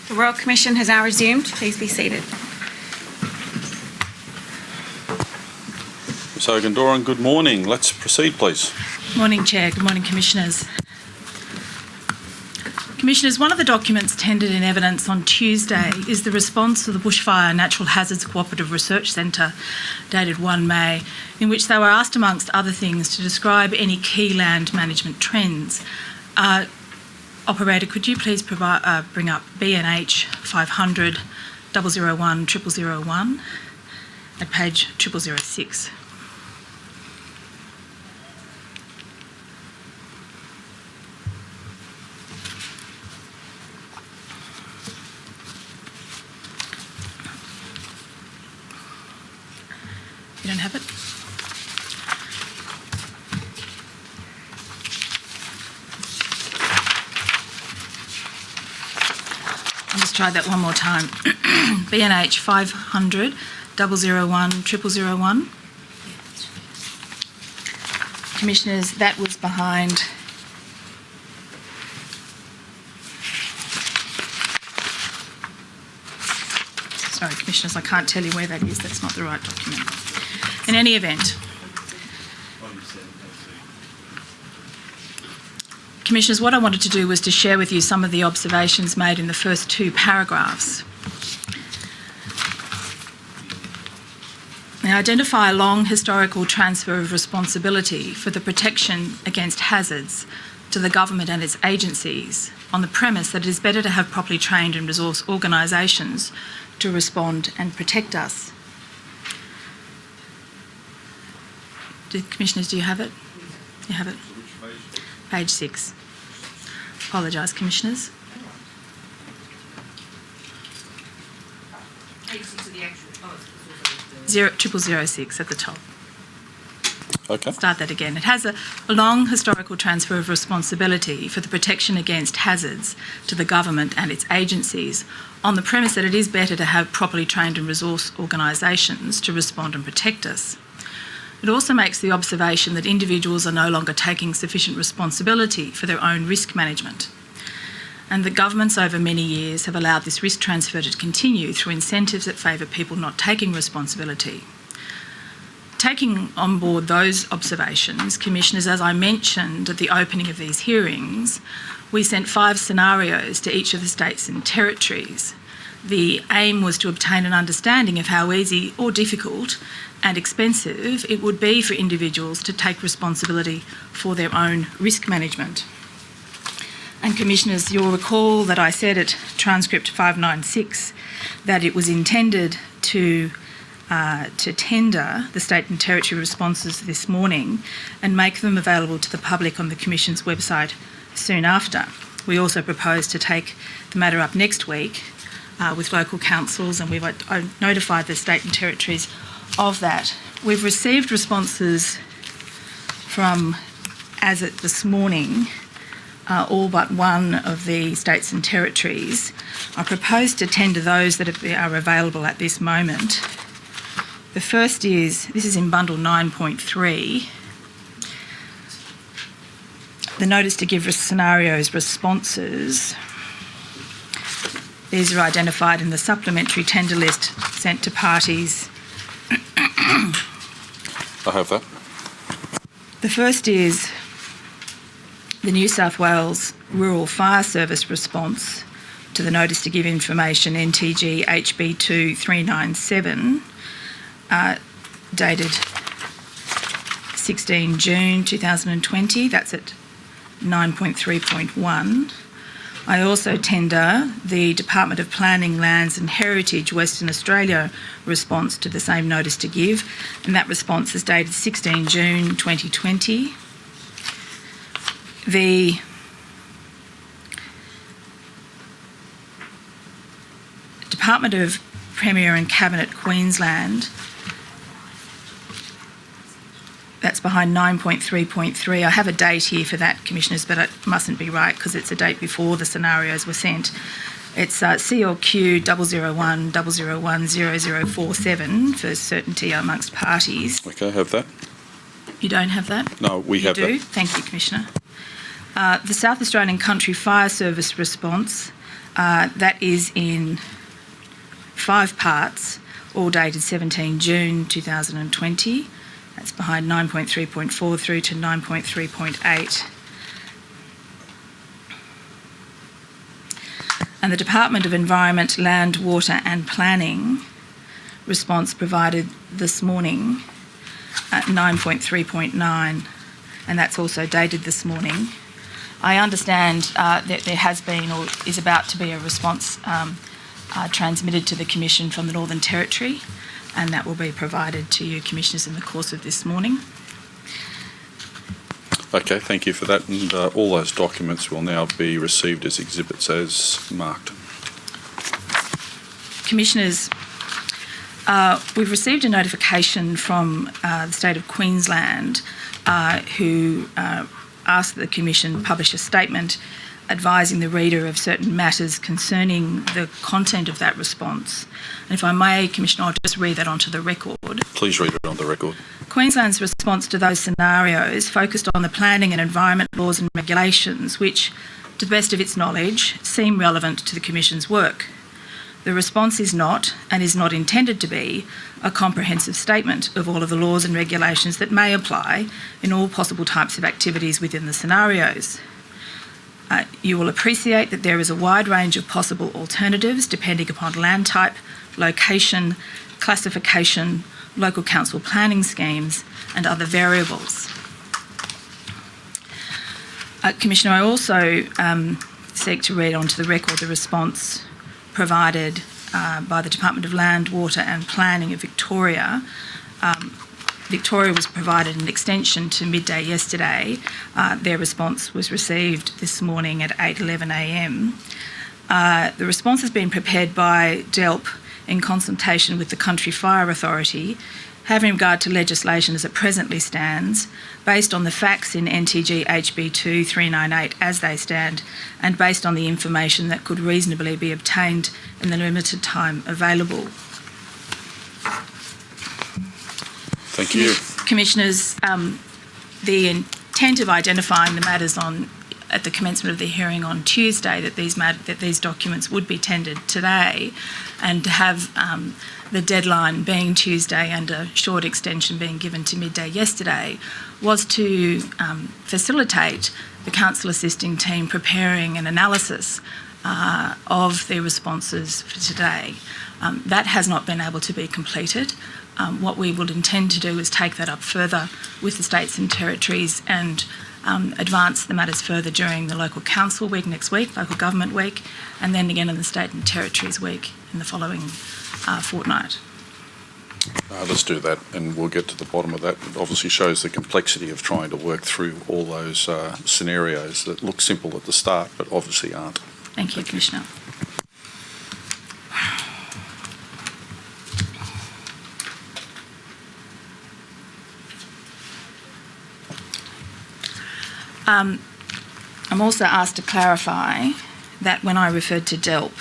The Royal Commission has now resumed. Please be seated. Ms Hogan-Doran, good morning. Let's proceed, please. Morning, Chair. Good morning, Commissioners. Commissioners, one of the documents tendered in evidence on Tuesday is the response to the Bushfire Natural Hazards Cooperative Research Centre, dated 1 May, in which they were asked, amongst other things, to describe any key land management trends. Operator, could you please bring up BNH 500 001 0001 at page 0006. You don't have it? I'll just try that one more time. BNH 500 001 0001. Commissioners, that was behind sorry, Commissioners, I can't tell you where that is. That's not the right document. In any event, Commissioners, what I wanted to do was to share with you some of the observations made in the first two paragraphs. They identify a long historical transfer of responsibility for the protection against hazards to the government and its agencies on the premise that it is better to have properly trained and resourced organisations to respond and protect us. Commissioners, do you have it? You have it? Page 6. Apologise, Commissioners. Page 6 of the actual. 0006 at the top. Okay. Start that again. It has a long historical transfer of responsibility for the protection against hazards to the government and its agencies on the premise that it is better to have properly trained and resourced organisations to respond and protect us. It also makes the observation that individuals are no longer taking sufficient responsibility for their own risk management, and that governments over many years have allowed this risk transfer to continue through incentives that favour people not taking responsibility. Taking on board those observations, Commissioners, as I mentioned at the opening of these hearings, we sent 5 scenarios to each of the states and territories. The aim was to obtain an understanding of how easy or difficult and expensive it would be for individuals to take responsibility for their own risk management. And Commissioners, you'll recall that I said at transcript 596 that it was intended to tender the state and territory responses this morning and make them available to the public on the Commission's website soon after. We also propose to take the matter up next week with local councils, and we've notified the state and territories of that. We've received responses from, as at this morning, all but one of the states and territories. I propose to tender those that are available at this moment. The first is, this is in bundle 9.3, the notice to give scenarios responses. These are identified in the supplementary tender list sent to parties. I have that. The first is the New South Wales Rural Fire Service response to the notice to give information NTG HB2 397, dated 16 June 2020. That's at 9.3.1. I also tender the Department of Planning, Lands and Heritage Western Australia response to the same notice to give, and that response is dated 16 June 2020. The Department of Premier and Cabinet Queensland, that's behind 9.3.3. I have a date here for that, Commissioners, but it mustn't be right because it's a date before the scenarios were sent. It's CLQ 001 001 0047 for certainty amongst parties. Okay, I have that. You don't have that? No, we have do? that. Thank you, Commissioner. The South Australian Country Fire Service response That is in 5 parts, all dated 17 June 2020. That's behind 9.3.4 through to 9.3.8. And the Department of Environment, Land, Water and Planning response provided this morning at 9.3.9, and that's also dated this morning. I understand that there has been or is about to be a response transmitted to the Commission from the Northern Territory, and that will be provided to you, Commissioners, in the course of this morning. Okay, thank you for that. And all those documents will now be received as exhibits as marked. Commissioners, we've received a notification from the State of Queensland who asked that the Commission publish a statement advising the reader of certain matters concerning the content of that response. And if I may, Commissioner, I'll just read that onto the record. Please read it on the record. Queensland's response to those scenarios focused on the planning and environment laws and regulations which, to the best of its knowledge, seem relevant to the Commission's work. The response is not, and is not intended to be, a comprehensive statement of all of the laws and regulations that may apply in all possible types of activities within the scenarios. You will appreciate that there is a wide range of possible alternatives depending upon land type, location, classification, local council planning schemes and other variables. Commissioner, I also seek to read onto the record the response provided by the Department of Land, Water and Planning of Victoria. Victoria was provided an extension to midday yesterday. Their response was received this morning at 8:11 a.m. The response has been prepared by DELP in consultation with the Country Fire Authority, having regard to legislation as it presently stands, based on the facts in NTG HB2 398 as they stand, and based on the information that could reasonably be obtained in the limited time available. Thank you. Commissioners, the intent of identifying the matters at the commencement of the hearing on Tuesday that these documents would be tendered today, and to have the deadline being Tuesday and a short extension being given to midday yesterday, was to facilitate the council assisting team preparing an analysis of their responses for today. That has not been able to be completed. What we would intend to do is take that up further with the states and territories and advance the matters further during the local council week next week, local government week, and then again in the state and territories week in the following fortnight. Let's do that and we'll get to the bottom of that. It obviously shows the complexity of trying to work through all those scenarios that look simple at the start but obviously aren't. Thank you, Commissioner. I'm also asked to clarify that when I referred to DELP,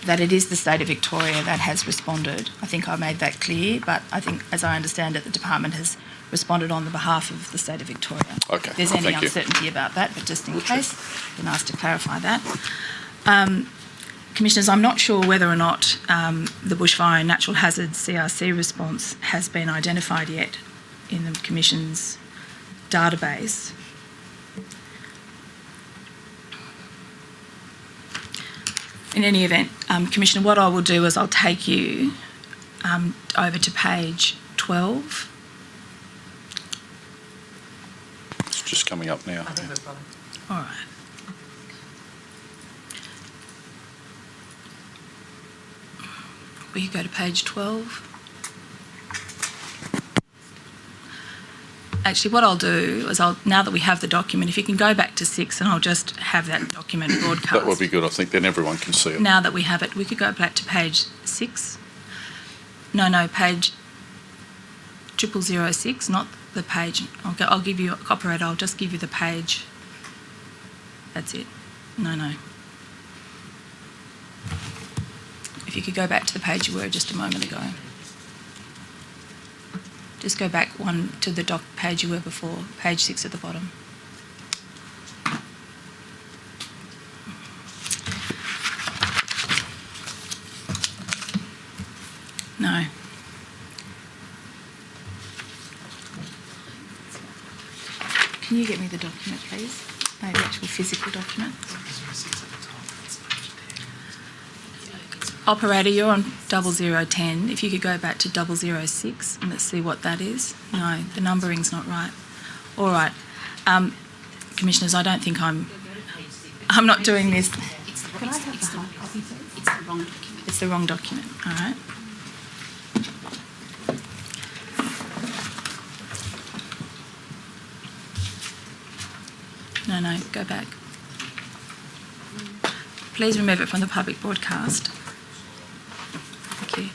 that it is the State of Victoria that has responded. I think I made that clear, but I think, as I understand it, the Department has responded on the behalf of the State of Victoria. Okay, If there's any thank you. uncertainty about that, but just in case, been asked to clarify that. Commissioners, I'm not sure whether or not the Bushfire and Natural Hazards CRC response has been identified yet in the Commission's database. In any event, Commissioner, what I will do is I'll take you over to page 12. It's just coming up now. I think we've got it. All right. Will you go to page 12? Actually, what I'll do is now that we have the document, if you can go back to 6 and I'll just have that document broadcast. That would be good. I think then everyone can see it. Now that we have it, we could go back to page 6. No, page 0006, not the page. I'll give you, operator, I'll just give you the page. That's it. No. If you could go back to the page you were just a moment ago. Just go back one to the page you were before, page 6 at the bottom. No. Can you get me the document, please? No, the actual physical document. Operator, you're on 0010. If you could go back to 006 and let's see what that is. No, the numbering's not right. All right. Commissioners, I don't think I'm not doing this. It's the wrong document. It's the wrong document. All right. No, go back. Please remove it from the public broadcast. Thank you.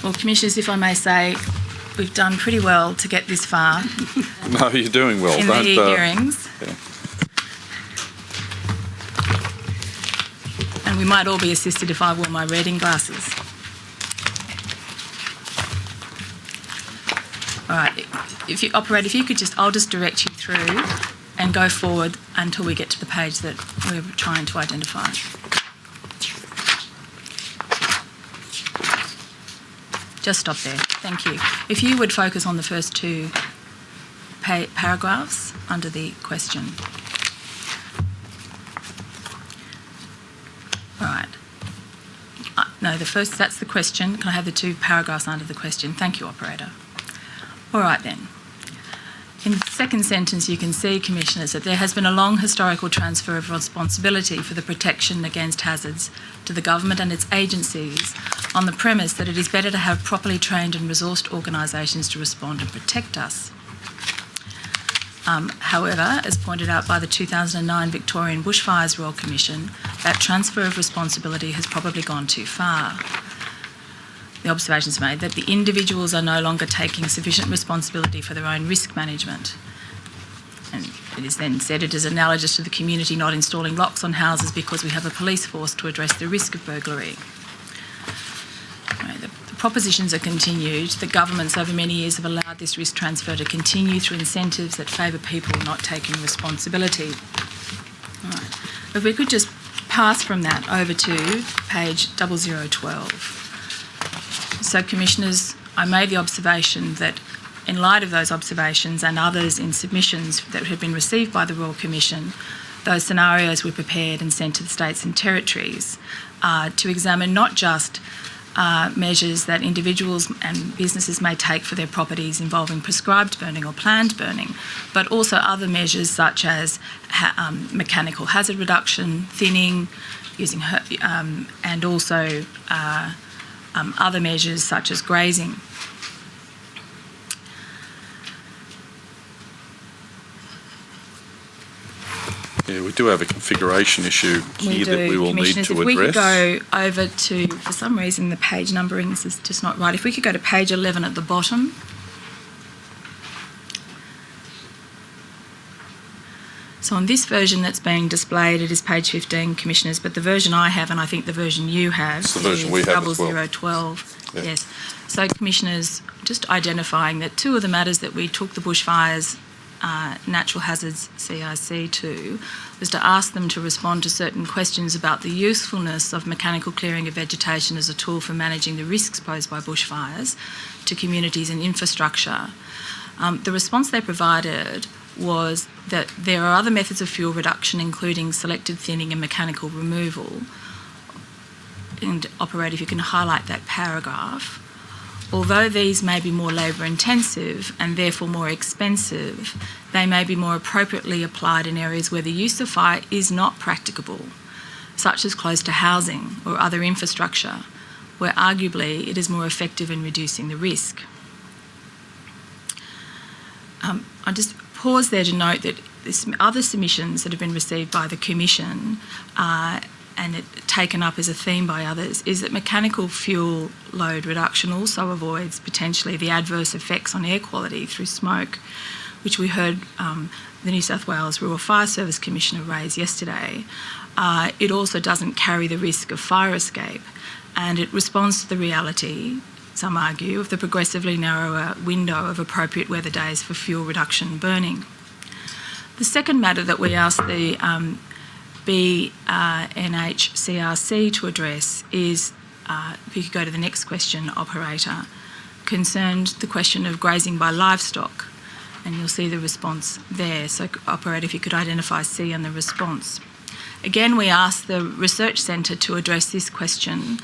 Well, Commissioners, if I may say, we've done pretty well to get this far No, you're doing well. in the hearings. Yeah. And we might all be assisted if I wore my reading glasses. All right, if you could I'll just direct you through and go forward until we get to the page that we're trying to identify. Just stop there, thank you. If you would focus on the first two paragraphs under the question. All right. No, that's the question. Can I have the two paragraphs under the question? Thank you, operator. All right then. In the second sentence, you can see, Commissioners, that there has been a long historical transfer of responsibility for the protection against hazards to the government and its agencies on the premise that it is better to have properly trained and resourced organisations to respond and protect us. However, as pointed out by the 2009 Victorian Bushfires Royal Commission, that transfer of responsibility has probably gone too far. The observation is made that the individuals are no longer taking sufficient responsibility for their own risk management. And it is then said it is analogous to the community not installing locks on houses because we have a police force to address the risk of burglary. The propositions are continued that governments over many years have allowed this risk transfer to continue through incentives that favour people not taking responsibility. All right. If we could just pass from that over to page 0012. So, Commissioners, I made the observation that in light of those observations and others in submissions that had been received by the Royal Commission, those scenarios were prepared and sent to the states and territories to examine not just measures that individuals and businesses may take for their properties involving prescribed burning or planned burning, but also other measures such as mechanical hazard reduction, thinning, using and also other measures such as grazing. Yeah, we do have a configuration issue here that we will need to address. If we could go over to, for some reason the page numbering is just not right. If we could go to page 11 at the bottom. So on this version that's being displayed, it is page 15, Commissioners, but the version I have, and I think the version you have, It's the version we have as well. 0012. Yeah. Yes. So, Commissioners, just identifying that two of the matters that we took the bushfires Natural Hazards CIC to was to ask them to respond to certain questions about the usefulness of mechanical clearing of vegetation as a tool for managing the risks posed by bushfires to communities and infrastructure. The response they provided was that there are other methods of fuel reduction, including selective thinning and mechanical removal. And, Operator, if you can highlight that paragraph. Although these may be more labour intensive and therefore more expensive, they may be more appropriately applied in areas where the use of fire is not practicable, such as close to housing or other infrastructure, where arguably it is more effective in reducing the risk. I just pause there to note that other submissions that have been received by the Commission and taken up as a theme by others, is that mechanical fuel load reduction also avoids potentially the adverse effects on air quality through smoke, which we heard the New South Wales Rural Fire Service Commissioner raise yesterday. It also doesn't carry the risk of fire escape, and it responds to the reality some argue, of the progressively narrower window of appropriate weather days for fuel reduction burning. The second matter that we asked the BNHCRC to address is, if you could go to the next question, operator, concerned the question of grazing by livestock, and you'll see the response there. So, operator, if you could identify C on the response. Again, we asked the Research Centre to address this question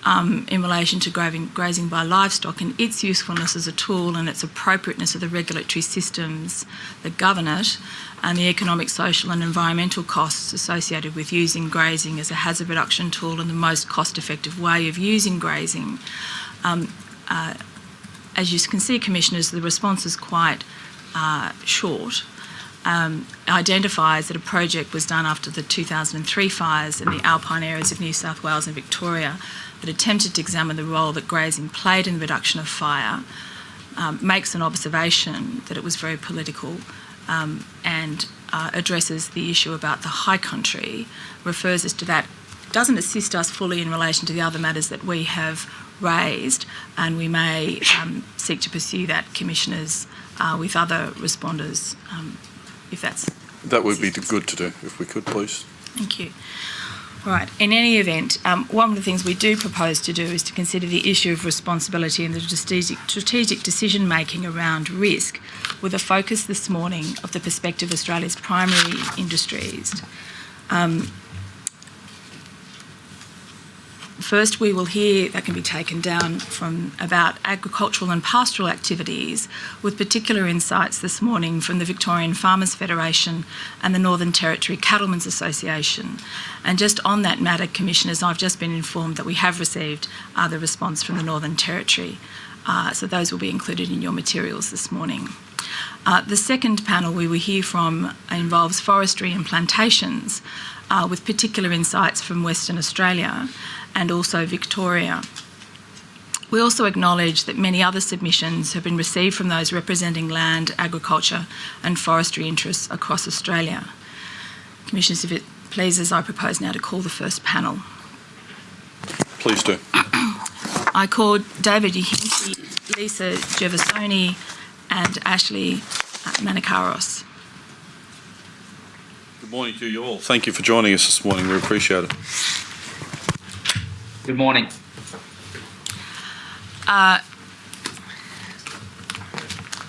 in relation to grazing by livestock and its usefulness as a tool and its appropriateness of the regulatory systems that govern it, and the economic, social and environmental costs associated with using grazing as a hazard reduction tool and the most cost-effective way of using grazing. As you can see, Commissioners, the response is quite short. Identifies that a project was done after the 2003 fires in the alpine areas of New South Wales and Victoria that attempted to examine the role that grazing played in the reduction of fire, makes an observation that it was very political, and addresses the issue about the high country, refers us to that, doesn't assist us fully in relation to the other matters that we have raised, and we may seek to pursue that, Commissioners, with other responders, if that's... That would be good to do, if we could, please. Thank you. Right. In any event, one of the things we do propose to do is to consider the issue of responsibility and the strategic decision-making around risk, with a focus this morning of the perspective of Australia's primary industries. First, we will hear, that can be taken down from, about agricultural and pastoral activities, with particular insights this morning from the Victorian Farmers Federation and the Northern Territory Cattlemen's Association. And just on that matter, Commissioners, I've just been informed that we have received the response from the Northern Territory. So those will be included in your materials this morning. The second panel we will hear from involves forestry and plantations, with particular insights from Western Australia and also Victoria. We also acknowledge that many other submissions have been received from those representing land, agriculture and forestry interests across Australia. Commissioners, if it pleases, I propose now to call the first panel. Please do. I call David Yahinki, Lisa Gervasoni and Ashley Manakaros. Good morning to you all. Thank you for joining us this morning. We appreciate it. Good morning.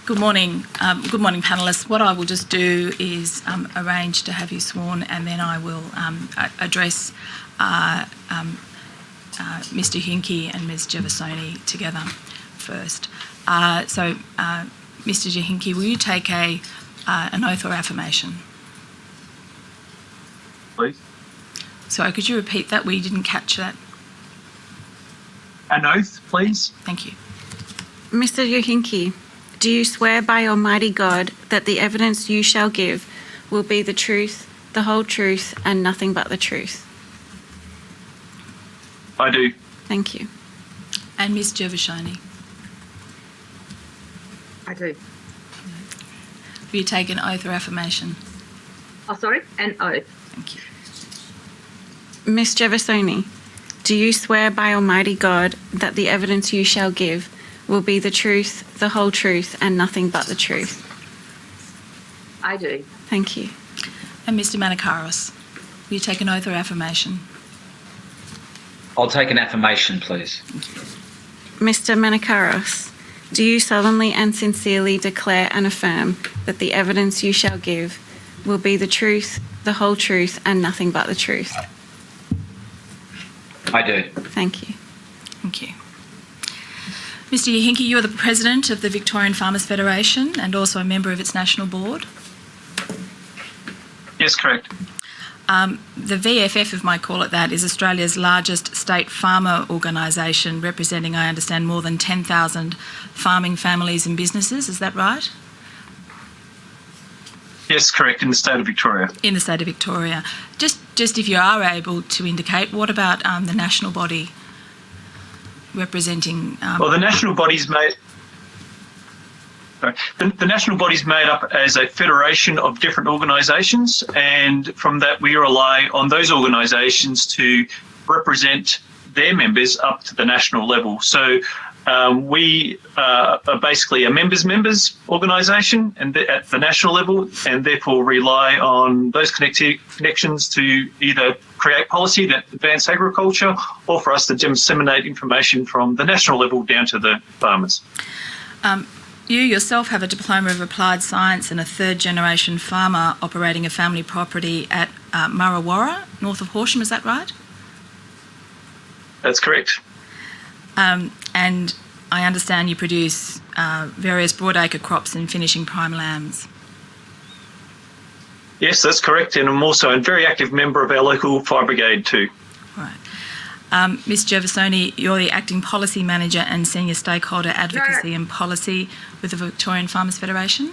Good morning. Good morning, panellists. What I will just do is arrange to have you sworn, and then I will address Mr. Yahinki and Ms. Gervasoni together first. Mr. Yahinki, will you take an oath or affirmation? Please. Sorry, could you repeat that? We didn't catch that. An oath, please. Thank you. Mr. Yahinki, do you swear by Almighty God that the evidence you shall give will be the truth, the whole truth, and nothing but the truth? I do. Thank you. And Ms. Gervasoni, I do. will you take an oath or affirmation? Oh, sorry, an oath. Thank you. Ms. Gervasoni, do you swear by Almighty God that the evidence you shall give will be the truth, the whole truth, and nothing but the truth? I do. Thank you. And Mr. Manakaros, will you take an oath or affirmation? I'll take an affirmation, please. Mr. Manakaros, do you solemnly and sincerely declare and affirm that the evidence you shall give will be the truth, the whole truth, and nothing but the truth? I do. Thank you. Thank you. Mr. Yahinki, you are the President of the Victorian Farmers Federation and also a member of its National Board. Yes, correct. The VFF, if I might call it that, is Australia's largest state farmer organisation, representing, I understand, more than 10,000 farming families and businesses. Is that right? Yes, correct, in the state of Victoria. In the state of Victoria. Just if you are able to indicate, what about the national body representing... Well, the national body's made... The national body's made up as a federation of different organisations, and from that we rely on those organisations to represent their members up to the national level. So we are basically a members organisation and at the national level, and therefore rely on those connections to either create policy that advance agriculture or for us to disseminate information from the national level down to the farmers. You yourself have a diploma of applied science and a third-generation farmer operating a family property at Murrawarra, north of Horsham, is that right? That's correct. And I understand you produce various broadacre crops and finishing prime lambs. Yes, that's correct, and I'm also a very active member of our local fire brigade too. Right. Ms Gervasoni, you're the Acting Policy Manager and Senior Stakeholder Advocacy and Policy with the Victorian Farmers Federation?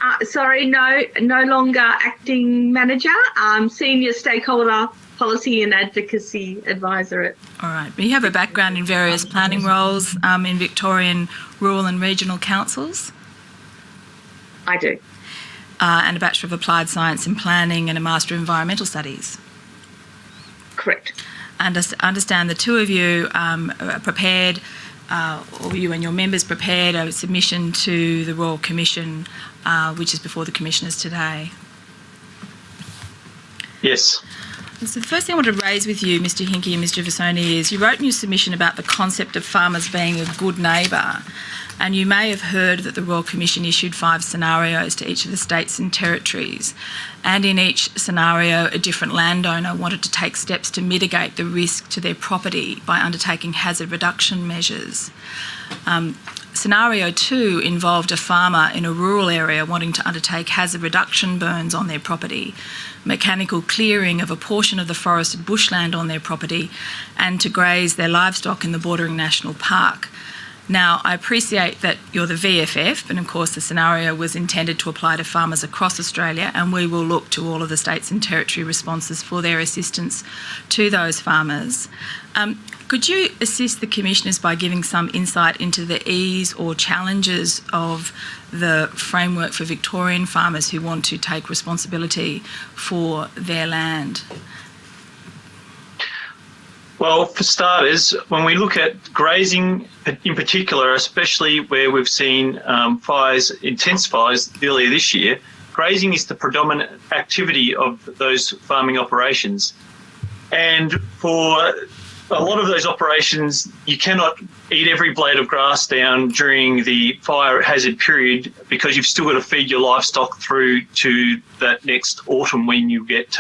No longer acting manager. Senior Stakeholder Policy and Advocacy Advisor. All right. But you have a background in various planning roles in Victorian rural and regional councils? I do. And a Bachelor of Applied Science in Planning and a Master of Environmental Studies? Correct. And I understand the two of you prepared, or you and your members prepared a submission to the Royal Commission, which is before the Commissioners today. Yes. So the first thing I want to raise with you, Mr Hinkie and Mr Gervasoni, is you wrote in your submission about the concept of farmers being a good neighbour, and you may have heard that the Royal Commission issued 5 scenarios to each of the states and territories, and in each scenario a different landowner wanted to take steps to mitigate the risk to their property by undertaking hazard reduction measures. Scenario 2 involved a farmer in a rural area wanting to undertake hazard reduction burns on their property, mechanical clearing of a portion of the forested bushland on their property, and to graze their livestock in the bordering national park. Now, I appreciate that you're the VFF, but of course the scenario was intended to apply to farmers across Australia, and we will look to all of the states and territory responses for their assistance to those farmers. Could you assist the Commissioners by giving some insight into the ease or challenges of the framework for Victorian farmers who want to take responsibility for their land? Well, for starters, when we look at grazing in particular, especially where we've seen intense fires earlier this year, grazing is the predominant activity of those farming operations. And for a lot of those operations, you cannot eat every blade of grass down during the fire hazard period because you've still got to feed your livestock through to that next autumn when you get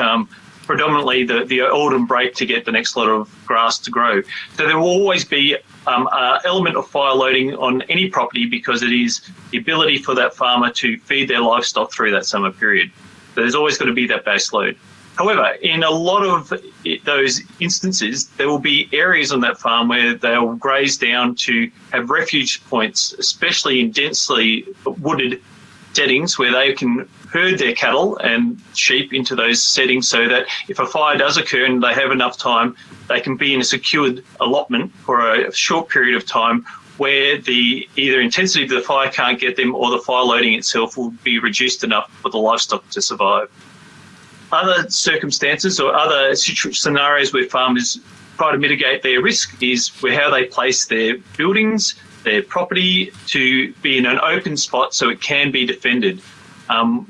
predominantly the autumn break to get the next lot of grass to grow. So there will always be an element of fire loading on any property because it is the ability for that farmer to feed their livestock through that summer period. So there's always got to be that base load. However, in a lot of those instances, there will be areas on that farm where they'll graze down to have refuge points, especially in densely wooded settings where they can herd their cattle and sheep into those settings so that if a fire does occur and they have enough time, they can be in a secured allotment for a short period of time where the either intensity of the fire can't get them or the fire loading itself will be reduced enough for the livestock to survive. Other circumstances or other scenarios where farmers try to mitigate their risk is where how they place their buildings, their property to be in an open spot so it can be defended.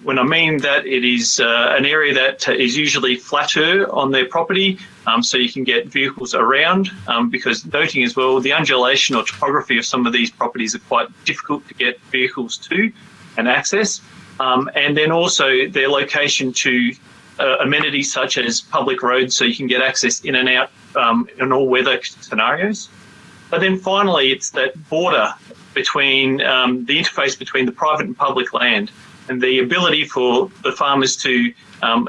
When I mean that, it is an area that is usually flatter on their property so you can get vehicles around because noting as well the undulation or topography of some of these properties are quite difficult to get vehicles to and access. And then also their location to amenities such as public roads so you can get access in and out in all weather scenarios. But then finally, it's that border between the interface between the private and public land and the ability for the farmers to,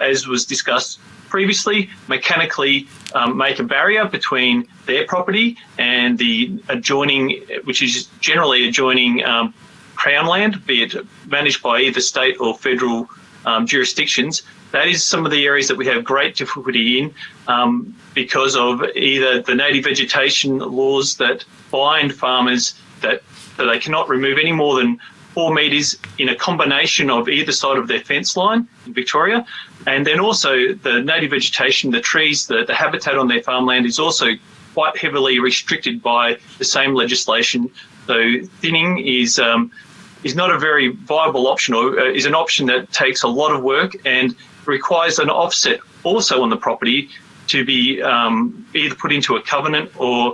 as was discussed previously, mechanically make a barrier between their property and the adjoining, which is generally adjoining Crown land, be it managed by either state or federal jurisdictions. That is some of the areas that we have great difficulty in because of either the native vegetation laws that bind farmers that they cannot remove any more than 4 metres in a combination of either side of their fence line in Victoria. And then also the native vegetation, the trees, the habitat on their farmland is also quite heavily restricted by the same legislation. So thinning is not a very viable option, or is an option that takes a lot of work and requires an offset also on the property to be either put into a covenant or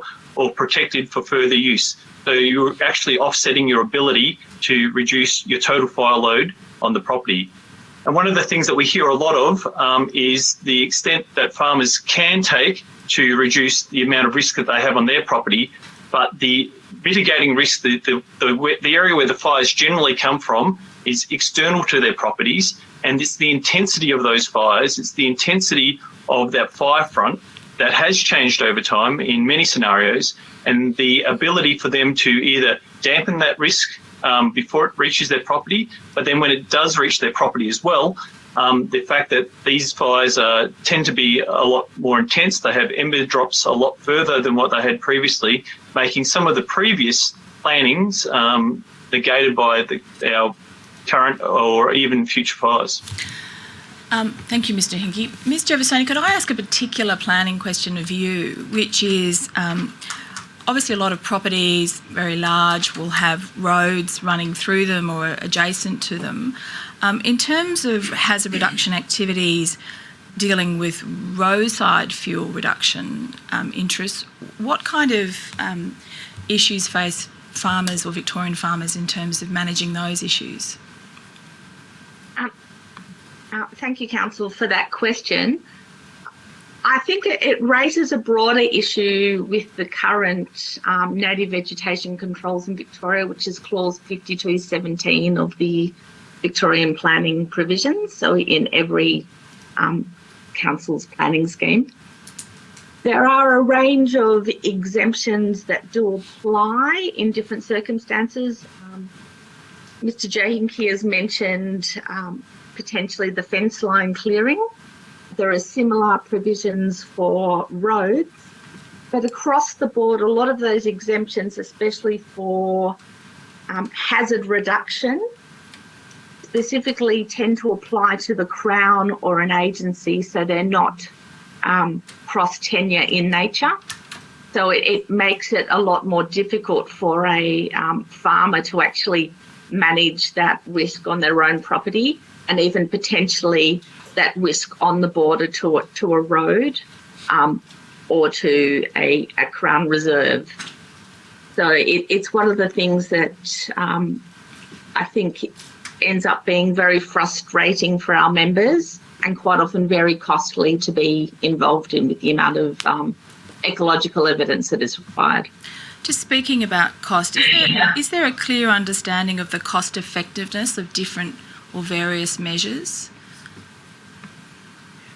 protected for further use. So you're actually offsetting your ability to reduce your total fire load on the property. And one of the things that we hear a lot of is the extent that farmers can take to reduce the amount of risk that they have on their property, but the mitigating risk, the area where the fires generally come from is external to their properties, and it's the intensity of those fires, it's the intensity of that fire front that has changed over time in many scenarios, and the ability for them to either dampen that risk before it reaches their property, but then when it does reach their property as well, the fact that these fires tend to be a lot more intense, they have ember drops a lot further than what they had previously, making some of the previous plannings negated by our current or even future fires. Thank you, Mr. Hinkie. Ms. Gervasoni, could I ask a particular planning question of you, which is obviously a lot of properties, very large, will have roads running through them or adjacent to them. In terms of hazard reduction activities dealing with roadside fuel reduction interests, what kind of issues face farmers or Victorian farmers in terms of managing those issues? Thank you, Council, for that question. I think it raises a broader issue with the current native vegetation controls in Victoria, which is clause 5217 of the Victorian planning provisions, so in every council's planning scheme. There are a range of exemptions that do apply in different circumstances. Mr. Hinkie has mentioned potentially the fence line clearing. There are similar provisions for roads, but across the board, a lot of those exemptions, especially for hazard reduction, specifically tend to apply to the Crown or an agency, so they're not cross-tenure in nature. So it makes it a lot more difficult for a farmer to actually manage that risk on their own property, and even potentially that risk on the border to a road or to a Crown reserve. So it's one of the things that I think ends up being very frustrating for our members and quite often very costly to be involved in with the amount of ecological evidence that is required. Just speaking about cost, is there a clear understanding of the cost effectiveness of different or various measures?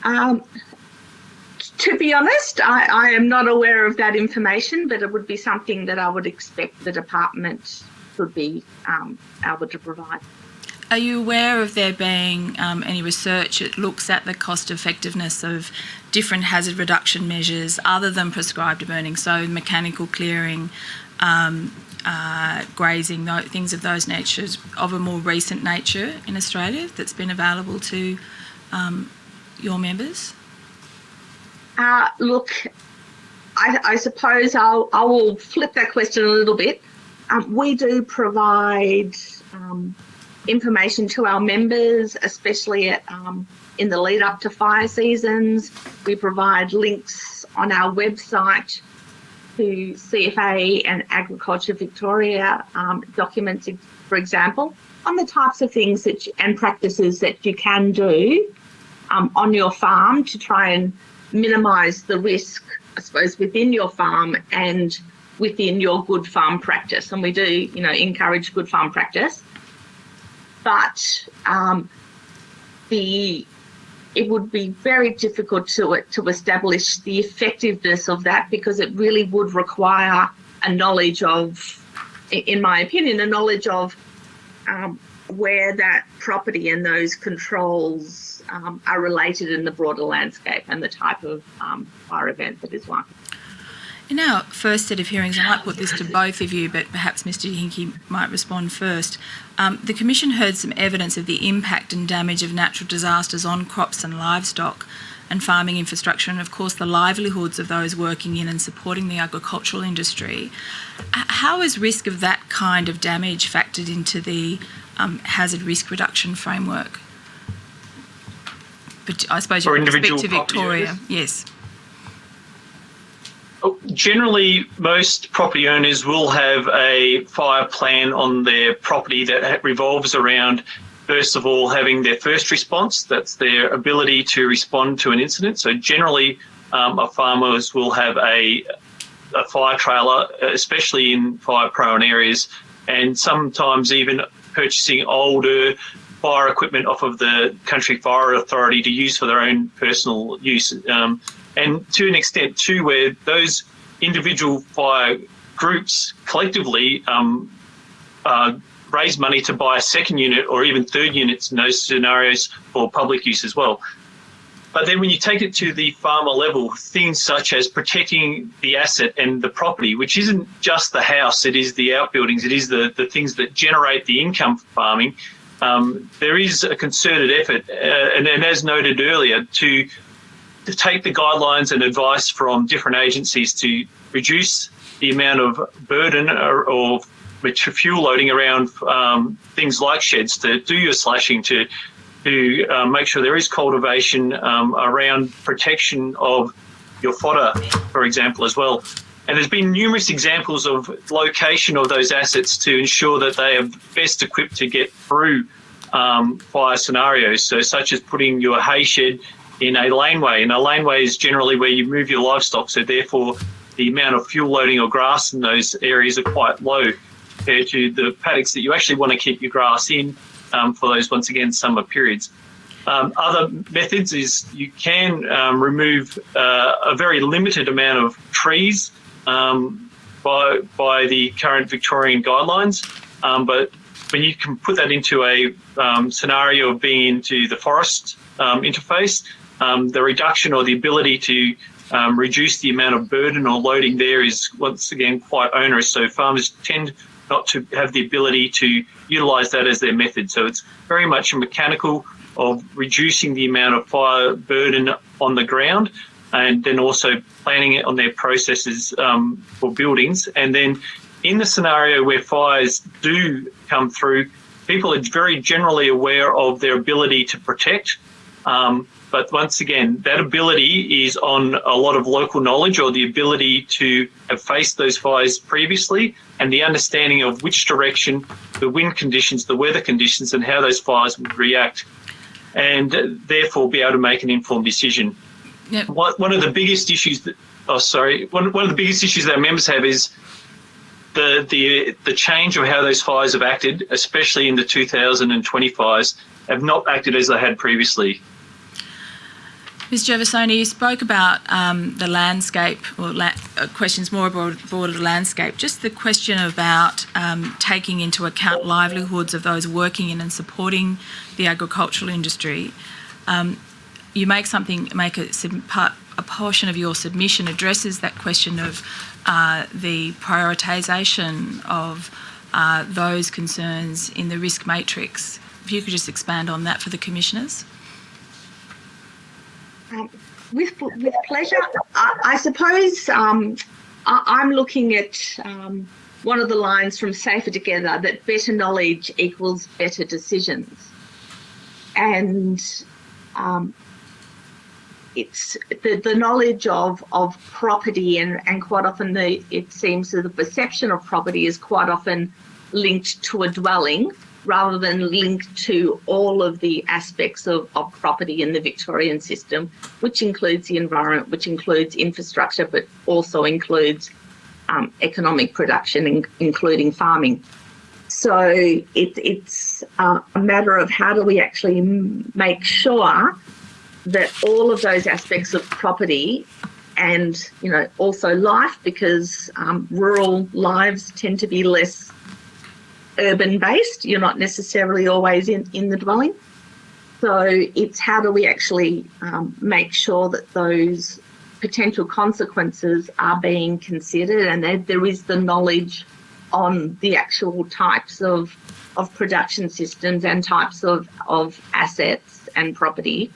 To be honest, I am not aware of that information, but it would be something that I would expect the department would be able to provide. Are you aware of there being any research that looks at the cost effectiveness of different hazard reduction measures other than prescribed burning, so mechanical clearing, grazing, things of those natures, of a more recent nature in Australia that's been available to your members? Look, I suppose I will flip that question a little bit. We do provide information to our members, especially at, in the lead up to fire seasons. We provide links on our website to CFA and Agriculture Victoria documents, for example, on the types of things that and practices that you can do on your farm to try and minimise the risk, I suppose, within your farm and within your good farm practice. And we do, encourage good farm practice. But it would be very difficult to establish the effectiveness of that, because it really would require a knowledge of, in my opinion, a knowledge of where that property and those controls are related in the broader landscape and the type of fire event that is one. In our first set of hearings, I might put this to both of you, but perhaps Mr. Hinkie might respond first. The Commission heard some evidence of the impact and damage of natural disasters on crops and livestock, and farming infrastructure, and of course the livelihoods of those working in and supporting the agricultural industry. How is risk of that kind of damage factored into the hazard risk reduction framework? But I suppose For you individual speak to property Victoria. owners? Yes. Generally, most property owners will have a fire plan on their property that revolves around, first of all, having their first response. That's their ability to respond to an incident. So generally, farmers will have a fire trailer, especially in fire-prone areas, and sometimes even purchasing older fire equipment off of the Country Fire Authority to use for their own personal use. And to an extent too, where those individual fire groups collectively raise money to buy a second unit or even third units in those scenarios for public use as well. But then when you take it to the farmer level, things such as protecting the asset and the property, which isn't just the house, it is the outbuildings, it is the things that generate the income for farming, there is a concerted effort, and as noted earlier, to take the guidelines and advice from different agencies to reduce the amount of burden or fuel loading around things like sheds, to do your slashing, to make sure there is cultivation around protection of your fodder, for example, as well. And there's been numerous examples of location of those assets to ensure that they are best equipped to get through fire scenarios. So such as putting your hay shed in a laneway. And a laneway is generally where you move your livestock, so therefore the amount of fuel loading or grass in those areas are quite low compared to the paddocks that you actually want to keep your grass in for those, once again, summer periods. Other methods is you can remove a very limited amount of trees by the current Victorian guidelines, but when you can put that into a scenario of being into the forest interface, the reduction or the ability to reduce the amount of burden or loading there is once again quite onerous. So farmers tend not to have the ability to utilise that as their method. So it's very much a mechanical of reducing the amount of fire burden on the ground, and then also planning it on their processes for buildings. And then in the scenario where fires do come through, people are very generally aware of their ability to protect. But once again, that ability is on a lot of local knowledge or the ability to have faced those fires previously and the understanding of which direction, the wind conditions, the weather conditions, and how those fires would react, and therefore be able to make an informed decision. Yep. One of the biggest issues one of the biggest issues that our members have is the change of how those fires have acted, especially in the 2020 fires, have not acted as they had previously. Ms Gervasoni, you spoke about the landscape, or questions more broader landscape. Just the question about taking into account livelihoods of those working in and supporting the agricultural industry. You make a portion of your submission addresses that question of the prioritisation of those concerns in the risk matrix. If you could just expand on that for the commissioners. With pleasure. I suppose I'm looking at one of the lines from Safer Together, that better knowledge equals better decisions. And it's the knowledge of property, and quite often it seems that the perception of property is quite often linked to a dwelling rather than linked to all of the aspects of property in the Victorian system, which includes the environment, which includes infrastructure, but also includes economic production, including farming. So it's a matter of how do we actually make sure that all of those aspects of property and, also life, because rural lives tend to be less urban based. You're not necessarily always in the dwelling. So it's how do we actually make sure that those potential consequences are being considered, and that there is the knowledge on the actual types of production systems and types of assets and property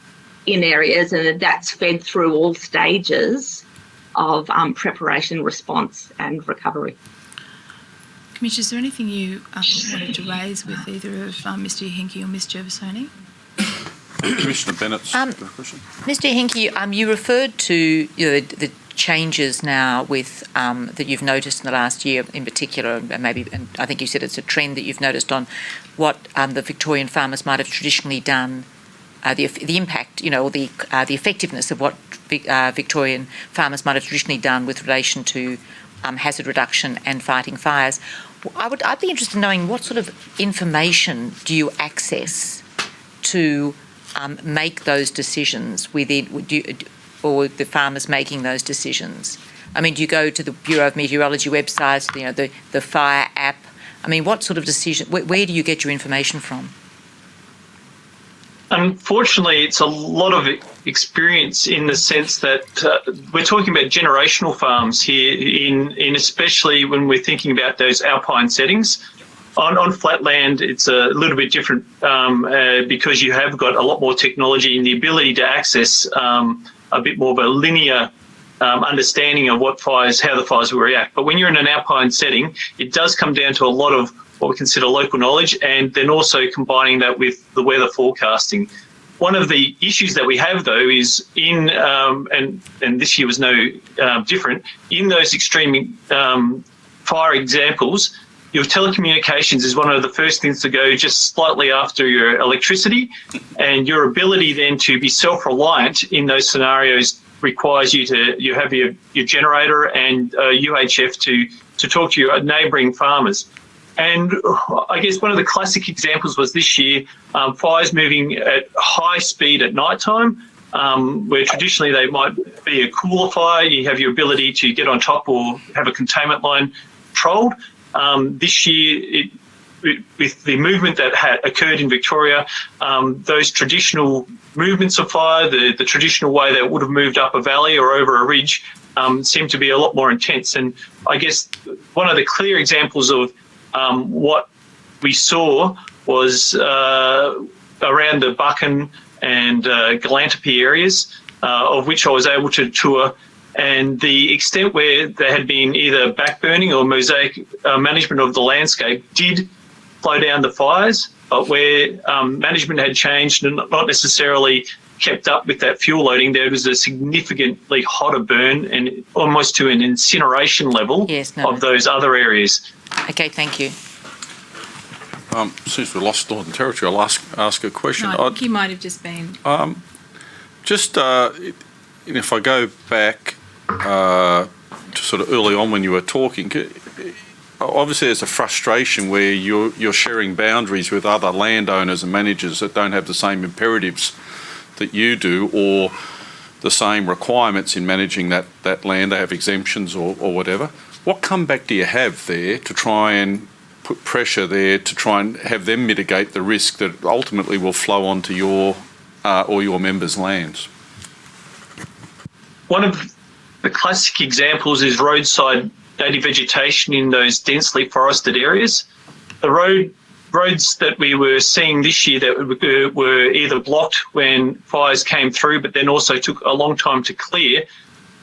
in areas, and that's fed through all stages of preparation, response and recovery. Commissioner, is there anything you wanted to raise with either of Mr Hinkie or Ms Gervasoni? Commissioner Bennett's got a question. Mr. Hinkie, you referred to the changes now with that you've noticed in the last year in particular, and I think you said it's a trend that you've noticed on what the Victorian farmers might have traditionally done, the impact, or the effectiveness of what Victorian farmers might have traditionally done with relation to hazard reduction and fighting fires. I'd be interested in knowing what sort of information do you access to make those decisions or the farmers making those decisions? I mean, do you go to the Bureau of Meteorology website, the fire app? I mean, what sort of decision, where do you get your information from? Unfortunately, it's a lot of experience in the sense that we're talking about generational farms here, in especially when we're thinking about those alpine settings. On flat land, it's a little bit different because you have got a lot more technology and the ability to access a bit more of a linear understanding of how the fires will react. But when you're in an alpine setting, it does come down to a lot of what we consider local knowledge, and then also combining that with the weather forecasting. One of the issues that we have, though, is and this year was no different, in those extreme fire examples, your telecommunications is one of the first things to go just slightly after your electricity, and your ability then to be self-reliant in those scenarios requires you have your generator and UHF to talk to your neighbouring farmers. And I guess one of the classic examples was this year, fires moving at high speed at night time, where traditionally they might be a cooler fire. You have your ability to get on top or have a containment line controlled. This year, with the movement that had occurred in Victoria, those traditional movements of fire, the traditional way that would have moved up a valley or over a ridge, seemed to be a lot more intense. And I guess one of the clear examples of what we saw was around the Buchan and Galantepe areas, of which I was able to tour, and the extent where there had been either backburning or mosaic management of the landscape did slow down the fires, but where management had changed and not necessarily kept up with that fuel loading, there was a significantly hotter burn and almost to an incineration level of those other areas. Okay, thank you. Since we lost Northern Territory, I'll ask a question. No, I think he might have just been... if I go back to sort of early on when you were talking, obviously there's a frustration where you're sharing boundaries with other landowners and managers that don't have the same imperatives that you do, or the same requirements in managing that land. They have exemptions or whatever. What comeback do you have there to try and put pressure there to try and have them mitigate the risk that ultimately will flow onto your or your members' lands? One of the classic examples is roadside native vegetation in those densely forested areas. The roads that we were seeing this year that were either blocked when fires came through, but then also took a long time to clear,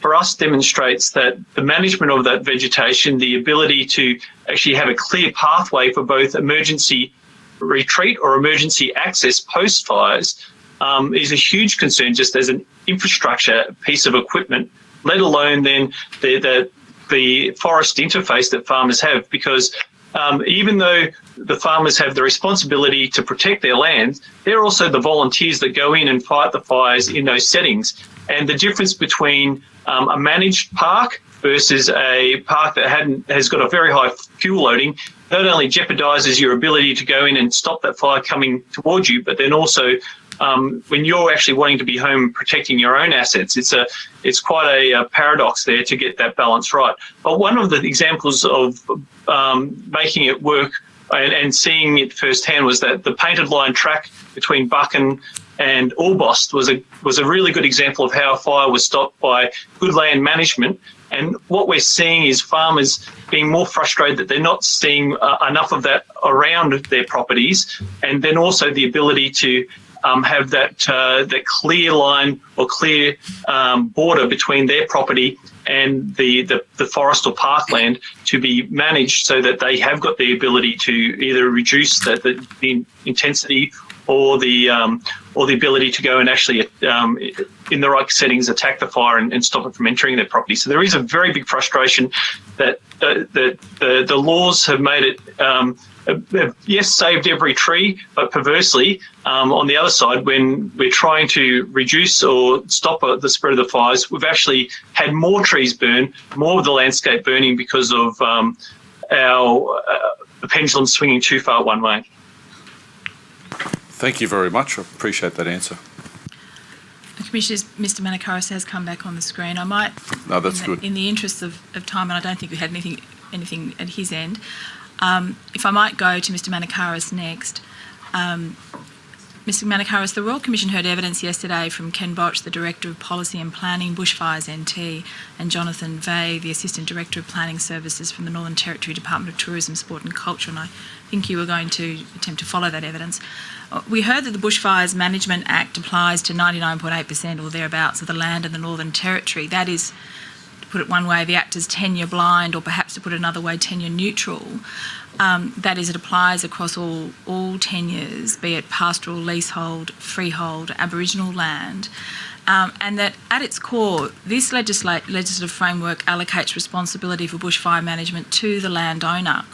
for us demonstrates that the management of that vegetation, the ability to actually have a clear pathway for both emergency retreat or emergency access post fires, is a huge concern just as an infrastructure piece of equipment, let alone then the forest interface that farmers have, because even though the farmers have the responsibility to protect their land, they're also the volunteers that go in and fight the fires in those settings. And the difference between a managed park versus a park that has got a very high fuel loading not only jeopardises your ability to go in and stop that fire coming towards you, but then also when you're actually wanting to be home protecting your own assets, it's quite a paradox there to get that balance right. But one of the examples of making it work and seeing it firsthand was that the painted line track between Buchan and Orbost was a really good example of how a fire was stopped by good land management. And what we're seeing is farmers being more frustrated that they're not seeing enough of that around their properties, and then also the ability to have that clear line or clear border between their property and the forest or parkland to be managed, so that they have got the ability to either reduce the intensity or the ability to go and actually in the right settings attack the fire and stop it from entering their property. So there is a very big frustration that the laws have made it yes, saved every tree, but perversely, on the other side, when we're trying to reduce or stop the spread of the fires, we've actually had more trees burn, more of the landscape burning because of the pendulum swinging too far one way. Thank you very much. I appreciate that answer. Commissioners, Mr Manakaris has come back on the screen. I might, No, that's good. in the interest of time, and I don't think we had anything at his end, if I might go to Mr Manakaris next. Mr Manakaris, the Royal Commission heard evidence yesterday from Ken Botch, the Director of Policy and Planning, Bushfires NT, and Jonathan Vey, the Assistant Director of Planning Services from the Northern Territory Department of Tourism, Sport and Culture, and I think you were going to attempt to follow that evidence. We heard that the Bushfires Management Act applies to 99.8% or thereabouts of the land in the Northern Territory. That is, to put it one way, the Act is tenure blind, or perhaps to put it another way, tenure neutral. That is, it applies across all tenures, be it pastoral, leasehold, freehold, Aboriginal land, and that at its core, this legislative framework allocates responsibility for bushfire management to the landowner.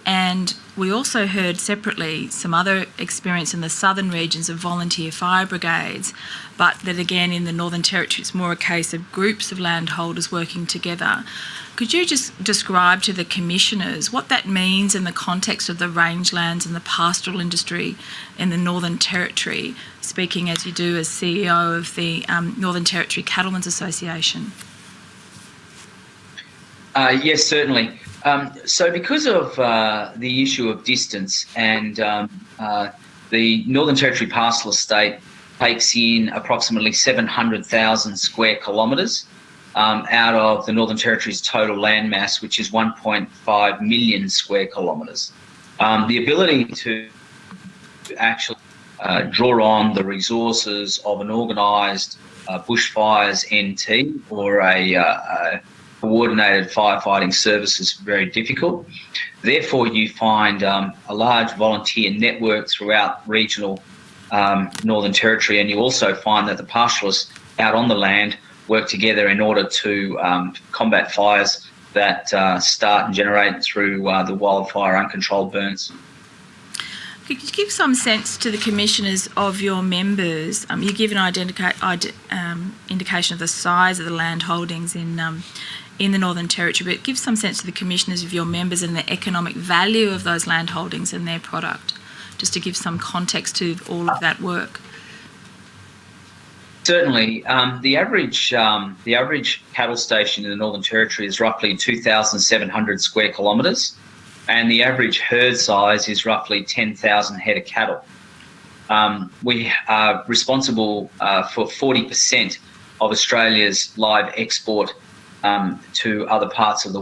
And we also heard separately some other experience in the southern regions of volunteer fire brigades, but that again in the Northern Territory it's more a case of groups of landholders working together. Could you just describe to the commissioners what that means in the context of the rangelands and the pastoral industry in the Northern Territory, speaking as you do as CEO of the Northern Territory Cattlemen's Association? Yes, certainly. So because of the issue of distance and the Northern Territory Pastoral Estate takes in approximately 700,000 square kilometres out of the Northern Territory's total land mass, which is 1.5 million square kilometres. The ability to actually draw on the resources of an organised bushfires NT or a coordinated firefighting service is very difficult. Therefore, you find a large volunteer network throughout regional Northern Territory, and you also find that the pastoralists out on the land work together in order to combat fires that start and generate through the wildfire uncontrolled burns. Could you give some sense to the commissioners of your members? You give an indication of the size of the land holdings in the Northern Territory, but give some sense to the commissioners of your members and the economic value of those land holdings and their product, just to give some context to all of that work. Certainly, the average cattle station in the Northern Territory is roughly 2,700 square kilometres, and the average herd size is roughly 10,000 head of cattle. We are responsible for 40% of Australia's live export to other parts of the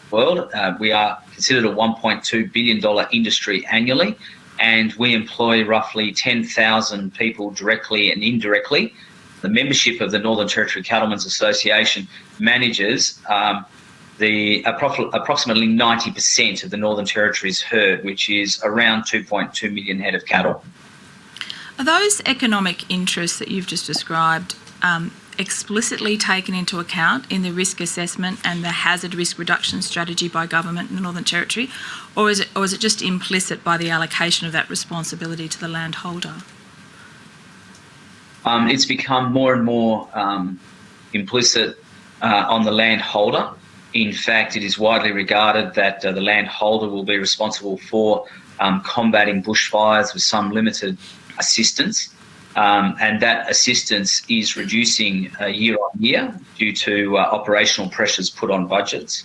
world. We are considered a $1.2 billion industry annually, and we employ roughly 10,000 people directly and indirectly. The membership of the Northern Territory Cattlemen's Association manages approximately 90% of the Northern Territory's herd, which is around 2.2 million head of cattle. Are those economic interests that you've just described explicitly taken into account in the risk assessment and the hazard risk reduction strategy by government in the Northern Territory, or is it just implicit by the allocation of that responsibility to the landholder? It's become more and more implicit on the landholder. In fact, it is widely regarded that the landholder will be responsible for combating bushfires with some limited assistance. And that assistance is reducing year on year due to operational pressures put on budgets.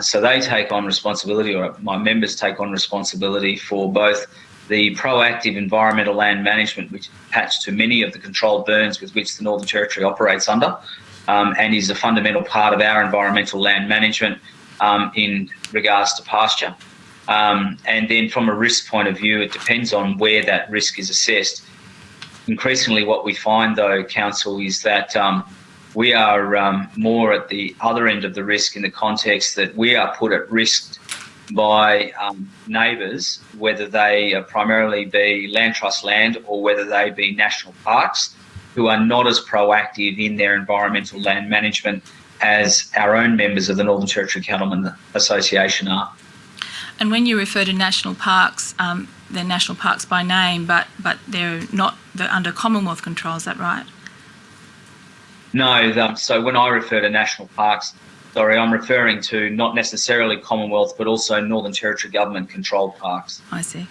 So they take on responsibility, or my members take on responsibility for both the proactive environmental land management, which is attached to many of the controlled burns with which the Northern Territory operates under, and is a fundamental part of our environmental land management in regards to pasture. And then from a risk point of view, it depends on where that risk is assessed. Increasingly, what we find, though, Council, is that we are more at the other end of the risk in the context that we are put at risk by neighbours, whether they primarily be land trust land or whether they be national parks, who are not as proactive in their environmental land management as our own members of the Northern Territory Cattlemen Association are. And when you refer to national parks, they're national parks by name, but they're not under Commonwealth control, is that right? No, so when I refer to national parks, I'm referring to not necessarily Commonwealth, but also Northern Territory government-controlled parks. I see.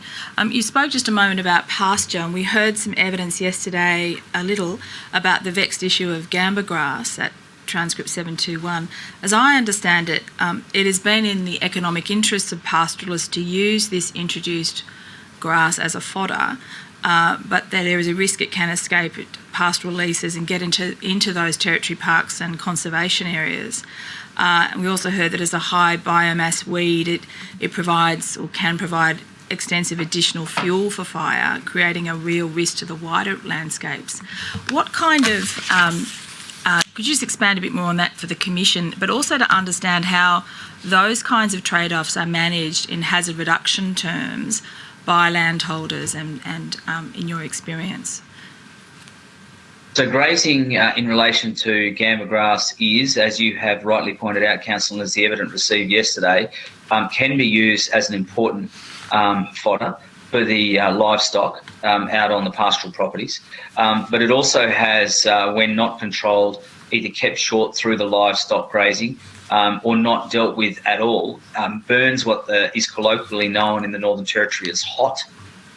You spoke just a moment about pasture, and we heard some evidence yesterday, a little, about the vexed issue of gamba grass at transcript 721. As I understand it, it has been in the economic interests of pastoralists to use this introduced grass as a fodder, but that there is a risk it can escape pastoral leases and get into those territory parks and conservation areas. We also heard that as a high biomass weed, it provides or can provide extensive additional fuel for fire, creating a real risk to the wider landscapes. What kind of, could you just expand a bit more on that for the Commission, but also to understand how those kinds of trade-offs are managed in hazard reduction terms by landholders and in your experience? So grazing in relation to gamba grass is, as you have rightly pointed out, Council, and as the evidence received yesterday, can be used as an important fodder for the livestock out on the pastoral properties. But it also has, when not controlled, either kept short through the livestock grazing or not dealt with at all, burns what is colloquially known in the Northern Territory as hot,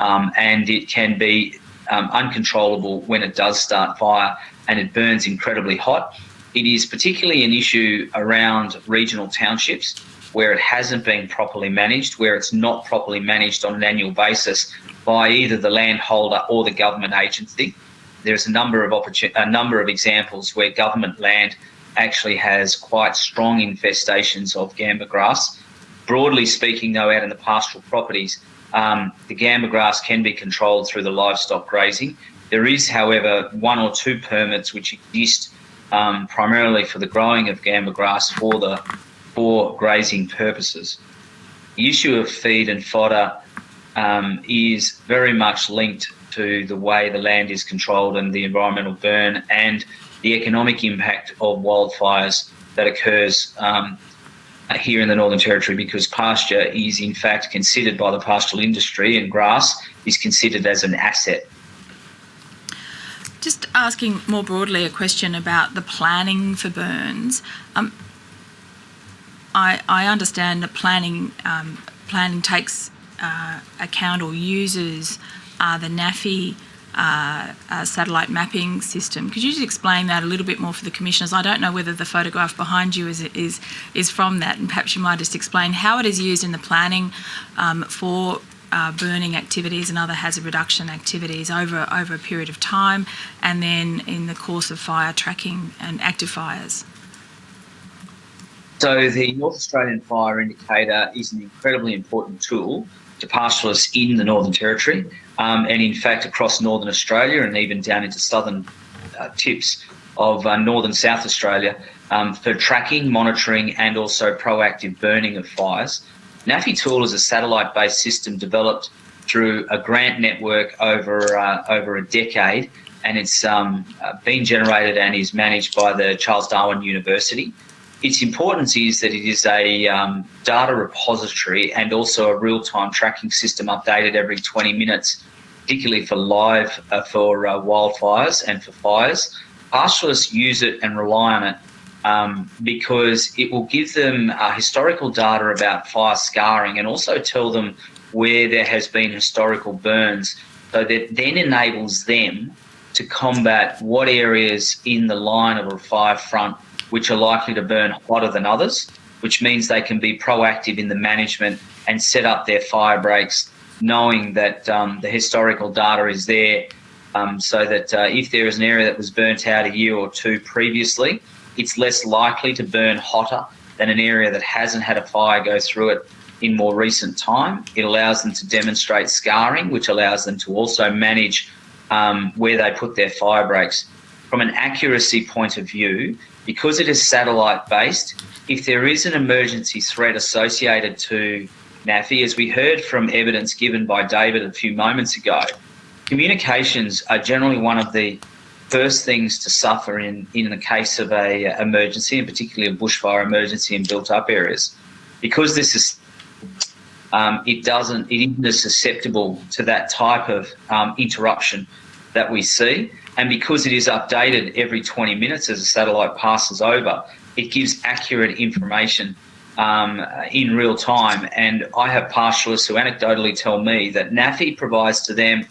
and it can be uncontrollable when it does start fire, and it burns incredibly hot. It is particularly an issue around regional townships where it hasn't been properly managed, where it's not properly managed on an annual basis by either the landholder or the government agency. There's a number of examples where government land actually has quite strong infestations of gamba grass. Broadly speaking, though, out in the pastoral properties, the gamba grass can be controlled through the livestock grazing. There is, however, 1 or 2 permits which exist primarily for the growing of gamba grass for grazing purposes. The issue of feed and fodder is very much linked to the way the land is controlled and the environmental burn and the economic impact of wildfires that occurs here in the Northern Territory, because pasture is in fact considered by the pastoral industry, and grass is considered as an asset. Just asking more broadly a question about the planning for burns. I understand that planning takes account or uses the NAFI satellite mapping system. Could you just explain that a little bit more for the Commissioners? I don't know whether the photograph behind you is from that, and perhaps you might just explain how it is used in the planning for burning activities and other hazard reduction activities over a period of time, and then in the course of fire tracking and active fires. So the North Australian Fire Indicator is an incredibly important tool to pastoralists in the Northern Territory, and in fact across Northern Australia and even down into southern tips of Northern South Australia for tracking, monitoring and also proactive burning of fires. NAFI tool is a satellite-based system developed through a grant network over a decade, and it's been generated and is managed by the Charles Darwin University. Its importance is that it is a data repository and also a real-time tracking system updated every 20 minutes, particularly for wildfires and for fires. Pastoralists use it and rely on it because it will give them historical data about fire scarring and also tell them where there has been historical burns, so that then enables them to combat what areas in the line of a fire front which are likely to burn hotter than others, which means they can be proactive in the management and set up their fire breaks, knowing that the historical data is there so that if there is an area that was burnt out a year or two previously, it's less likely to burn hotter than an area that hasn't had a fire go through it in more recent time. It allows them to demonstrate scarring, which allows them to also manage where they put their fire breaks. From an accuracy point of view, because it is satellite-based, if there is an emergency threat associated to NAFI, as we heard from evidence given by David a few moments ago, communications are generally one of the first things to suffer in the case of a emergency, and particularly a bushfire emergency in built-up areas. Because this is, it isn't as susceptible to that type of interruption that we see, and because it is updated every 20 minutes as a satellite passes over, it gives accurate information in real time. And I have pastoralists who anecdotally tell me that NAFI provides to them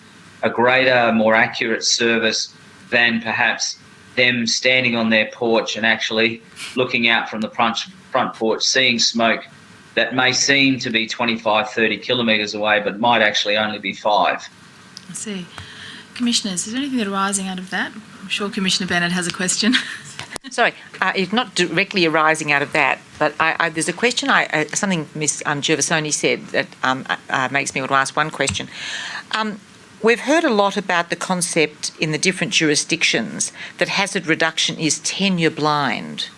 a greater, more accurate service than perhaps them standing on their porch and actually looking out from the front porch, seeing smoke that may seem to be 25, 30 kilometres away, but might actually only be 5. I see. Commissioners, is there anything arising out of that? I'm sure Commissioner Bennett has a question. Sorry, it's not directly arising out of that, but there's a question, something Ms. Gervasoni said that makes me want to ask one question. We've heard a lot about the concept in the different jurisdictions that hazard reduction is tenure blind.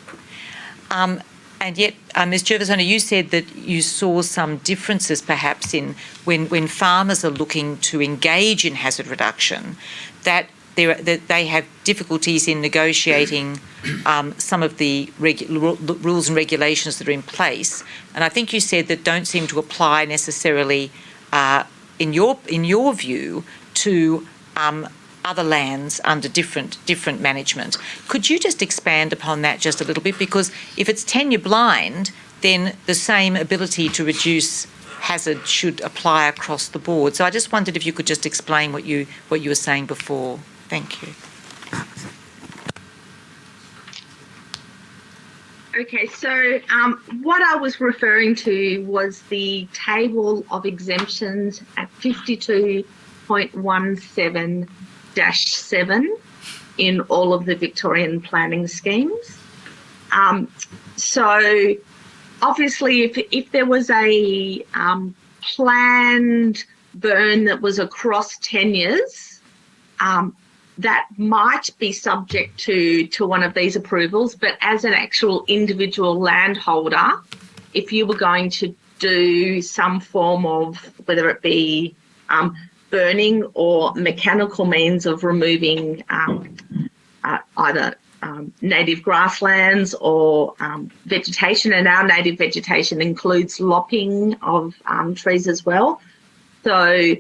And yet, Ms. Gervasoni, you said that you saw some differences perhaps in when farmers are looking to engage in hazard reduction, that they have difficulties in negotiating some of the rules and regulations that are in place. And I think you said that don't seem to apply necessarily, in your view, to other lands under different management. Could you just expand upon that just a little bit? Because if it's tenure blind, then the same ability to reduce hazard should apply across the board. So I just wondered if you could just explain what you were saying before. Thank you. Okay, so what I was referring to was the table of exemptions at 52.17-7 in all of the Victorian planning schemes. So obviously if there was a planned burn that was across tenures, that might be subject to one of these approvals, but as an actual individual landholder, if you were going to do some form of, whether it be burning or mechanical means of removing either native grasslands or vegetation, and our native vegetation includes lopping of trees as well. So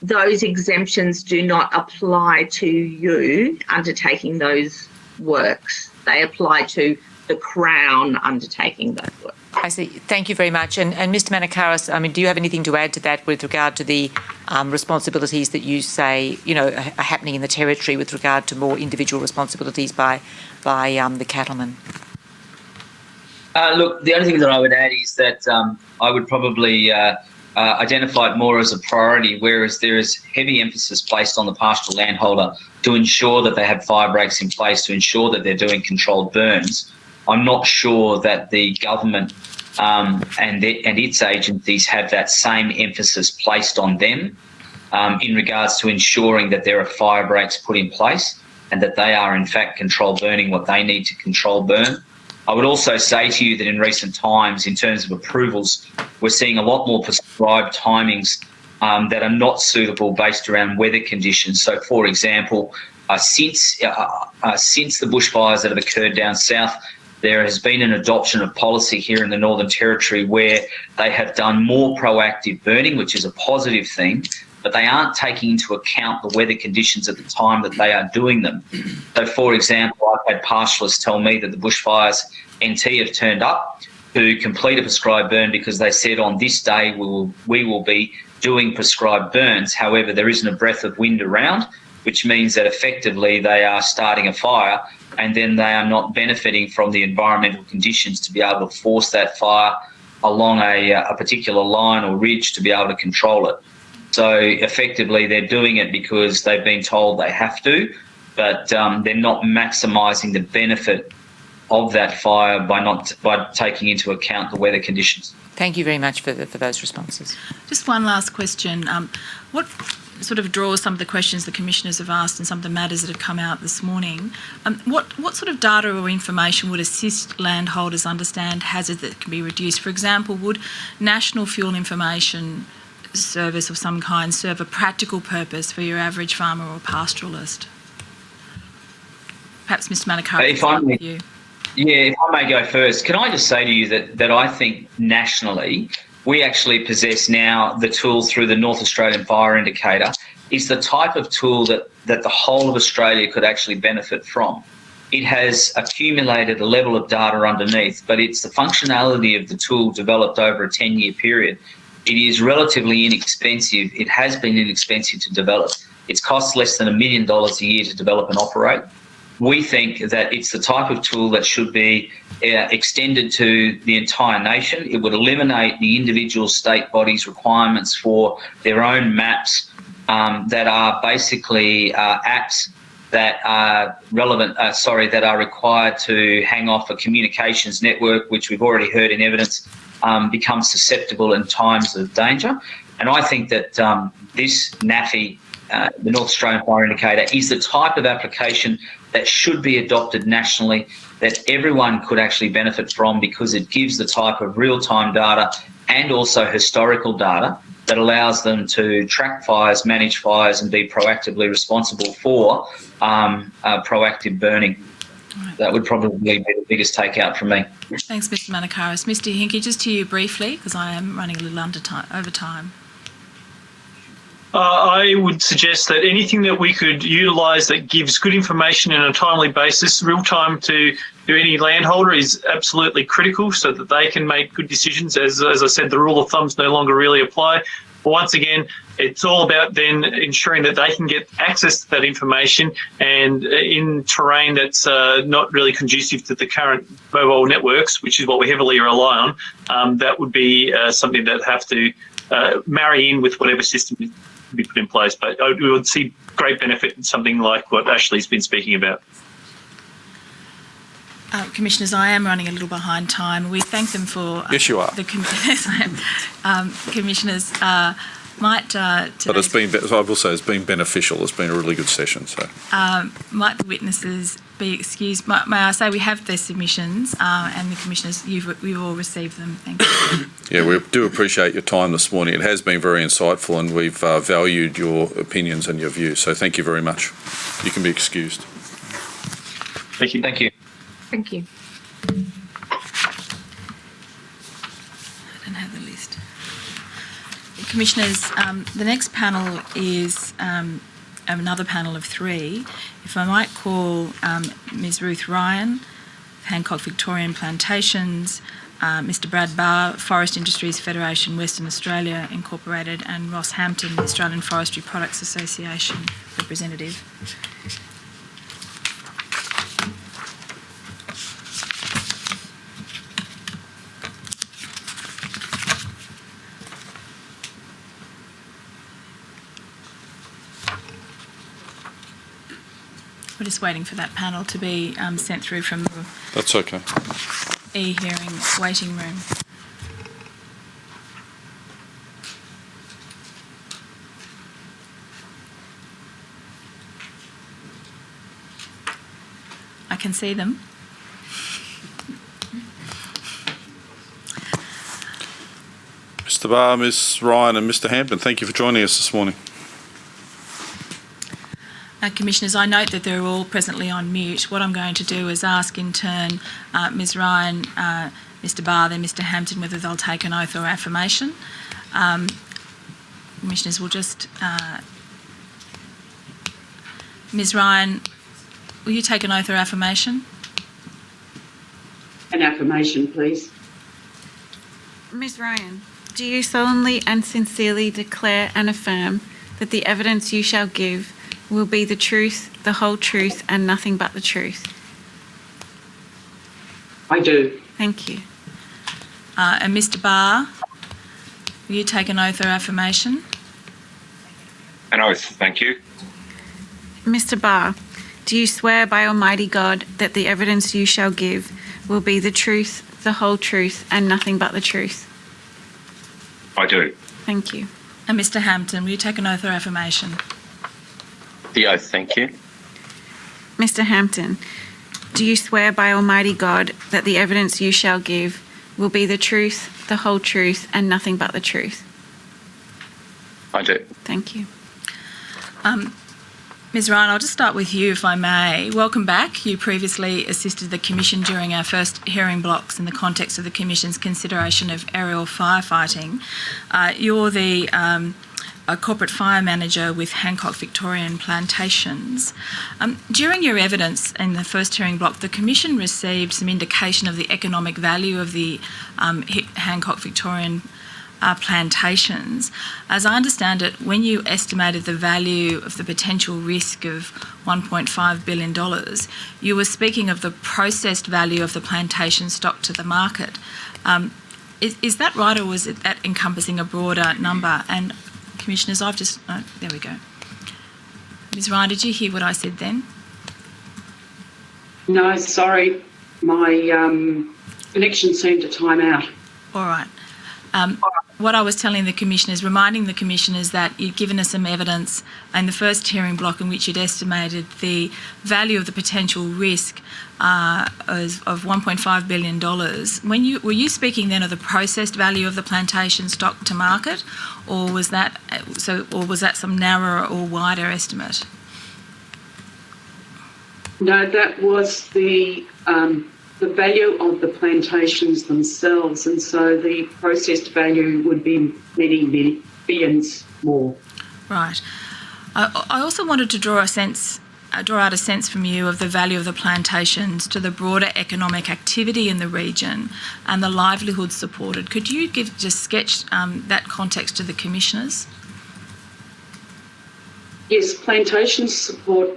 those exemptions do not apply to you undertaking those works. They apply to the Crown undertaking those works. I see. Thank you very much. And Mr. Manakaris, I mean, do you have anything to add to that with regard to the responsibilities that you say, are happening in the Territory with regard to more individual responsibilities by the cattlemen? Look, the only thing that I would add is that I would probably identify it more as a priority, whereas there is heavy emphasis placed on the pastoral landholder to ensure that they have fire breaks in place, to ensure that they're doing controlled burns. I'm not sure that the government and its agencies have that same emphasis placed on them in regards to ensuring that there are fire breaks put in place and that they are in fact control burning what they need to control burn. I would also say to you that in recent times, in terms of approvals, we're seeing a lot more prescribed timings that are not suitable based around weather conditions. So, for example, since the bushfires that have occurred down south, there has been an adoption of policy here in the Northern Territory where they have done more proactive burning, which is a positive thing, but they aren't taking into account the weather conditions at the time that they are doing them. So, for example, I've had pastoralists tell me that the bushfires NT have turned up to complete a prescribed burn because they said on this day we will be doing prescribed burns. However, there isn't a breath of wind around, which means that effectively they are starting a fire and then they are not benefiting from the environmental conditions to be able to force that fire along a particular line or ridge to be able to control it. So effectively they're doing it because they've been told they have to, but they're not maximising the benefit of that fire by taking into account the weather conditions. Thank you very much for those responses. Just one last question. What sort of draws some of the questions the commissioners have asked and some of the matters that have come out this morning? What sort of data or information would assist landholders understand hazards that can be reduced? For example, would National Fuel Information Service of some kind serve a practical purpose for your average farmer or pastoralist? Perhaps Mr. Manakaris, If I may- with you. Yeah, if I may go first, can I just say to you that I think nationally we actually possess now the tool through the North Australian Fire Indicator is the type of tool that the whole of Australia could actually benefit from. It has accumulated a level of data underneath, but it's the functionality of the tool developed over a 10-year period. It is relatively inexpensive. It has been inexpensive to develop. It's cost less than $1 million a year to develop and operate. We think that it's the type of tool that should be extended to the entire nation. It would eliminate the individual state bodies' requirements for their own maps that are basically apps that are that are required to hang off a communications network, which we've already heard in evidence becomes susceptible in times of danger. And I think that this NAFI, the North Australian Fire Indicator, is the type of application that should be adopted nationally, that everyone could actually benefit from, because it gives the type of real-time data and also historical data that allows them to track fires, manage fires, and be proactively responsible for proactive burning. Right. That would probably be the biggest takeout from me. Thanks, Mr. Manakaris. Mr. Hinkey, just to you briefly, because I am running a little over time. I would suggest that anything that we could utilise that gives good information on a timely basis, real time to any landholder, is absolutely critical so that they can make good decisions. As I said, the rule of thumbs no longer really apply. But once again, it's all about then ensuring that they can get access to that information, and in terrain that's not really conducive to the current mobile networks, which is what we heavily rely on, that would be something that have to marry in with whatever system is to be put in place. But we would see great benefit in something like what Ashley's been speaking about. Commissioners, I am running a little behind time. We thank them for... Yes, you are. Yes, I am. Commissioners, might... But it's been, I will say, it's been beneficial. It's been a really good session. So, might the witnesses be excused? May I say we have their submissions, and the commissioners, we've all received them. Thank you. yeah, we do appreciate your time this morning. It has been very insightful, and we've valued your opinions and your views. So thank you very much. You can be excused. Thank you. Thank you. Thank you. I don't have the list. Commissioners, the next panel is another panel of three. If I might call Ms. Ruth Ryan, Hancock Victorian Plantations, Mr. Brad Barr, Forest Industries Federation Western Australia Incorporated, and Ross Hampton, the Australian Forestry Products Association representative. We're just waiting for that panel to be sent through from the That's okay. e-hearing waiting room. I can see them. Mr. Barr, Ms. Ryan, and Mr. Hampton, thank you for joining us this morning. Commissioners, I note that they're all presently on mute. What I'm going to do is ask in turn Ms. Ryan, Mr. Barr, then Mr. Hampton, whether they'll take an oath or affirmation. Commissioners will just... Ms. Ryan, will you take an oath or affirmation? An affirmation, please. Ms. Ryan, do you solemnly and sincerely declare and affirm that the evidence you shall give will be the truth, the whole truth, and nothing but the truth? I do. Thank you. And Mr. Barr, will you take an oath or affirmation? An oath, thank you. Mr. Barr, do you swear by Almighty God that the evidence you shall give will be the truth, the whole truth, and nothing but the truth? I do. Thank you. And Mr Hampton, will you take an oath or affirmation? The oath, thank you. Mr Hampton, do you swear by Almighty God that the evidence you shall give will be the truth, the whole truth, and nothing but the truth? I do. Thank you. Ms Ryan, I'll just start with you, if I may. Welcome back. You previously assisted the Commission during our first hearing blocks in the context of the Commission's consideration of aerial firefighting. You're the corporate fire manager with Hancock Victorian Plantations. During your evidence in the first hearing block, the Commission received some indication of the economic value of the Hancock Victorian plantations. As I understand it, when you estimated the value of the potential risk of $1.5 billion, you were speaking of the processed value of the plantation stock to the market. Is that right, or was it that encompassing a broader number? And Commissioners, there we go. Ms Ryan, did you hear what I said then? No, sorry. My connection seemed to time out. All right. What I was telling the Commissioners, reminding the Commissioners that you'd given us some evidence in the first hearing block in which you'd estimated the value of the potential risk of $1.5 billion. Were you speaking then of the processed value of the plantation stock to market, or was that some narrower or wider estimate? No, that was the value of the plantations themselves, and so the processed value would be many, many billions more. Right. I also wanted to draw out a sense from you of the value of the plantations to the broader economic activity in the region and the livelihoods supported. Could you just sketch that context to the Commissioners? Yes, plantations support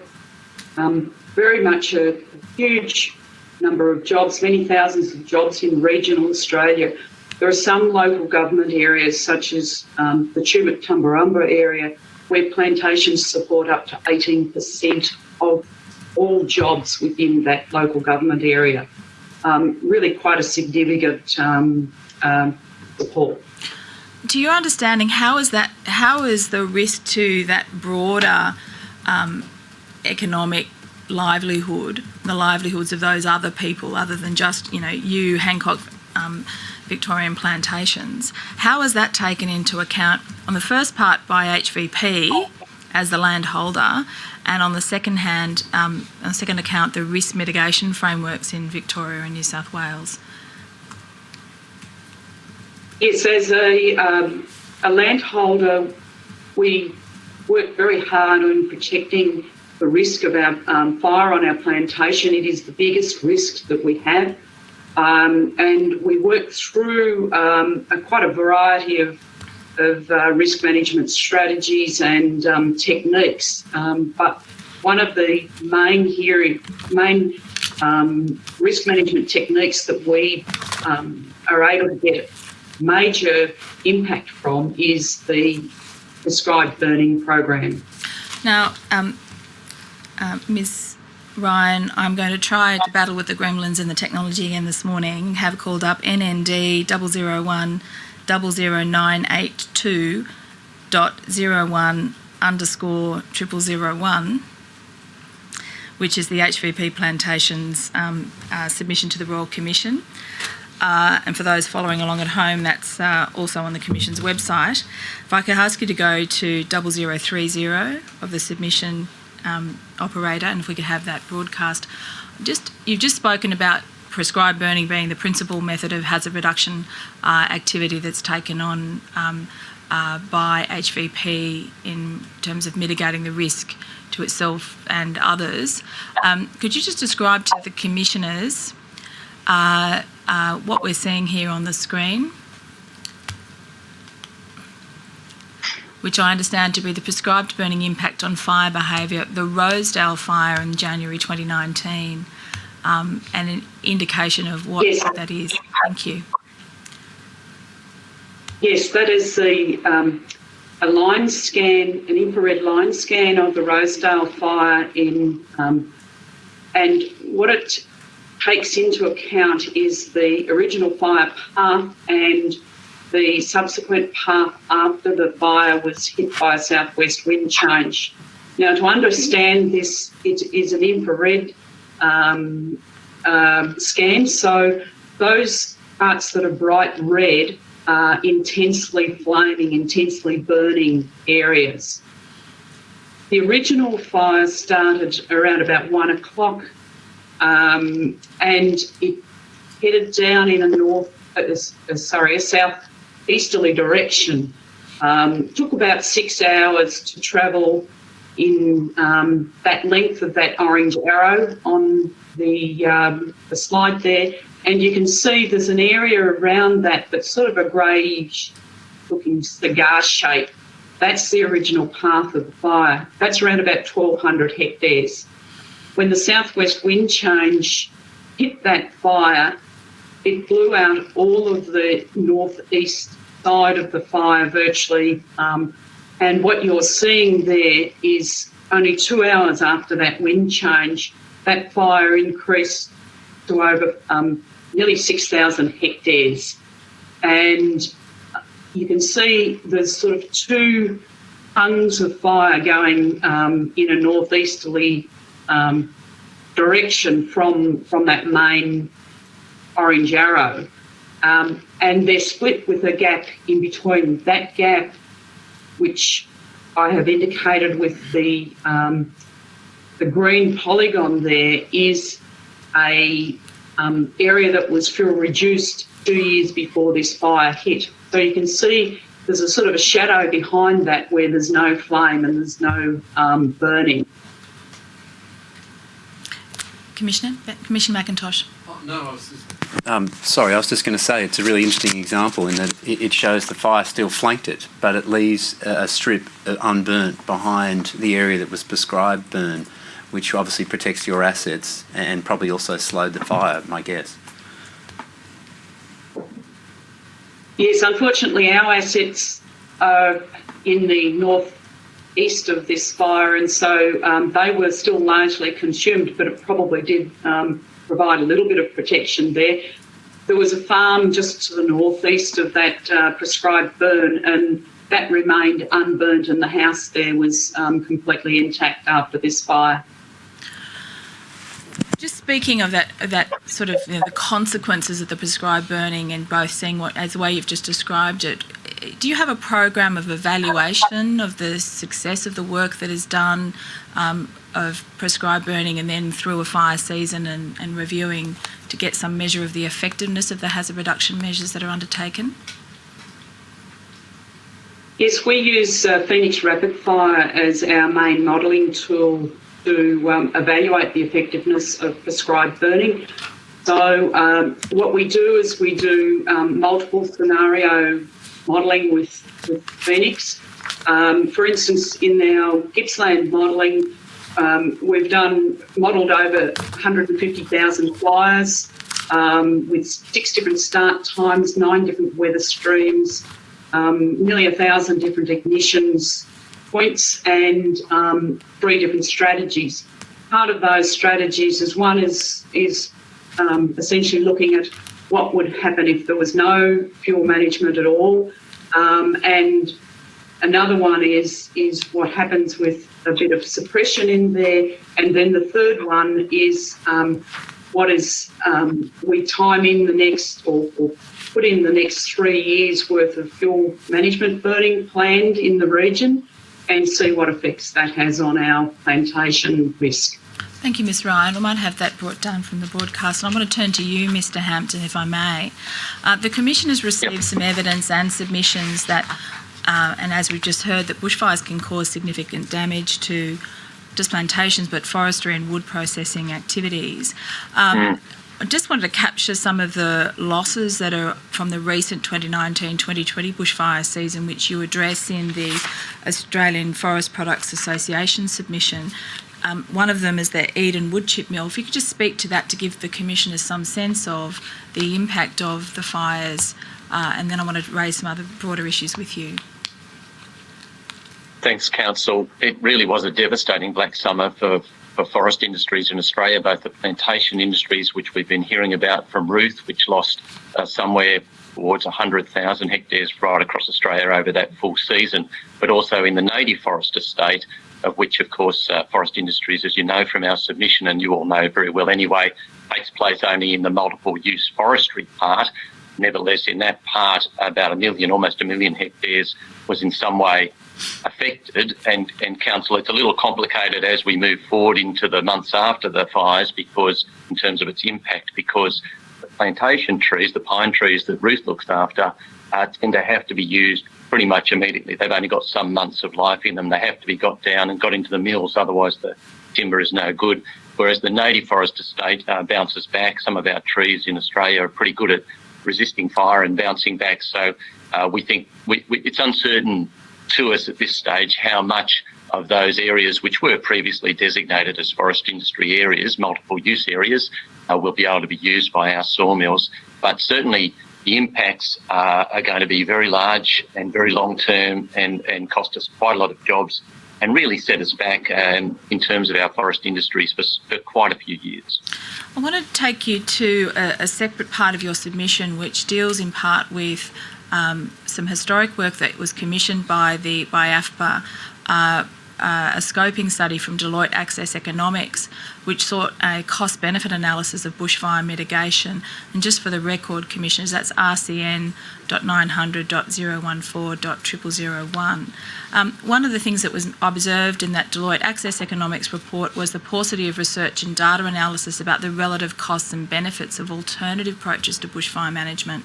very much a huge number of jobs, many thousands of jobs in regional Australia. There are some local government areas, such as the Tumut-Tumbarumba area, where plantations support up to 18% of all jobs within that local government area. Really quite a significant support. To your understanding, how is the risk to that broader economic livelihood, the livelihoods of those other people other than just, you, Hancock Victorian Plantations, how is that taken into account on the first part by HVP as the landholder, and on the second account, the risk mitigation frameworks in Victoria and New South Wales? Yes, as a landholder, we work very hard on protecting the risk of our fire on our plantation. It is the biggest risk that we have, and we work through quite a variety of risk management strategies and techniques. But one of the main risk management techniques that we are able to get major impact from is the prescribed burning program. Now, Ms Ryan, I'm going to try to battle with the gremlins and the technology again this morning. Have called up NND 001.00982.01_0001, which is the HVP Plantations submission to the Royal Commission. And for those following along at home, that's also on the Commission's website. If I could ask you to go to 0030 of the submission operator, and if we could have that broadcast. You've just spoken about prescribed burning being the principal method of hazard reduction activity that's taken on by HVP in terms of mitigating the risk to itself and others. Could you just describe to the Commissioners what we're seeing here on the screen, which I understand to be the prescribed burning impact on fire behaviour, the Rosedale fire in January 2019, and an indication of what that is. Thank you. Yes, that is a line scan, an infrared line scan of the Rosedale fire and what it takes into account is the original fire path and the subsequent path after the fire was hit by a southwest wind change. Now, to understand this, it is an infrared scan, so those parts that are bright red are intensely flaming, intensely burning areas. The original fire started around about 1 o'clock and it headed down in a southeasterly direction. Took about 6 hours to travel in that length of that orange arrow on the slide there. And you can see there's an area around that that's sort of a greyish looking cigar shape. That's the original path of the fire. That's around about 1,200 hectares. When the southwest wind change hit that fire, it blew out all of the northeast side of the fire virtually. And what you're seeing there is only 2 hours after that wind change, that fire increased to over nearly 6,000 hectares. And you can see there's sort of 2 tongues of fire going in a northeasterly direction from that main orange arrow. And they're split with a gap in between. That gap, which I have indicated with the green polygon there, is a area that was fuel reduced 2 years before this fire hit. So you can see there's a sort of a shadow behind that where there's no flame and there's no burning. Commissioner McIntosh. Sorry, I was just going to say it's a really interesting example in that it shows the fire still flanked it, but it leaves a strip unburnt behind the area that was prescribed burn, which obviously protects your assets and probably also slowed the fire, my guess. Yes, unfortunately our assets are in the northeast of this fire, and so they were still largely consumed, but it probably did provide a little bit of protection there. There was a farm just to the northeast of that prescribed burn, and that remained unburnt, and the house there was completely intact after this fire. Just speaking of that sort of the consequences of the prescribed burning and both seeing what as the way you've just described it, do you have a program of evaluation of the success of the work that is done of prescribed burning and then through a fire season and reviewing to get some measure of the effectiveness of the hazard reduction measures that are undertaken? Yes, we use Phoenix Rapid Fire as our main modelling tool to evaluate the effectiveness of prescribed burning. So what we do is we do multiple scenario modelling with Phoenix. For instance, in our Gippsland modelling, we've modelled over 150,000 fires with 6 different start times, 9 different weather streams, nearly 1,000 different ignitions points, and 3 different strategies. Part of those strategies is one is essentially looking at what would happen if there was no fuel management at all, and another one is what happens with a bit of suppression in there, and then the third one is we time in the next or put in the next 3 years worth of fuel management burning planned in the region and see what effects that has on our plantation risk. Thank you, Ms Ryan. I might have that brought down from the broadcast. And I'm going to turn to you, Mr Hampton, if I may. The Commission has received some evidence and submissions that, and as we've just heard, that bushfires can cause significant damage to just plantations, but forestry and wood processing activities. I just wanted to capture some of the losses that are from the recent 2019-2020 bushfire season, which you address in the Australian Forest Products Association submission. One of them is the Eden wood chip mill. If you could just speak to that to give the Commissioners some sense of the impact of the fires, and then I want to raise some other broader issues with you. Thanks, Council. It really was a devastating black summer for for forest industries in Australia, both the plantation industries, which we've been hearing about from Ruth, which lost somewhere towards 100,000 hectares right across Australia over that full season, but also in the native forest estate, of which, of course, forest industries, as you know from our submission, and you all know very well anyway, takes place only in the multiple use forestry part. Nevertheless, in that part, about almost a million hectares was in some way affected. And Council, it's a little complicated as we move forward into the months after the fires, because in terms of its impact, because the plantation trees, the pine trees that Ruth looks after, tend to have to be used pretty much immediately. They've only got some months of life in them. They have to be got down and got into the mills, otherwise the timber is no good. Whereas the native forest estate bounces back. Some of our trees in Australia are pretty good at resisting fire and bouncing back. So we think it's uncertain to us at this stage how much of those areas which were previously designated as forest industry areas, multiple use areas, will be able to be used by our sawmills. But certainly the impacts are going to be very large and very long term and cost us quite a lot of jobs and really set us back in terms of our forest industries for quite a few years. I want to take you to a separate part of your submission, which deals in part with some historic work that was commissioned by AFPA, a scoping study from Deloitte Access Economics, which sought a cost-benefit analysis of bushfire mitigation. And just for the record, Commissioners, that's RCN.900.014.0001. One of the things that was observed in that Deloitte Access Economics report was the paucity of research and data analysis about the relative costs and benefits of alternative approaches to bushfire management,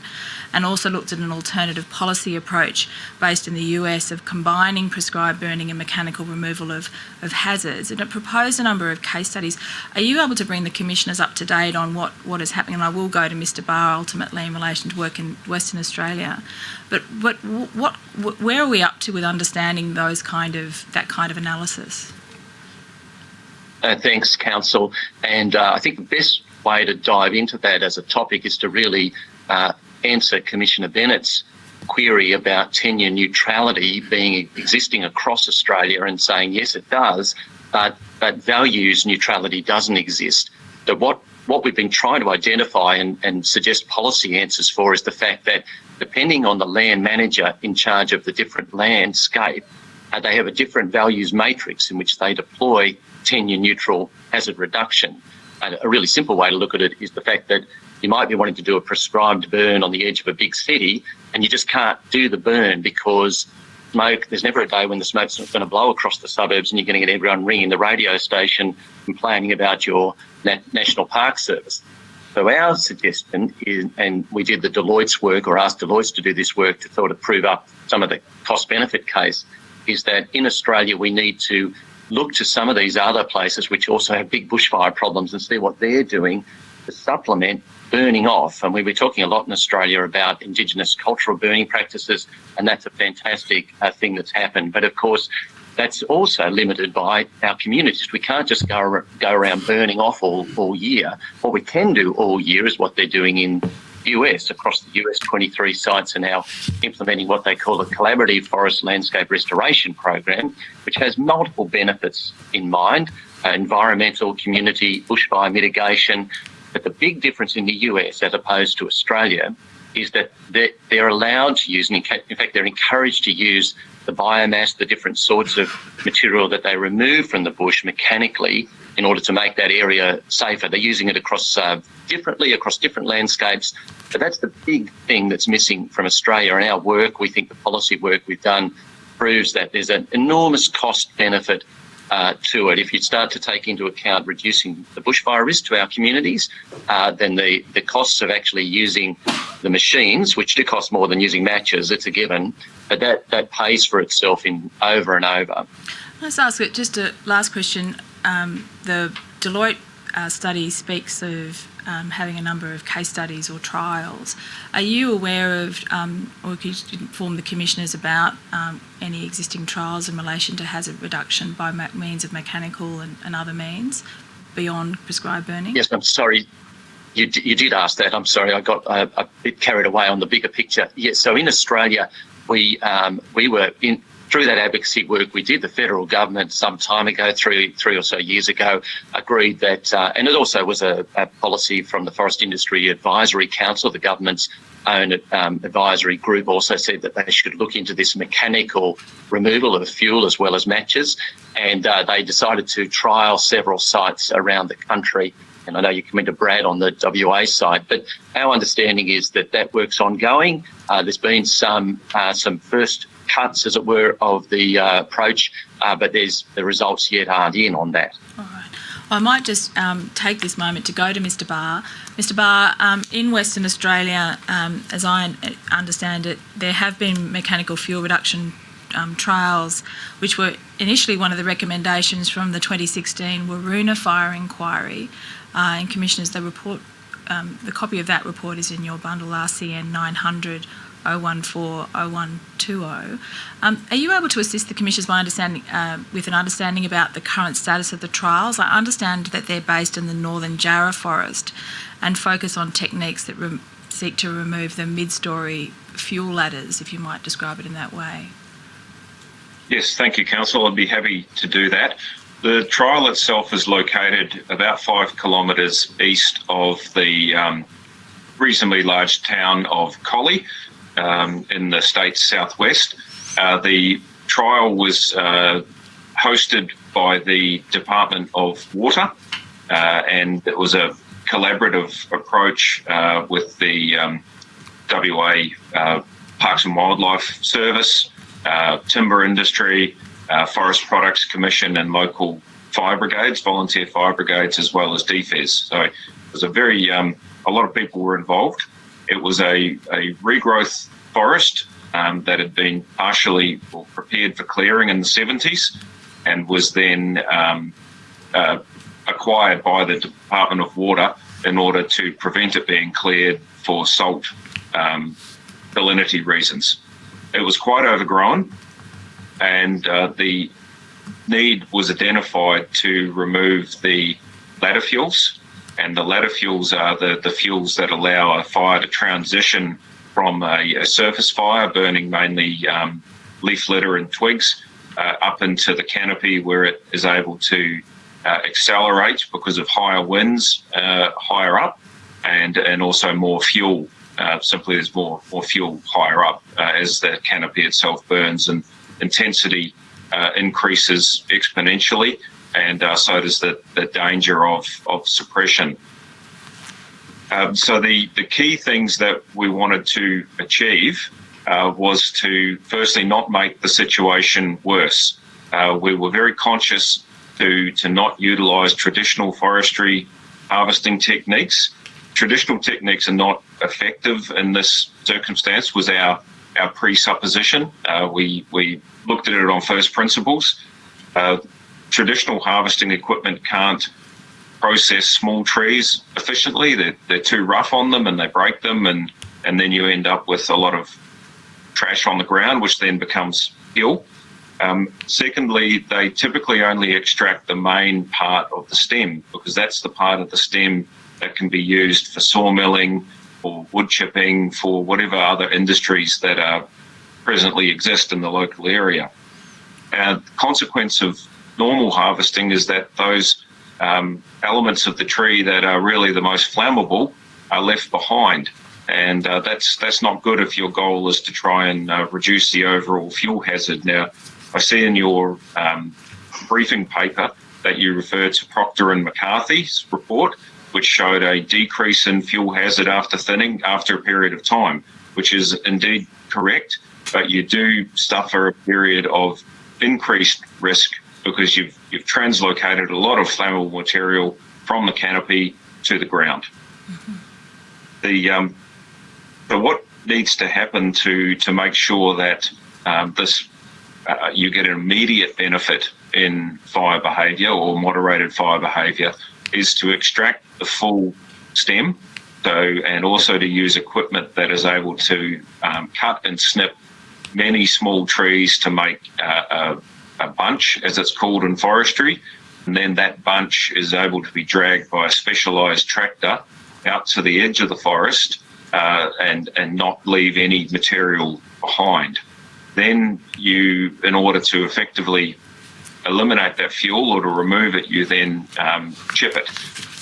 and also looked at an alternative policy approach based in the US of combining prescribed burning and mechanical removal of hazards. And it proposed a number of case studies. Are you able to bring the Commissioners up to date on what is happening? And I will go to Mr Barr ultimately in relation to work in Western Australia. But where are we up to with understanding that kind of analysis? Thanks, Council. And I think the best way to dive into that as a topic is to really answer Commissioner Bennett's query about tenure neutrality existing across Australia and saying, yes, it does, but values neutrality doesn't exist. So what we've been trying to identify and suggest policy answers for is the fact that depending on the land manager in charge of the different landscape, they have a different values matrix in which they deploy tenure neutral hazard reduction. And a really simple way to look at it is the fact that you might be wanting to do a prescribed burn on the edge of a big city and you just can't do the burn because there's never a day when the smoke's not going to blow across the suburbs and you're going to get everyone ringing the radio station complaining about your National Park Service. So our suggestion is, and we did the Deloitte's work, or asked Deloitte to do this work to sort of prove up some of the cost-benefit case, is that in Australia we need to look to some of these other places which also have big bushfire problems and see what they're doing to supplement burning off. And we were talking a lot in Australia about Indigenous cultural burning practices, and that's a fantastic thing that's happened. But of course, that's also limited by our communities. We can't just go around burning off all year. What we can do all year is what they're doing in the US. Across the US, 23 sites are now implementing what they call a collaborative forest landscape restoration program, which has multiple benefits in mind: environmental, community, bushfire mitigation. But the big difference in the US as opposed to Australia is that they're allowed to use, and in fact they're encouraged to use, the biomass, the different sorts of material that they remove from the bush mechanically in order to make that area safer. They're using it across differently across different landscapes. But that's the big thing that's missing from Australia. And our work, we think the policy work we've done proves that there's an enormous cost benefit to it. If you start to take into account reducing the bushfire risk to our communities, then the costs of actually using the machines, which do cost more than using matches, it's a given, but that pays for itself in over and over. Let's ask it just a last question. The Deloitte study speaks of having a number of case studies or trials. Are you aware of, or could you inform the Commissioners about any existing trials in relation to hazard reduction by means of mechanical and other means beyond prescribed burning? Yes, I'm sorry. You did ask that. I'm sorry. I got a bit carried away on the bigger picture. Yes. So in Australia, we were through that advocacy work we did, the federal government some time ago, three or so years ago, agreed that, and it also was a policy from the Forest Industry Advisory Council, the government's own advisory group also said that they should look into this mechanical removal of fuel as well as matches, and they decided to trial several sites around the country. And I know you commend to Brad on the WA site, but our understanding is that that work's ongoing. There's been some first cuts, as it were, of the approach, but the results yet aren't in on that. All right. I might just take this moment to go to Mr. Barr. Mr. Barr, in Western Australia, as I understand it, there have been mechanical fuel reduction trials, which were initially one of the recommendations from the 2016 Waroona Fire Inquiry. And Commissioners, the copy of that report is in your bundle, RCN 900 014 0120. Are you able to assist the Commissioners with an understanding about the current status of the trials? I understand that they're based in the Northern Jarrah Forest and focus on techniques that seek to remove the mid-storey fuel ladders, if you might describe it in that way. Yes, thank you, Council. I'd be happy to do that. The trial itself is located about 5 kilometres east of the reasonably large town of Collie in the state's southwest. The trial was hosted by the Department of Water, and it was a collaborative approach with the WA Parks and Wildlife Service, timber industry, Forest Products Commission and local fire brigades, volunteer fire brigades, as well as DFES. So it was a lot of people were involved. It was a regrowth forest that had been partially prepared for clearing in the 70s and was then acquired by the Department of Water in order to prevent it being cleared for salt salinity reasons. It was quite overgrown, and the need was identified to remove the ladder fuels, and the ladder fuels are the fuels that allow a fire to transition from a surface fire burning mainly leaf litter and twigs up into the canopy, where it is able to accelerate because of higher winds higher up, and also more fuel. Simply there's more fuel higher up as the canopy itself burns, and intensity increases exponentially, and so does the danger of suppression. So the key things that we wanted to achieve was to firstly not make the situation worse. We were very conscious to not utilise traditional forestry harvesting techniques. Traditional techniques are not effective in this circumstance was our presupposition. We looked at it on first principles. Traditional harvesting equipment can't process small trees efficiently. They're too rough on them and they break them, and then you end up with a lot of trash on the ground, which then becomes fuel. Secondly, they typically only extract the main part of the stem, because that's the part of the stem that can be used for sawmilling or wood chipping, for whatever other industries that presently exist in the local area. And the consequence of normal harvesting is that those elements of the tree that are really the most flammable are left behind. And that's not good if your goal is to try and reduce the overall fuel hazard. Now, I see in your briefing paper that you refer to Proctor and McCarthy's report, which showed a decrease in fuel hazard after thinning after a period of time, which is indeed correct, but you do suffer a period of increased risk because you've translocated a lot of flammable material from the canopy to the ground. Mm-hmm. But what needs to happen to make sure that you get an immediate benefit in fire behaviour or moderated fire behaviour is to extract the full stem, and also to use equipment that is able to cut and snip many small trees to make a bunch, as it's called in forestry, and then that bunch is able to be dragged by a specialised tractor out to the edge of the forest and not leave any material behind. then you, in order to effectively eliminate that fuel or to remove it, you then chip it.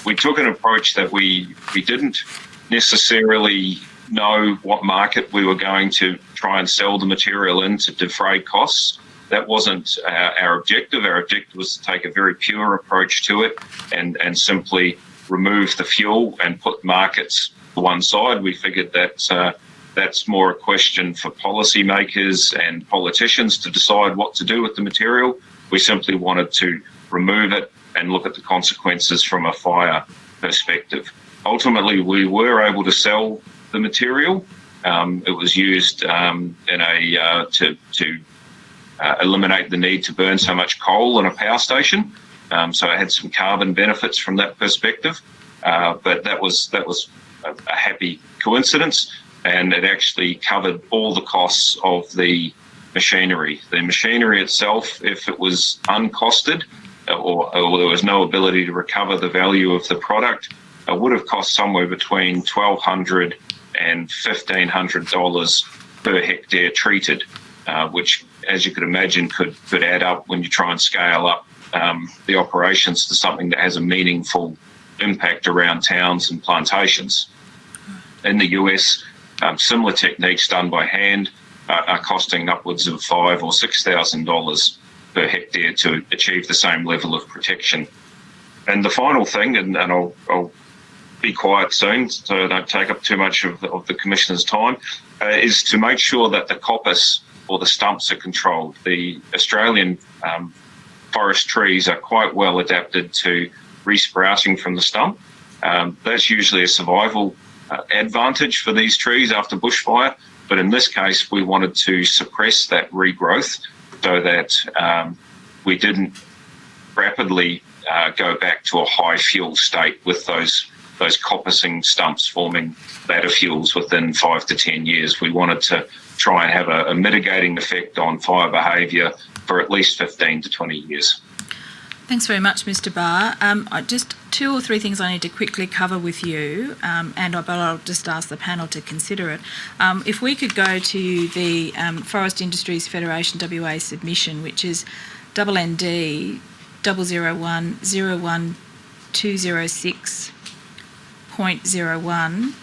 We took an approach that we didn't necessarily know what market we were going to try and sell the material in to defray costs. That wasn't our objective. Our objective was to take a very pure approach to it and simply remove the fuel and put markets to one side. We figured that that's more a question for policymakers and politicians to decide what to do with the material. We simply wanted to remove it and look at the consequences from a fire perspective. Ultimately, we were able to sell the material. It was used to eliminate the need to burn so much coal in a power station. So it had some carbon benefits from that perspective. But that was a happy coincidence, and it actually covered all the costs of the machinery. The machinery itself, if it was uncosted or there was no ability to recover the value of the product, it would have cost somewhere between $1,200 and $1,500 per hectare treated, which, as you could imagine, could add up when you try and scale up the operations to something that has a meaningful impact around towns and plantations. In the US, similar techniques done by hand are costing upwards of $5,000 or $6,000 per hectare to achieve the same level of protection. And the final thing, and I'll be quiet soon so I don't take up too much of the Commissioner's time, is to make sure that the coppice or the stumps are controlled. The Australian forest trees are quite well adapted to resprouting from the stump. That's usually a survival advantage for these trees after bushfire, but in this case we wanted to suppress that regrowth so that we didn't rapidly go back to a high fuel state with those coppicing stumps forming ladder fuels within 5 to 10 years. We wanted to try and have a mitigating effect on fire behaviour for at least 15 to 20 years. Thanks very much, Mr. Barr. Just 2 or 3 things I need to quickly cover with you, but I'll just ask the panel to consider it. If we could go to the Forest Industries Federation WA submission, which is NND 001-01206.01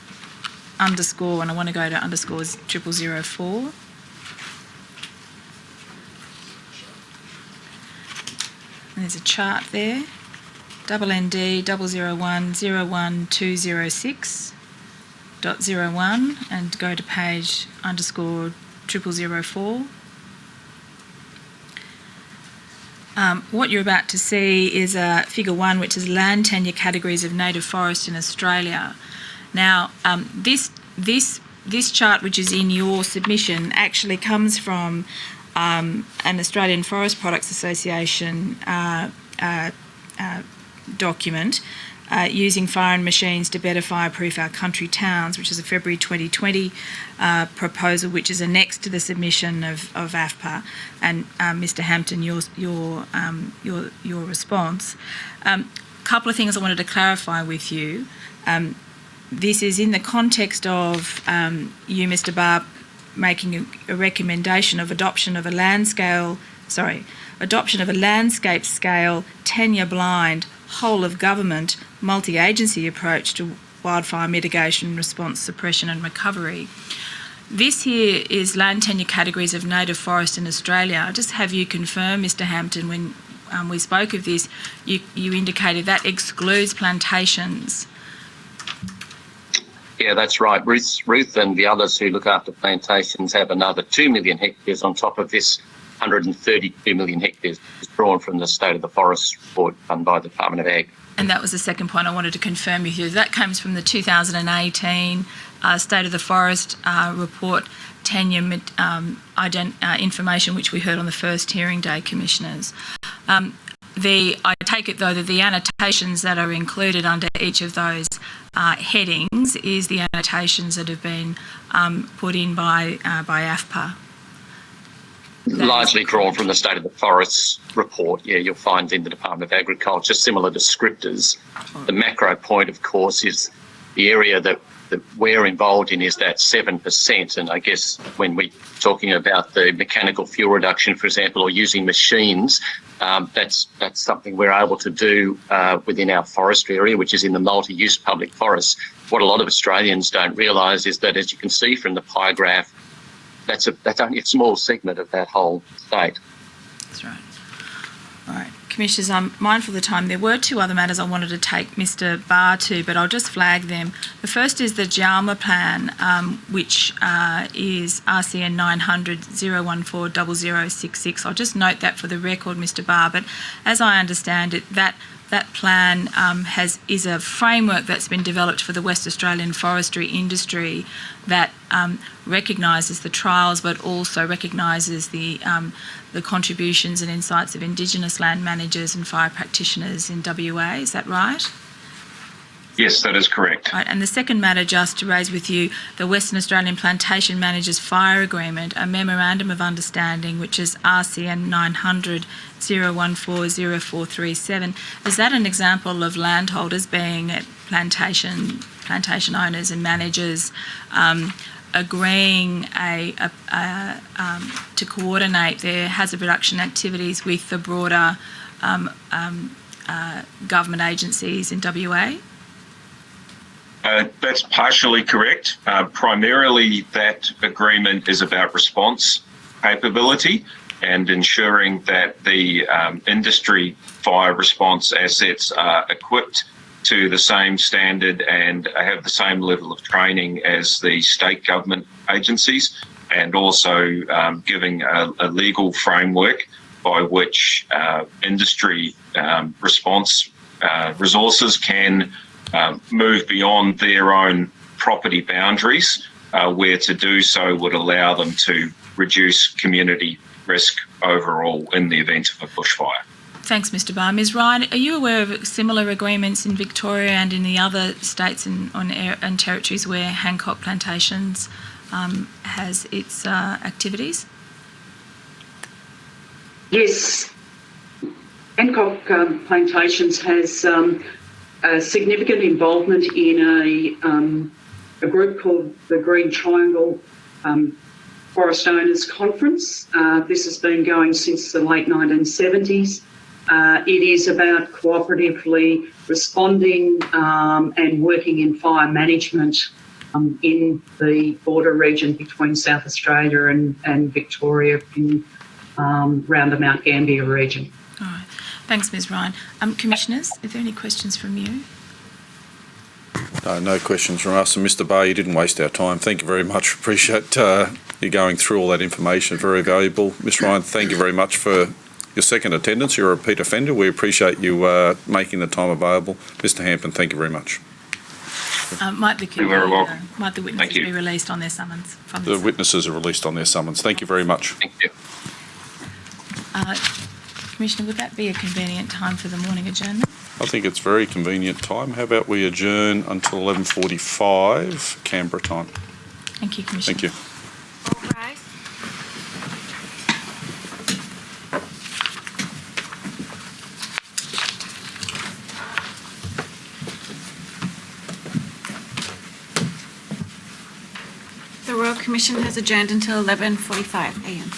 _ and I want to go to underscores 0004. And there's a chart there, NND 001-01206.01, and go to page underscore 0004. What you're about to see is figure 1, which is land tenure categories of native forest in Australia. Now, this chart, which is in your submission, actually comes from an Australian Forest Products Association document using fire and machines to better fireproof our country towns, which is a February 2020 proposal, which is annexed to the submission of AFPA. And Mr. Hampton, your response. Couple of things I wanted to clarify with you. This is in the context of you, Mr. Barr, making a recommendation of adoption of a landscape scale, tenure blind, whole of government, multi-agency approach to wildfire mitigation, response, suppression and recovery. This here is land tenure categories of native forest in Australia. I'll just have you confirm, Mr. Hampton, when we spoke of this, you indicated that excludes plantations. Yeah, that's right. Ruth and the others who look after plantations have another 2 million hectares on top of this 132 million hectares drawn from the State of the Forest report done by the Department of Ag. And that was the second point I wanted to confirm with you. That comes from the 2018 State of the Forest report, tenure information, which we heard on the first hearing day, Commissioners. I take it, though, that the annotations that are included under each of those headings is the annotations that have been put in by AFPA. Largely drawn from the State of the Forests report. Yeah, you'll find in the Department of Agriculture similar descriptors. The macro point, of course, is the area that that we're involved in is that 7%. And I guess when we're talking about the mechanical fuel reduction, for example, or using machines, that's something we're able to do within our forestry area, which is in the multi-use public forests. What a lot of Australians don't realise is that, as you can see from the pie graph, that's only a small segment of that whole state. That's right. All right. Commissioners, I'm mindful of the time. There were two other matters I wanted to take Mr Barr to, but I'll just flag them. The first is the Jalma plan, which is RCN 900 014 0066. I'll just note that for the record, Mr Barr, but as I understand it, that plan is a framework that's been developed for the West Australian forestry industry that recognises the trials, but also recognises the contributions and insights of Indigenous land managers and fire practitioners in WA. Is that right? Yes, that is correct. Right. And the second matter, just to raise with you, the Western Australian Plantation Managers Fire Agreement, a memorandum of understanding, which is RCN 900 014 0437. Is that an example of landholders being plantation owners and managers agreeing to coordinate their hazard reduction activities with the broader government agencies in WA? That's partially correct. Primarily, that agreement is about response capability and ensuring that the industry fire response assets are equipped to the same standard and have the same level of training as the state government agencies, and also giving a legal framework by which industry response resources can move beyond their own property boundaries, where to do so would allow them to reduce community risk overall in the event of a bushfire. Thanks, Mr Barr. Ms Ryan, are you aware of similar agreements in Victoria and in the other states and territories where Hancock Plantations has its activities? Yes. Hancock Plantations has a significant involvement in a group called the Green Triangle Forest Owners Conference. This has been going since the late 1970s. It is about cooperatively responding and working in fire management in the border region between South Australia and Victoria in around the Mount Gambier region. All right. Thanks, Ms Ryan. Commissioners, are there any questions from you? No questions from us. And Mr Barr, you didn't waste our time. Thank you very much. Appreciate you going through all that information. Very valuable. Ms Ryan, thank you very much for your second attendance. You're a repeat offender. We appreciate you making the time available. Mr Hampton, thank you very much. Might the witnesses Thank you. be released on their summons? The witnesses are released on their summons. Thank you very much. Thank you. Commissioner, would that be a convenient time for the morning adjournment? I think it's very convenient time. How about we adjourn until 11:45 Canberra time? Thank you, Commissioner. Thank you. All rise. The Royal Commission has adjourned until 11:45 a.m.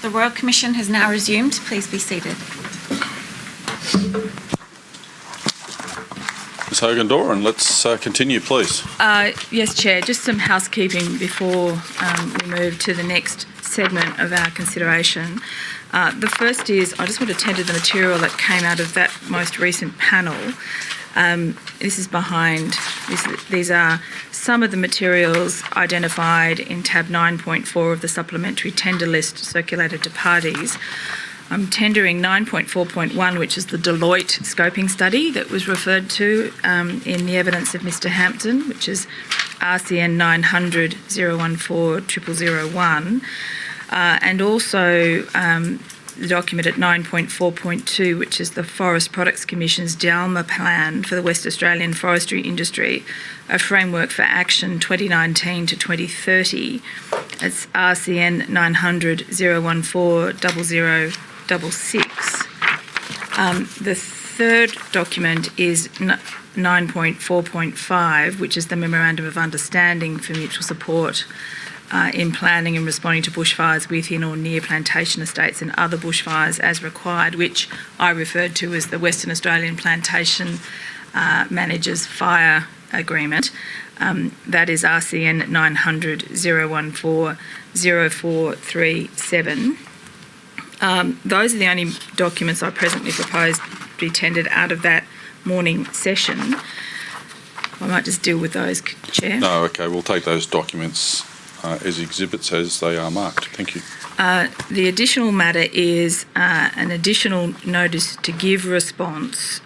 The Royal Commission has now resumed. Please be seated. Ms Hogan-Doran, let's continue, please. Yes, Chair, just some housekeeping before we move to the next segment of our consideration. The first is I just want to tender the material that came out of that most recent panel. This is behind, these are some of the materials identified in tab 9.4 of the supplementary tender list circulated to parties. I'm tendering 9.4.1, which is the Deloitte scoping study that was referred to in the evidence of Mr Hampton, which is RCN 900 014 0001, and also the document at 9.4.2, which is the Forest Products Commission's DALMA plan for the West Australian forestry industry, a framework for action 2019 to 2030. It's RCN 900 014 0066. The third document is 9.4.5, which is the Memorandum of Understanding for Mutual Support in planning and responding to bushfires within or near plantation estates and other bushfires as required, which I referred to as the Western Australian Plantation Managers Fire Agreement. That is RCN 900 014 0437. Those are the only documents I presently propose to be tendered out of that morning session. I might just deal with those, Chair. No, okay, we'll take those documents as exhibits as they are marked. Thank you. The additional matter is an additional notice to give response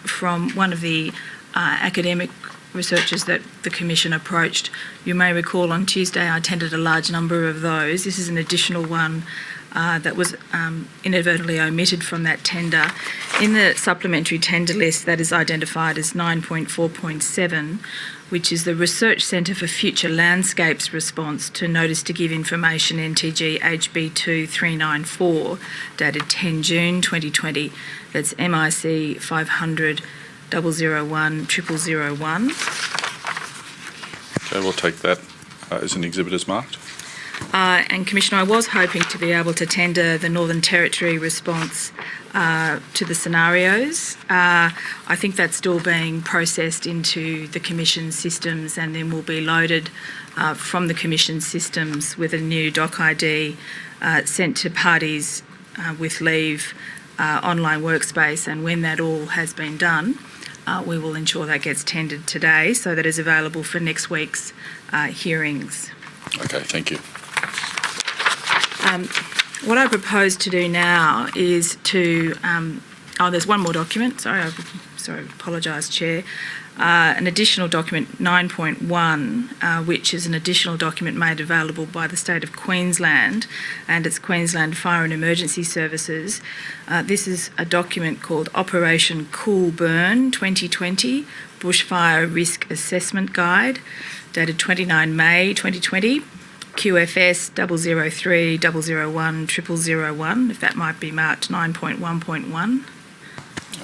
from one of the academic researchers that the Commission approached. You may recall on Tuesday I tendered a large number of those. This is an additional one that was inadvertently omitted from that tender. In the supplementary tender list, that is identified as 9.4.7, which is the Research Centre for Future Landscapes response to Notice to Give Information NTG HB2 394, dated 10 June 2020. That's MIC 500 001 0001. Okay, we'll take that as an exhibit as marked. And Commissioner, I was hoping to be able to tender the Northern Territory response to the scenarios. I think that's still being processed into the Commission systems and then will be loaded from the Commission systems with a new doc ID sent to parties with leave online workspace. And when that all has been done, we will ensure that gets tendered today so that it's available for next week's hearings. Okay, thank you. What I propose to do now is to, there's one more document, apologise, Chair. An additional document, 9.1, which is an additional document made available by the State of Queensland and its Queensland Fire and Emergency Services. This is a document called Operation Cool Burn 2020 Bushfire Risk Assessment Guide, dated 29 May 2020. QFS 003 001 0001, if that might be marked 9.1.1.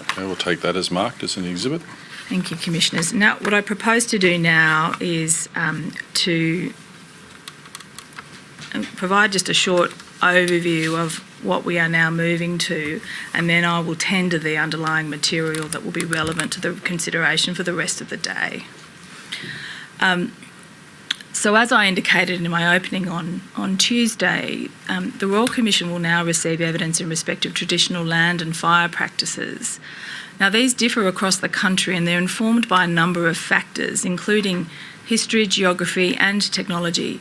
Okay, we'll take that as marked as an exhibit. Thank you, Commissioners. Now, what I propose to do now is to provide just a short overview of what we are now moving to, and then I will tender the underlying material that will be relevant to the consideration for the rest of the day. So as I indicated in my opening on Tuesday, the Royal Commission will now receive evidence in respect of traditional land and fire practices. Now, these differ across the country and they're informed by a number of factors, including history, geography and technology.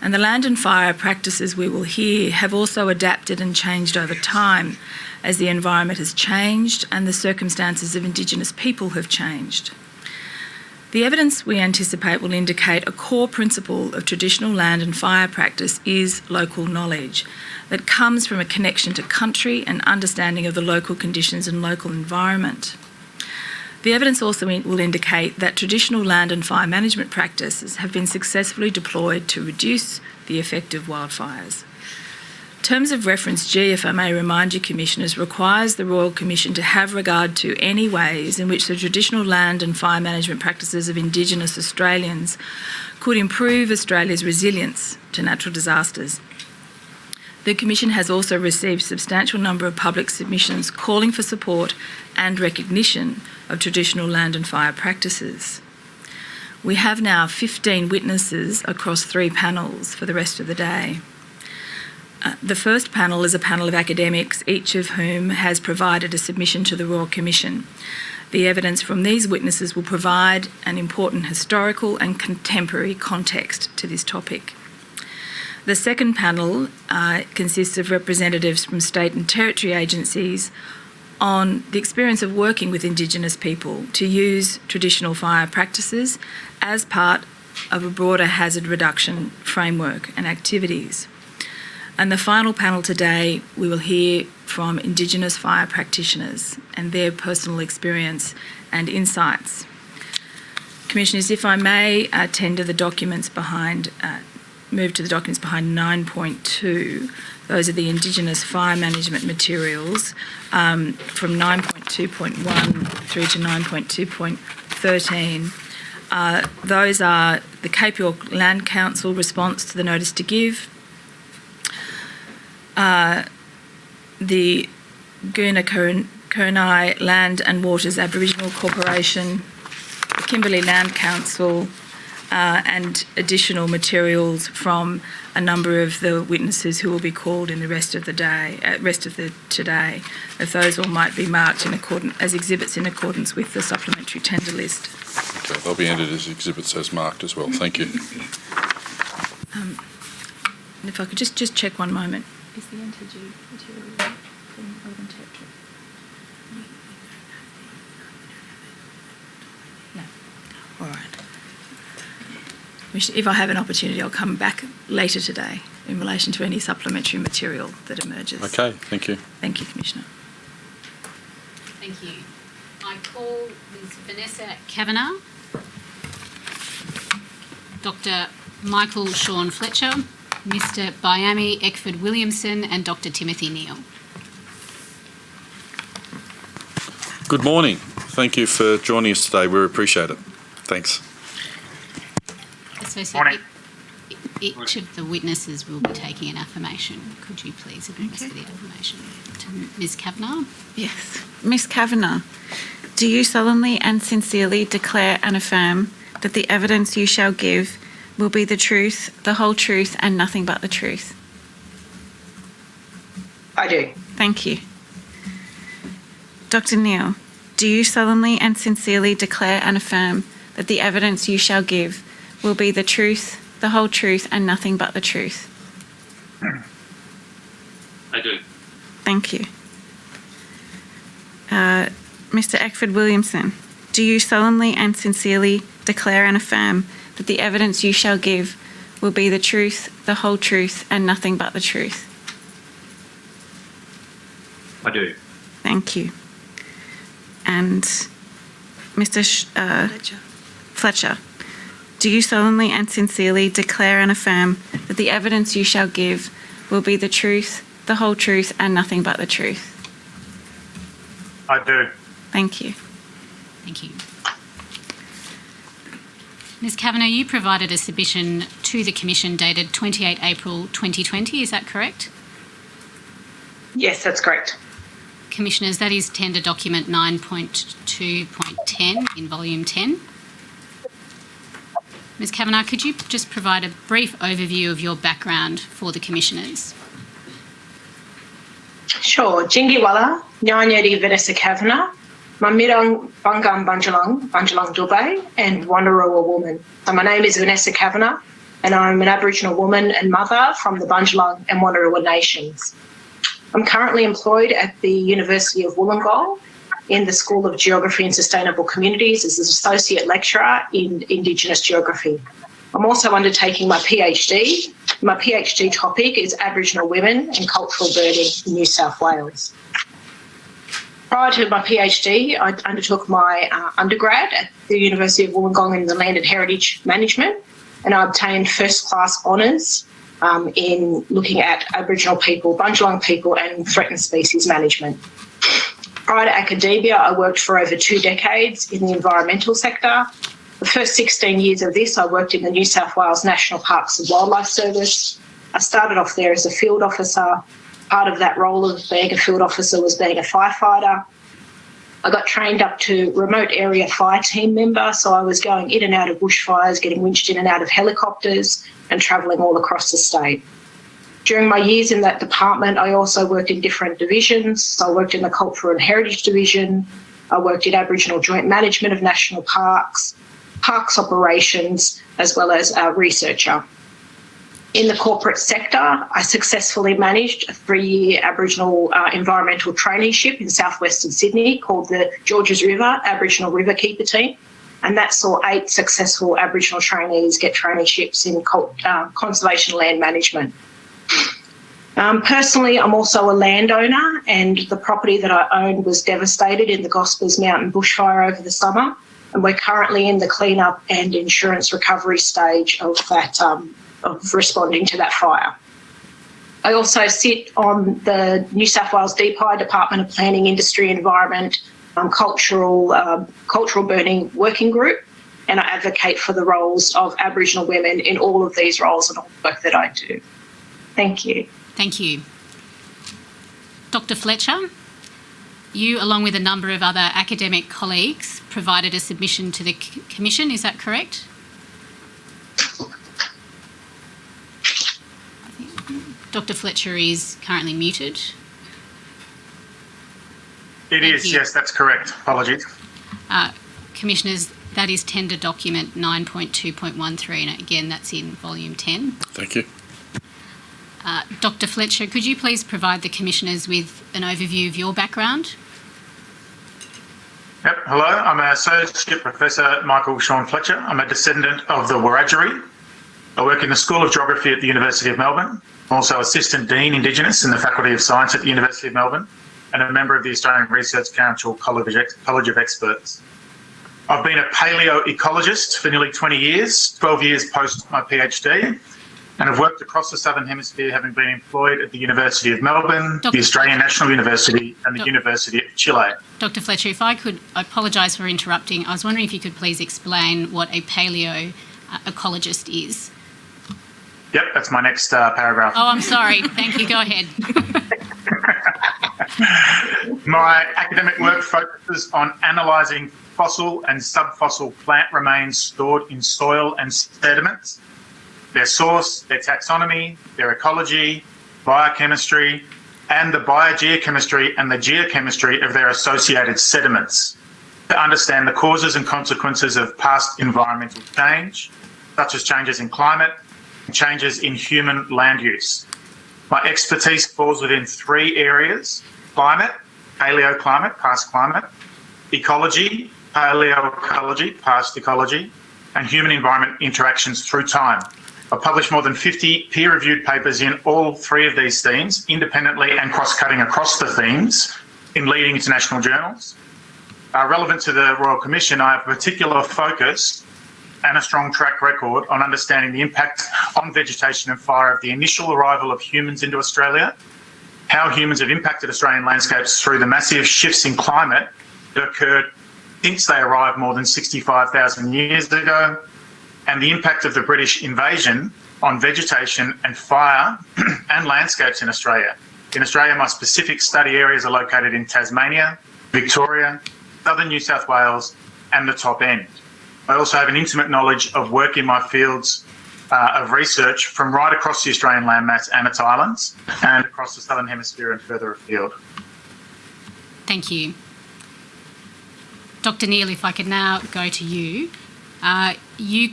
And the land and fire practices we will hear have also adapted and changed over time as the environment has changed and the circumstances of Indigenous people have changed. The evidence we anticipate will indicate a core principle of traditional land and fire practice is local knowledge that comes from a connection to country and understanding of the local conditions and local environment. The evidence also will indicate that traditional land and fire management practices have been successfully deployed to reduce the effect of wildfires. Terms of Reference G, if I may remind you, Commissioners, requires the Royal Commission to have regard to any ways in which the traditional land and fire management practices of Indigenous Australians could improve Australia's resilience to natural disasters. The Commission has also received a substantial number of public submissions calling for support and recognition of traditional land and fire practices. We have now 15 witnesses across 3 panels for the rest of the day. The first panel is a panel of academics, each of whom has provided a submission to the Royal Commission. The evidence from these witnesses will provide an important historical and contemporary context to this topic. The second panel consists of representatives from state and territory agencies on the experience of working with Indigenous people to use traditional fire practices as part of a broader hazard reduction framework and activities. And the final panel today, we will hear from Indigenous fire practitioners and their personal experience and insights. Commissioners, if I may tender the documents behind, move to the documents behind 9.2. Those are the Indigenous fire management materials from 9.2.1 through to 9.2.13. Those are the Cape York Land Council response to the notice to give, the Goonna-Kurnai Land and Waters Aboriginal Corporation, the Kimberley Land Council, and additional materials from a number of the witnesses who will be called in the rest of the today. If those all might be marked in accordance as exhibits in accordance with the supplementary tender list. Okay, they'll be entered as exhibits as marked as well. Thank you. And if I could just check one moment. Is the NTG material from Northern Territory? No. All right. If I have an opportunity, I'll come back later today in relation to any supplementary material that emerges. Okay, thank you. Thank you, Commissioner. Thank you. I call Ms. Vanessa Kavanagh, Dr. Michael Sean Fletcher, Mr. Byami Eckford Williamson, and Dr. Timothy Neal. Good morning. Thank you for joining us today. We appreciate it. Thanks. Morning. Each of the witnesses will be taking an affirmation. Could you please administer the affirmation to Ms. Kavanagh? Yes. Ms. Kavanagh, do you solemnly and sincerely declare and affirm that the evidence you shall give will be the truth, the whole truth, and nothing but the truth? I do. Thank you. Dr. Neal, do you solemnly and sincerely declare and affirm that the evidence you shall give will be the truth, the whole truth, and nothing but the truth? I do. Thank you. Mr. Eckford Williamson, do you solemnly and sincerely declare and affirm that the evidence you shall give will be the truth, the whole truth, and nothing but the truth? I do. Thank you. And Mr. Fletcher, do you solemnly and sincerely declare and affirm that the evidence you shall give will be the truth, the whole truth, and nothing but the truth? I do. Thank you. Thank you. Ms. Kavanagh, you provided a submission to the Commission dated 28 April 2020, is that correct? Yes, that's correct. Commissioners, that is tender document 9.2.10 in volume 10. Ms. Kavanagh, could you just provide a brief overview of your background for the Commissioners? Sure. Jingiwala, Nyanyeri Vanessa Kavanagh, Mamirang Bangam Bunjalung Dubai, and Wanneroo woman. So my name is Vanessa Kavanagh, and I'm an Aboriginal woman and mother from the Bunjalung and Wanneroo nations. I'm currently employed at the University of Wollongong in the School of Geography and Sustainable Communities as an Associate Lecturer in Indigenous Geography. I'm also undertaking my PhD. My PhD topic is Aboriginal Women and Cultural Birding in New South Wales. Prior to my PhD, I undertook my undergrad at the University of Wollongong in the Land and Heritage Management, and I obtained first-class honours in looking at Aboriginal people, Bunjalung people, and threatened species management. Prior to academia, I worked for over 2 decades in the environmental sector. The first 16 years of this, I worked in the New South Wales National Parks and Wildlife Service. I started off there as a field officer. Part of that role of being a field officer was being a firefighter. I got trained up to remote area fire team member, so I was going in and out of bushfires, getting winched in and out of helicopters and travelling all across the state. During my years in that department, I also worked in different divisions. So I worked in the Cultural and Heritage Division. I worked in Aboriginal Joint Management of National Parks, Parks Operations, as well as a researcher. In the corporate sector, I successfully managed a 3-year Aboriginal environmental traineeship in southwestern Sydney called the Georges River Aboriginal Riverkeeper Team, and that saw 8 successful Aboriginal trainees get traineeships in conservation land management. Personally, I'm also a landowner, and the property that I owned was devastated in the Gospers Mountain bushfire over the summer, and we're currently in the cleanup and insurance recovery stage of that, of responding to that fire. I also sit on the New South Wales DPI Department of Planning, Industry, Environment, Cultural Burning Working Group, and I advocate for the roles of Aboriginal women in all of these roles and all the work that I do. Thank you. Thank you. Dr. Fletcher, you, along with a number of other academic colleagues, provided a submission to the Commission, is that correct? Dr. Fletcher is currently muted. It is, yes, that's correct. Apologies. Commissioners, that is tender document 9.2.13, and again, that's in volume 10. Thank you. Dr. Fletcher, could you please provide the Commissioners with an overview of your background? Yep, hello, I'm Associate Professor Michael Sean Fletcher. I'm a descendant of the Wiradjuri. I work in the School of Geography at the University of Melbourne. I'm also Assistant Dean Indigenous in the Faculty of Science at the University of Melbourne and a member of the Australian Research Council College of Experts. I've been a paleoecologist for nearly 20 years, 12 years post my PhD, and have worked across the Southern Hemisphere, having been employed at the University of Melbourne, the Australian National University and the University of Chile. Dr. Fletcher, if I could, I apologise for interrupting. I was wondering if you could please explain what a paleoecologist is. Yep, that's my next paragraph. Oh, I'm sorry. Thank you. Go ahead. My academic work focuses on analysing fossil and subfossil plant remains stored in soil and sediments, their source, their taxonomy, their ecology, biochemistry, and the biogeochemistry and the geochemistry of their associated sediments to understand the causes and consequences of past environmental change, such as changes in climate, and changes in human land use. My expertise falls within 3 areas: climate, paleoclimate, past climate, ecology, paleoecology, past ecology, and human environment interactions through time. I've published more than 50 peer-reviewed papers in all 3 of these themes, independently and cross-cutting across the themes in leading international journals. Relevant to the Royal Commission, I have a particular focus and a strong track record on understanding the impact on vegetation and fire of the initial arrival of humans into Australia, how humans have impacted Australian landscapes through the massive shifts in climate that occurred since they arrived more than 65,000 years ago, and the impact of the British invasion on vegetation and fire and landscapes in Australia. In Australia, my specific study areas are located in Tasmania, Victoria, southern New South Wales, and the top end. I also have an intimate knowledge of work in my fields of research from right across the Australian landmass and its islands and across the Southern Hemisphere and further afield. Thank you. Dr. Neal, if I could now go to you. You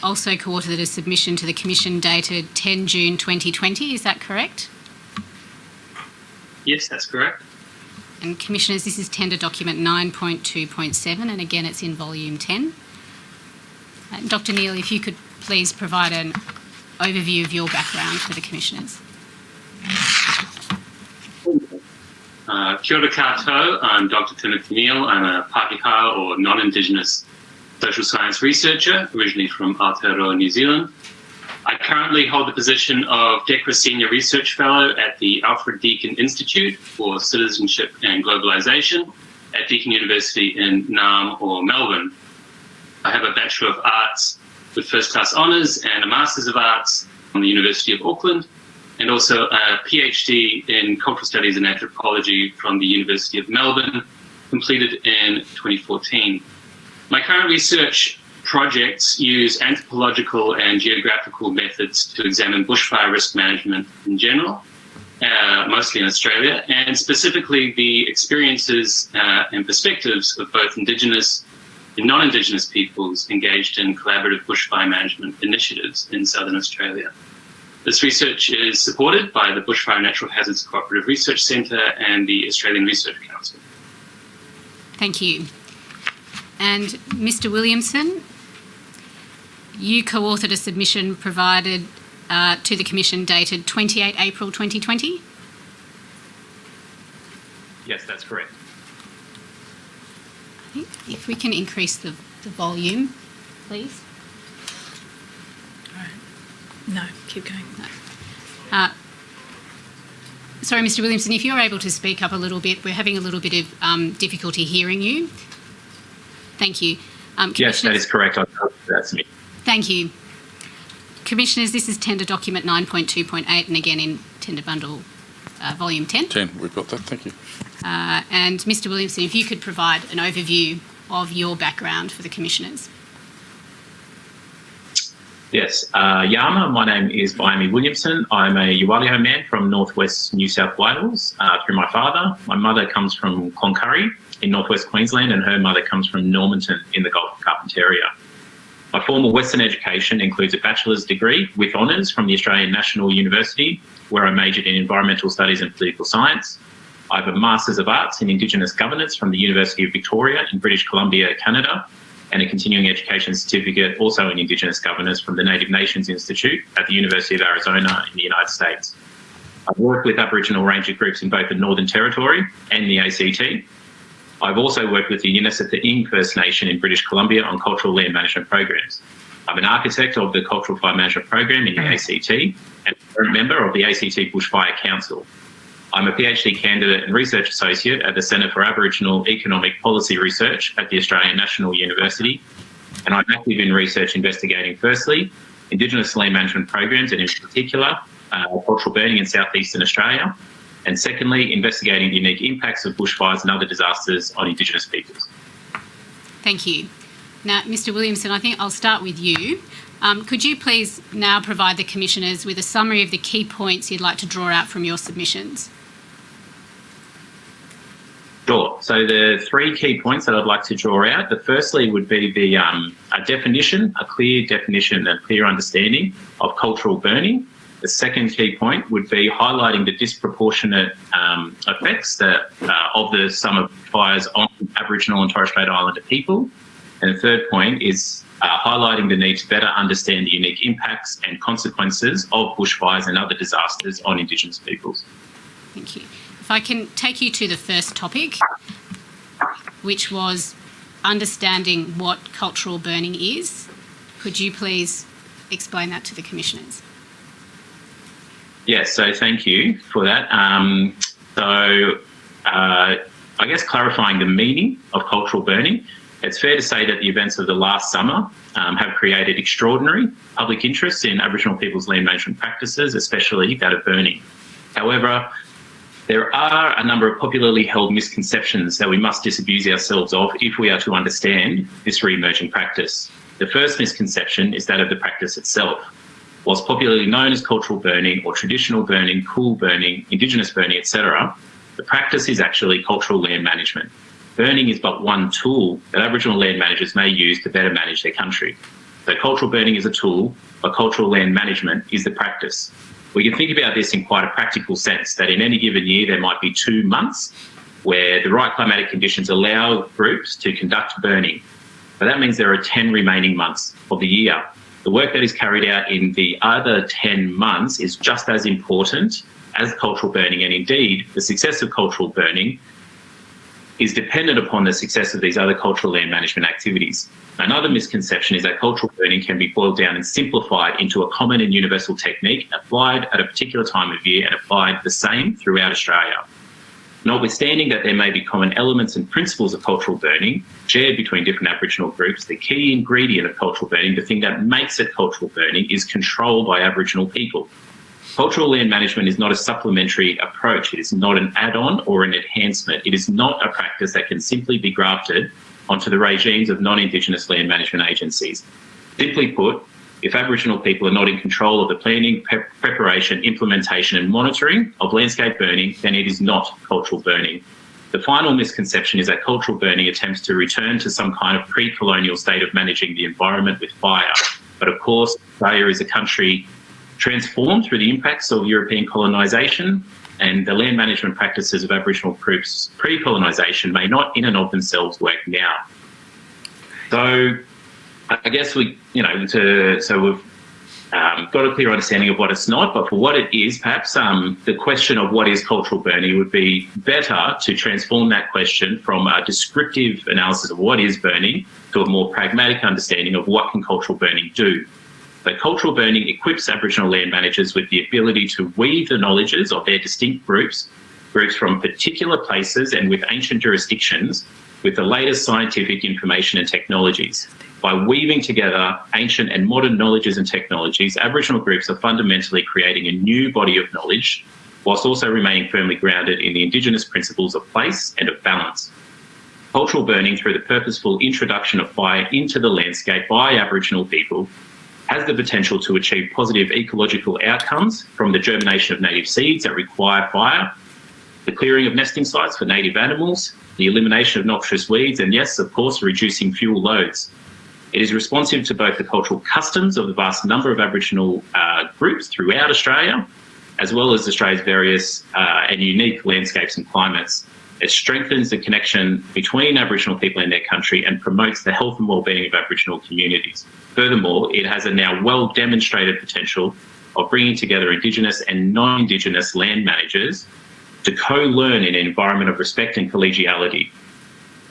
also co-authored a submission to the Commission dated 10 June 2020, is that correct? Yes, that's correct. And Commissioners, this is tender document 9.2.7, and again it's in volume 10. Dr. Neal, if you could please provide an overview of your background for the Commissioners. Kia ora koutou, I'm Dr. Timothy Neal. I'm a Pākehā or non-Indigenous social science researcher, originally from Aotearoa, New Zealand. I currently hold the position of DECRA Senior Research Fellow at the Alfred Deakin Institute for Citizenship and Globalisation at Deakin University in Naarm or Melbourne. I have a Bachelor of Arts with First Class Honours and a Masters of Arts the University of Auckland, and also a PhD in Cultural Studies and Anthropology from the University of Melbourne, completed in 2014. My current research projects use anthropological and geographical methods to examine bushfire risk management in general, mostly in Australia, and specifically the experiences and perspectives of both Indigenous and non-Indigenous peoples engaged in collaborative bushfire management initiatives in Southern Australia. This research is supported by the Bushfire and Natural Hazards Cooperative Research Centre and the Australian Research Council. Thank you. And Mr. Williamson, you co-authored a submission provided to the Commission dated 28 April 2020? Yes, that's correct. I think if we can increase the volume, please. All right. No, keep going. Sorry, Mr. Williamson, if you're able to speak up a little bit, we're having a little bit of difficulty hearing you. Thank you. Yes, that is correct. That's me. Thank you. Commissioners, this is Tender Document 9.2.8 and again in Tender Bundle Volume 10. 10, we've got that, thank you. And Mr. Williamson, if you could provide an overview of your background for the Commissioners. Yes, Yama, my name is Byami Williamson. I'm a Uwalio man from northwest New South Wales through my father. My mother comes from Cloncurry in northwest Queensland and her mother comes from Normanton in the Gulf of Carpentaria. My formal Western education includes a bachelor's degree with honours from the Australian National University, where I majored in environmental studies and political science. I have a Masters of Arts in Indigenous Governance from the University of Victoria in British Columbia, Canada, and a continuing education certificate also in Indigenous Governance from the Native Nations Institute at the University of Arizona in the United States. I've worked with Aboriginal Ranger groups in both the Northern Territory and the ACT. I've also worked with the Yinnesata'ing First Nation in British Columbia on cultural land management programs. I'm an architect of the Cultural Fire Management Program in the ACT and a member of the ACT Bushfire Council. I'm a PhD candidate and research associate at the Centre for Aboriginal Economic Policy Research at the Australian National University, and I'm active in research investigating, firstly, Indigenous land management programs and in particular cultural burning in southeastern Australia, and secondly, investigating the unique impacts of bushfires and other disasters on Indigenous peoples. Thank you. Now, Mr. Williamson, I think I'll start with you. Could you please now provide the Commissioners with a summary of the key points you'd like to draw out from your submissions? Sure. So the three key points that I'd like to draw out, the firstly would be a definition, a clear definition and clear understanding of cultural burning. The second key point would be highlighting the disproportionate effects of the summer fires on Aboriginal and Torres Strait Islander people. And the third point is highlighting the need to better understand the unique impacts and consequences of bushfires and other disasters on Indigenous peoples. Thank you. If I can take you to the first topic, which was understanding what cultural burning is, could you please explain that to the Commissioners? Yes, so thank you for that. I guess clarifying the meaning of cultural burning, it's fair to say that the events of the last summer have created extraordinary public interest in Aboriginal people's land management practices, especially that of burning. However, there are a number of popularly held misconceptions that we must disabuse ourselves of if we are to understand this re-emerging practice. The first misconception is that of the practice itself. Whilst popularly known as cultural burning or traditional burning, cool burning, Indigenous burning, etc., the practice is actually cultural land management. Burning is but one tool that Aboriginal land managers may use to better manage their country. So cultural burning is a tool, but cultural land management is the practice. We can think about this in quite a practical sense, that in any given year there might be 2 months where the right climatic conditions allow groups to conduct burning. But that means there are 10 remaining months of the year. The work that is carried out in the other 10 months is just as important as cultural burning, and indeed the success of cultural burning is dependent upon the success of these other cultural land management activities. Another misconception is that cultural burning can be boiled down and simplified into a common and universal technique applied at a particular time of year and applied the same throughout Australia. Notwithstanding that there may be common elements and principles of cultural burning shared between different Aboriginal groups, the key ingredient of cultural burning, the thing that makes it cultural burning, is control by Aboriginal people. Cultural land management is not a supplementary approach. It is not an add-on or an enhancement. It is not a practice that can simply be grafted onto the regimes of non-Indigenous land management agencies. Simply put, if Aboriginal people are not in control of the planning, preparation, implementation and monitoring of landscape burning, then it is not cultural burning. The final misconception is that cultural burning attempts to return to some kind of pre-colonial state of managing the environment with fire. But of course, Australia is a country transformed through the impacts of European colonisation, and the land management practices of Aboriginal groups pre-colonisation may not in and of themselves work now. So I guess we've got a clear understanding of what it's not, but for what it is, perhaps the question of what is cultural burning would be better to transform that question from a descriptive analysis of what is burning to a more pragmatic understanding of what can cultural burning do. So cultural burning equips Aboriginal land managers with the ability to weave the knowledges of their distinct groups from particular places and with ancient jurisdictions with the latest scientific information and technologies. By weaving together ancient and modern knowledges and technologies, Aboriginal groups are fundamentally creating a new body of knowledge, whilst also remaining firmly grounded in the Indigenous principles of place and of balance. Cultural burning through the purposeful introduction of fire into the landscape by Aboriginal people has the potential to achieve positive ecological outcomes, from the germination of native seeds that require fire, the clearing of nesting sites for native animals, the elimination of noxious weeds, and yes, of course, reducing fuel loads. It is responsive to both the cultural customs of the vast number of Aboriginal groups throughout Australia, as well as Australia's various and unique landscapes and climates. It strengthens the connection between Aboriginal people and their country and promotes the health and well-being of Aboriginal communities. Furthermore, it has a now well-demonstrated potential of bringing together Indigenous and non-Indigenous land managers to co-learn in an environment of respect and collegiality.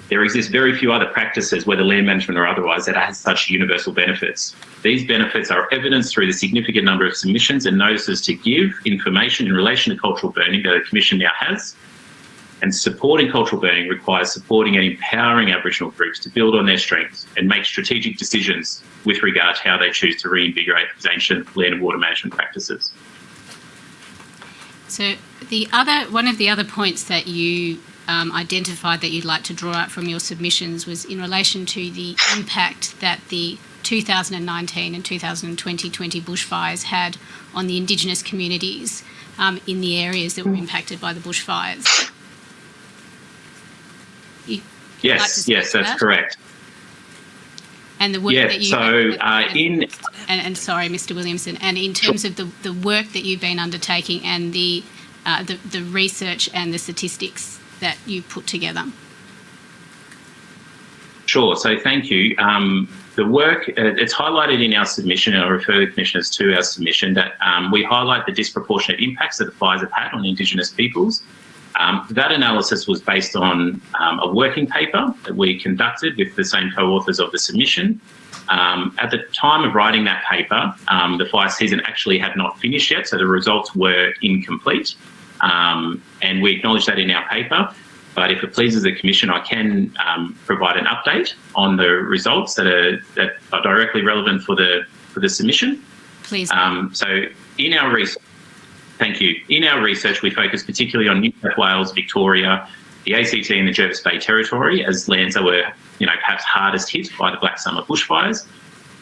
There exist very few other practices, whether land management or otherwise, that has such universal benefits. These benefits are evidenced through the significant number of submissions and notices to give information in relation to cultural burning that the Commission now has. And supporting cultural burning requires supporting and empowering Aboriginal groups to build on their strengths and make strategic decisions with regard to how they choose to reinvigorate these ancient land and water management practices. So one of the other points that you identified that you'd like to draw out from your submissions was in relation to the impact that the 2019 and 2020 bushfires had on the Indigenous communities in the areas that were impacted by the bushfires. Yes, that's correct. And the work that you sorry, Mr. Williamson, and in terms of the work that you've been undertaking and the research and the statistics that you put together. Sure. So thank you. The work, it's highlighted in our submission, and I refer the commissioners to our submission, that we highlight the disproportionate impacts that the fires have had on Indigenous peoples. That analysis was based on a working paper that we conducted with the same co-authors of the submission. At the time of writing that paper, the fire season actually had not finished yet, so the results were incomplete. And we acknowledge that in our paper. But if it pleases the Commission, I can provide an update on the results that are directly relevant for the submission. Please. So in our research, thank you. In our research, we focus particularly on New South Wales, Victoria, the ACT and the Jervis Bay Territory as lands that were, perhaps hardest hit by the Black Summer bushfires.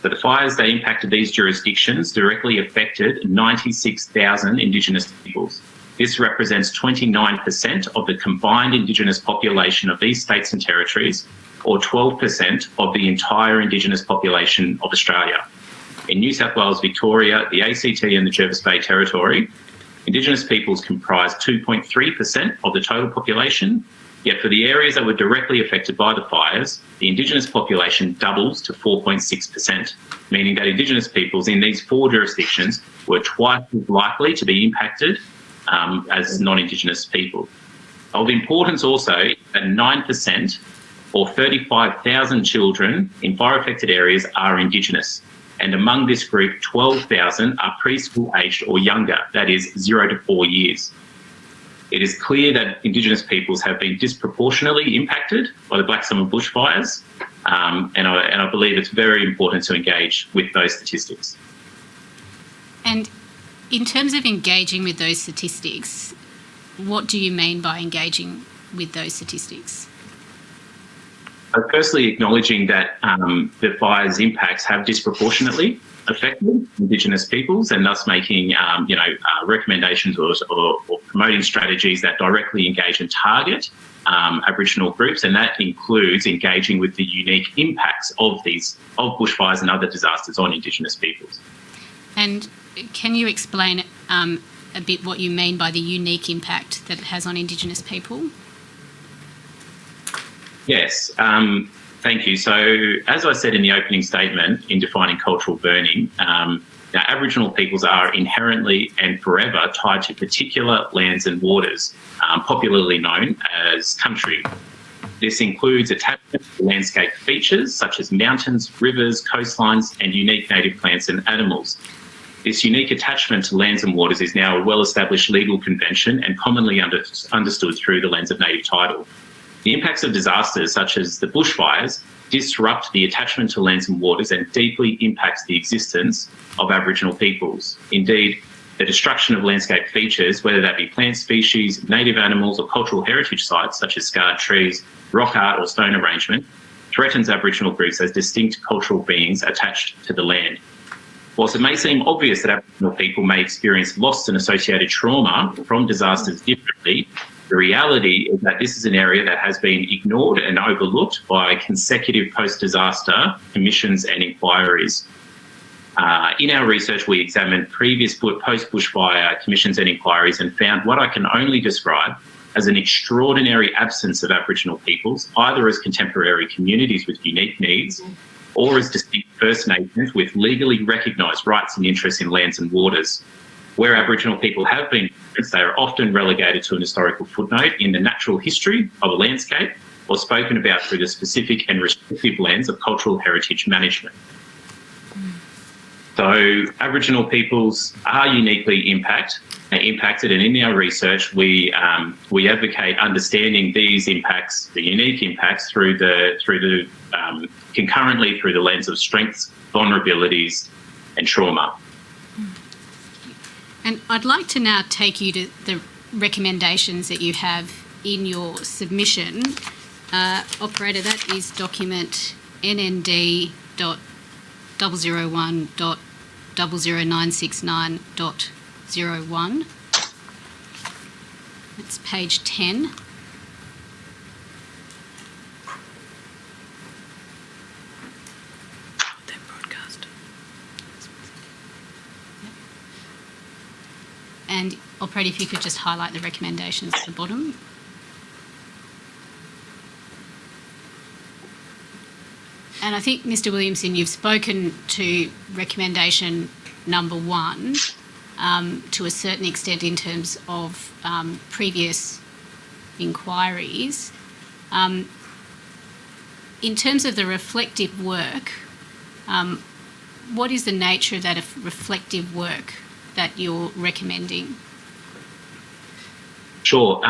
But the fires that impacted these jurisdictions directly affected 96,000 Indigenous peoples. This represents 29% of the combined Indigenous population of these states and territories, or 12% of the entire Indigenous population of Australia. In New South Wales, Victoria, the ACT and the Jervis Bay Territory, Indigenous peoples comprise 2.3% of the total population, yet for the areas that were directly affected by the fires, the Indigenous population doubles to 4.6%, meaning that Indigenous peoples in these four jurisdictions were twice as likely to be impacted as non-Indigenous people. Of importance also, that 9% or 35,000 children in fire-affected areas are Indigenous. And among this group, 12,000 are preschool aged or younger, that is 0 to 4 years. It is clear that Indigenous peoples have been disproportionately impacted by the Black Summer bushfires, and I believe it's very important to engage with those statistics. And in terms of engaging with those statistics, what do you mean by engaging with those statistics? Firstly, acknowledging that the fire's impacts have disproportionately affected Indigenous peoples, and thus making recommendations or promoting strategies that directly engage and target Aboriginal groups, and that includes engaging with the unique impacts of bushfires and other disasters on Indigenous peoples. And can you explain a bit what you mean by the unique impact that it has on Indigenous people? Yes, thank you. So, as I said in the opening statement in defining cultural burning, Aboriginal peoples are inherently and forever tied to particular lands and waters, popularly known as country. This includes attachment to landscape features such as mountains, rivers, coastlines, and unique native plants and animals. This unique attachment to lands and waters is now a well-established legal convention and commonly understood through the lens of native title. The impacts of disasters such as the bushfires disrupt the attachment to lands and waters and deeply impacts the existence of Aboriginal peoples. Indeed, the destruction of landscape features, whether that be plant species, native animals or cultural heritage sites such as scarred trees, rock art or stone arrangement, threatens Aboriginal groups as distinct cultural beings attached to the land. Whilst it may seem obvious that Aboriginal people may experience loss and associated trauma from disasters differently, the reality is that this is an area that has been ignored and overlooked by consecutive post-disaster commissions and inquiries. In our research, we examined previous post-bushfire commissions and inquiries and found what I can only describe as an extraordinary absence of Aboriginal peoples, either as contemporary communities with unique needs or as distinct First Nations with legally recognised rights and interests in lands and waters. Where Aboriginal people have been, they are often relegated to an historical footnote in the natural history of a landscape or spoken about through the specific and restrictive lens of cultural heritage management. So Aboriginal peoples are uniquely impacted, and in our research we advocate understanding these impacts, the unique impacts, concurrently through the lens of strengths, vulnerabilities, and trauma. And I'd like to now take you to the recommendations that you have in your submission. Operator, that is document NND.001.00969.01. It's page 10. And Operator, if you could just highlight the recommendations at the bottom. And I think, Mr. Williamson, you've spoken to recommendation number 1 to a certain extent in terms of previous inquiries. In terms of the reflective work, what is the nature of that reflective work that you're recommending? Sure.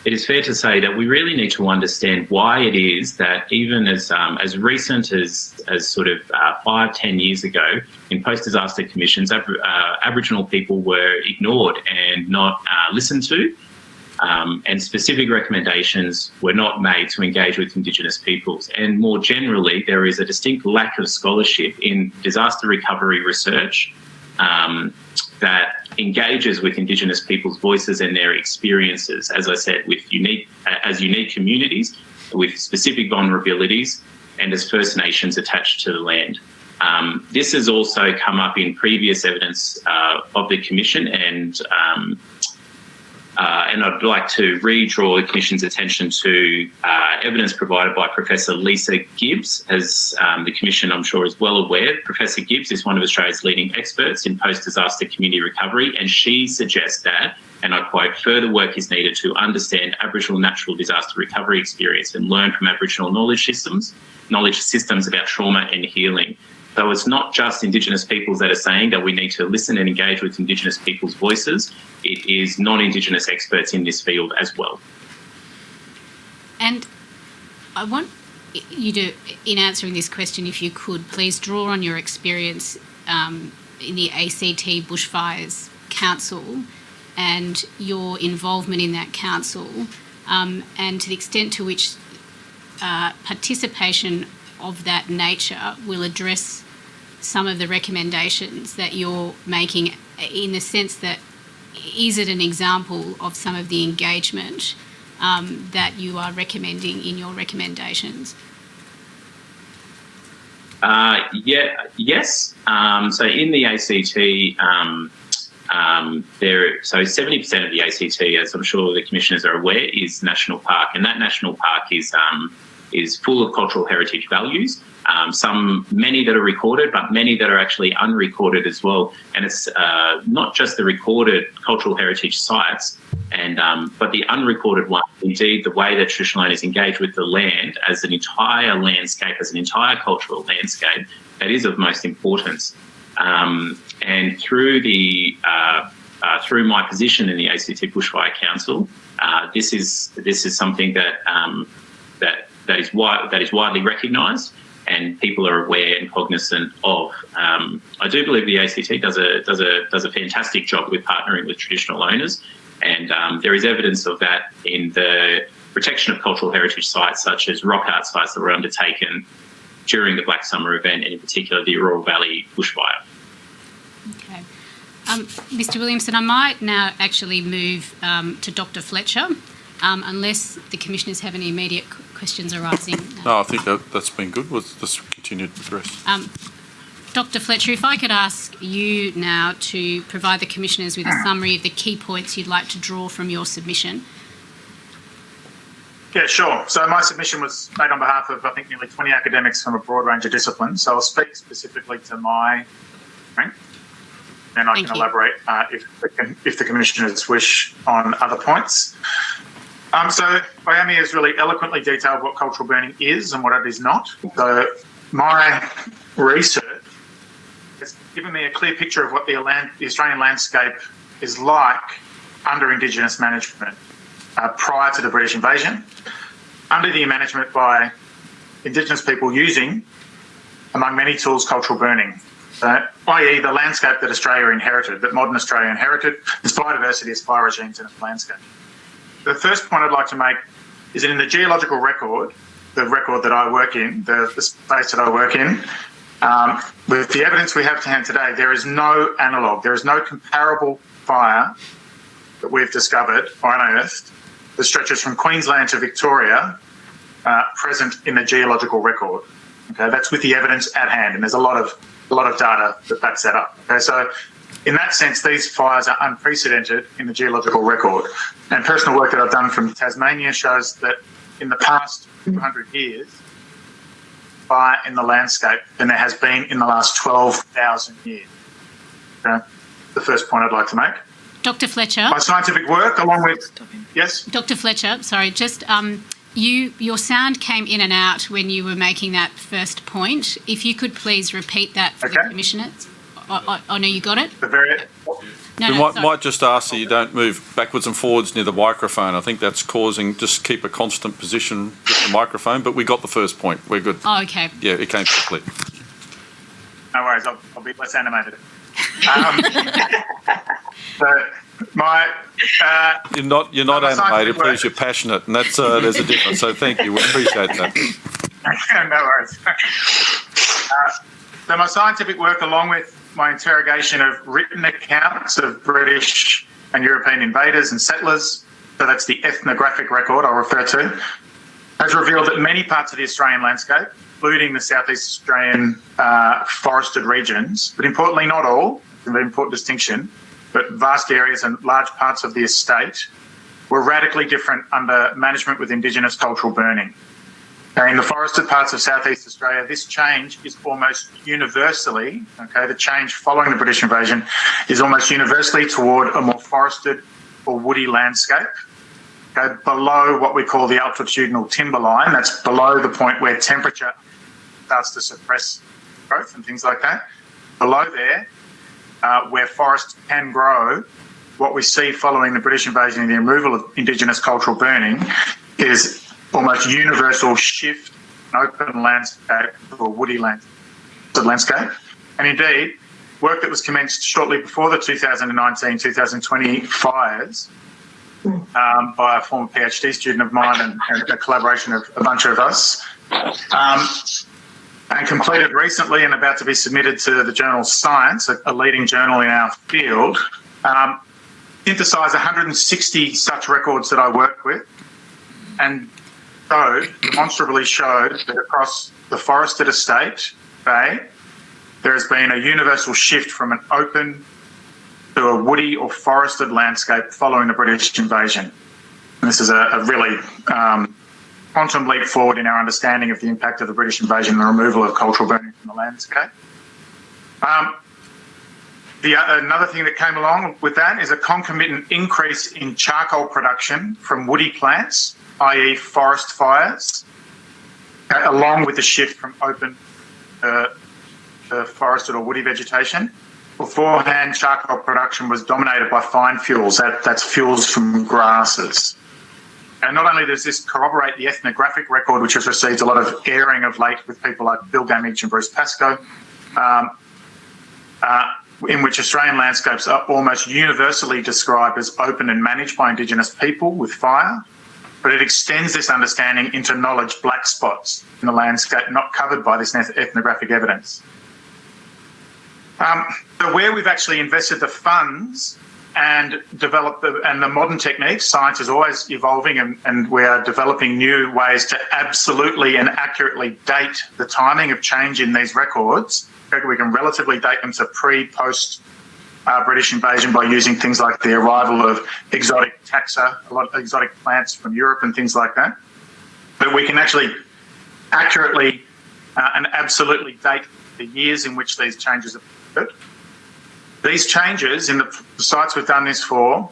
It is fair to say that we really need to understand why it is that even as recent as sort of 5-10 years ago, in post-disaster commissions, Aboriginal people were ignored and not listened to, and specific recommendations were not made to engage with Indigenous peoples. And more generally, there is a distinct lack of scholarship in disaster recovery research that engages with Indigenous people's voices and their experiences, as I said, with unique communities, with specific vulnerabilities, and as First Nations attached to the land. This has also come up in previous evidence of the Commission, and I'd like to redraw the Commission's attention to evidence provided by Professor Lisa Gibbs. As the Commission, I'm sure, is well aware, Professor Gibbs is one of Australia's leading experts in post-disaster community recovery, and she suggests that, and I quote, further work is needed to understand Aboriginal natural disaster recovery experience and learn from Aboriginal knowledge systems about trauma and healing. So it's not just Indigenous peoples that are saying that we need to listen and engage with Indigenous people's voices. It is non-Indigenous experts in this field as well. And I want you to, in answering this question, if you could, please draw on your experience in the ACT Bushfires Council and your involvement in that council, and to the extent to which participation of that nature will address some of the recommendations that you're making, in the sense that, is it an example of some of the engagement that you are recommending in your recommendations? Yes. So in the ACT, so 70% of the ACT, as I'm sure the commissioners are aware, is national park, and that national park is full of cultural heritage values. Many that are recorded, but many that are actually unrecorded as well. And it's not just the recorded cultural heritage sites, but the unrecorded ones. Indeed, the way that traditional owners engage with the land as an entire landscape, as an entire cultural landscape, that is of most importance. And through through my position in the ACT Bushfire Council, this is something that is widely recognised, and people are aware and cognizant of. I do believe the ACT does a fantastic job with partnering with traditional owners, and there is evidence of that in the protection of cultural heritage sites, such as rock art sites that were undertaken during the Black Summer event, and in particular the Aurora Valley bushfire. Okay. Mr. Williamson, I might now actually move to Dr. Fletcher, unless the commissioners have any immediate questions arising. No, I think that's been good with this continued progress. Dr. Fletcher, if I could ask you now to provide the commissioners with a summary of the key points you'd like to draw from your submission. Yeah, sure. So my submission was made on behalf of, I think, nearly 20 academics from a broad range of disciplines. So I'll speak specifically to my strength, and I can elaborate if the commissioners wish on other points. So Bayami has really eloquently detailed what cultural burning is and what it is not. So my research has given me a clear picture of what the Australian landscape is like under Indigenous management prior to the British invasion, under the management by Indigenous people using, among many tools, cultural burning. I.e. the landscape that Australia inherited, that modern Australia inherited, despite diversity of fire regimes in its landscape. The first point I'd like to make is that in the geological record, the record that I work in, the space that I work in, with the evidence we have to hand today, there is no analogue, there is no comparable fire that we've discovered or unearthed that stretches from Queensland to Victoria present in the geological record. Okay, that's with the evidence at hand, and there's a lot of data that backs that up. Okay, so in that sense, these fires are unprecedented in the geological record. And personal work that I've done from Tasmania shows that in the past 200 years, fire in the landscape than there has been in the last 12,000 years. Okay, the first point I'd like to make. Dr. Fletcher. My scientific work, along with... Yes? Dr. Fletcher, sorry, just your sound came in and out when you were making that first point. If you could please repeat that for the commissioners. Oh, no, you got it? Might just ask that you don't move backwards and forwards near the microphone. I think that's causing, just keep a constant position with the microphone, but we got the first point. We're good. Oh, okay. Yeah, it came quickly. No worries, I'll be less animated. You're not animated, please. You're passionate, and that's there's a difference. So thank you. We appreciate that. No worries. So my scientific work, along with my interrogation of written accounts of British and European invaders and settlers, so that's the ethnographic record I'll refer to, has revealed that many parts of the Australian landscape, including the southeast Australian forested regions, but importantly not all, it's a very important distinction, but vast areas and large parts of the estate were radically different under management with Indigenous cultural burning. In the forested parts of southeast Australia, this change is almost universally, the change following the British invasion is almost universally toward a more forested or woody landscape, below what we call the altitudinal timber line. That's below the point where temperature starts to suppress growth and things like that. Below there, where forests can grow, what we see following the British invasion and the removal of Indigenous cultural burning is almost universal shift from open landscape to a woody landscape. And indeed, work that was commenced shortly before the 2019-2020 fires by a former PhD student of mine and a collaboration of a bunch of us, and completed recently and about to be submitted to the journal Science, a leading journal in our field, synthesised 160 such records that I work with, and demonstrably showed that across the forested estate, there has been a universal shift from an open to a woody or forested landscape following the British invasion. And this is a really quantum leap forward in our understanding of the impact of the British invasion and the removal of cultural burning from the landscape. Another thing that came along with that is a concomitant increase in charcoal production from woody plants, i.e. forest fires, along with the shift from open to forested or woody vegetation. Beforehand, charcoal production was dominated by fine fuels. That's fuels from grasses. And not only does this corroborate the ethnographic record, which has received a lot of airing of late with people like Bill Gamage and Bruce Pascoe, in which Australian landscapes are almost universally described as open and managed by Indigenous people with fire, but it extends this understanding into knowledge black spots in the landscape not covered by this ethnographic evidence. So where we've actually invested the funds and developed the modern techniques, science is always evolving and we are developing new ways to absolutely and accurately date the timing of change in these records. We can relatively date them to pre-post British invasion by using things like the arrival of exotic taxa, a lot of exotic plants from Europe and things like that. But we can actually accurately and absolutely date the years in which these changes have occurred. These changes in the sites we've done this for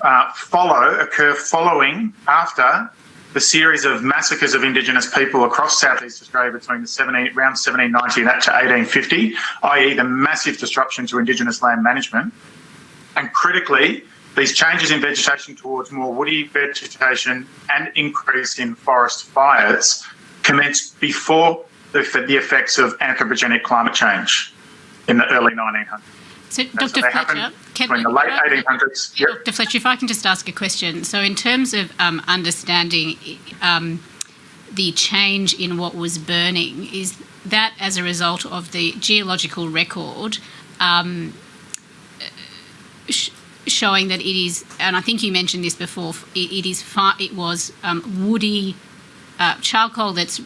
occur following after the series of massacres of Indigenous people across Southeast Australia between around 1790 and to 1850, i.e. the massive disruption to Indigenous land management. And critically, these changes in vegetation towards more woody vegetation and increase in forest fires commenced before the effects of anthropogenic climate change in the early 1900s. So, Dr. Fletcher, between the late 1800s. Yep. Dr. Fletcher, if I can just ask a question. So, in terms of understanding the change in what was burning, is that as a result of the geological record showing that it is, and I think you mentioned this before, it was woody charcoal that's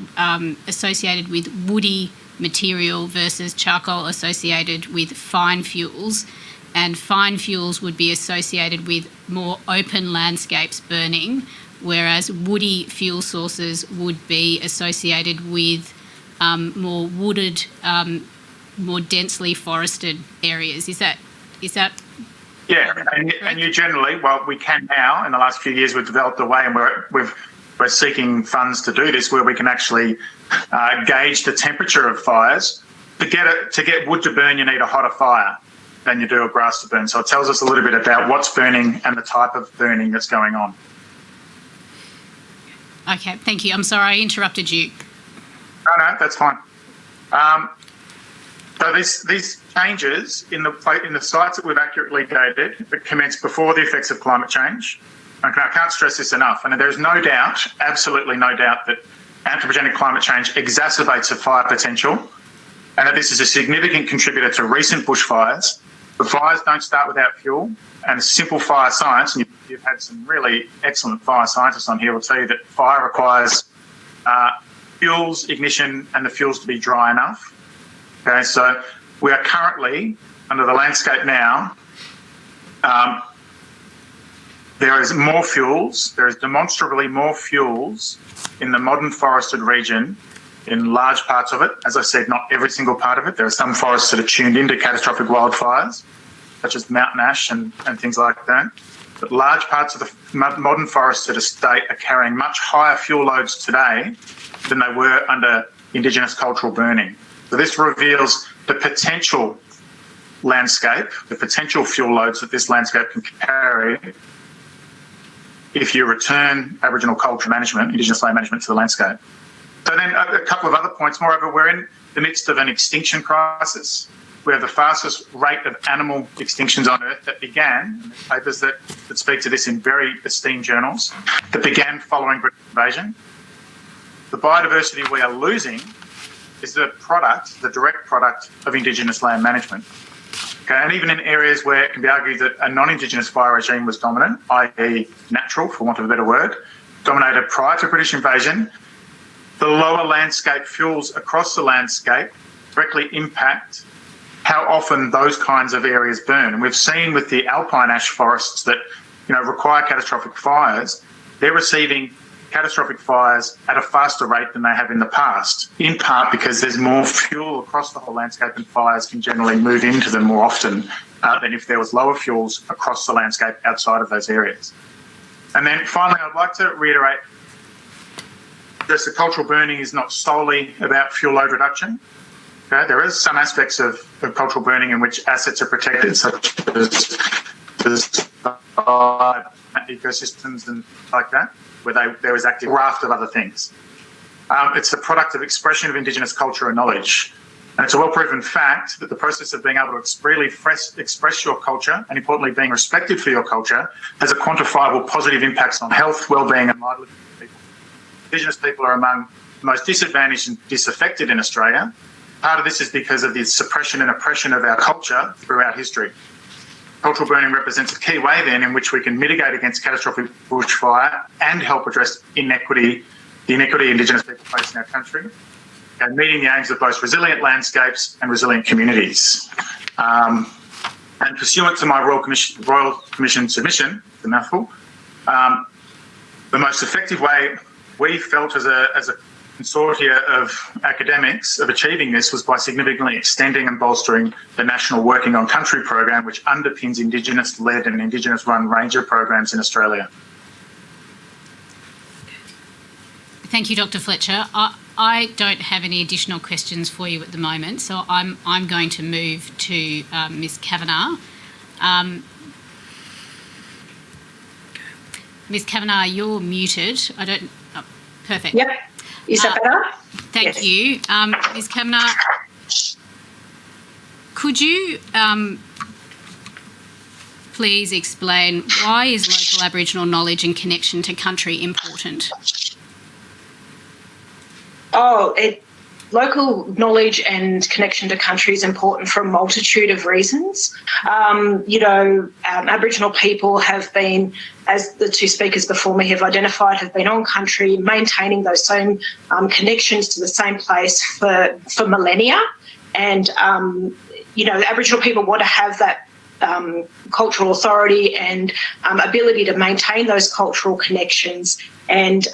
associated with woody material versus charcoal associated with fine fuels, and fine fuels would be associated with more open landscapes burning, whereas woody fuel sources would be associated with more wooded, more densely forested areas. Is that yeah, and you generally, well, we can now, in the last few years, we've developed a way, and we're seeking funds to do this, where we can actually gauge the temperature of fires. To get wood to burn, you need a hotter fire than you do a grass to burn. So it tells us a little bit about what's burning and the type of burning that's going on. Okay, thank you. I'm sorry I interrupted you. No, that's fine. So these changes in the sites that we've accurately dated commenced before the effects of climate change. I can't stress this enough. And there's no doubt, absolutely no doubt, that anthropogenic climate change exacerbates the fire potential, and that this is a significant contributor to recent bushfires. The fires don't start without fuel, and simple fire science, and you've had some really excellent fire scientists on here, will tell you that fire requires fuels, ignition, and the fuels to be dry enough. Okay, so we are currently, under the landscape now, there is more fuels, there is demonstrably more fuels in the modern forested region in large parts of it. As I said, not every single part of it. There are some forests that are tuned into catastrophic wildfires, such as mountain ash and things like that. But large parts of the modern forested estate are carrying much higher fuel loads today than they were under Indigenous cultural burning. So this reveals the potential landscape, the potential fuel loads that this landscape can carry if you return Aboriginal culture management, Indigenous land management to the landscape. So then a couple of other points. Moreover, we're in the midst of an extinction crisis. We have the fastest rate of animal extinctions on Earth that began, papers that speak to this in very esteemed journals, that began following British invasion. The biodiversity we are losing is the direct product of Indigenous land management. Okay, and even in areas where it can be argued that a non-Indigenous fire regime was dominant, i.e. natural, for want of a better word, dominated prior to British invasion, the lower landscape fuels across the landscape directly impact how often those kinds of areas burn. And we've seen with the alpine ash forests that require catastrophic fires, they're receiving catastrophic fires at a faster rate than they have in the past, in part because there's more fuel across the whole landscape and fires can generally move into them more often than if there was lower fuels across the landscape outside of those areas. And then finally, I'd like to reiterate that the cultural burning is not solely about fuel load reduction. Okay? There is some aspects of cultural burning in which assets are protected, such as ecosystems and like that, where there is active raft of other things. It's a product of expression of Indigenous culture and knowledge. And it's a well-proven fact that the process of being able to freely express your culture, and importantly being respected for your culture, has a quantifiable positive impacts on health, well-being and livelihood of people. Indigenous people are among the most disadvantaged and disaffected in Australia. Part of this is because of the suppression and oppression of our culture throughout history. Cultural burning represents a key way then in which we can mitigate against catastrophic bushfire and help address the inequity Indigenous people face in our country, and meeting the aims of both resilient landscapes and resilient communities. And pursuant to my Royal Commission submission, the mouthful, the most effective way we felt as a consortia of academics of achieving this was by significantly extending and bolstering the National Working on Country program, which underpins Indigenous-led and Indigenous-run ranger programs in Australia. Thank you, Dr. Fletcher. I don't have any additional questions for you at the moment, so I'm going to move to Ms. Kavanagh. Ms. Kavanagh, you're muted. Perfect. Yep. Is that better? Thank you. Ms. Kavanagh, could you please explain why is local Aboriginal knowledge and connection to country important? Local knowledge and connection to country is important for a multitude of reasons. Aboriginal people have been, as the two speakers before me have identified, have been on country, maintaining those same connections to the same place for millennia. And, Aboriginal people want to have that cultural authority and ability to maintain those cultural connections and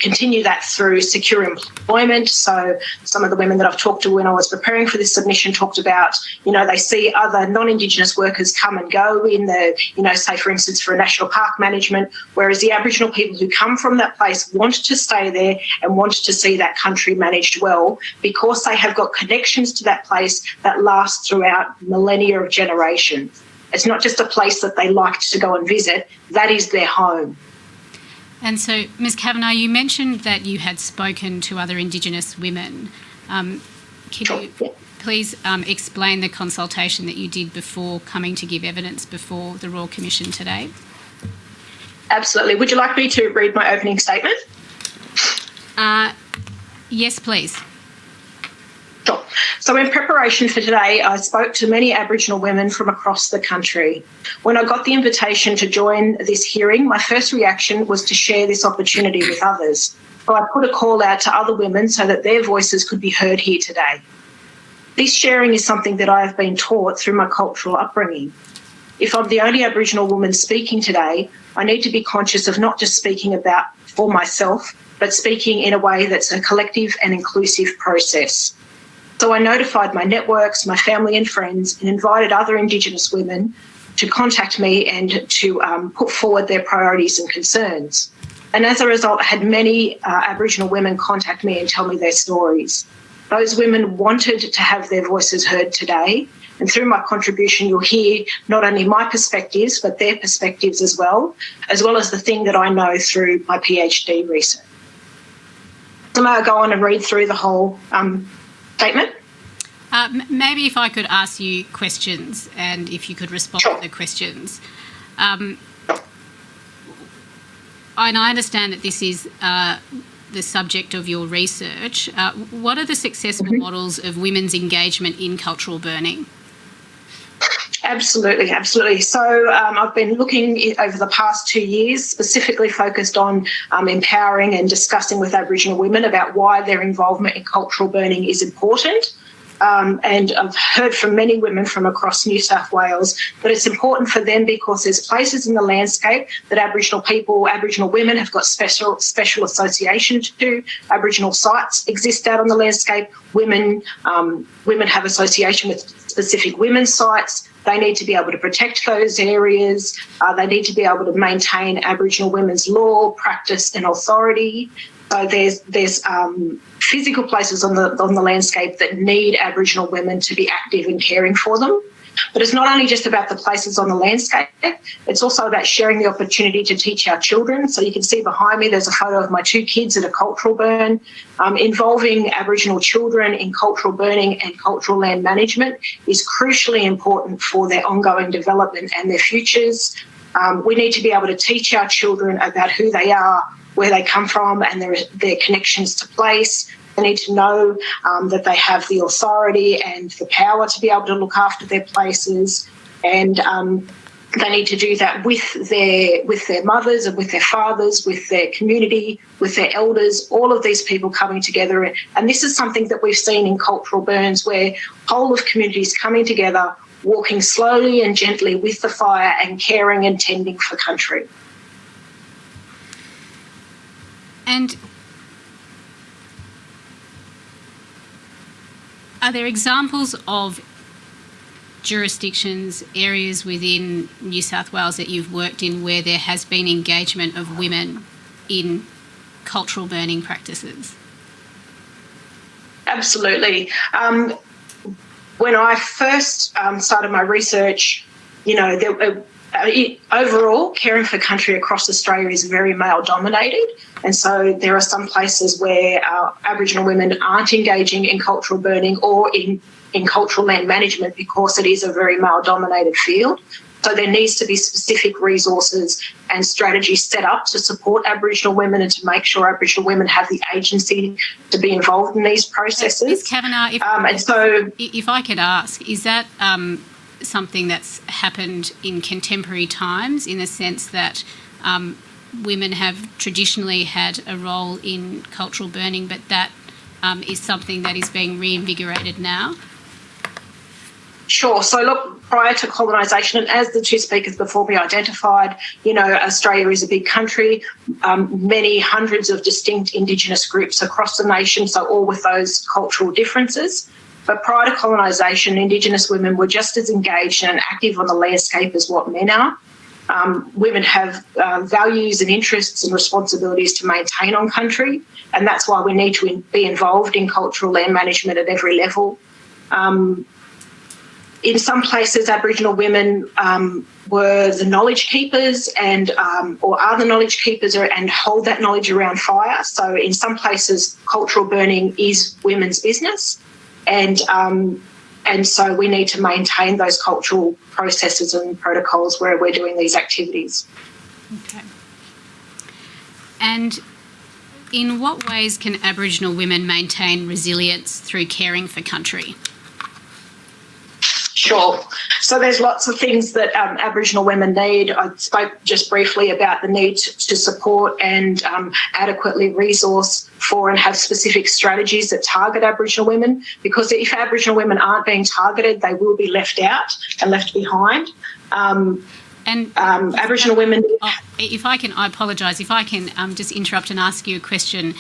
continue that through secure employment. So some of the women that I've talked to when I was preparing for this submission talked about, they see other non-Indigenous workers come and go in the, say for instance for a national park management, whereas the Aboriginal people who come from that place want to stay there and want to see that country managed well because they have got connections to that place that last throughout millennia of generations. It's not just a place that they liked to go and visit, that is their home. And so, Ms. Kavanagh, you mentioned that you had spoken to other Indigenous women. Can you please explain the consultation that you did before coming to give evidence before the Royal Commission today? Absolutely. Would you like me to read my opening statement? Yes, please. Sure. So in preparation for today, I spoke to many Aboriginal women from across the country. When I got the invitation to join this hearing, my first reaction was to share this opportunity with others. So I put a call out to other women so that their voices could be heard here today. This sharing is something that I have been taught through my cultural upbringing. If I'm the only Aboriginal woman speaking today, I need to be conscious of not just speaking about for myself, but speaking in a way that's a collective and inclusive process. So I notified my networks, my family and friends, and invited other Indigenous women to contact me and to put forward their priorities and concerns. And as a result, I had many Aboriginal women contact me and tell me their stories. Those women wanted to have their voices heard today. And through my contribution, you'll hear not only my perspectives, but their perspectives as well as the thing that I know through my PhD research. So may I go on and read through the whole statement? Maybe if I could ask you questions and if you could respond to the questions. And I understand that this is the subject of your research. What are the successful models of women's engagement in cultural burning? Absolutely, absolutely. So I've been looking over the past 2 years, specifically focused on empowering and discussing with Aboriginal women about why their involvement in cultural burning is important. And I've heard from many women from across New South Wales that it's important for them because there's places in the landscape that Aboriginal women have got special association to. Aboriginal sites exist out on the landscape. Women have association with specific women's sites. They need to be able to protect those areas. They need to be able to maintain Aboriginal women's law, practice and authority. So there's physical places on the landscape that need Aboriginal women to be active in caring for them. But it's not only just about the places on the landscape, it's also about sharing the opportunity to teach our children. So you can see behind me there's a photo of my 2 kids at a cultural burn. Involving Aboriginal children in cultural burning and cultural land management is crucially important for their ongoing development and their futures. We need to be able to teach our children about who they are, where they come from and their connections to place. They need to know that they have the authority and the power to be able to look after their places, and they need to do that with their mothers and with their fathers, with their community, with their elders, all of these people coming together. And this is something that we've seen in cultural burns where whole of communities coming together, walking slowly and gently with the fire and caring and tending for country. And are there examples of jurisdictions, areas within New South Wales that you've worked in where there has been engagement of women in cultural burning practices? Absolutely. When I first started my research, overall, caring for country across Australia is very male-dominated, and so there are some places where Aboriginal women aren't engaging in cultural burning or in cultural land management because it is a very male-dominated field. So there needs to be specific resources and strategies set up to support Aboriginal women and to make sure Aboriginal women have the agency to be involved in these processes. Ms. Kavanagh, if I could ask, is that something that's happened in contemporary times in the sense that women have traditionally had a role in cultural burning, but that is something that is being reinvigorated now? Sure. So look, prior to colonisation, and as the 2 speakers before me identified, Australia is a big country, many hundreds of distinct Indigenous groups across the nation, so all with those cultural differences. But prior to colonisation, Indigenous women were just as engaged and active on the landscape as what men are. Women have values and interests and responsibilities to maintain on country, and that's why we need to be involved in cultural land management at every level. In some places, Aboriginal women were the knowledge keepers or are the knowledge keepers and hold that knowledge around fire. So in some places, cultural burning is women's business. And so we need to maintain those cultural processes and protocols where we're doing these activities. Okay. And in what ways can Aboriginal women maintain resilience through caring for country? Sure. So there's lots of things that Aboriginal women need. I spoke just briefly about the need to support and adequately resource for and have specific strategies that target Aboriginal women, because if Aboriginal women aren't being targeted, they will be left out and left behind. Aboriginal women... If I can, I apologise, if I can just interrupt and ask you a question.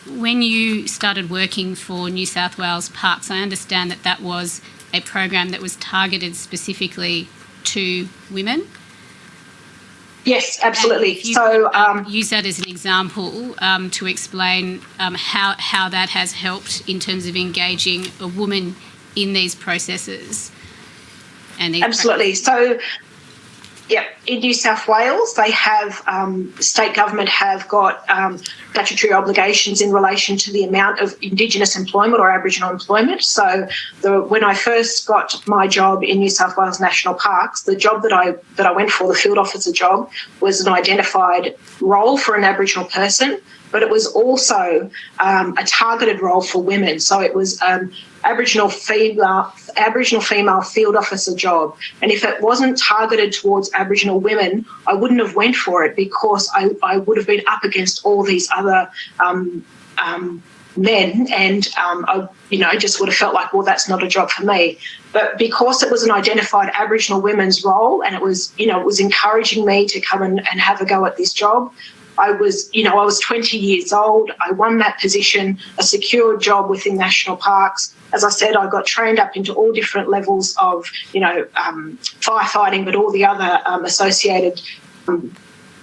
When you started working for New South Wales Parks, I understand that was a program that was targeted specifically to women. Yes, absolutely. And if you So could, use that as an example to explain how that has helped in terms of engaging a woman in these processes. And these absolutely. So, yeah, in New South Wales, they have, state government have got statutory obligations in relation to the amount of Indigenous employment or Aboriginal employment. So when I first got my job in New South Wales National Parks, the job that I went for, the field officer job, was an identified role for an Aboriginal person, but it was also a targeted role for women. So it was Aboriginal female field officer job. And if it wasn't targeted towards Aboriginal women, I wouldn't have went for it because I would have been up against all these other men, and I just would have felt like, well, that's not a job for me. But because it was an identified Aboriginal women's role, and it was encouraging me to come and have a go at this job, I was 20 years old. I won that position, a secured job within national parks. As I said, I got trained up into all different levels of, firefighting, but all the other associated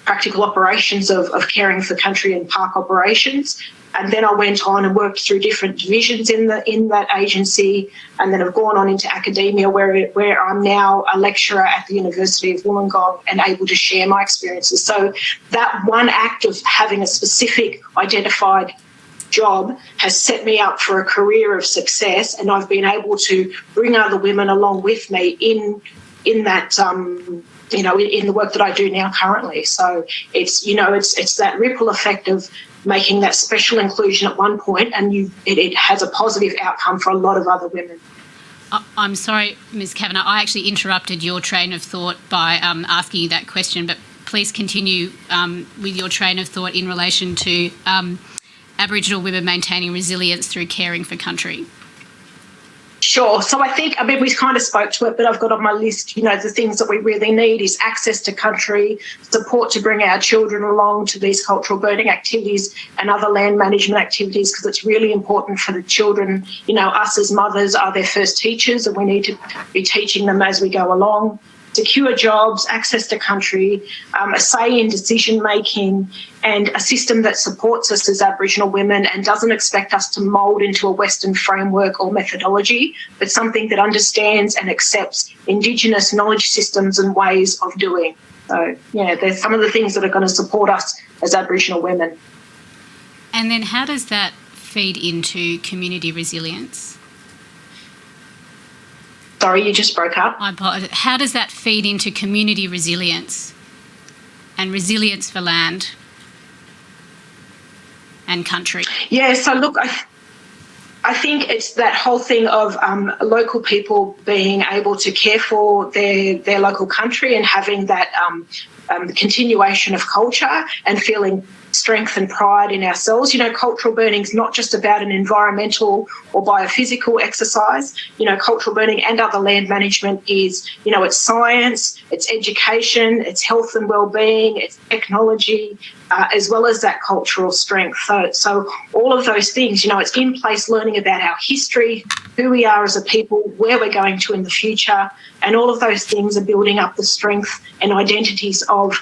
practical operations of caring for country and park operations. And then I went on and worked through different divisions in that agency, and then I've gone on into academia where I'm now a lecturer at the University of Wollongong and able to share my experiences. So that one act of having a specific identified job has set me up for a career of success, and I've been able to bring other women along with me in that in the work that I do now currently. So it's that ripple effect of making that special inclusion at one point, and it has a positive outcome for a lot of other women. I'm sorry, Ms. Kavanagh, I actually interrupted your train of thought by asking you that question, but please continue with your train of thought in relation to Aboriginal women maintaining resilience through caring for country. Sure. So we kind of spoke to it, but I've got on my list, the things that we really need is access to country, support to bring our children along to these cultural burning activities and other land management activities, because it's really important for the children. Us as mothers are their first teachers, and we need to be teaching them as we go along. Secure jobs, access to country, a say in decision making, and a system that supports us as Aboriginal women and doesn't expect us to mould into a Western framework or methodology, but something that understands and accepts Indigenous knowledge systems and ways of doing. So, there's some of the things that are going to support us as Aboriginal women. And then how does that feed into community resilience? Sorry, you just broke up. I apologize. How does that feed into community resilience and resilience for land and country? Yeah, so look, I think it's that whole thing of local people being able to care for their local country and having that continuation of culture and feeling strength and pride in ourselves. Cultural burning is not just about an environmental or biophysical exercise. Cultural burning and other land management is, it's science, it's education, it's health and well-being, it's technology, as well as that cultural strength. So all of those things, it's in place learning about our history, who we are as a people, where we're going to in the future, and all of those things are building up the strength and identities of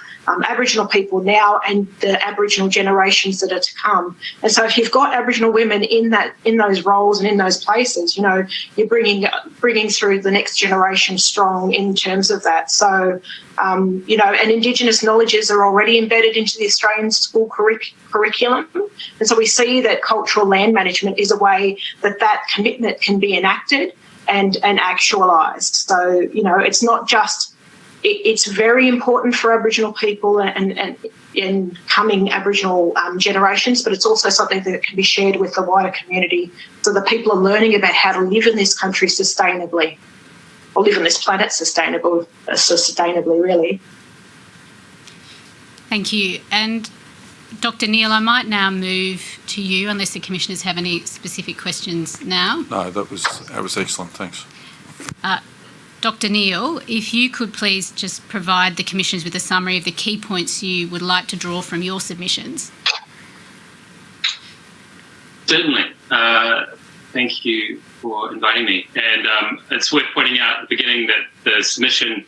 Aboriginal people now and the Aboriginal generations that are to come. And so if you've got Aboriginal women in those roles and in those places, you're bringing through the next generation strong in terms of that. So, and Indigenous knowledges are already embedded into the Australian school curriculum. And so we see that cultural land management is a way that commitment can be enacted and actualised. So, it's not just, it's very important for Aboriginal people and coming Aboriginal generations, but it's also something that can be shared with the wider community so that people are learning about how to live in this country sustainably, or live on this planet sustainably, really. Thank you. And Dr. Neil, I might now move to you, unless the commissioners have any specific questions now. No, that was excellent. Thanks. Dr. Neil, if you could please just provide the commissioners with a summary of the key points you would like to draw from your submissions. Certainly. Thank you for inviting me. And it's worth pointing out at the beginning that the submission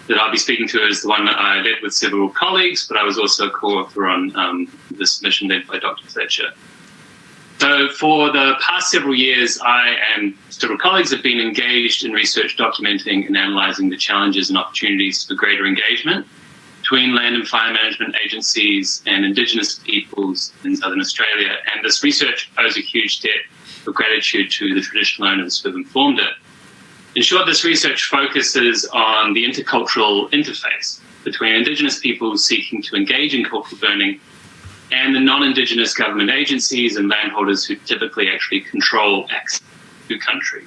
that I'll be speaking to is the one that I led with several colleagues, but I was also a co-author on the submission led by Dr. Fletcher. So for the past several years, I and several colleagues have been engaged in research documenting and analysing the challenges and opportunities for greater engagement between land and fire management agencies and Indigenous peoples in Southern Australia. And this research owes a huge debt of gratitude to the traditional owners who have informed it. In short, this research focuses on the intercultural interface between Indigenous peoples seeking to engage in cultural burning and the non-Indigenous government agencies and landholders who typically actually control access to country.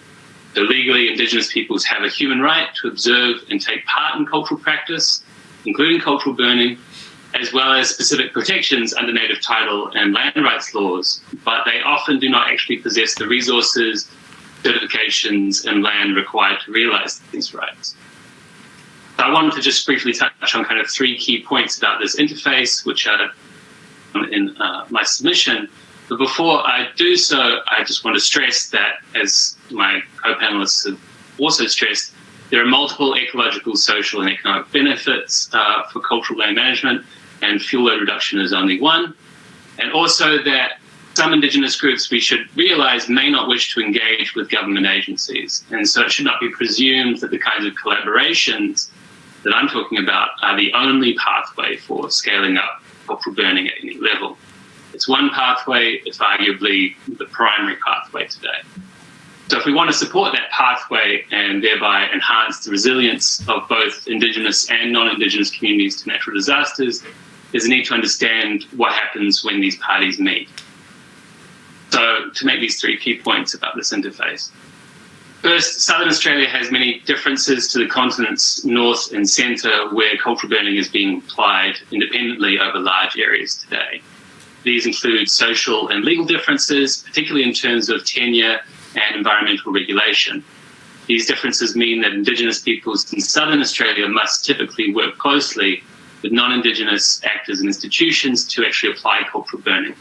So legally, Indigenous peoples have a human right to observe and take part in cultural practice, including cultural burning, as well as specific protections under native title and land rights laws, but they often do not actually possess the resources, certifications and land required to realise these rights. So I wanted to just briefly touch on kind of 3 key points about this interface, which are in my submission. But before I do so, I just want to stress that, as my co-panelists have also stressed, there are multiple ecological, social and economic benefits for cultural land management, and fuel load reduction is only one. And also that some Indigenous groups, we should realise, may not wish to engage with government agencies. And so it should not be presumed that the kinds of collaborations that I'm talking about are the only pathway for scaling up cultural burning at any level. It's one pathway, it's arguably the primary pathway today. So if we want to support that pathway and thereby enhance the resilience of both Indigenous and non-Indigenous communities to natural disasters, there's a need to understand what happens when these parties meet. So to make these 3 key points about this interface. First, Southern Australia has many differences to the continent's north and centre, where cultural burning is being applied independently over large areas today. These include social and legal differences, particularly in terms of tenure and environmental regulation. These differences mean that Indigenous peoples in Southern Australia must typically work closely with non-Indigenous actors and institutions to actually apply cultural burning,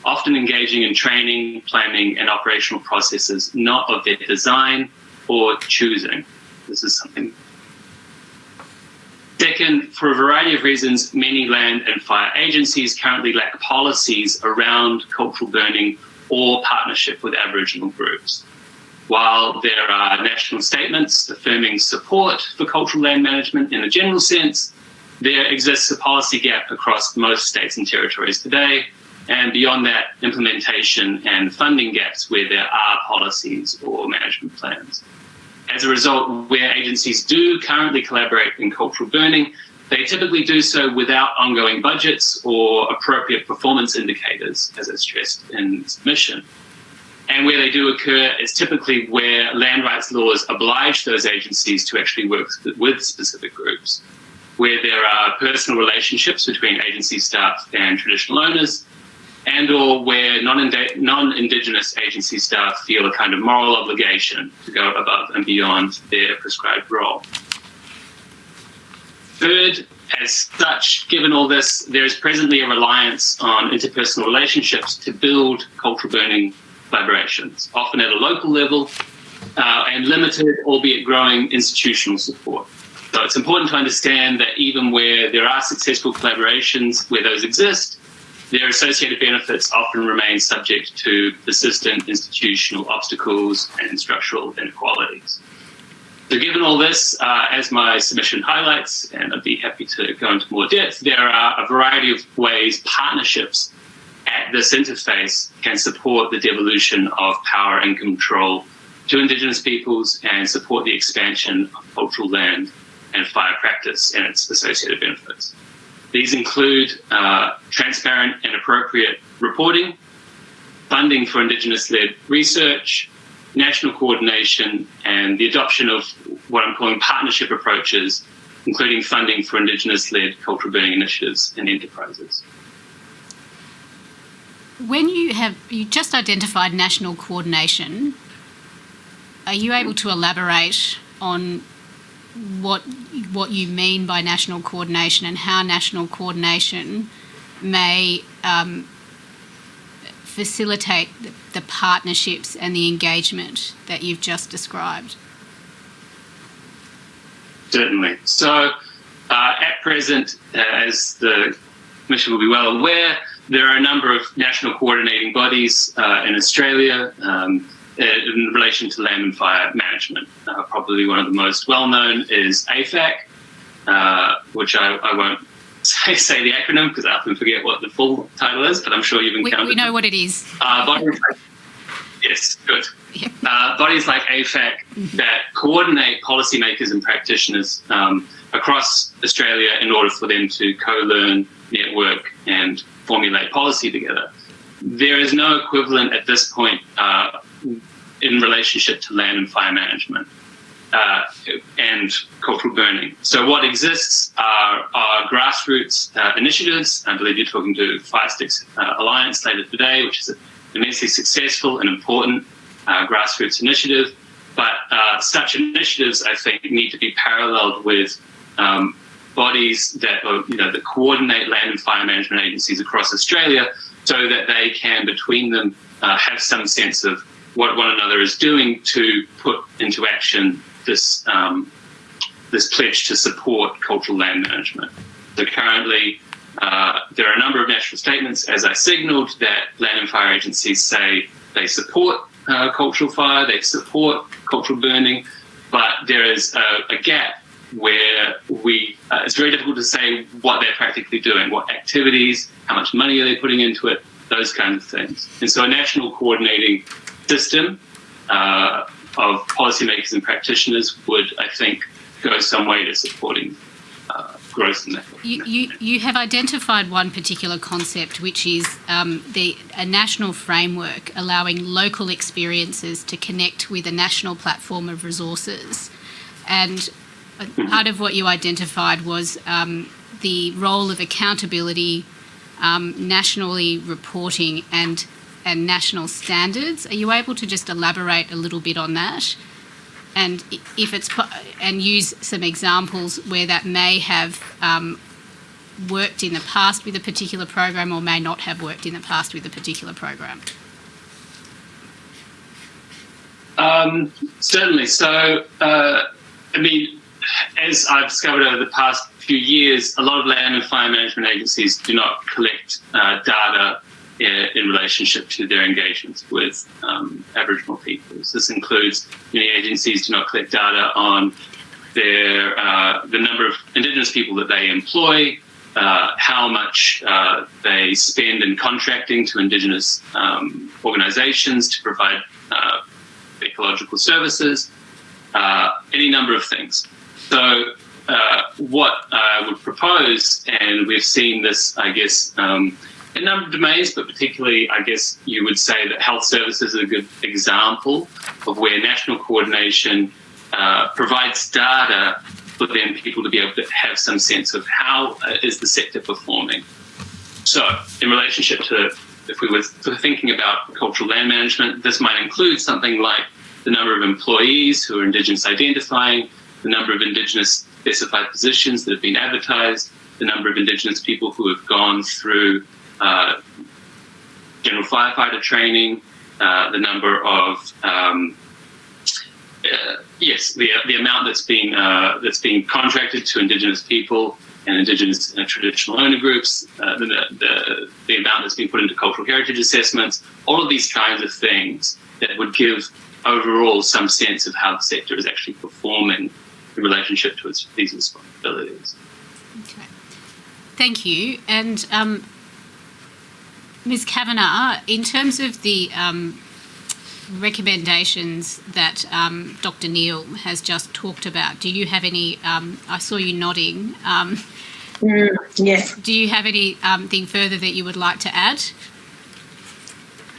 often engaging in training, planning and operational processes not of their design or choosing. This is something. Second, for a variety of reasons, many land and fire agencies currently lack policies around cultural burning or partnership with Aboriginal groups. While there are national statements affirming support for cultural land management in a general sense, there exists a policy gap across most states and territories today, and beyond that, implementation and funding gaps where there are policies or management plans. As a result, where agencies do currently collaborate in cultural burning, they typically do so without ongoing budgets or appropriate performance indicators, as I stressed in the submission. And where they do occur is typically where land rights laws oblige those agencies to actually work with specific groups, where there are personal relationships between agency staff and traditional owners, and or where non-Indigenous agency staff feel a kind of moral obligation to go above and beyond their prescribed role. Third, as such, given all this, there is presently a reliance on interpersonal relationships to build cultural burning collaborations, often at a local level, and limited, albeit growing, institutional support. So it's important to understand that even where there are successful collaborations, where those exist, their associated benefits often remain subject to persistent institutional obstacles and structural inequalities. So given all this, as my submission highlights, and I'd be happy to go into more depth, there are a variety of ways partnerships at this interface can support the devolution of power and control to Indigenous peoples and support the expansion of cultural land and fire practice and its associated benefits. These include transparent and appropriate reporting, funding for Indigenous-led research, national coordination, and the adoption of what I'm calling partnership approaches, including funding for Indigenous-led cultural burning initiatives and enterprises. When you just identified national coordination, are you able to elaborate on what you mean by national coordination and how national coordination may facilitate the partnerships and the engagement that you've just described? Certainly. So at present, as the Commission will be well aware, there are a number of national coordinating bodies in Australia in relation to land and fire management. Probably one of the most well-known is AFAC, which I won't say the acronym because I often forget what the full title is, but I'm sure you've encountered We know what it is. Yes, good. Bodies like AFAC that coordinate policymakers and practitioners across Australia in order for them to co-learn, network and formulate policy together. There is no equivalent at this point in relationship to land and fire management and cultural burning. So what exists are grassroots initiatives. I believe you're talking to Fire Sticks Alliance later today, which is an immensely successful and important grassroots initiative. But such initiatives, I think, need to be paralleled with bodies that that coordinate land and fire management agencies across Australia, so that they can, between them, have some sense of what one another is doing to put into action this this pledge to support cultural land management. So currently, there are a number of national statements, as I signalled, that land and fire agencies say they support cultural fire, they support cultural burning, but there is a gap where it's very difficult to say what they're practically doing, what activities, how much money are they putting into it, those kinds of things. And so a national coordinating system of policymakers and practitioners would, I think, go some way to supporting growth in that. You have identified one particular concept, which is a national framework allowing local experiences to connect with a national platform of resources. And part of what you identified was the role of accountability, nationally reporting and national standards. Are you able to just elaborate a little bit on that? And if it's and use some examples where that may have worked in the past with a particular program or may not have worked in the past with a particular program. Certainly. So, as I've discovered over the past few years, a lot of land and fire management agencies do not collect data in relationship to their engagements with Aboriginal peoples. This includes many agencies do not collect data on their the number of Indigenous people that they employ, how much they spend in contracting to Indigenous organisations to provide ecological services, any number of things. So what I would propose, and we've seen this, I guess, in a number of domains, but particularly, I guess you would say that health services is a good example of where national coordination provides data for then people to be able to have some sense of how is the sector performing. So in relationship to, if we were thinking about cultural land management, this might include something like the number of employees who are Indigenous identifying, the number of Indigenous specified positions that have been advertised, the number of Indigenous people who have gone through general firefighter training, the number of the amount that's being contracted to Indigenous people and Indigenous traditional owner groups, the amount that's been put into cultural heritage assessments, all of these kinds of things that would give overall some sense of how the sector is actually performing in relationship to these responsibilities. Okay. Thank you. And Ms. Kavanagh, in terms of the recommendations that Dr. Neil has just talked about, do you have any, I saw you nodding. Yes. Do you have anything further that you would like to add?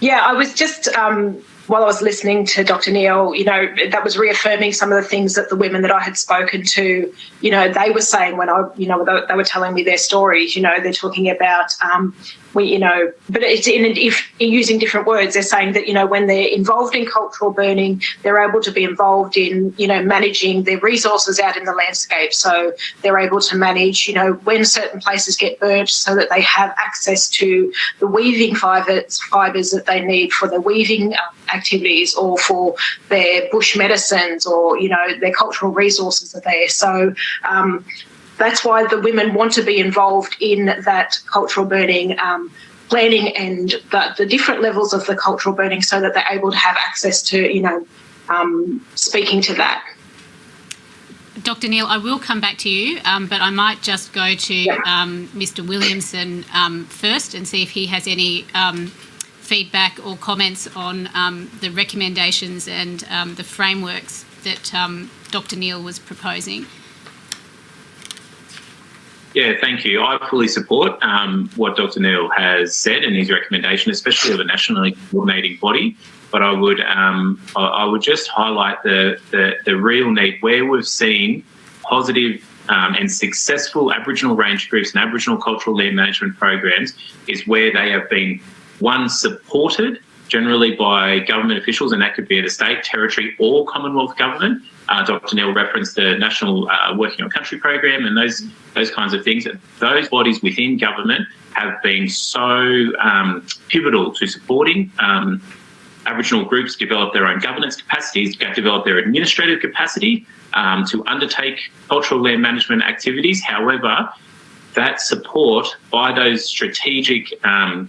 Yeah, I was just, while I was listening to Dr. Neil, that was reaffirming some of the things that the women that I had spoken to, they were saying when they were telling me their stories, they're talking about but it's using different words. They're saying that, when they're involved in cultural burning, they're able to be involved in, managing their resources out in the landscape. So they're able to manage, when certain places get burnt so that they have access to the weaving fibres that they need for the weaving activities or for their bush medicines or, their cultural resources are there. So that's why the women want to be involved in that cultural burning planning and the different levels of the cultural burning so that they're able to have access to, speaking to that. Dr. Neil, I will come back to you, but I might just go to Mr. Williamson first and see if he has any feedback or comments on the recommendations and the frameworks that Dr. Neil was proposing. Yeah, thank you. I fully support what Dr. Neil has said and his recommendation, especially of a nationally coordinating body. But I would just highlight the real need where we've seen positive and successful Aboriginal range groups and Aboriginal cultural land management programs is where they have been, one, supported generally by government officials, and that could be at a state, territory or Commonwealth government. Dr. Neil referenced the National Working on Country program and those kinds of things. Those bodies within government have been so pivotal to supporting Aboriginal groups develop their own governance capacities, develop their administrative capacity to undertake cultural land management activities. However, that support by those strategic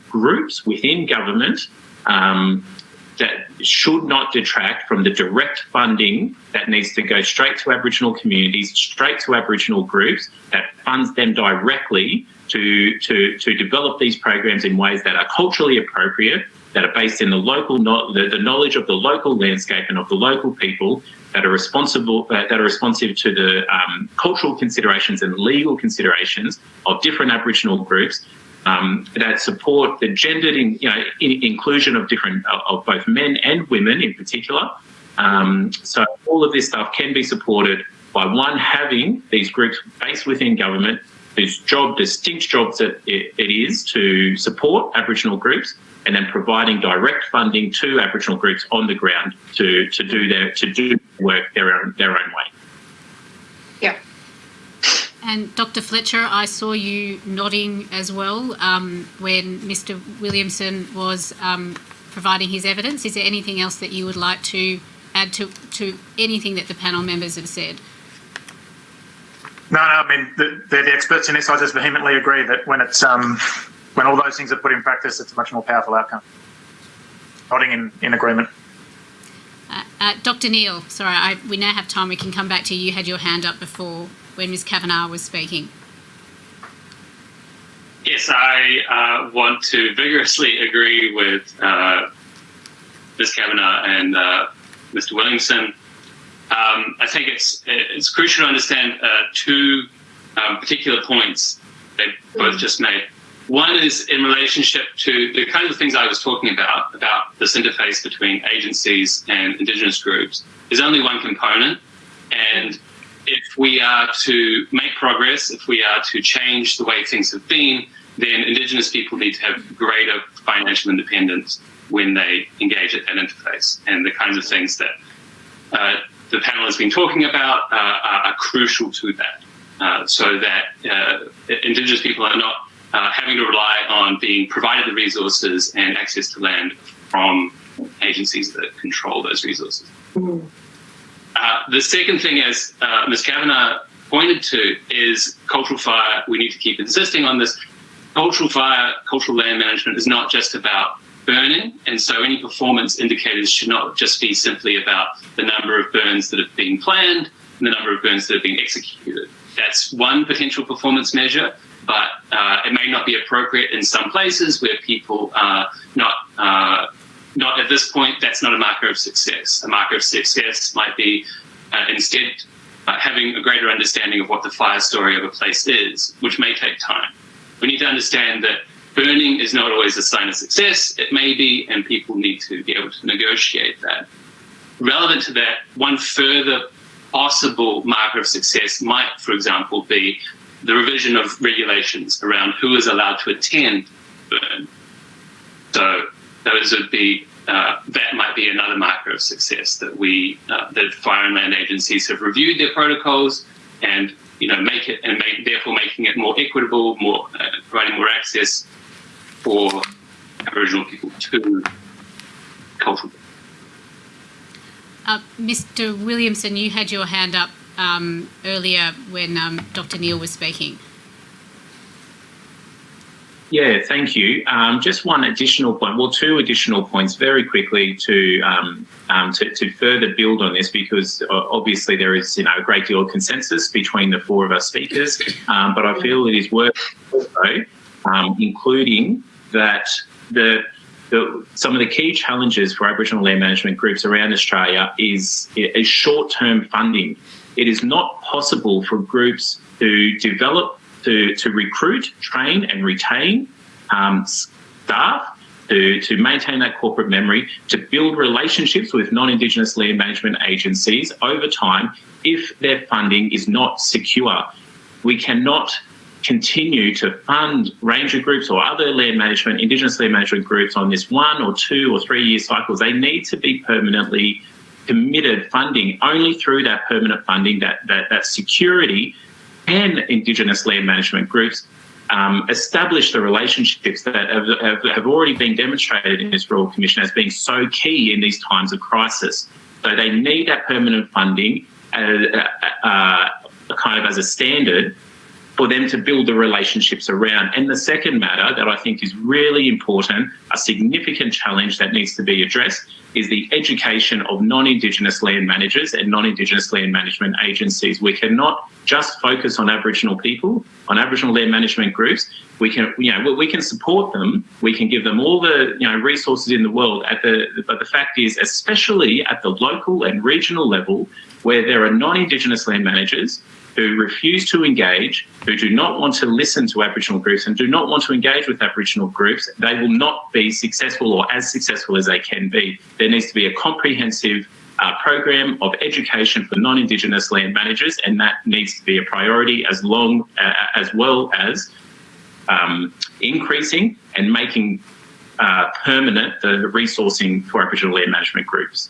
groups within government that should not detract from the direct funding that needs to go straight to Aboriginal communities, straight to Aboriginal groups, that funds them directly to develop these programs in ways that are culturally appropriate, that are based in the local the knowledge of the local landscape and of the local people, that are responsive to the cultural considerations and legal considerations of different Aboriginal groups. That support the gendered inclusion of both men and women in particular. So all of this stuff can be supported by one, having these groups based within government whose distinct jobs that it is to support Aboriginal groups, and then providing direct funding to Aboriginal groups on the ground to do work their own way. Yeah. And Dr. Fletcher, I saw you nodding as well when Mr. Williamson was providing his evidence. Is there anything else that you would like to add to anything that the panel members have said? No, I mean, they're the experts in this. I just vehemently agree that when it's when all those things are put in practice, it's a much more powerful outcome. Nodding in agreement. Dr. Neil, sorry, we now have time. We can come back to you. You had your hand up before when Ms. Kavanagh was speaking. Yes, I want to vigorously agree with Ms. Kavanagh and Mr. Williamson. I think it's crucial to understand two particular points they both just made. One is in relationship to the kinds of things I was talking about this interface between agencies and Indigenous groups is only one component. And if we are to make progress, if we are to change the way things have been, then Indigenous people need to have greater financial independence when they engage at that interface. And the kinds of things that the panel has been talking about are crucial to that, so that Indigenous people are not having to rely on being provided the resources and access to land from agencies that control those resources. Mm. The second thing, as Ms. Kavanagh pointed to, is cultural fire. We need to keep insisting on this. Cultural fire, cultural land management is not just about burning, and so any performance indicators should not just be simply about the number of burns that have been planned and the number of burns that have been executed. That's one potential performance measure, but it may not be appropriate in some places where people are not at this point. That's not a marker of success. A marker of success might be instead having a greater understanding of what the fire story of a place is, which may take time. We need to understand that burning is not always a sign of success. It may be, and people need to be able to negotiate that. Relevant to that, one further possible marker of success might, for example, be the revision of regulations around who is allowed to attend burn. So those would be that might be another marker of success, that that fire and land agencies have reviewed their protocols and therefore making it more equitable, providing more access for Aboriginal people to cultural. Mr. Williamson, you had your hand up earlier when Dr. Neil was speaking. Yeah, thank you. Just one additional point, well, two additional points very quickly to further build on this, because obviously there is a great deal of consensus between the four of us speakers, but I feel it is worth also including that some of the key challenges for Aboriginal land management groups around Australia is short-term funding. It is not possible for groups to develop, to recruit, train and retain staff, to maintain that corporate memory, to build relationships with non-Indigenous land management agencies over time if their funding is not secure. We cannot continue to fund ranger groups or other land management, Indigenous land management groups on this 1 or 2 or 3 year cycles. They need to be permanently committed funding. Only through that permanent funding, that security, can Indigenous land management groups establish the relationships that have already been demonstrated in this Royal Commission as being so key in these times of crisis. So they need that permanent funding kind of as a standard for them to build the relationships around. And the second matter that I think is really important, a significant challenge that needs to be addressed, is the education of non-Indigenous land managers and non-Indigenous land management agencies. We cannot just focus on Aboriginal people, on Aboriginal land management groups. We can support them. We can give them all the resources in the world. But the fact is, especially at the local and regional level, where there are non-Indigenous land managers who refuse to engage, who do not want to listen to Aboriginal groups and do not want to engage with Aboriginal groups, they will not be successful or as successful as they can be. There needs to be a comprehensive program of education for non-Indigenous land managers, and that needs to be a priority as well as increasing and making permanent the resourcing for Aboriginal land management groups.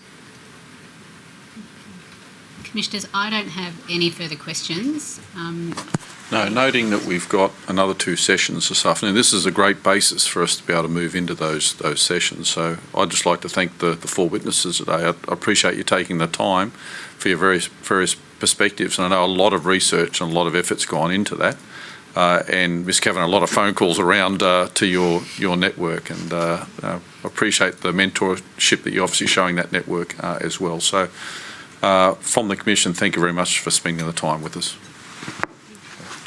Commissioners, I don't have any further questions. No, noting that we've got another 2 sessions this afternoon, this is a great basis for us to be able to move into those sessions. So I'd just like to thank the 4 witnesses today. I appreciate you taking the time for your various perspectives, and I know a lot of research and a lot of effort's gone into that. And Ms. Kavanagh, a lot of phone calls around to your network, and appreciate the mentorship that you're obviously showing that network as well. So from the Commission, thank you very much for spending the time with us.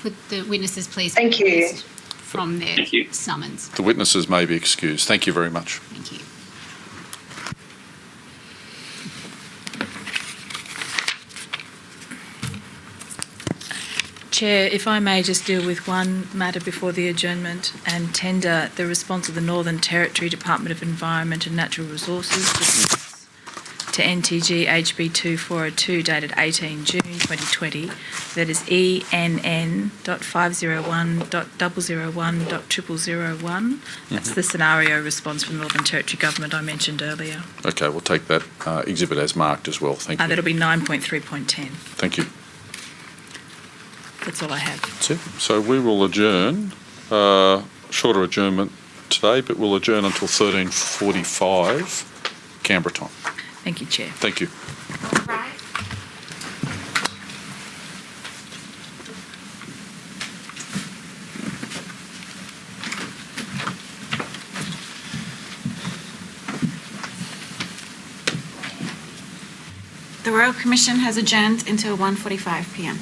Would the witnesses please Thank you. from their summons? The witnesses may be excused. Thank you very much. Thank you. Chair, if I may just deal with one matter before the adjournment and tender the response of the Northern Territory Department of Environment and Natural Resources to NTG HB 2402 dated 18 June 2020, that is ENN.501.001.0001. That's the scenario response from the Northern Territory Government I mentioned earlier. Okay, we'll take that exhibit as marked as well. Thank you. That'll be 9.3.10. Thank you. That's all I have. That's it. So we will adjourn, shorter adjournment today, but we'll adjourn until 13:45 Canberra time. Thank you, Chair. Thank you. The Royal Commission has adjourned until 1:45 p.m.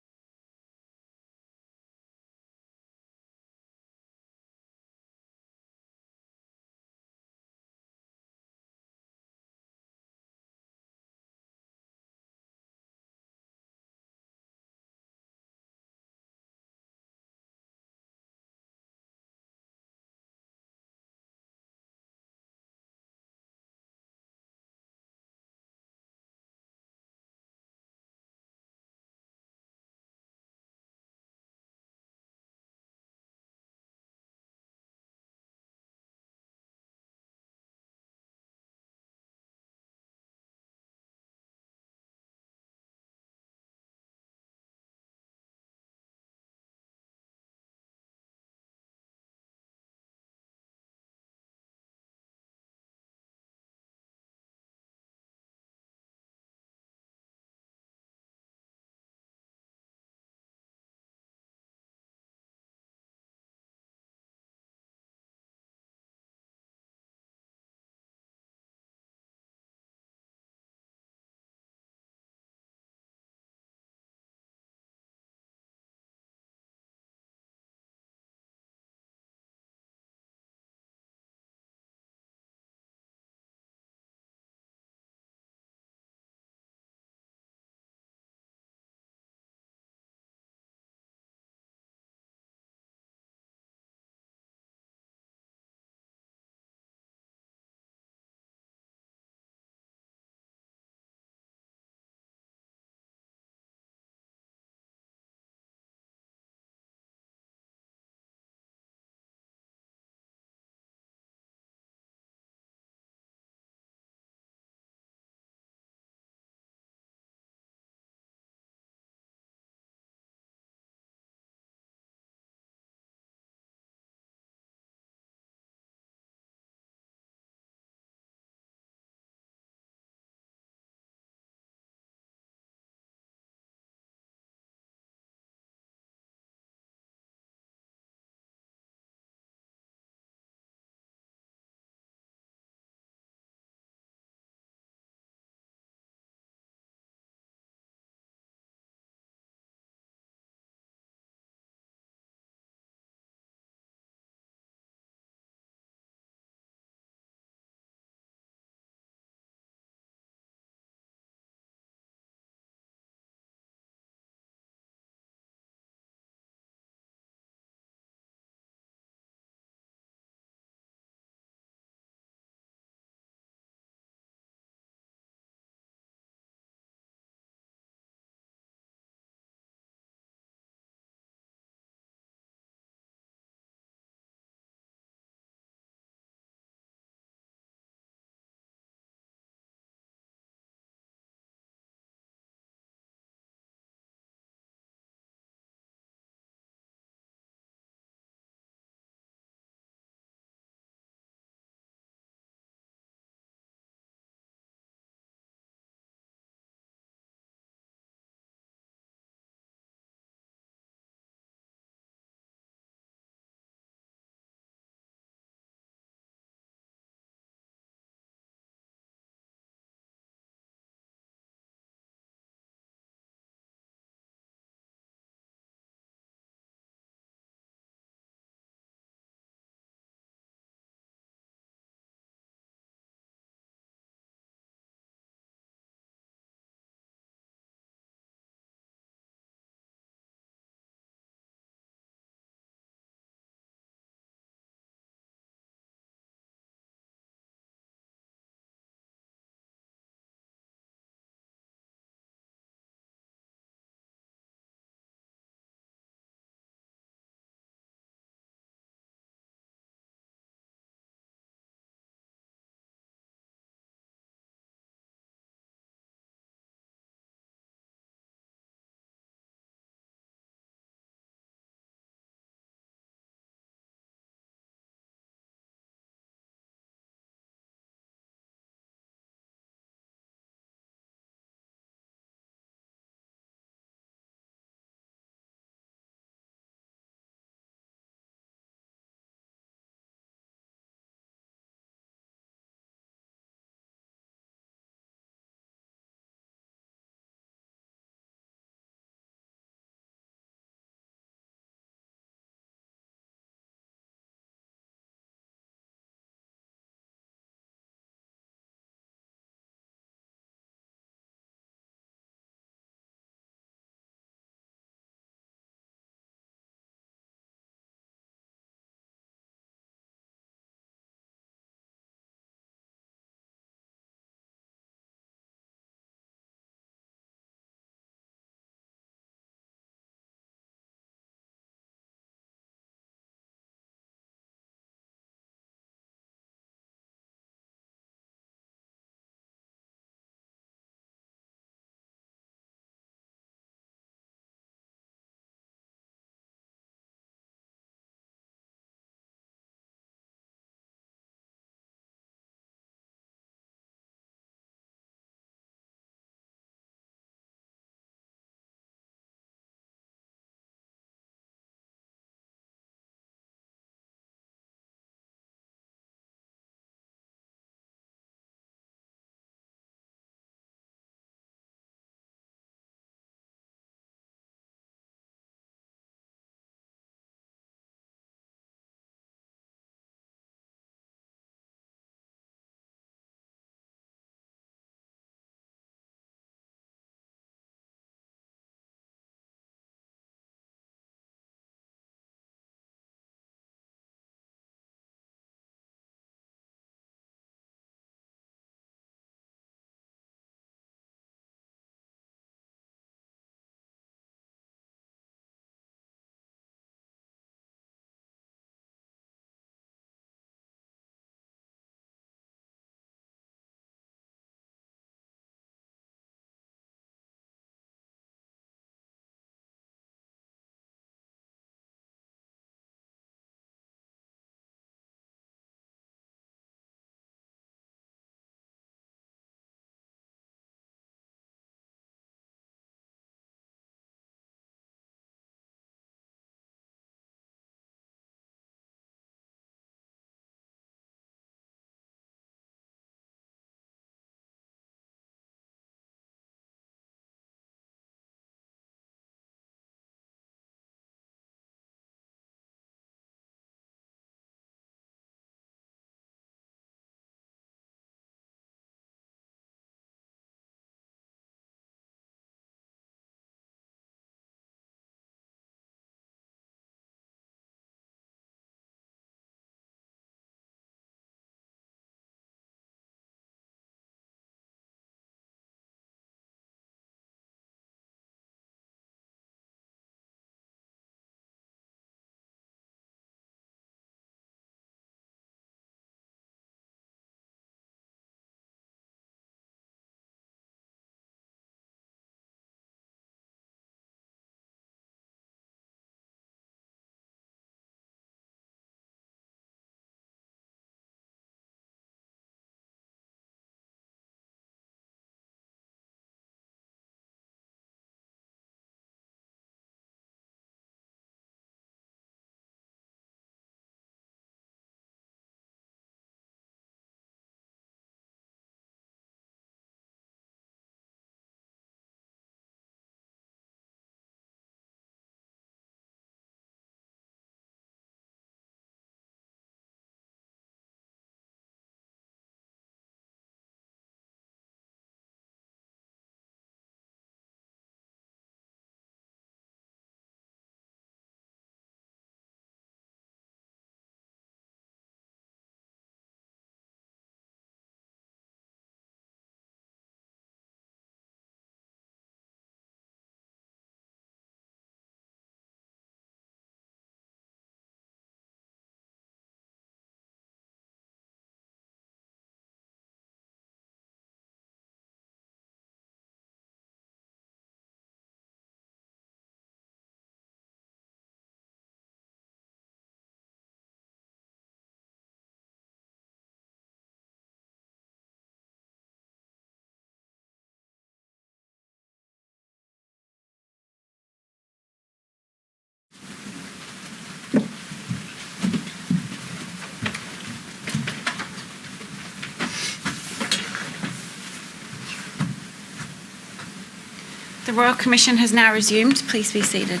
The Royal Commission has now resumed. Please be seated.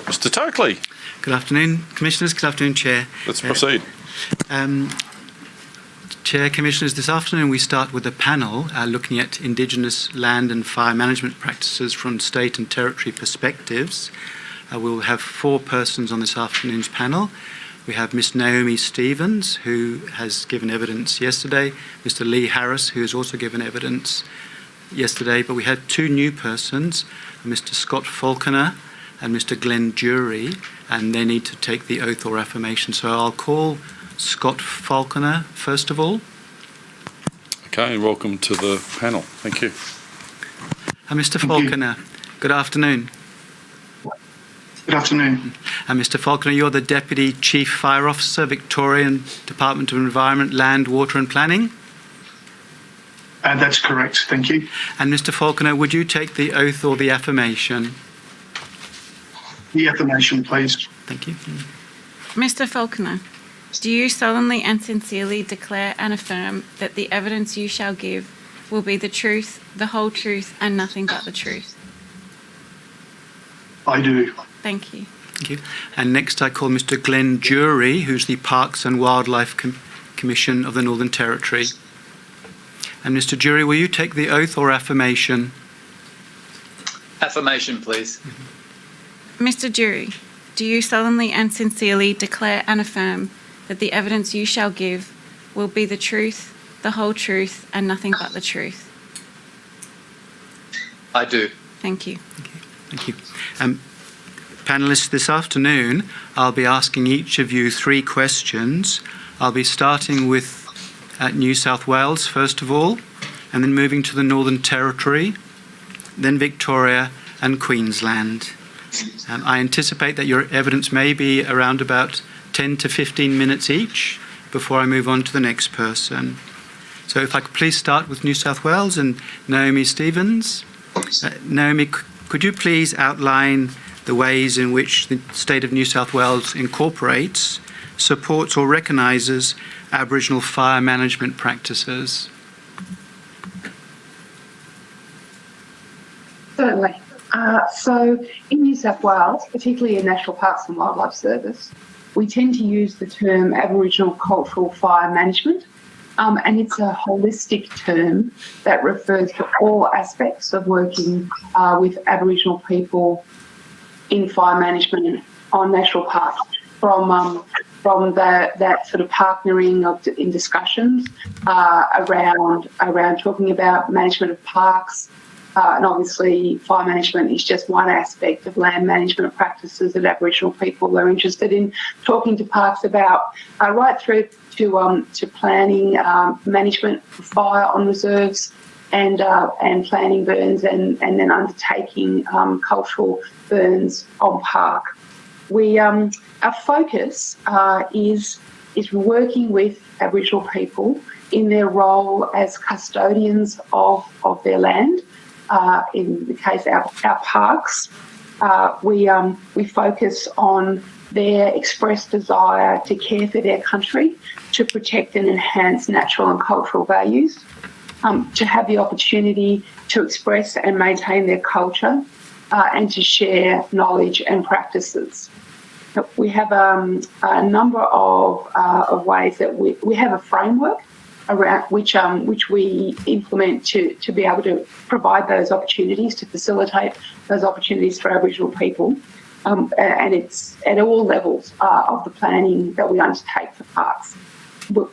Mr. Tokley. Good afternoon, Commissioners. Good afternoon, Chair. Let's proceed. Chair, Commissioners, this afternoon we start with a panel looking at Indigenous land and fire management practices from state and territory perspectives. We'll have 4 persons on this afternoon's panel. We have Ms. Naomi Stevens, who has given evidence yesterday, Mr. Lee Harris, who has also given evidence yesterday, but we had 2 new persons, Mr. Scott Falconer and Mr. Glenn Jury, and they need to take the oath or affirmation. So I'll call Scott Falconer first of all. Okay, welcome to the panel. Thank you. Mr. Falconer, good afternoon. Good afternoon. Mr. Falconer, you're the Deputy Chief Fire Officer, Victorian Department of Environment, Land, Water and Planning? That's correct, thank you. And Mr. Falconer, would you take the oath or the affirmation? The affirmation, please. Thank you. Mr. Falconer, do you solemnly and sincerely declare and affirm that the evidence you shall give will be the truth, the whole truth, and nothing but the truth? I do. Thank you. Thank you. And next I call Mr. Glenn Jury, who's the Parks and Wildlife Commission of the Northern Territory. And Mr. Jury, will you take the oath or affirmation? Affirmation, please. Mr. Jury, do you solemnly and sincerely declare and affirm that the evidence you shall give will be the truth, the whole truth, and nothing but the truth? I do. Thank you. Thank you. Panellists, this afternoon I'll be asking each of you 3 questions. I'll be starting with New South Wales first of all, and then moving to the Northern Territory, then Victoria and Queensland. I anticipate that your evidence may be around about 10 to 15 minutes each before I move on to the next person. So if I could please start with New South Wales and Naomi Stevens. Naomi, could you please outline the ways in which the State of New South Wales incorporates, supports or recognises Aboriginal fire management practices? Certainly. So in New South Wales, particularly in National Parks and Wildlife Service, we tend to use the term Aboriginal cultural fire management, and it's a holistic term that refers to all aspects of working with Aboriginal people in fire management on national parks, from that sort of partnering in discussions around talking about management of parks. And obviously, fire management is just one aspect of land management practices that Aboriginal people are interested in talking to parks about, right through to planning management for fire on reserves and planning burns and then undertaking cultural burns on park. Our focus is working with Aboriginal people in their role as custodians of their land. In the case of our parks, we focus on their expressed desire to care for their country, to protect and enhance natural and cultural values, to have the opportunity to express and maintain their culture, and to share knowledge and practices. We have a number of ways that we have a framework around which we implement to be able to provide those opportunities, to facilitate those opportunities for Aboriginal people. And it's at all levels of the planning that we undertake for parks.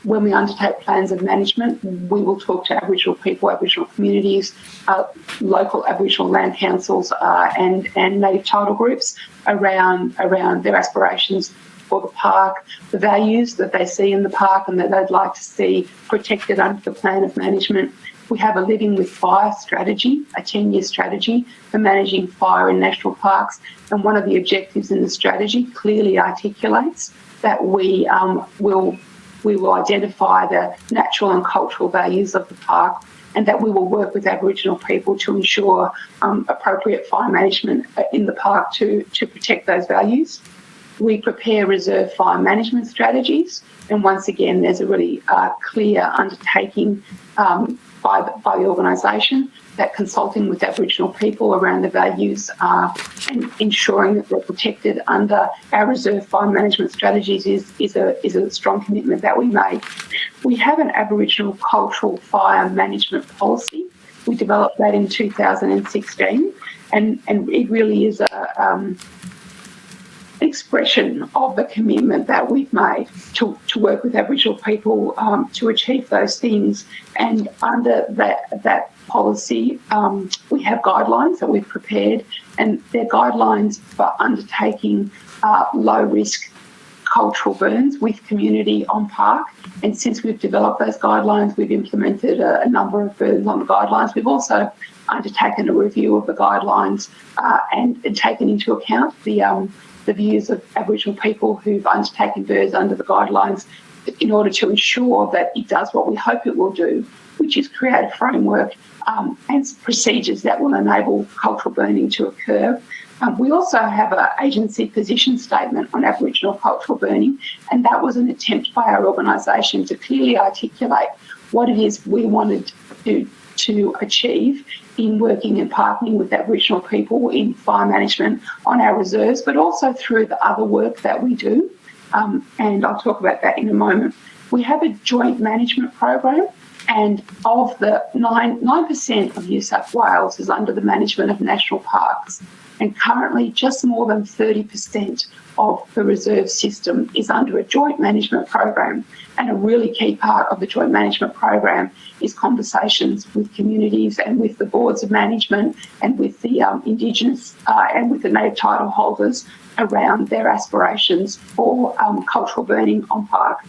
When we undertake plans of management, we will talk to Aboriginal people, Aboriginal communities, local Aboriginal land councils and native title groups around their aspirations for the park, the values that they see in the park and that they'd like to see protected under the plan of management. We have a Living with Fire strategy, a 10-year strategy for managing fire in national parks, and one of the objectives in the strategy clearly articulates that we will identify the natural and cultural values of the park, and that we will work with Aboriginal people to ensure appropriate fire management in the park to protect those values. We prepare reserve fire management strategies, and once again, there's a really clear undertaking by the organisation, that consulting with Aboriginal people around the values and ensuring that they're protected under our reserve fire management strategies is a strong commitment that we made. We have an Aboriginal cultural fire management policy. We developed that in 2016, and it really is an expression of the commitment that we've made to work with Aboriginal people to achieve those things. And under that policy, we have guidelines that we've prepared, and they're guidelines for undertaking low-risk cultural burns with community on park. And since we've developed those guidelines, we've implemented a number of burns on the guidelines. We've also undertaken a review of the guidelines and taken into account the views of Aboriginal people who've undertaken burns under the guidelines in order to ensure that it does what we hope it will do, which is create a framework and procedures that will enable cultural burning to occur. We also have an agency position statement on Aboriginal cultural burning, and that was an attempt by our organisation to clearly articulate what it is we wanted to achieve in working and partnering with Aboriginal people in fire management on our reserves, but also through the other work that we do. And I'll talk about that in a moment. We have a joint management program, and of the 9% of New South Wales is under the management of national parks. And currently just more than 30% of the reserve system is under a joint management program. And a really key part of the joint management program is conversations with communities and with the boards of management and with the Indigenous and with the native title holders around their aspirations for cultural burning on park.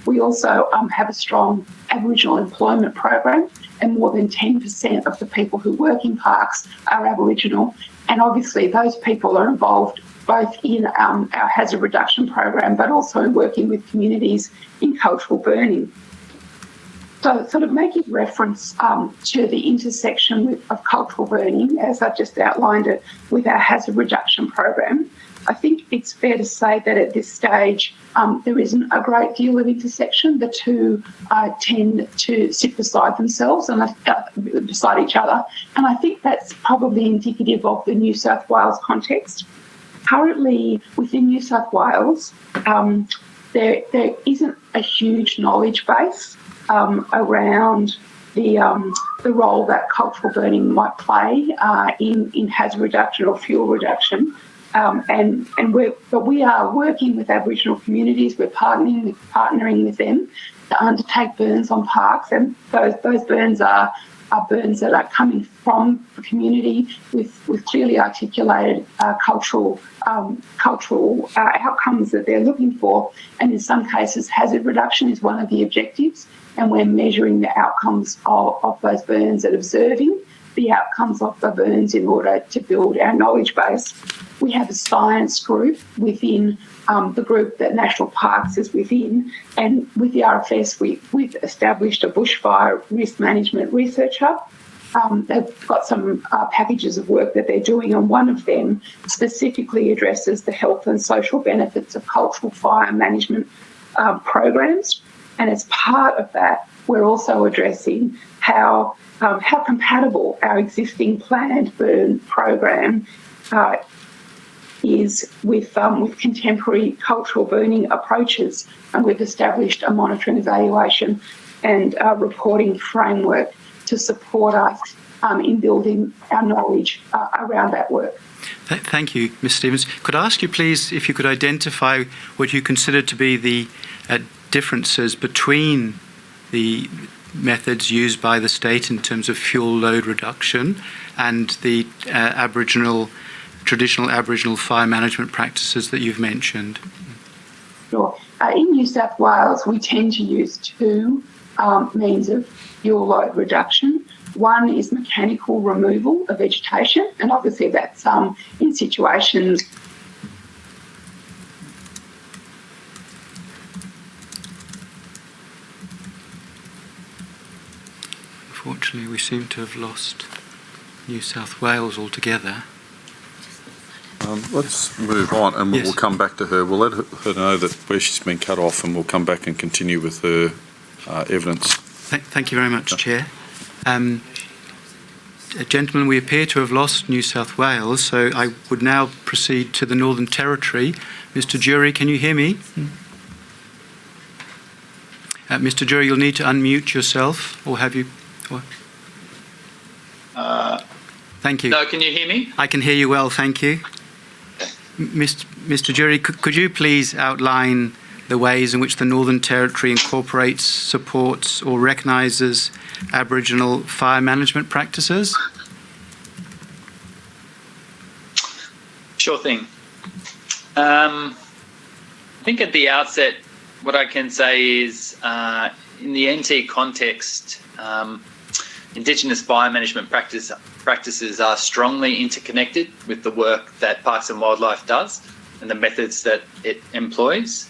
We also have a strong Aboriginal employment program, and more than 10% of the people who work in parks are Aboriginal. And obviously those people are involved both in our hazard reduction program, but also in working with communities in cultural burning. So sort of making reference to the intersection of cultural burning, as I've just outlined it, with our hazard reduction program, I think it's fair to say that at this stage there isn't a great deal of intersection. The two tend to sit beside themselves and beside each other, and I think that's probably indicative of the New South Wales context. Currently, within New South Wales, there isn't a huge knowledge base around the role that cultural burning might play in hazard reduction or fuel reduction. But we are working with Aboriginal communities. We're partnering with them to undertake burns on parks, and those burns are burns that are coming from the community with clearly articulated cultural outcomes that they're looking for. And in some cases, hazard reduction is one of the objectives, and we're measuring the outcomes of those burns and observing the outcomes of the burns in order to build our knowledge base. We have a science group within the group that National Parks is within, and with the RFS we've established a bushfire risk management research hub. They've got some packages of work that they're doing, and one of them specifically addresses the health and social benefits of cultural fire management programs. And as part of that, we're also addressing how compatible our existing planned burn program is with contemporary cultural burning approaches. And we've established a monitoring, evaluation and reporting framework to support us in building our knowledge around that work. Thank you, Ms Stevens. Could I ask you, please, if you could identify what you consider to be the differences between the methods used by the state in terms of fuel load reduction and the traditional Aboriginal fire management practices that you've mentioned? Sure. In New South Wales, we tend to use two means of fuel load reduction. One is mechanical removal of vegetation, and obviously that's in situations Unfortunately, we seem to have lost New South Wales altogether. Let's move on, and Yes. we'll come back to her. We'll let her know that where she's been cut off, and we'll come back and continue with her evidence. Thank you very much, Chair. Gentlemen, we appear to have lost New South Wales, so I would now proceed to the Northern Territory. Mr. Jury, can you hear me? Mr. Jury, you'll need to unmute yourself, or have you? Thank you. No, can you hear me? I can hear you well, thank you. Mr. Jury, could you please outline the ways in which the Northern Territory incorporates, supports or recognises Aboriginal fire management practices? Sure thing. I think at the outset, what I can say is in the NT context, Indigenous fire management practices are strongly interconnected with the work that Parks and Wildlife does and the methods that it employs.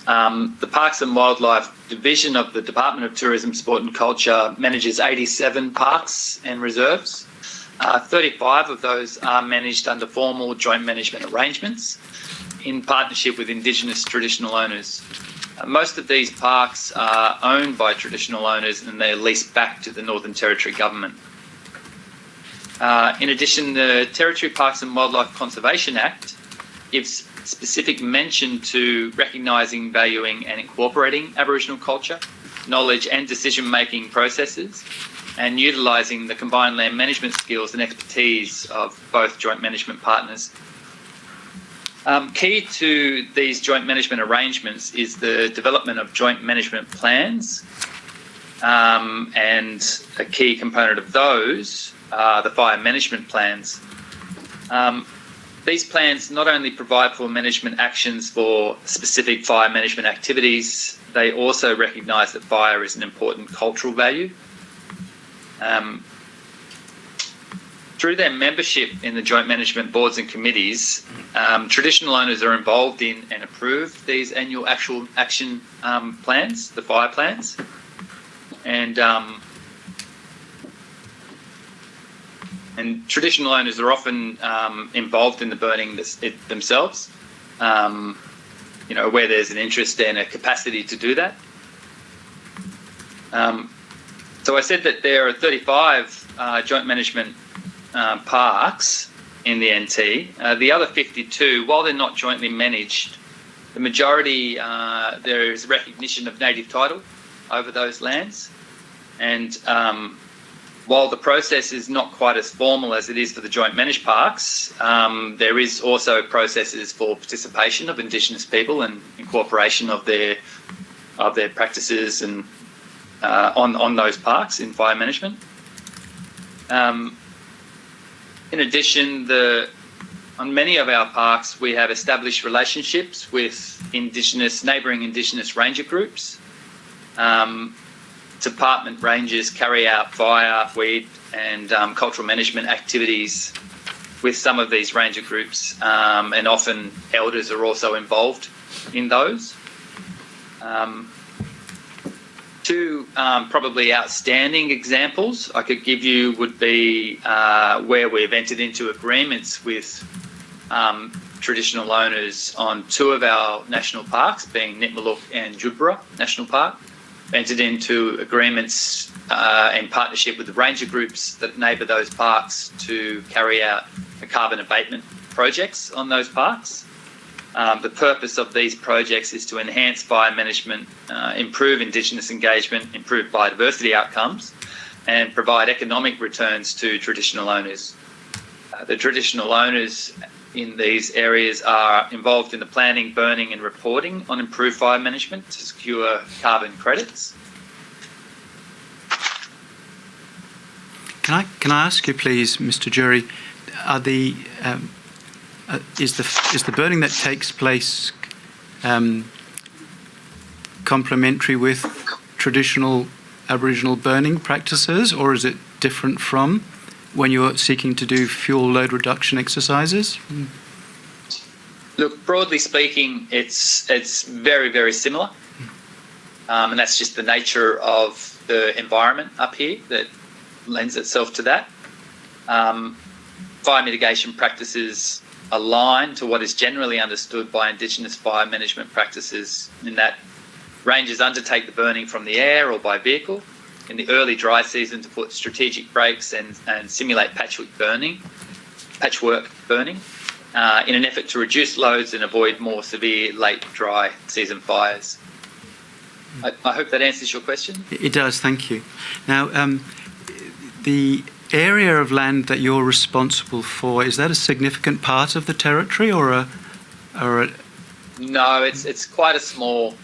The Parks and Wildlife Division of the Department of Tourism, Sport and Culture manages 87 parks and reserves. 35 of those are managed under formal joint management arrangements in partnership with Indigenous traditional owners. Most of these parks are owned by traditional owners and they're leased back to the Northern Territory Government. In addition, the Territory Parks and Wildlife Conservation Act gives specific mention to recognising, valuing and incorporating Aboriginal culture, knowledge and decision-making processes, and utilising the combined land management skills and expertise of both joint management partners. Key to these joint management arrangements is the development of joint management plans, and a key component of those are the fire management plans. These plans not only provide for management actions for specific fire management activities, they also recognise that fire is an important cultural value. Through their membership in the joint management boards and committees, traditional owners are involved in and approve these annual actual action plans, the fire plans, and traditional owners are often involved in the burning themselves, where there's an interest and a capacity to do that. So I said that there are 35 joint management parks in the NT. The other 52, while they're not jointly managed, the majority, there is recognition of native title over those lands. And while the process is not quite as formal as it is for the joint managed parks, there is also processes for participation of Indigenous people and incorporation of their practices and on those parks in fire management. In addition, on many of our parks, we have established relationships with neighbouring Indigenous ranger groups. Department rangers carry out fire, weed and cultural management activities with some of these ranger groups, and often elders are also involved in those. Two probably outstanding examples I could give you would be where we've entered into agreements with traditional owners on two of our national parks, being Nitmiluk and Jubra National Park. Entered into agreements in partnership with the ranger groups that neighbour those parks to carry out the carbon abatement projects on those parks. The purpose of these projects is to enhance fire management, improve Indigenous engagement, improve biodiversity outcomes, and provide economic returns to traditional owners. The traditional owners in these areas are involved in the planning, burning and reporting on improved fire management to secure carbon credits. Can I ask you please, Mr. Jury, is the burning that takes place complementary with traditional Aboriginal burning practices, or is it different from when you're seeking to do fuel load reduction exercises? Look, broadly speaking, it's very, very similar. And that's just the nature of the environment up here that lends itself to that. Fire mitigation practices align to what is generally understood by Indigenous fire management practices, in that rangers undertake the burning from the air or by vehicle, in the early dry season to put strategic breaks and simulate patchwork burning in an effort to reduce loads and avoid more severe late dry season fires. I hope that answers your question. It does, thank you. Now, the area of land that you're responsible for, is that a significant part of the territory or a No, it's quite a small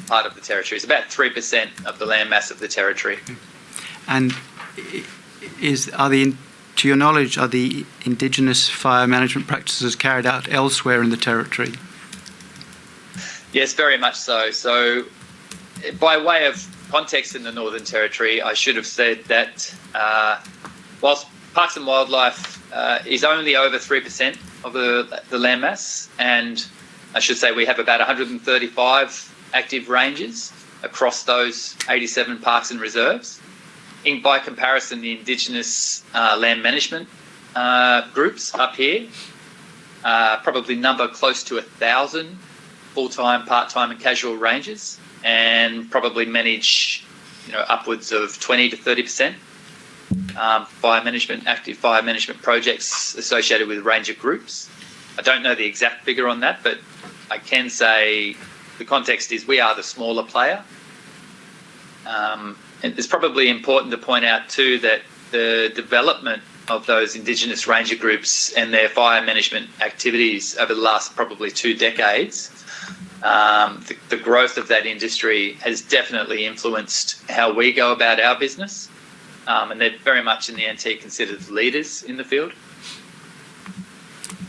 part of the territory. It's about 3% of the land mass of the territory. And to your knowledge, are the Indigenous fire management practices carried out elsewhere in the territory? Yes, very much so. So, by way of context in the Northern Territory, I should have said that whilst Parks and Wildlife is only over 3% of the land mass, and I should say we have about 135 active rangers across those 87 parks and reserves. By comparison, the Indigenous land management groups up here probably number close to 1,000 full-time, part-time and casual rangers, and probably manage upwards of 20 to 30% active fire management projects associated with ranger groups. I don't know the exact figure on that, but I can say the context is we are the smaller player. And it's probably important to point out too that the development of those Indigenous ranger groups and their fire management activities over the last probably 2 decades, the growth of that industry has definitely influenced how we go about our business. And they're very much in the NT considered leaders in the field.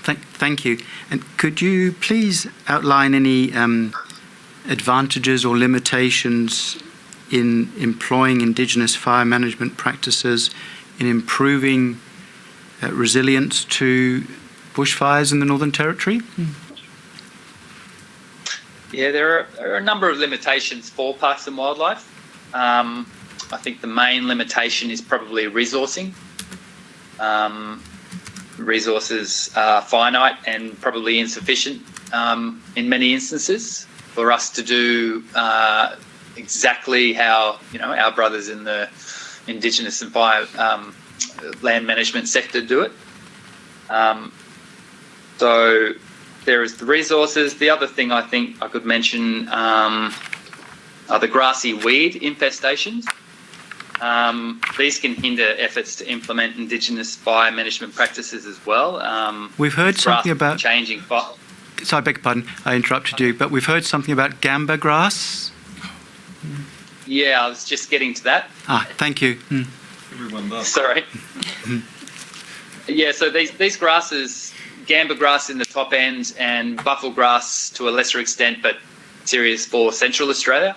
Thank you. And could you please outline any advantages or limitations in employing Indigenous fire management practices in improving resilience to bushfires in the Northern Territory? Yeah, there are a number of limitations for Parks and Wildlife. I think the main limitation is probably resourcing. Resources are finite and probably insufficient in many instances for us to do exactly how our brothers in the Indigenous and fire land management sector do it. So there is the resources. The other thing I think I could mention are the grassy weed infestations. These can hinder efforts to implement Indigenous fire management practices as well. We've heard something about changing. Sorry, I beg your pardon, I interrupted you, but we've heard something about gamba grass. Yeah, I was just getting to that. Thank you. Everyone does. Sorry. Yeah, so these grasses, gamba grass in the top end and buffel grass to a lesser extent, but serious for Central Australia.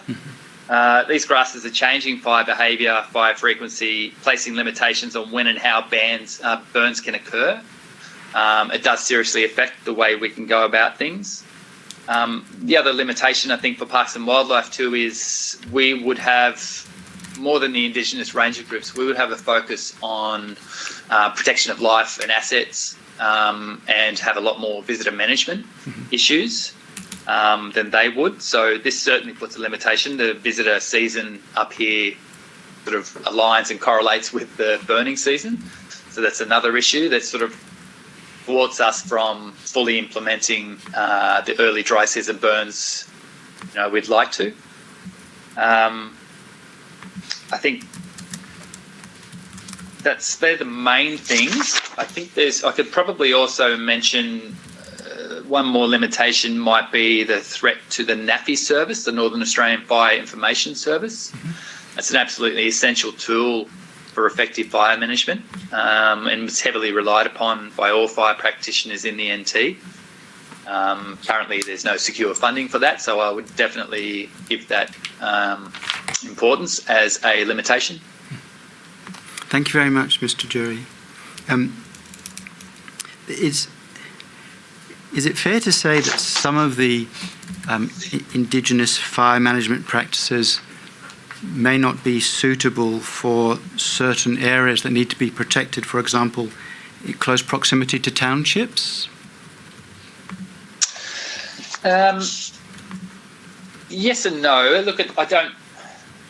These grasses are changing fire behaviour, fire frequency, placing limitations on when and how burns can occur. It does seriously affect the way we can go about things. The other limitation, I think, for Parks and Wildlife too is we would have, more than the Indigenous ranger groups, we would have a focus on protection of life and assets and have a lot more visitor management issues than they would. So this certainly puts a limitation. The visitor season up here sort of aligns and correlates with the burning season. So that's another issue that sort of thwarts us from fully implementing the early dry season burns we'd like to. I think they're the main things. I think I could probably also mention one more limitation might be the threat to the NAFI service, the Northern Australian Fire Information Service. It's an absolutely essential tool for effective fire management and it's heavily relied upon by all fire practitioners in the NT. Currently there's no secure funding for that, so I would definitely give that importance as a limitation. Thank you very much, Mr. Jury. Is it fair to say that some of the Indigenous fire management practices may not be suitable for certain areas that need to be protected, for example, in close proximity to townships? Yes and no. Look,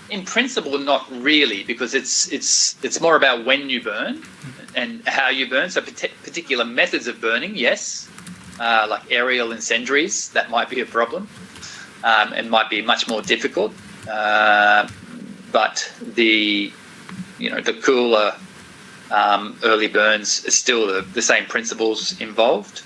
In principle, not really, because it's more about when you burn and how you burn. So particular methods of burning, yes, like aerial incendiaries, that might be a problem and might be much more difficult. But the cooler early burns is still the same principles involved.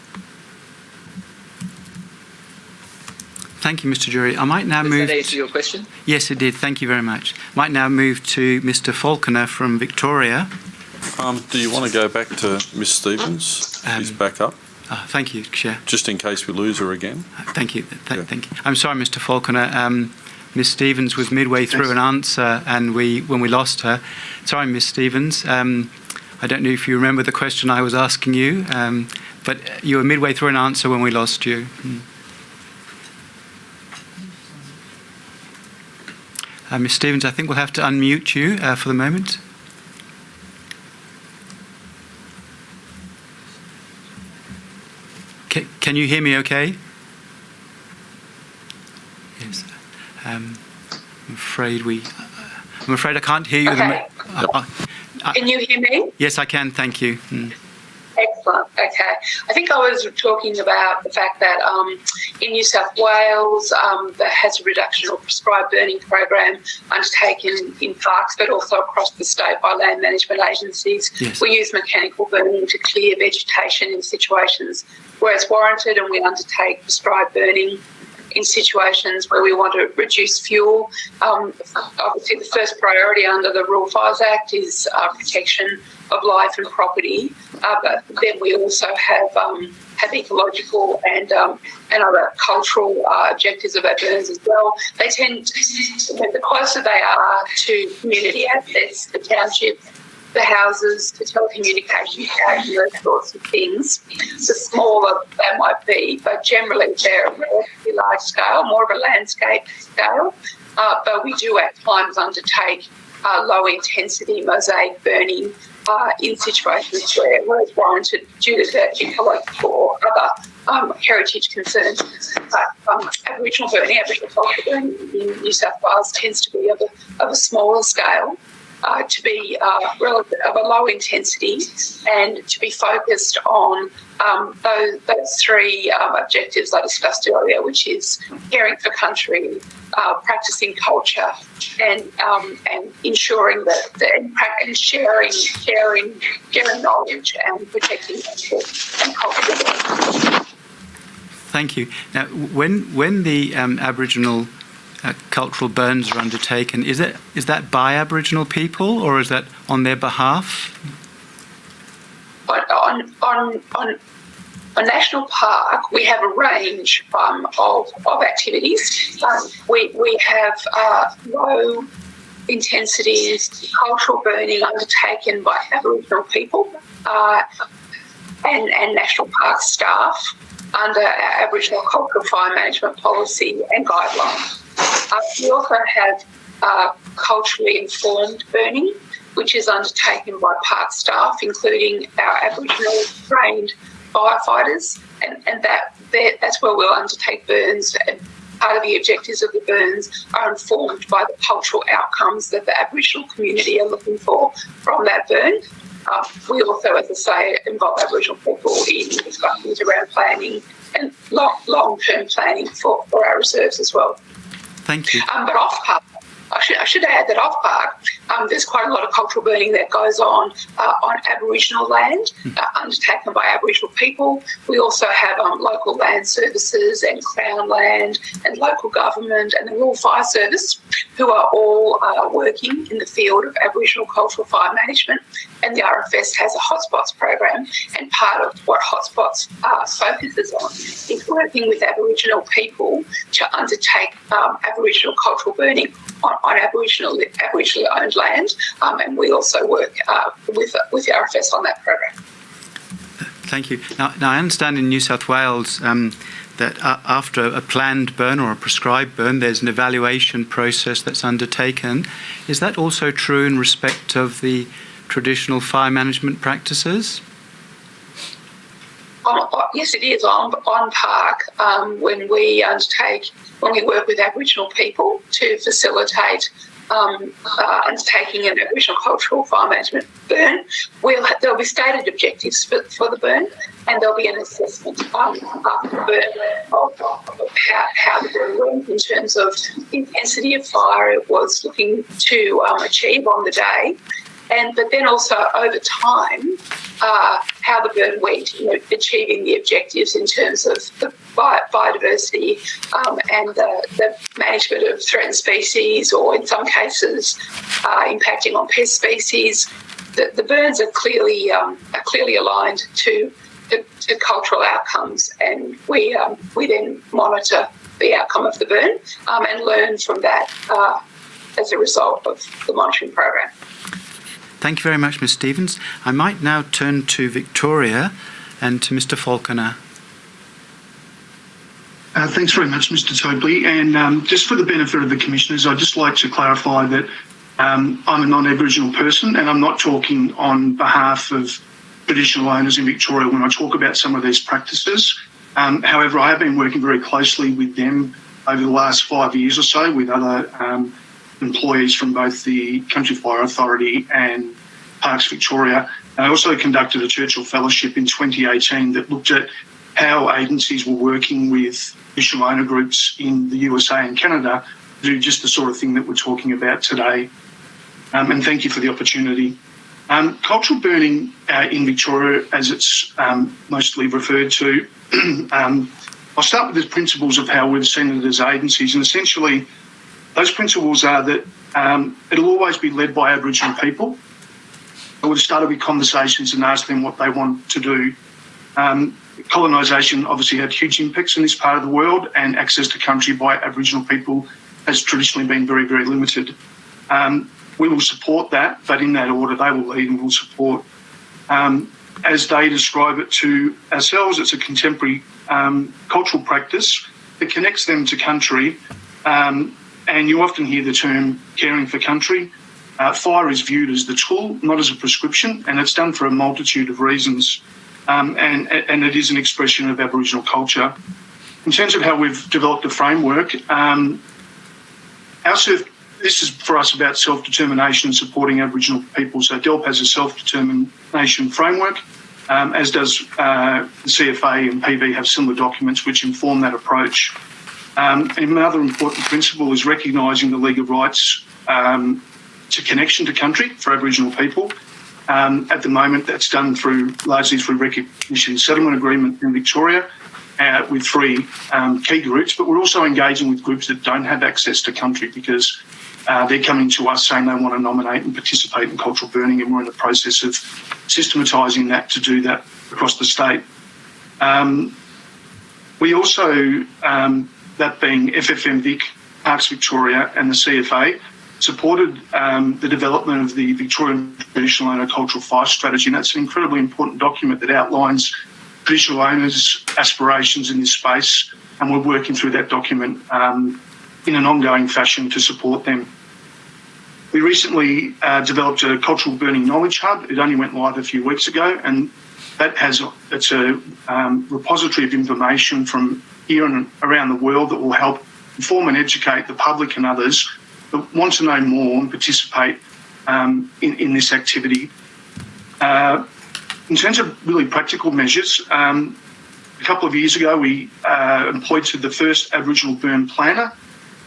Thank you, Mr. Jury. I might now move. Does that answer your question? Yes, it did. Thank you very much. Might now move to Mr. Falconer from Victoria. Do you want to go back to Ms. Stevens? She's back up. Thank you, Chair. Just in case we lose her again. Thank you. Thank you. I'm sorry, Mr. Falconer. Ms. Stevens was midway through an answer, and when we lost her. Sorry, Ms. Stevens. I don't know if you remember the question I was asking you, but you were midway through an answer when we lost you. Ms. Stevens, I think we'll have to unmute you for the moment. Can you hear me okay? Yes. I'm afraid I can't hear you. Okay. Can you hear me? Yes, I can. Thank you. Excellent. Okay. I think I was talking about the fact that in New South Wales, the hazard reduction or prescribed burning program undertaken in parks, but also across the state by land management agencies. Yes. We use mechanical burning to clear vegetation in situations where it's warranted, and we undertake prescribed burning in situations where we want to reduce fuel. Obviously, the first priority under the Rural Fires Act is protection of life and property, but then we also have ecological and other cultural objectives of our burns as well. They tend to, the closer they are to community assets, the township, the houses, the telecommunications towers, and those sorts of things, the smaller they might be, but generally they're a relatively large scale, more of a landscape scale. But we do at times undertake low intensity mosaic burning in situations where it's warranted due to the ecological or other heritage concerns. Aboriginal burning, Aboriginal culture burning in New South Wales tends to be of a smaller scale. To be relative of a low intensity and to be focused on those three objectives I discussed earlier, which is caring for country, practicing culture, and ensuring and sharing knowledge and protecting nature and culture. Thank you. Now, when the Aboriginal cultural burns are undertaken, is that by Aboriginal people or is that on their behalf? On National Park, we have a range of activities. We have low intensity cultural burning undertaken by Aboriginal people and National Park staff under our Aboriginal Cultural Fire Management Policy and Guidelines. We also have culturally informed burning, which is undertaken by park staff, including our Aboriginal trained firefighters, and that's where we'll undertake burns. And part of the objectives of the burns are informed by the cultural outcomes that the Aboriginal community are looking for from that burn. We also, as I say, involve Aboriginal people in discussions around planning and long-term planning for our reserves as well. Thank you. But off-park, I should add that off-park, there's quite a lot of cultural burning that goes on Aboriginal land, undertaken by Aboriginal people. We also have local land services and Crown land and local government and the Rural Fire Service, who are all working in the field of Aboriginal cultural fire management. And the RFS has a hotspots program, and part of what hotspots focuses on is working with Aboriginal people to undertake Aboriginal cultural burning on Aboriginally owned land, and we also work with the RFS on that program. Thank you. Now I understand in New South Wales that after a planned burn or a prescribed burn, there's an evaluation process that's undertaken. Is that also true in respect of the traditional fire management practices? Yes, it is on park when we work with Aboriginal people to facilitate undertaking an Aboriginal cultural fire management burn, there'll be stated objectives for the burn, and there'll be an assessment after the burn of how the burn went in terms of the intensity of fire it was looking to achieve on the day, but then also over time, how the burn went, achieving the objectives in terms of the biodiversity and the management of threatened species, or in some cases impacting on pest species. The burns are clearly aligned to cultural outcomes, and we then monitor the outcome of the burn and learn from that as a result of the monitoring program. Thank you very much, Ms Stevens. I might now turn to Victoria and to Mr Falconer. Thanks very much, Mr Topley. And just for the benefit of the commissioners, I'd just like to clarify that I'm a non-Aboriginal person, and I'm not talking on behalf of traditional owners in Victoria when I talk about some of these practices. However, I have been working very closely with them over the last 5 years or so with other employees from both the Country Fire Authority and Parks Victoria. I also conducted a Churchill Fellowship in 2018 that looked at how agencies were working with traditional owner groups in the USA and Canada to do just the sort of thing that we're talking about today. And thank you for the opportunity. Cultural burning in Victoria, as it's mostly referred to, I'll start with the principles of how we've seen it as agencies, and essentially those principles are that it'll always be led by Aboriginal people. I would have started with conversations and asked them what they want to do. Colonisation obviously had huge impacts in this part of the world, and access to country by Aboriginal people has traditionally been very, very limited. We will support that, but in that order, they will lead and we'll support. As they describe it to ourselves, it's a contemporary cultural practice that connects them to country. And you often hear the term caring for country. Fire is viewed as the tool, not as a prescription, and it's done for a multitude of reasons. And it is an expression of Aboriginal culture. In terms of how we've developed a framework, this is for us about self-determination and supporting Aboriginal people. So DELP has a self-determination framework, as does the CFA and PV have similar documents which inform that approach. And another important principle is recognising the legal rights to connection to country for Aboriginal people. At the moment, that's done largely through recognition settlement agreement in Victoria with 3 key groups, but we're also engaging with groups that don't have access to country because they're coming to us saying they want to nominate and participate in cultural burning, and we're in the process of systematising that to do that across the state. We also, that being FFM-Vic, Parks Victoria and the CFA, supported the development of the Victorian Traditional Owner Cultural Fire Strategy, and that's an incredibly important document that outlines traditional owners' aspirations in this space, and we're working through that document in an ongoing fashion to support them. We recently developed a cultural burning knowledge hub. It only went live a few weeks ago, and it's a repository of information from here and around the world that will help inform and educate the public and others that want to know more and participate in this activity. In terms of really practical measures, a couple of years ago we employed the first Aboriginal burn planner,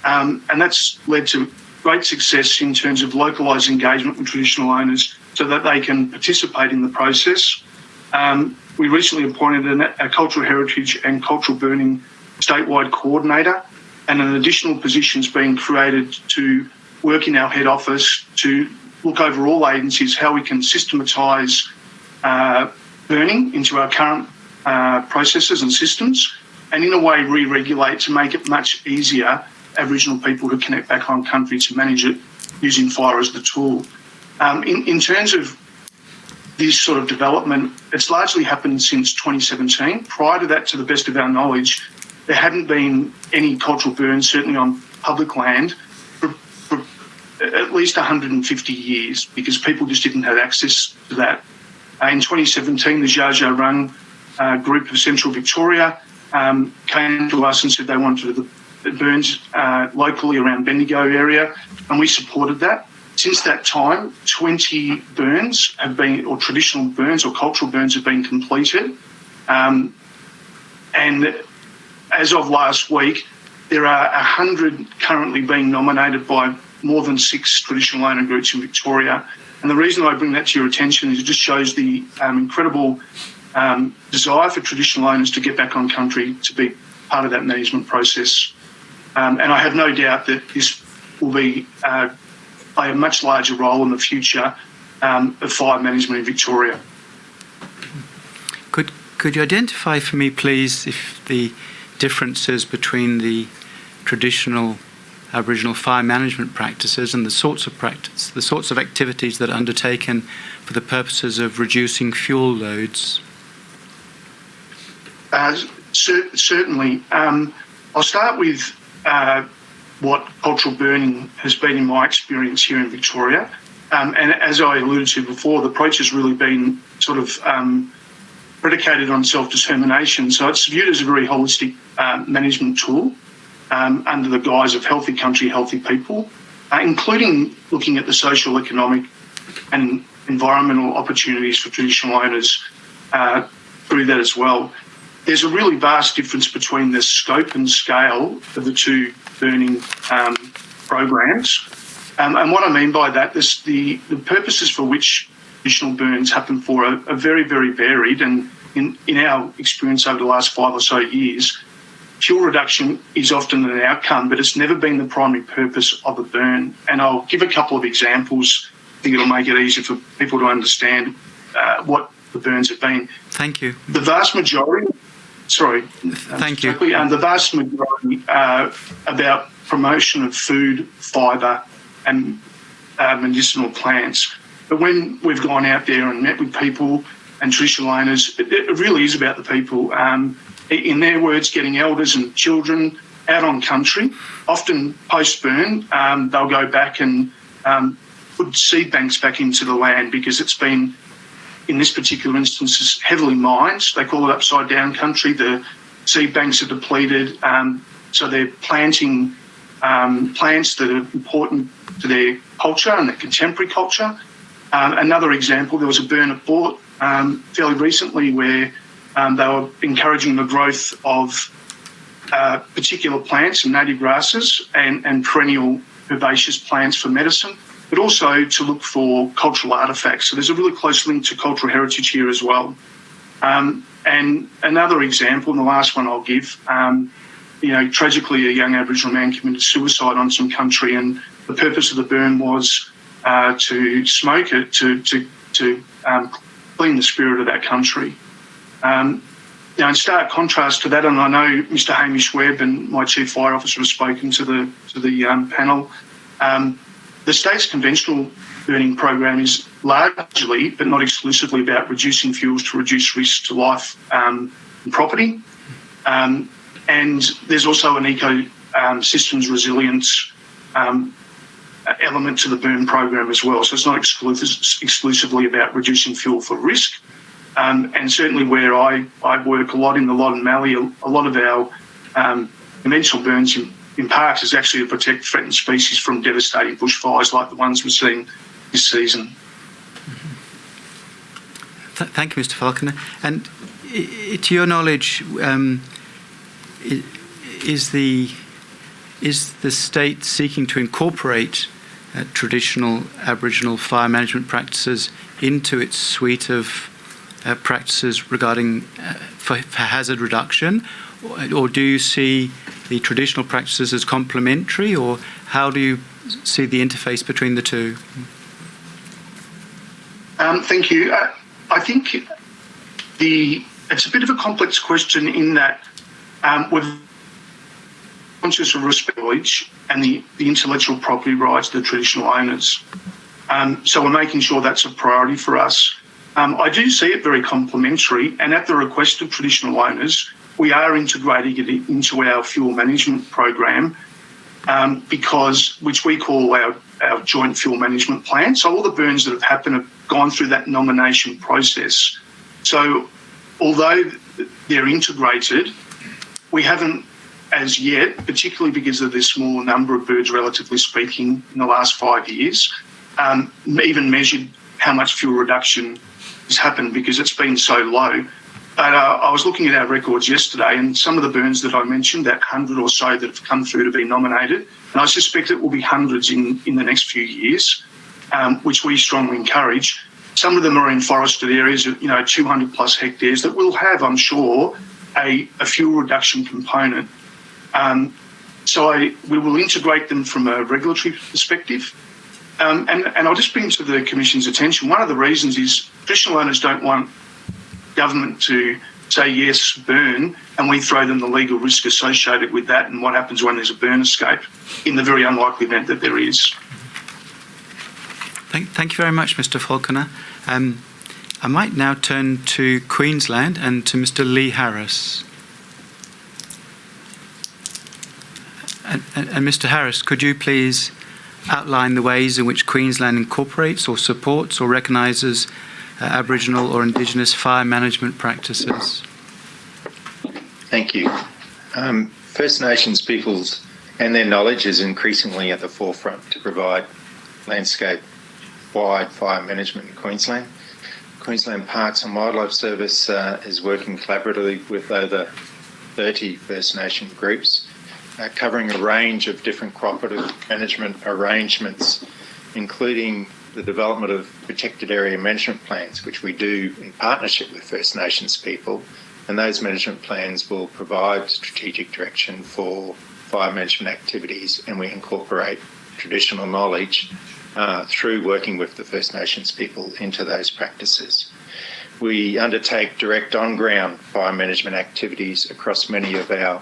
and that's led to great success in terms of localised engagement with traditional owners so that they can participate in the process. We recently appointed a cultural heritage and cultural burning statewide coordinator, and an additional position is being created to work in our head office to look over all agencies how we can systematise burning into our current processes and systems, and in a way re-regulate to make it much easier Aboriginal people who connect back on country to manage it using fire as the tool. In terms of this sort of development, it's largely happened since 2017. Prior to that, to the best of our knowledge, there hadn't been any cultural burns, certainly on public land, for at least 150 years because people just didn't have access to that. In 2017, the Dja Dja Wurrung group of Central Victoria came to us and said they wanted to burns locally around Bendigo area, and we supported that. Since that time, 20 burns have been, or traditional burns or cultural burns have been completed. And as of last week, there are 100 currently being nominated by more than 6 traditional owner groups in Victoria. And the reason I bring that to your attention is it just shows the incredible desire for traditional owners to get back on country to be part of that management process. And I have no doubt that this will be play a much larger role in the future of fire management in Victoria. Could you identify for me, please, if the differences between the traditional Aboriginal fire management practices and the sorts of activities that are undertaken for the purposes of reducing fuel loads? Certainly. I'll start with what cultural burning has been in my experience here in Victoria. And as I alluded to before, the approach has really been sort of predicated on self-determination. So it's viewed as a very holistic management tool under the guise of healthy country, healthy people, including looking at the social, economic and environmental opportunities for traditional owners through that as well. There's a really vast difference between the scope and scale of the two burning programs. And what I mean by that is the purposes for which traditional burns happen for are very, very varied. And in our experience over the last 5 or so years, fuel reduction is often an outcome, but it's never been the primary purpose of a burn. And I'll give a couple of examples. I think it'll make it easier for people to understand what the burns have been. Thank you. The vast majority... Sorry. Thank you. The vast majority about promotion of food, fibre and medicinal plants. But when we've gone out there and met with people and traditional owners, it really is about the people. In their words, getting elders and children out on country, often post-burn, they'll go back and put seed banks back into the land because it's been, in this particular instance, is heavily mined. They call it upside down country. The seed banks are depleted, so they're planting plants that are important to their culture and their contemporary culture. Another example, there was a burn at Port fairly recently where they were encouraging the growth of particular plants and native grasses and perennial herbaceous plants for medicine, but also to look for cultural artefacts. So there's a really close link to cultural heritage here as well. And another example, and the last one I'll give, tragically a young Aboriginal man committed suicide on some country, and the purpose of the burn was to smoke it, to clean the spirit of that country. In stark contrast to that, and I know Mr. Hamish Webb and my Chief Fire Officer have spoken to the panel, the state's conventional burning program is largely, but not exclusively, about reducing fuels to reduce risk to life and property. And there's also an ecosystems resilience element to the burn program as well. So it's not exclusively about reducing fuel for risk. And certainly where I work a lot in the Loddon Mallee, a lot of our conventional burns in parks is actually to protect threatened species from devastating bushfires like the ones we're seeing this season. Thank you, Mr. Falconer. And to your knowledge, is the state seeking to incorporate traditional Aboriginal fire management practices into its suite of practices regarding for hazard reduction, or do you see the traditional practices as complementary, or how do you see the interface between the two? Thank you. I think it's a bit of a complex question in that we're conscious of respect and the intellectual property rights of the traditional owners. So we're making sure that's a priority for us. I do see it very complementary, and at the request of traditional owners, we are integrating it into our fuel management program, which we call our joint fuel management plan. So all the burns that have happened have gone through that nomination process. So although they're integrated, we haven't as yet, particularly because of the smaller number of birds, relatively speaking, in the last 5 years, even measured how much fuel reduction has happened because it's been so low. But I was looking at our records yesterday, and some of the burns that I mentioned, that 100 or so that have come through to be nominated, and I suspect it will be hundreds in the next few years, which we strongly encourage. Some of them are in forested areas, 200 plus hectares that will have, I'm sure, a fuel reduction component. So we will integrate them from a regulatory perspective. And I'll just bring to the Commission's attention, one of the reasons is traditional owners don't want government to say yes, burn, and we throw them the legal risk associated with that and what happens when there's a burn escape in the very unlikely event that there is. Thank you very much, Mr. Falconer. I might now turn to Queensland and to Mr. Lee Harris. And Mr. Harris, could you please outline the ways in which Queensland incorporates or supports or recognises Aboriginal or Indigenous fire management practices? Thank you. First Nations peoples and their knowledge is increasingly at the forefront to provide landscape-wide fire management in Queensland. Queensland Parks and Wildlife Service is working collaboratively with over 30 First Nation groups, covering a range of different cooperative management arrangements, including the development of protected area management plans, which we do in partnership with First Nations people. And those management plans will provide strategic direction for fire management activities, and we incorporate traditional knowledge through working with the First Nations people into those practices. We undertake direct on-ground fire management activities across many of our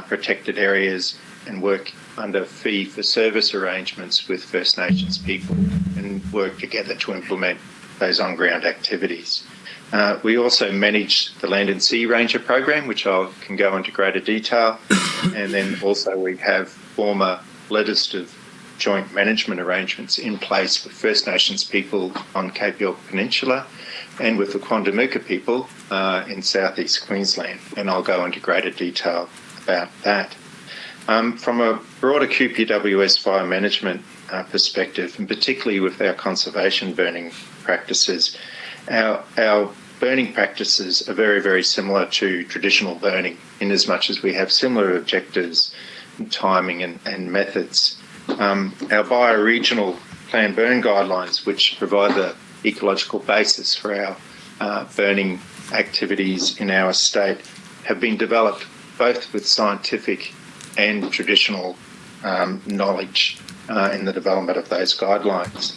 protected areas and work under fee-for-service arrangements with First Nations people and work together to implement those on-ground activities. We also manage the Land and Sea Ranger program, which I can go into greater detail, and then also we have former legislative joint management arrangements in place with First Nations people on Cape York Peninsula and with the Quandamooka people in southeast Queensland, and I'll go into greater detail about that. From a broader QPWS fire management perspective, and particularly with our conservation burning practices, our burning practices are very, very similar to traditional burning in as much as we have similar objectives and timing and methods. Our bioregional planned burn guidelines, which provide the ecological basis for our burning activities in our estate, have been developed both with scientific and traditional knowledge in the development of those guidelines.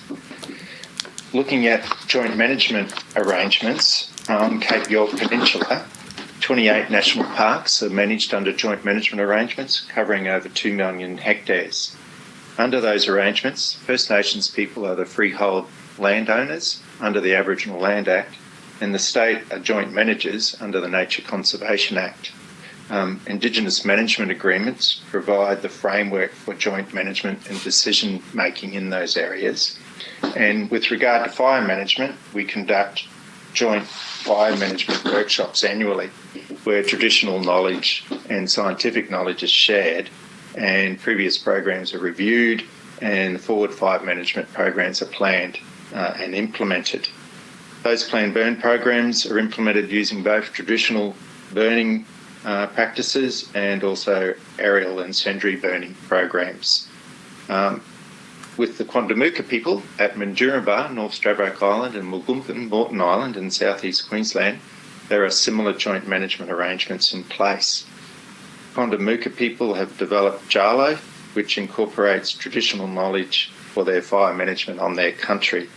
Looking at joint management arrangements on Cape York Peninsula, 28 national parks are managed under joint management arrangements covering over 2 million hectares. Under those arrangements, First Nations people are the freehold landowners under the Aboriginal Land Act, and the state are joint managers under the Nature Conservation Act. Indigenous management agreements provide the framework for joint management and decision making in those areas. And with regard to fire management, we conduct joint fire management workshops annually where traditional knowledge and scientific knowledge is shared, and previous programs are reviewed and forward fire management programs are planned and implemented. Those planned burn programs are implemented using both traditional burning practices and also aerial and incendiary burning programs. With the Quandamooka people at Manduraba, North Stradbroke Island, and Mulgumpen, Moreton Island in southeast Queensland, there are similar joint management arrangements in place. Quandamooka people have developed JALO, which incorporates traditional knowledge for their fire management on their country.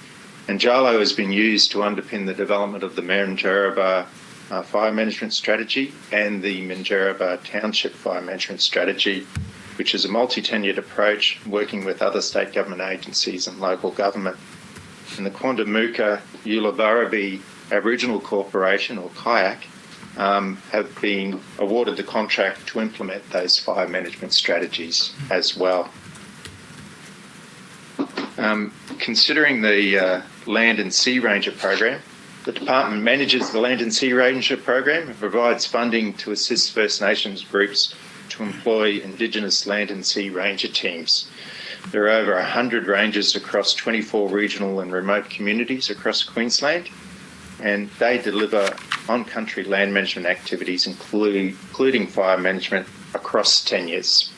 And JALO has been used to underpin the development of the Manduraba fire management strategy and the Manduraba Township fire management strategy, which is a multi-tenured approach working with other state government agencies and local government. And the Quandamooka Ulawarabi Aboriginal Corporation, or QAIAC, have been awarded the contract to implement those fire management strategies as well. Considering the Land and Sea Ranger program, the department manages the Land and Sea Ranger program and provides funding to assist First Nations groups to employ Indigenous land and sea ranger teams. There are over 100 rangers across 24 regional and remote communities across Queensland, and they deliver on-country land management activities, including fire management, across tenures.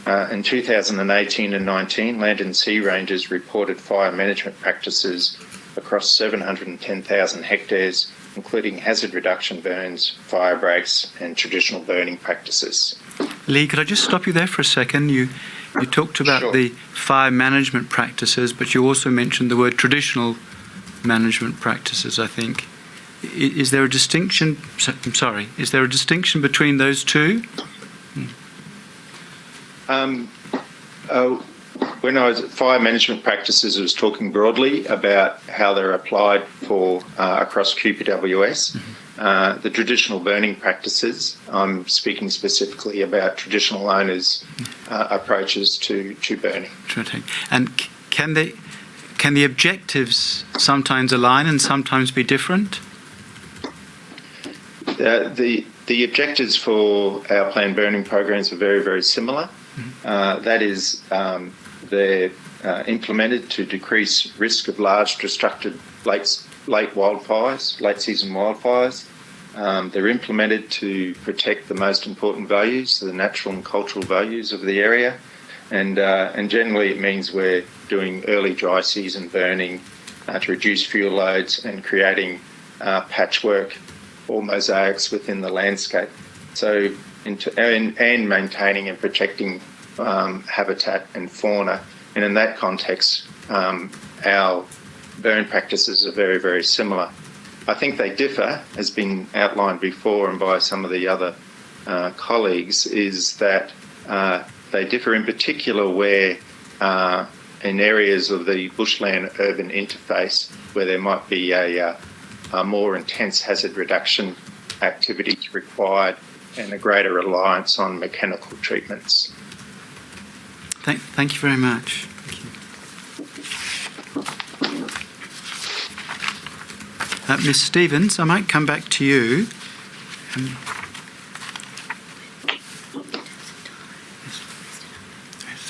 In 2018 and 19, Land and Sea Rangers reported fire management practices across 710,000 hectares, including hazard reduction burns, fire breaks, and traditional burning practices. Lee, could I just stop you there for a second? You talked about the fire management practices, but you also mentioned the word traditional management practices, I think. Is there a distinction? I'm sorry. Is there a distinction between those two? When I was at fire management practices, I was talking broadly about how they're applied for across QPWS. The traditional burning practices, I'm speaking specifically about traditional owners' approaches to burning. And can the objectives sometimes align and sometimes be different? The objectives for our planned burning programs are very, very similar. That is, they're implemented to decrease risk of large destructive late wildfires, late season wildfires. They're implemented to protect the most important values, the natural and cultural values of the area. And generally it means we're doing early dry season burning to reduce fuel loads and creating patchwork or mosaics within the landscape. So, and maintaining and protecting habitat and fauna. And in that context, our burn practices are very, very similar. I think they differ, as been outlined before and by some of the other colleagues, is that they differ in particular where in areas of the bushland-urban interface where there might be a more intense hazard reduction activities required and a greater reliance on mechanical treatments. Thank you very much. Ms. Stevens, I might come back to you.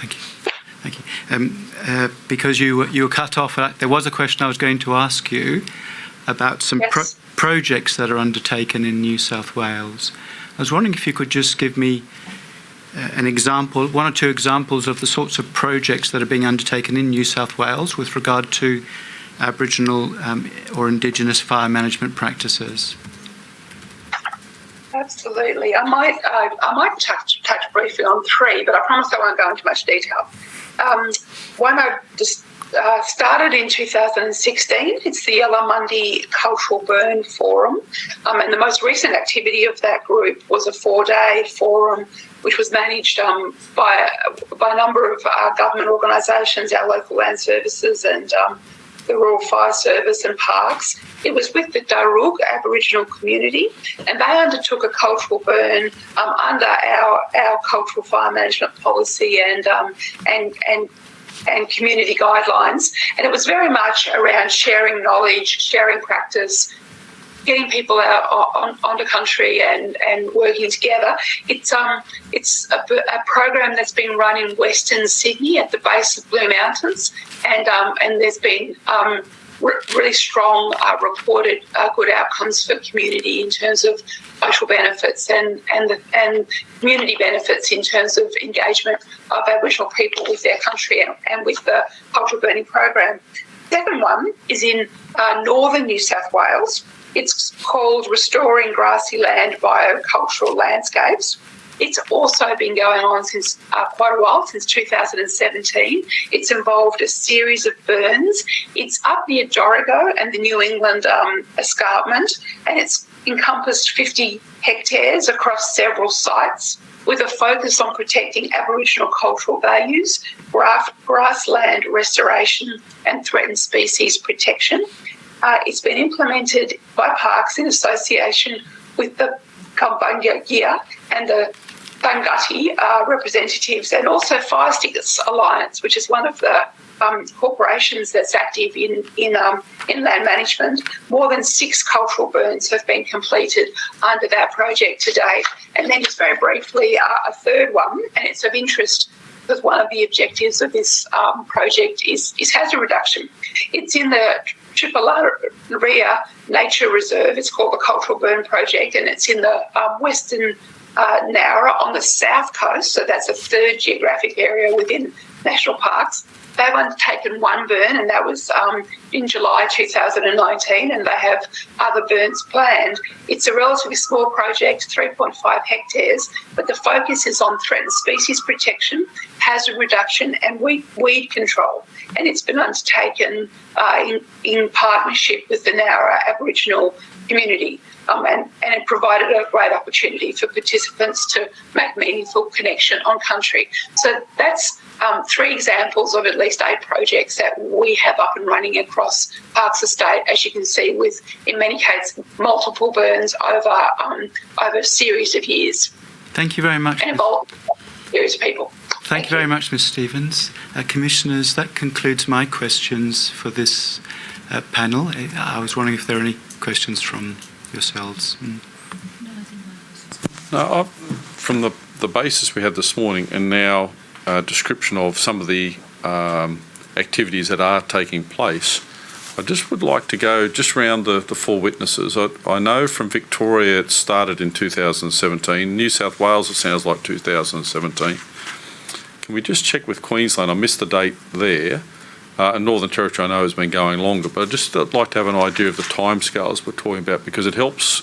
Thank you. Because you were cut off, there was a question I was going to ask you about some projects that are undertaken in New South Wales. I was wondering if you could just give me an example, one or two examples of the sorts of projects that are being undertaken in New South Wales with regard to Aboriginal or Indigenous fire management practices. Absolutely. I might touch briefly on three, but I promise I won't go into much detail. One I just started in 2016. It's the Yalamundi Cultural Burn Forum, and the most recent activity of that group was a 4-day forum which was managed by a number of government organisations, our local land services and the Royal Fire Service and Parks. It was with the Darug Aboriginal community, and they undertook a cultural burn under our cultural fire management policy and community guidelines. And it was very much around sharing knowledge, sharing practice, getting people out onto country and working together. It's a program that's been run in Western Sydney at the base of Blue Mountains, and there's been really strong reported good outcomes for community in terms of social benefits and community benefits in terms of engagement of Aboriginal people with their country and with the cultural burning program. The second one is in northern New South Wales. It's called Restoring Grassy Land Biocultural Landscapes. It's also been going on since quite a while, since 2017. It's involved a series of burns. It's up near Dorrigo and the New England escarpment, and it's encompassed 50 hectares across several sites with a focus on protecting Aboriginal cultural values, grassland restoration and threatened species protection. It's been implemented by Parks in association with the Kambunya Gear and the Dunghutti representatives, and also Fire Stingers Alliance, which is one of the corporations that's active in land management. More than 6 cultural burns have been completed under that project to date. And then just very briefly, a third one, and it's of interest because one of the objectives of this project is hazard reduction. It's in the Tripolaria Nature Reserve. It's called the Cultural Burn Project, and it's in the Western Nowra on the south coast. So that's a third geographic area within national parks. They've undertaken one burn, and that was in July 2019, and they have other burns planned. It's a relatively small project, 3.5 hectares, but the focus is on threatened species protection, hazard reduction and weed control. And it's been undertaken in partnership with the Nowra Aboriginal community. And it provided a great opportunity for participants to make meaningful connection on country. So that's 3 examples of at least 8 projects that we have up and running across Parks Estate, as you can see, with, in many cases, multiple burns over a series of years. Thank you very much. And involved a series of people. Thank you very much, Ms Stevens. Commissioners, that concludes my questions for this panel. I was wondering if there are any questions from yourselves. No, from the basis we had this morning and now a description of some of the activities that are taking place, I just would like to go just round the 4 witnesses. I know from Victoria it started in 2017. New South Wales, it sounds like 2017. Can we just check with Queensland? I missed the date there. And Northern Territory, I know, has been going longer, but I'd just like to have an idea of the timescales we're talking about, because it helps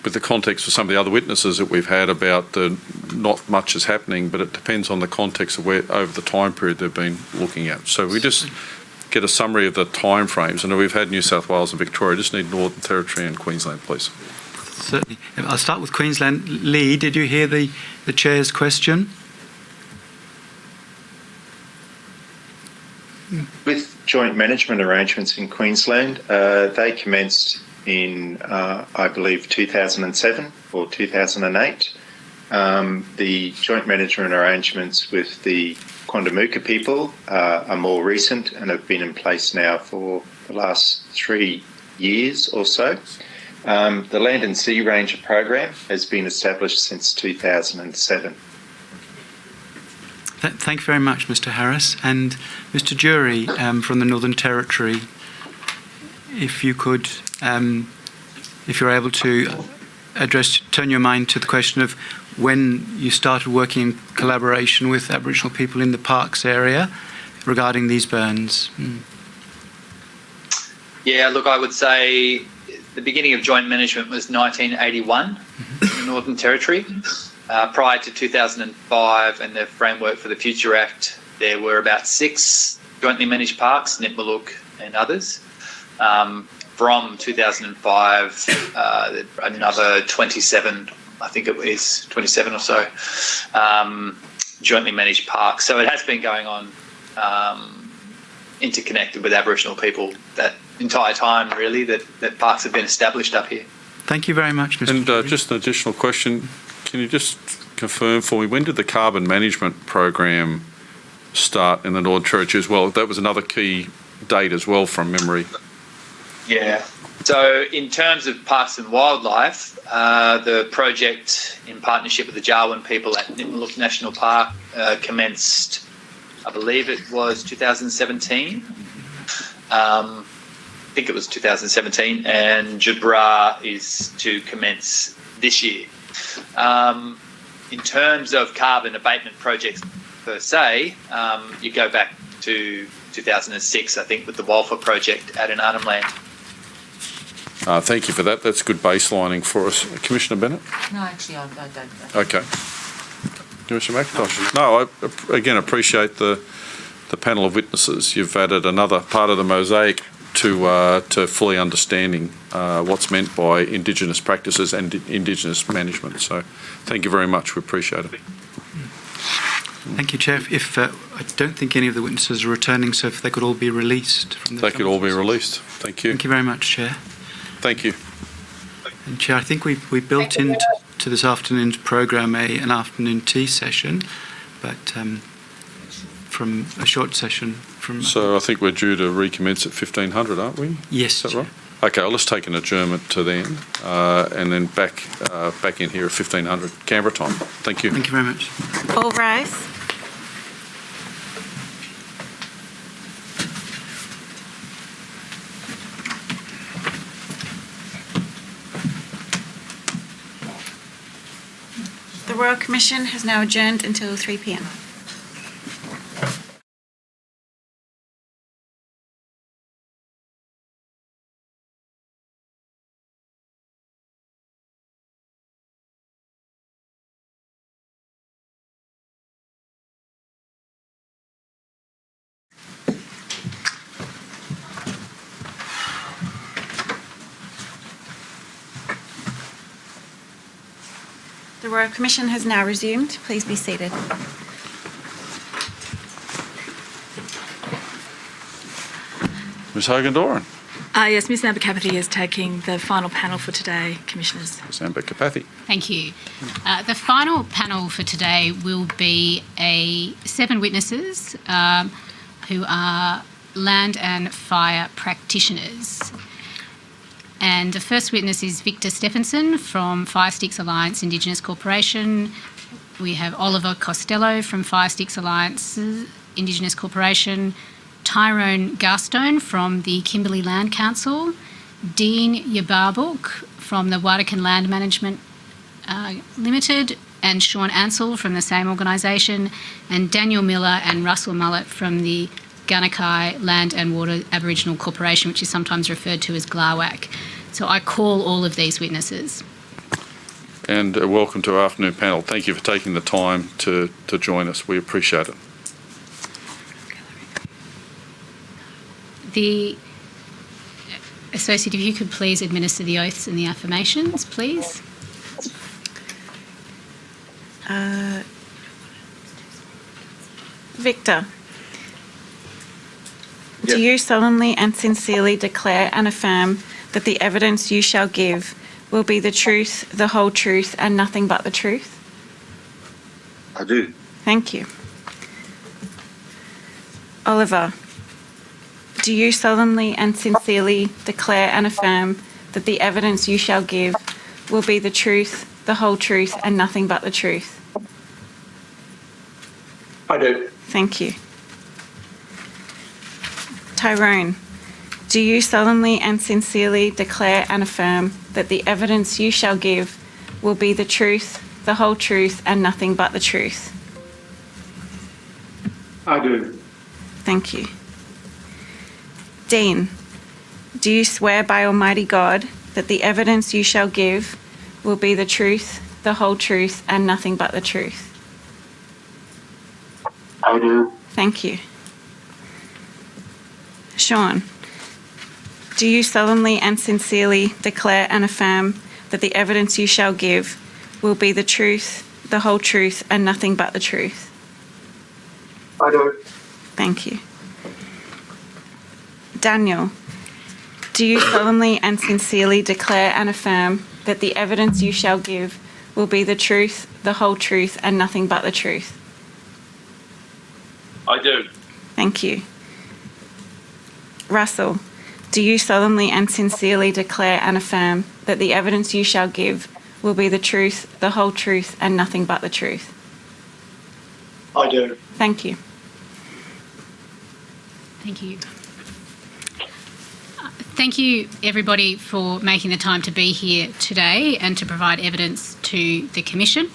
with the context of some of the other witnesses that we've had about the not much is happening, but it depends on the context of where over the time period they've been looking at. So we just get a summary of the time frames. I know we've had New South Wales and Victoria. Just need Northern Territory and Queensland, please. Certainly. I'll start with Queensland. Lee, did you hear the Chair's question? With joint management arrangements in Queensland, they commenced in, I believe, 2007 or 2008. The joint management arrangements with the Quandamooka people are more recent and have been in place now for the last 3 years or so. The Land and Sea Ranger program has been established since 2007. Thank you very much, Mr Harris. And Mr Jury from the Northern Territory, if you could, if you're able to turn your mind to the question of when you started working in collaboration with Aboriginal people in the parks area regarding these burns. Yeah, look, I would say the beginning of joint management was 1981 in the Northern Territory. Prior to 2005 and the Framework for the Future Act, there were about 6 jointly managed parks, Nipmaluk and others. From 2005, another 27, I think it is 27 or so, jointly managed parks. So it has been going on interconnected with Aboriginal people that entire time, really, that parks have been established up here. Thank you very much, Mr. And just an additional question. Can you just confirm for me, when did the carbon management program start in the Northern Territory as well? That was another key date as well from memory. Yeah. So in terms of parks and wildlife, the project in partnership with the Jarwin people at Nipmaluk National Park commenced, I believe it was 2017. I think it was 2017, and Jabra is to commence this year. In terms of carbon abatement projects per se, you go back to 2006, I think, with the Walfa project at an Arnhem Land. Thank you for that. That's good baselining for us. Commissioner Bennett? No, actually, I don't. Okay. Commissioner McIntosh? No, I again appreciate the panel of witnesses. You've added another part of the mosaic to fully understanding what's meant by Indigenous practices and Indigenous management. So thank you very much. We appreciate it. Thank you, Chair. If I don't think any of the witnesses are returning, so if they could all be released from the They could all be released. Thank you. Thank you very much, Chair. Thank you. And Chair, I think we built into to this afternoon's programme an afternoon tea session, but from a short session from... So I think we're due to recommence at 1500, aren't we? Yes. Is that right? Okay, well, let's take an adjournment to then, and then back in here at 1500 Canberra time. Thank you. Thank you very much. All rise. The Royal Commission has now adjourned until 3 p.m. The Royal Commission has now resumed. Please be seated. Ms Hogan-Doran. Yes, Ms Amber Kapathy is taking the final panel for today, Commissioners. Ms Amber Kapathy. Thank you. The final panel for today will be 7 witnesses who are land and fire practitioners. And the first witness is Victor Stephenson from Fire Sticks Alliance Indigenous Corporation. We have Oliver Costello from Fire Sticks Alliance Indigenous Corporation, Tyrone Garstone from the Kimberley Land Council, Dean Yabarbuk from the Wardakan Land Management Limited, and Sean Ansell from the same organisation, and Daniel Miller and Russell Mullett from the Gunakai Land and Water Aboriginal Corporation, which is sometimes referred to as GLAWAC. So I call all of these witnesses. And welcome to our afternoon panel. Thank you for taking the time to join us. We appreciate it. The Associate, if you could please administer the oaths and the affirmations, please. Victor, do you solemnly and sincerely declare and affirm that the evidence you shall give will be the truth, the whole truth, and nothing but the truth? I do. Thank you. Oliver, do you solemnly and sincerely declare and affirm that the evidence you shall give will be the truth, the whole truth, and nothing but the truth? I do. Thank you. Tyrone, do you solemnly and sincerely declare and affirm that the evidence you shall give will be the truth, the whole truth, and nothing but the truth? I do. Thank you. Dean, do you swear by Almighty God that the evidence you shall give will be the truth, the whole truth, and nothing but the truth? I do. Thank you. Sean, do you solemnly and sincerely declare and affirm that the evidence you shall give will be the truth, the whole truth, and nothing but the truth? I do. Thank you. Daniel, do you solemnly and sincerely declare and affirm that the evidence you shall give will be the truth, the whole truth, and nothing but the truth? I do. Thank you. Russell, do you solemnly and sincerely declare and affirm that the evidence you shall give will be the truth, the whole truth, and nothing but the truth? I do. Thank you. Thank you. Thank you, everybody, for making the time to be here today and to provide evidence to the Commission.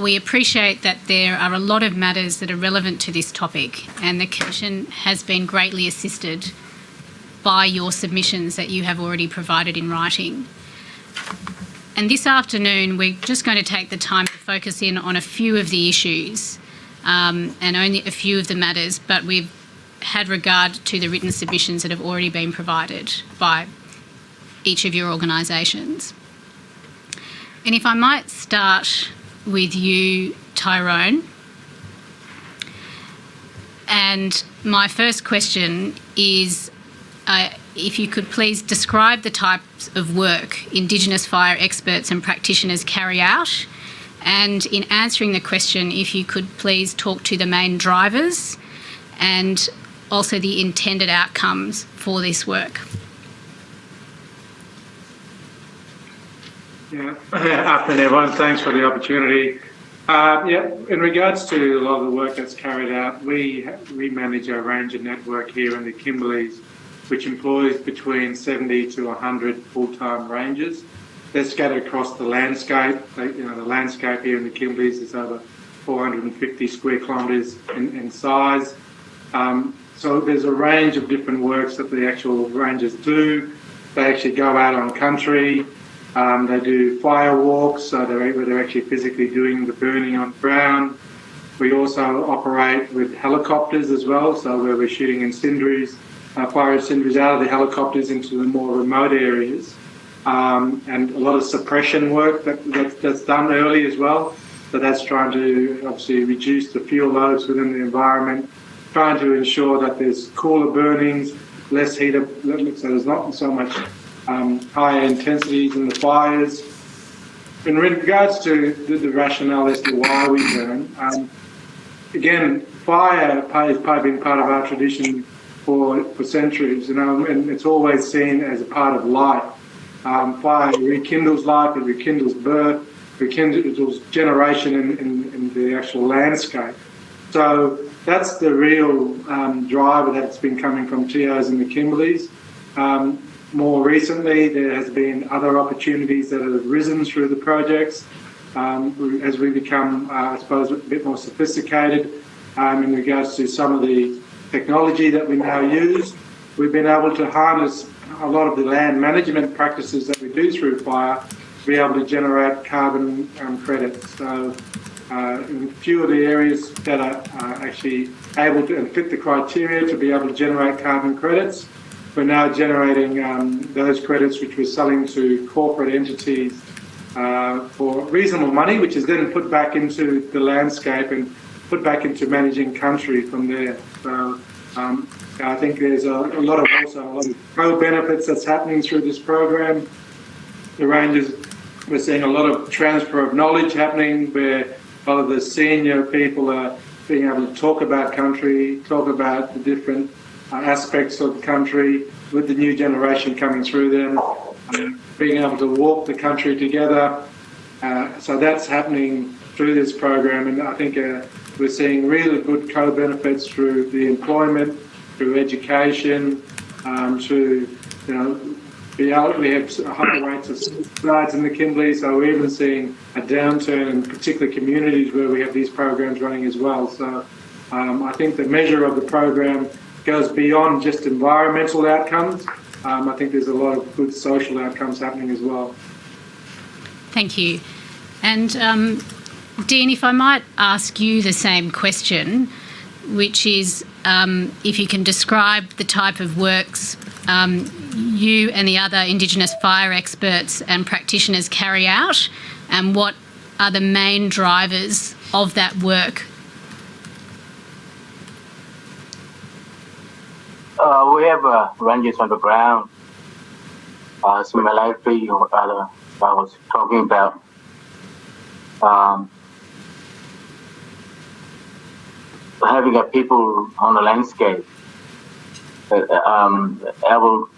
We appreciate that there are a lot of matters that are relevant to this topic, and the Commission has been greatly assisted by your submissions that you have already provided in writing. And this afternoon, we're just going to take the time to focus in on a few of the issues and only a few of the matters, but we've had regard to the written submissions that have already been provided by each of your organisations. And if I might start with you, Tyrone. And my first question is, if you could please describe the types of work Indigenous fire experts and practitioners carry out. And in answering the question, if you could please talk to the main drivers and also the intended outcomes for this work. Yeah, afternoon everyone, thanks for the opportunity. In regards to a lot of the work that's carried out, we manage a ranger network here in the Kimberleys, which employs between 70 to 100 full-time rangers. They're scattered across the landscape. The landscape here in the Kimberleys is over 450 square kilometres in size. So there's a range of different works that the actual rangers do. They actually go out on country. They do fire walks, so they're actually physically doing the burning on ground. We also operate with helicopters as well, so where we're shooting incendiaries, fire incendiaries out of the helicopters into the more remote areas. And a lot of suppression work that's done early as well. So that's trying to obviously reduce the fuel loads within the environment, trying to ensure that there's cooler burnings, less heat, so there's not so much higher intensities in the fires. In regards to the rationale as to why we burn, again, fire has probably been part of our tradition for centuries, and it's always seen as a part of life. Fire rekindles life, it rekindles birth, rekindles generation in the actual landscape. So that's the real driver that's been coming from TOs in the Kimberleys. More recently, there has been other opportunities that have risen through the projects as we become, I suppose, a bit more sophisticated in regards to some of the technology that we now use. We've been able to harness a lot of the land management practices that we do through fire to be able to generate carbon credits. So in a few of the areas that are actually able to and fit the criteria to be able to generate carbon credits, we're now generating those credits which we're selling to corporate entities for reasonable money, which is then put back into the landscape and put back into managing country from there. So I think there's a lot of co-benefits that's happening through this program. The Rangers, we're seeing a lot of transfer of knowledge happening where a lot of the senior people are being able to talk about country, talk about the different aspects of the country with the new generation coming through them, being able to walk the country together. So that's happening through this program, and I think we're seeing really good co-benefits through the employment, through education, through, we have high rates of suicides in the Kimberley, so we're even seeing a downturn in particular communities where we have these programs running as well. So I think the measure of the program goes beyond just environmental outcomes. I think there's a lot of good social outcomes happening as well. Thank you. And Dean, if I might ask you the same question, which is if you can describe the type of works you and the other Indigenous fire experts and practitioners carry out, and what are the main drivers of that work? We have rangers on the ground, similarly what I was talking about. Having people on the landscape able,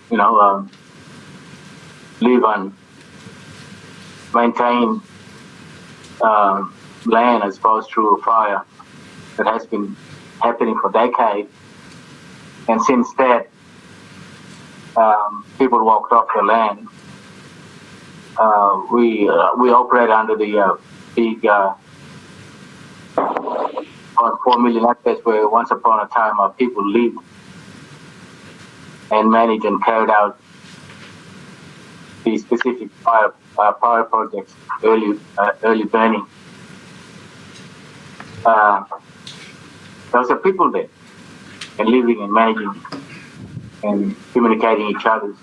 live and maintain land as opposed to fire that has been happening for decades. And since that, people walked off the land. We operate under the big 4 million hectares where once upon a time our people lived and managed and carried out these specific fire projects, early burning. There are people there and living and managing and communicating each other.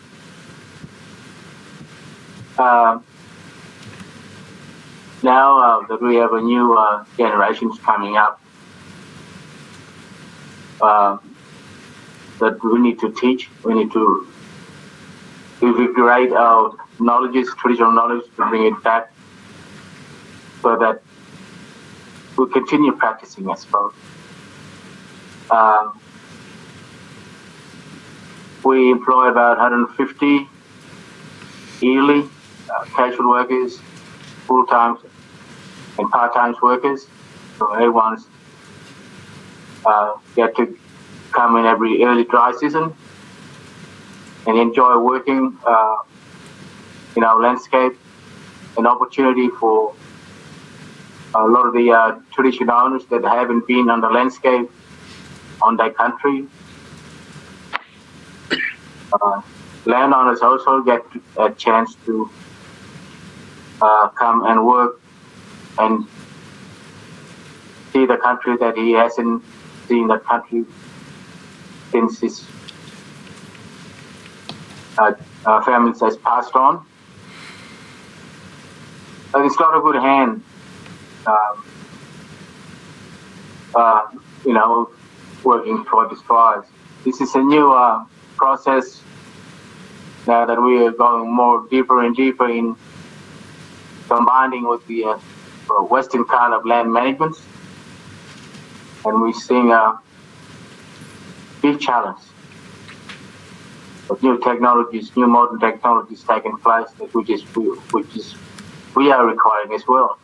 Now that we have a new generations coming up that we need to teach, we need to invigorate our traditional knowledge, to bring it back so that we'll continue practicing, I suppose. We employ about 150 yearly casual workers, full-time and part-time workers. So everyone's get to come in every early dry season and enjoy working in our landscape. An opportunity for a lot of the traditional owners that haven't been on the landscape on their country. Landowners also get a chance to come and work and see the country that he hasn't seen the country since his family has passed on. But it's got a good hand, working toward this prize. This is a new process now that we are going more deeper and deeper in combining with the Western kind of land management. And we're seeing a big challenge of new technologies, new modern technologies taking place that we are requiring as well.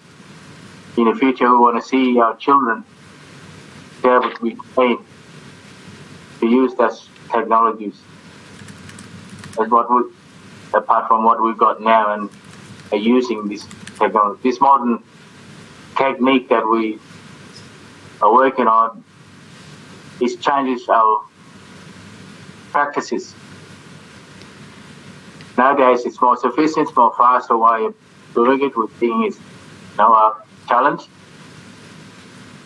In the future, we want to see our children be able to be trained to use those technologies as apart from what we've got now, and are using this technology, this modern technique that we are working on. It changes our practices. Nowadays, it's more sufficient, more faster way of doing it. We're seeing it's now a challenge,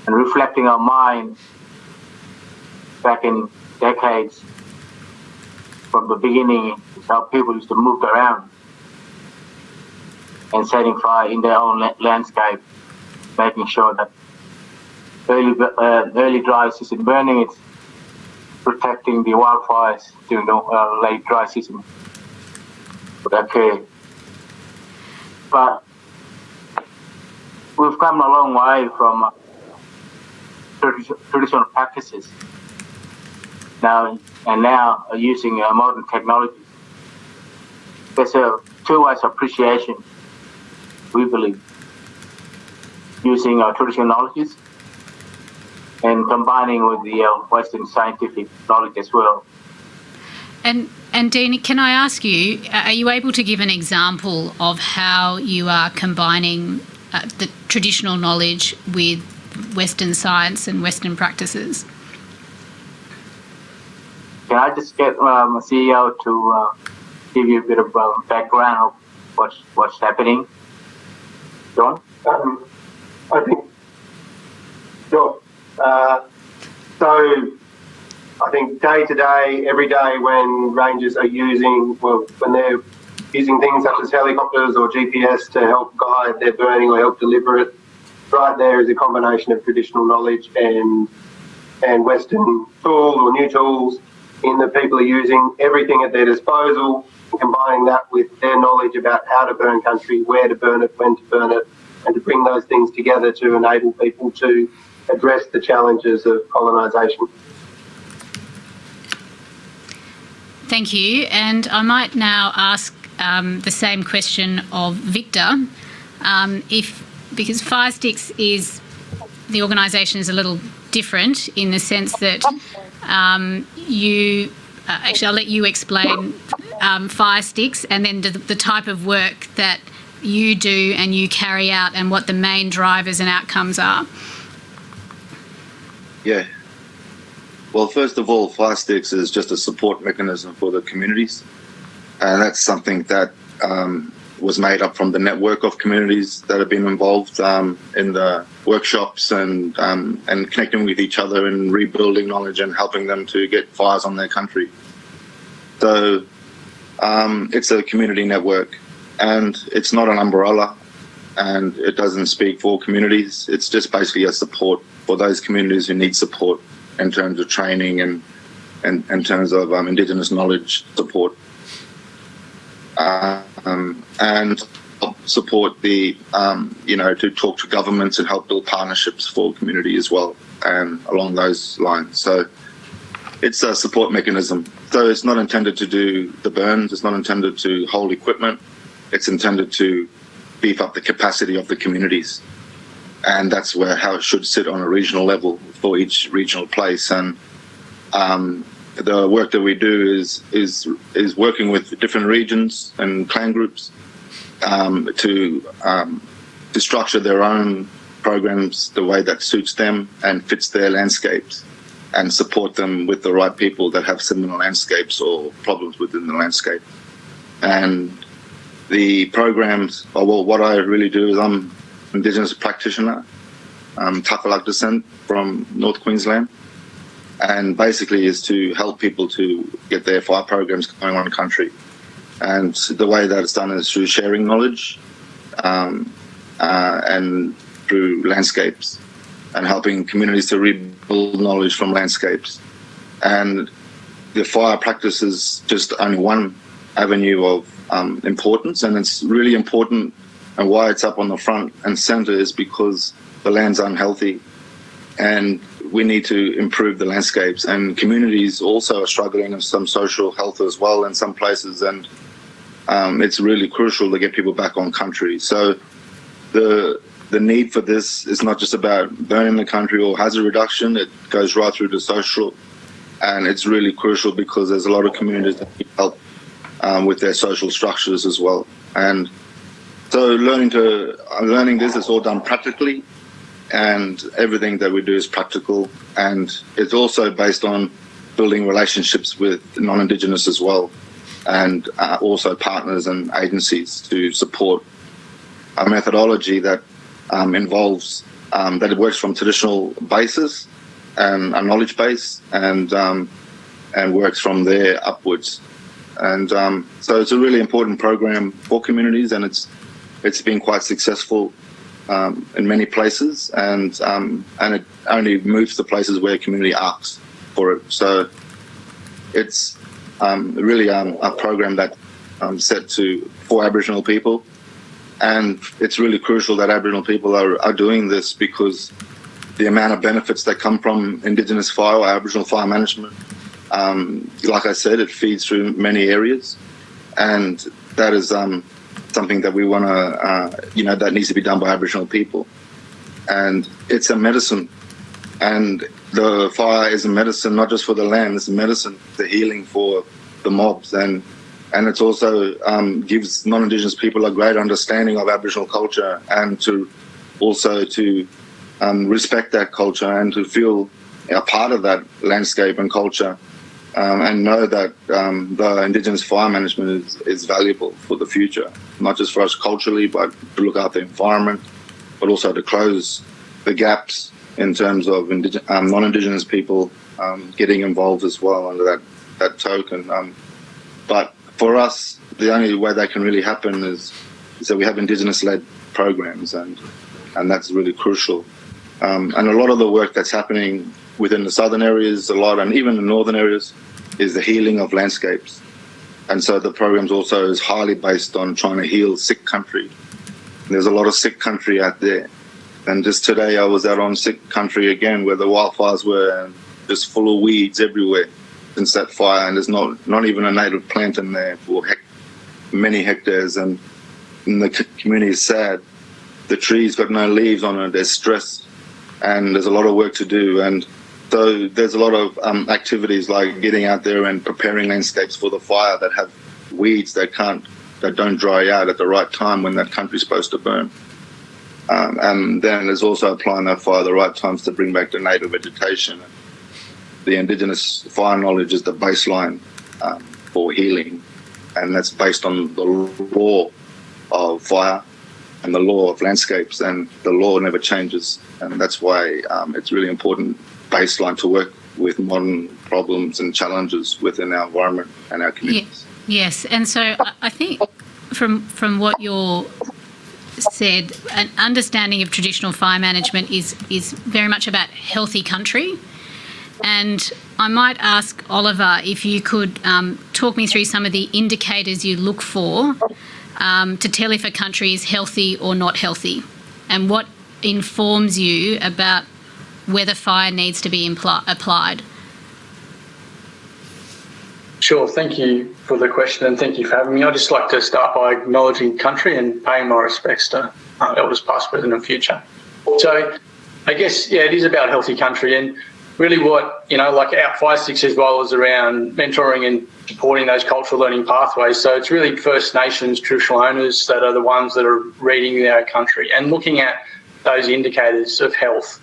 and reflecting our mind back in decades from the beginning, is how people used to move around and setting fire in their own landscape, making sure that early dry season burning, it's protecting the wildfires during the late dry season would occur. But we've come a long way from traditional practices now using modern technologies. There's a two-way appreciation, we believe, using our traditional knowledges and combining with the Western scientific knowledge as well. And Dean, can I ask you, are you able to give an example of how you are combining the traditional knowledge with Western science and Western practices? Can I just get my CEO to give you a bit of background of what's happening? John? I think, sure. So I think day to day, every day when rangers are when they're using things such as helicopters or GPS to help guide their burning or help deliver it, right there is a combination of traditional knowledge and Western tools or new tools in that people are using everything at their disposal, combining that with their knowledge about how to burn country, where to burn it, when to burn it, and to bring those things together to enable people to address the challenges of colonisation. Thank you. And I might now ask the same question of Victor, because Firesticks the organisation is a little different in the sense that actually I'll let you explain Firesticks and then the type of work that you do and you carry out and what the main drivers and outcomes are. Yeah. Well, first of all, Firesticks is just a support mechanism for the communities. And that's something that was made up from the network of communities that have been involved in the workshops and connecting with each other and rebuilding knowledge and helping them to get fires on their country. So it's a community network, and it's not an umbrella, and it doesn't speak for communities. It's just basically a support for those communities who need support in terms of training and in terms of Indigenous knowledge support. and support the, to talk to governments and help build partnerships for community as well, and along those lines. So it's a support mechanism. So it's not intended to do the burns, it's not intended to hold equipment, it's intended to beef up the capacity of the communities. And that's how it should sit on a regional level for each regional place. And the work that we do is working with different regions and clan groups to structure their own programs the way that suits them and fits their landscapes, and support them with the right people that have similar landscapes or problems within the landscape. And the programs, what I really do is I'm Indigenous practitioner, Tagalog descent from North Queensland, and basically is to help people to get their fire programs going on country. And the way that it's done is through sharing knowledge and through landscapes, and helping communities to rebuild knowledge from landscapes. And the fire practice is just only one avenue of importance, and it's really important. And why it's up on the front and centre is because the land's unhealthy, and we need to improve the landscapes. And communities also are struggling with some social health as well in some places, and it's really crucial to get people back on country. So the need for this is not just about burning the country or hazard reduction, it goes right through to social, and it's really crucial because there's a lot of communities that need help with their social structures as well. And so learning this is all done practically, and everything that we do is practical, and it's also based on building relationships with non-Indigenous as well, and also partners and agencies to support a methodology that involves that it works from traditional bases and a knowledge base, and works from there upwards. And so it's a really important program for communities, and it's been quite successful in many places, and it only moves to places where community asks for it. So it's really a program that set for Aboriginal people. And it's really crucial that Aboriginal people are doing this, because the amount of benefits that come from Indigenous fire or Aboriginal fire management, like I said, it feeds through many areas. And that is something that we want to, that needs to be done by Aboriginal people. And it's a medicine. And the fire is a medicine, not just for the land, it's a medicine, the healing for the mobs. And it's also gives non-Indigenous people a great understanding of Aboriginal culture, and to respect that culture and to feel a part of that landscape and culture, and know that the Indigenous fire management is valuable for the future, not just for us culturally, but to look after the environment, but also to close the gaps in terms of non-Indigenous people getting involved as well under that token. But for us, the only way that can really happen is that we have Indigenous-led programs, and that's really crucial. And a lot of the work that's happening within the southern areas, and even the northern areas, is the healing of landscapes. And so the programs also is highly based on trying to heal sick country. There's a lot of sick country out there. And just today I was out on sick country again, where the wildfires were just full of weeds everywhere since that fire, and there's not even a native plant in there for many hectares, and the community is sad. The trees got no leaves on it, they're stressed, and there's a lot of work to do. And so there's a lot of activities like getting out there and preparing landscapes for the fire that have weeds that don't dry out at the right time when that country's supposed to burn. And then there's also applying that fire at the right times to bring back the native vegetation. The Indigenous fire knowledge is the baseline for healing, and that's based on the law of fire and the law of landscapes, and the law never changes. And that's why it's really important baseline to work with modern problems and challenges within our environment and our communities. Yes, and so I think from what you're said, an understanding of traditional fire management is very much about healthy country. And I might ask Oliver if you could talk me through some of the indicators you look for to tell if a country is healthy or not healthy, and what informs you about whether fire needs to be applied. Sure, thank you for the question and thank you for having me. I'd just like to start by acknowledging country and paying my respects to elders past, present and future. So I guess, it is about healthy country, and really what, like our Fire Sticks as well is around mentoring and supporting those cultural learning pathways. So it's really First Nations traditional owners that are the ones that are reading our country and looking at those indicators of health.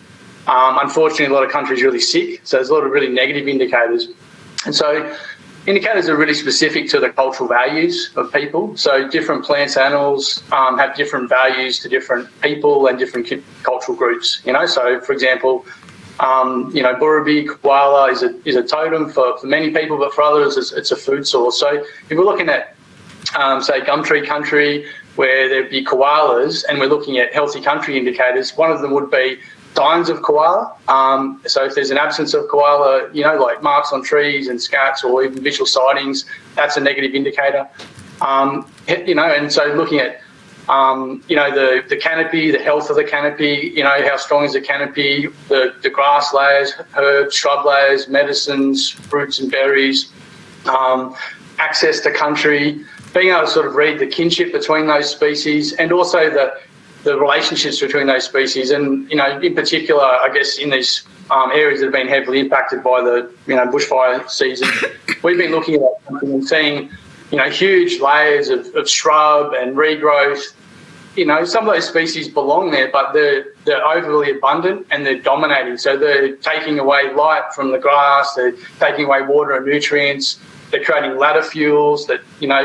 Unfortunately, a lot of countries are really sick, so there's a lot of really negative indicators. And so indicators are really specific to the cultural values of people. So different plants, animals have different values to different people and different cultural groups. So for example, Burrabi, koala is a totem for many people, but for others it's a food source. So if we're looking at, say, Gumtree country, where there'd be koalas, and we're looking at healthy country indicators, one of them would be signs of koala. So if there's an absence of koala, like marks on trees and scats or even visual sightings, that's a negative indicator. And so looking at, the canopy, the health of the canopy, how strong is the canopy, the grass layers, herbs, shrub layers, medicines, fruits and berries, access to country, being able to sort of read the kinship between those species, and also the relationships between those species. And, in particular, I guess in these areas that have been heavily impacted by the, bushfire season, we've been looking at that and seeing, huge layers of shrub and regrowth. Some of those species belong there, but they're overly abundant and they're dominating. So they're taking away light from the grass, they're taking away water and nutrients, they're creating ladder fuels that,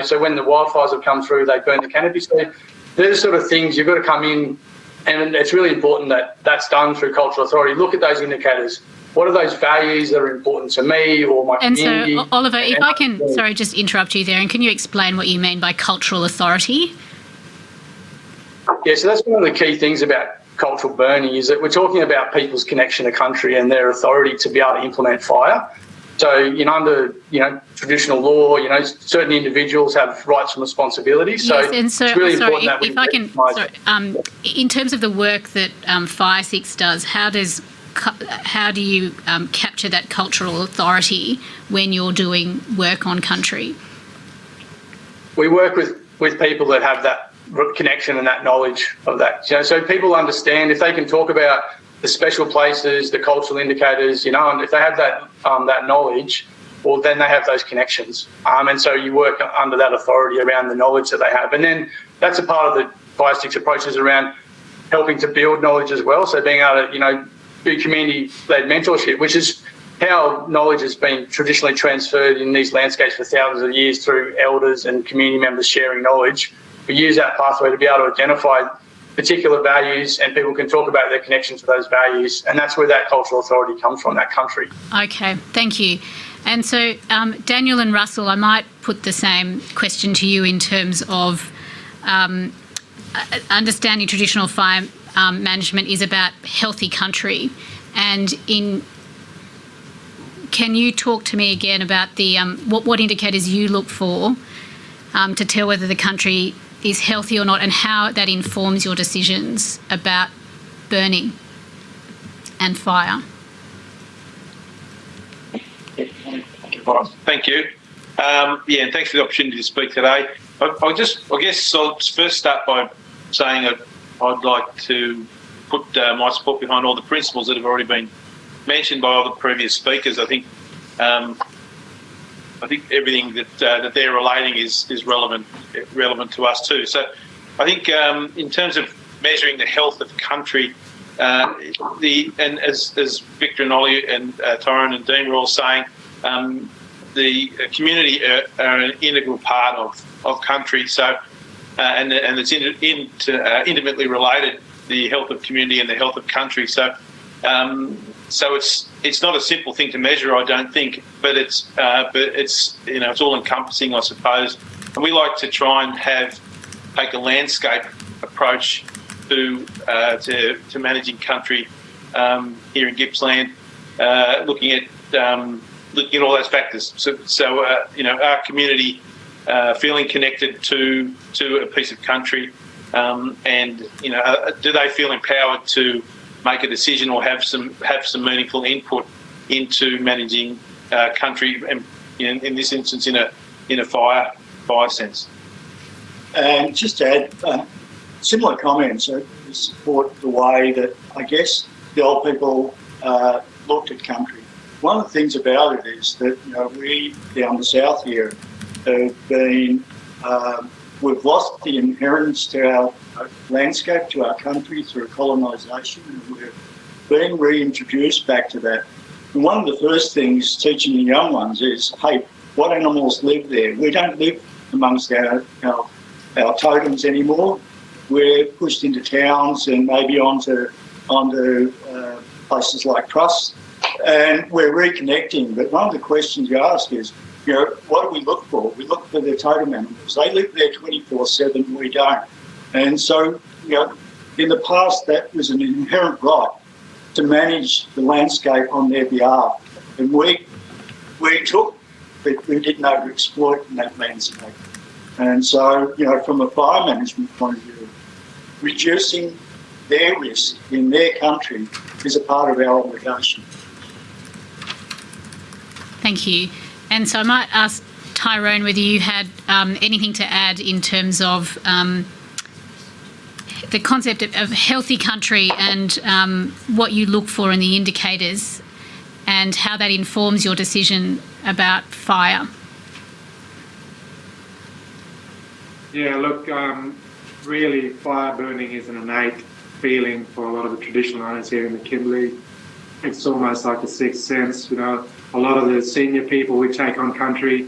so when the wildfires have come through, they burn the canopy. So those sort of things, you've got to come in, and it's really important that that's done through cultural authority. Look at those indicators. What are those values that are important to me or my community? And so, Oliver, if I can, sorry, just interrupt you there, and can you explain what you mean by cultural authority? Yeah, so that's one of the key things about cultural burning, is that we're talking about people's connection to country and their authority to be able to implement fire. So, under, traditional law, certain individuals have rights and responsibilities. So, yes, and so it's really sorry, important if I can, in terms of the work that Fire Sticks does, how do you capture that cultural authority when you're doing work on country? We work with people that have that connection and that knowledge of that. So people understand, if they can talk about the special places, the cultural indicators, and if they have that knowledge, well, then they have those connections. And so you work under that authority around the knowledge that they have. And then that's a part of the Fire Sticks approaches around helping to build knowledge as well. So being able to, do community-led mentorship, which is how knowledge has been traditionally transferred in these landscapes for thousands of years through elders and community members sharing knowledge. We use that pathway to be able to identify particular values, and people can talk about their connection to those values, and that's where that cultural authority comes from, that country. Okay, thank you. And so, Daniel and Russell, I might put the same question to you in terms of understanding traditional fire management is about healthy country, and can you talk to me again about the what indicators you look for to tell whether the country is healthy or not, and how that informs your decisions about burning and fire? Thank you. And thanks for the opportunity to speak today. I guess I'll first start by saying I'd like to put my support behind all the principles that have already been mentioned by all the previous speakers. I think everything that they're relating is relevant to us too. So I think in terms of measuring the health of the country, and as Victor and Ollie and Tyrone and Dean were all saying, the community are an integral part of country. So and it's intimately related, the health of community and the health of country. So it's not a simple thing to measure, I don't think, but it's it's all encompassing, I suppose. And we like to try and take a landscape approach to managing country here in Gippsland, looking at looking at all those factors. So our community feeling connected to a piece of country, and do they feel empowered to make a decision or have some meaningful input into managing country, and in this instance, in a fire sense. And just to add, similar comments support the way that I guess the old people looked at country. One of the things about it is that we down the south here have been we've lost the inheritance to our landscape, to our country through colonisation, and we're being reintroduced back to that. And one of the first things teaching the young ones is, hey, what animals live there? We don't live amongst our totems anymore. We're pushed into towns and maybe onto places like trusts, and we're reconnecting. But one of the questions you ask is, what do we look for? We look for the totem animals. They live there 24/7. We don't. And so, in the past, that was an inherent right to manage the landscape on their behalf, and we took, but we didn't know to exploit in that landscape. And so, from a fire management point of view, reducing their risk in their country is a part of our obligation. Thank you. And so I might ask Tyrone whether you had anything to add in terms of the concept of healthy country and what you look for in the indicators and how that informs your decision about fire. Yeah, look, really fire burning is an innate feeling for a lot of the traditional owners here in the Kimberley. It's almost like a sixth sense. A lot of the senior people we take on country,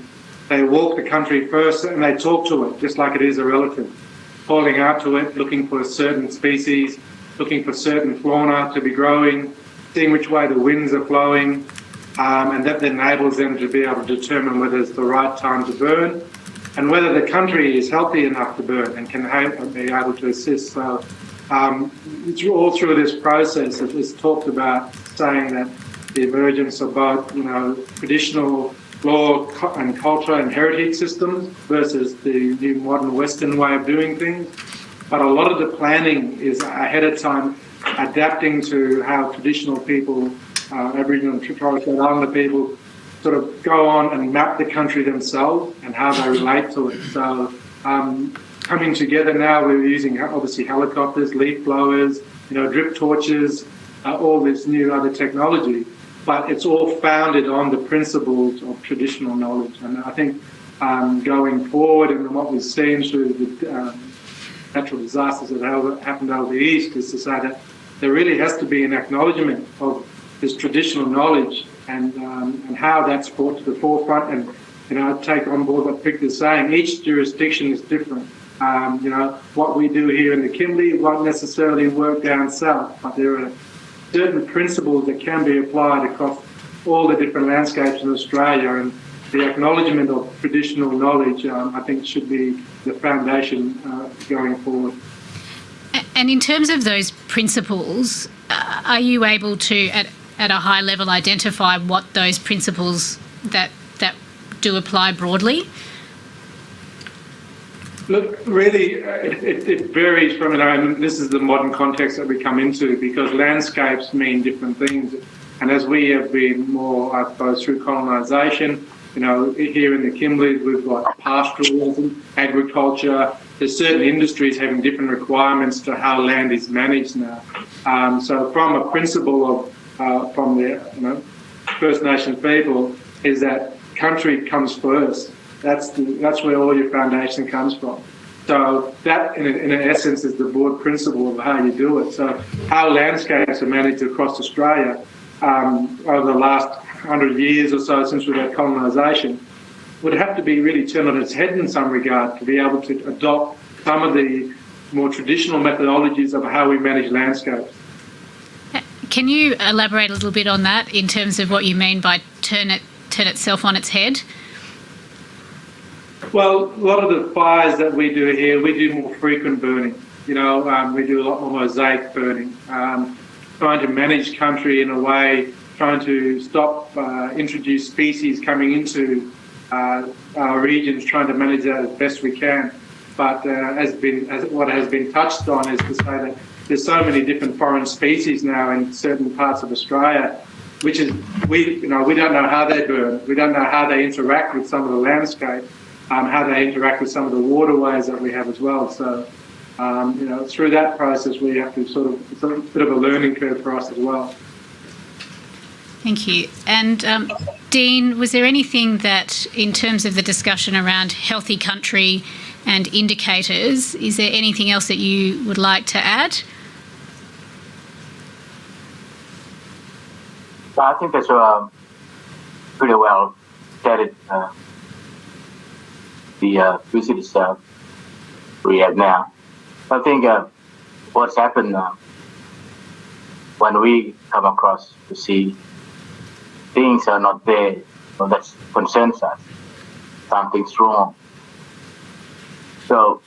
they walk the country first and they talk to it just like it is a relative, calling out to it, looking for a certain species, looking for certain fauna to be growing, seeing which way the winds are flowing, and that enables them to be able to determine whether it's the right time to burn and whether the country is healthy enough to burn and can be able to assist. So all through this process, it is talked about saying that the emergence of both, traditional law and culture and heritage systems versus the new modern Western way of doing things. But a lot of the planning is ahead of time, adapting to how traditional people, Aboriginal and Torres Strait Islander people, sort of go on and map the country themselves and how they relate to it. So coming together now, we're using obviously helicopters, leaf blowers, drip torches, all this new other technology, but it's all founded on the principles of traditional knowledge. And I think going forward and what we've seen through the natural disasters that have happened over the East is to say that there really has to be an acknowledgement of this traditional knowledge and how that's brought to the forefront. And I take on board what Victor's saying. Each jurisdiction is different. What we do here in the Kimberley won't necessarily work down south, but there are certain principles that can be applied across all the different landscapes in Australia, and the acknowledgement of traditional knowledge, I think, should be the foundation going forward. And in terms of those principles, are you able to, at a high level, identify what those principles that do apply broadly? Look, really, it varies from, and this is the modern context that we come into, because landscapes mean different things. And as we have been more, I suppose, through colonisation, here in the Kimberley, we've got pastoralism, agriculture. There's certain industries having different requirements to how land is managed now. So from a principle of, from the First Nations people, is that country comes first. That's where all your foundation comes from. So that, in essence, is the broad principle of how you do it. So how landscapes are managed across Australia over the last 100 years or so since we've had colonisation would have to be really turned on its head in some regard to be able to adopt some of the more traditional methodologies of how we manage landscapes. Can you elaborate a little bit on that in terms of what you mean by turn itself on its head? Well, a lot of the fires that we do here, we do more frequent burning. We do a lot more mosaic burning, trying to manage country in a way trying to stop introduced species coming into our regions, trying to manage that as best we can. But what has been touched on is to say that there's so many different foreign species now in certain parts of Australia, which is we don't know how they burn, we don't know how they interact with some of the landscape, how they interact with some of the waterways that we have as well. So through that process we have to it's a bit of a learning curve for us as well. Thank you. And Dean, was there anything that, in terms of the discussion around healthy country and indicators, is there anything else that you would like to add? I think that's pretty well stated. The visitors we have now. I think what's happened when we come across to see things are not there, well, that concerns us. Something's wrong. So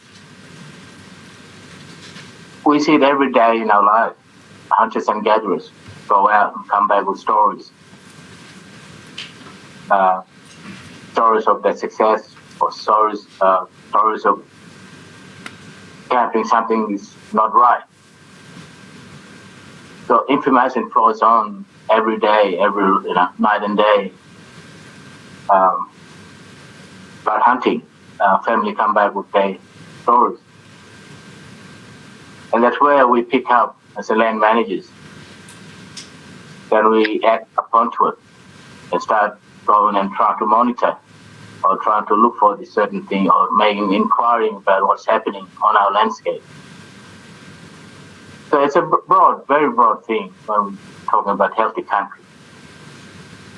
we see it every day in our life. Hunters and gatherers go out and come back with stories. Stories of their success, or stories of camping something is not right. So information flows on every day, night and day, about hunting. Family come back with their stories. And that's where we pick up as the land managers. Then we act upon to it and start going and trying to monitor or trying to look for this certain thing or making inquiry about what's happening on our landscape. So it's a very broad thing when we're talking about healthy country.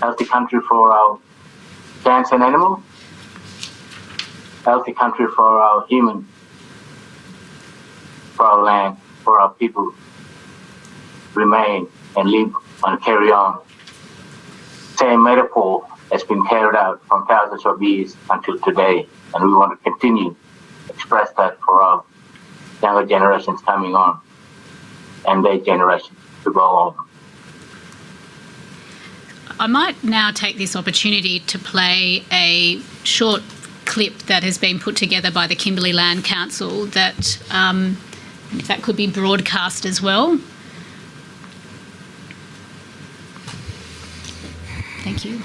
Healthy country for our plants and animals, healthy country for our humans, for our land, for our people remain and live and carry on. Same metaphor has been carried out from thousands of years until today, and we want to continue to express that for our younger generations coming on and their generation to go on. I might now take this opportunity to play a short clip that has been put together by the Kimberley Land Council that, if that could be broadcast as well. Thank you.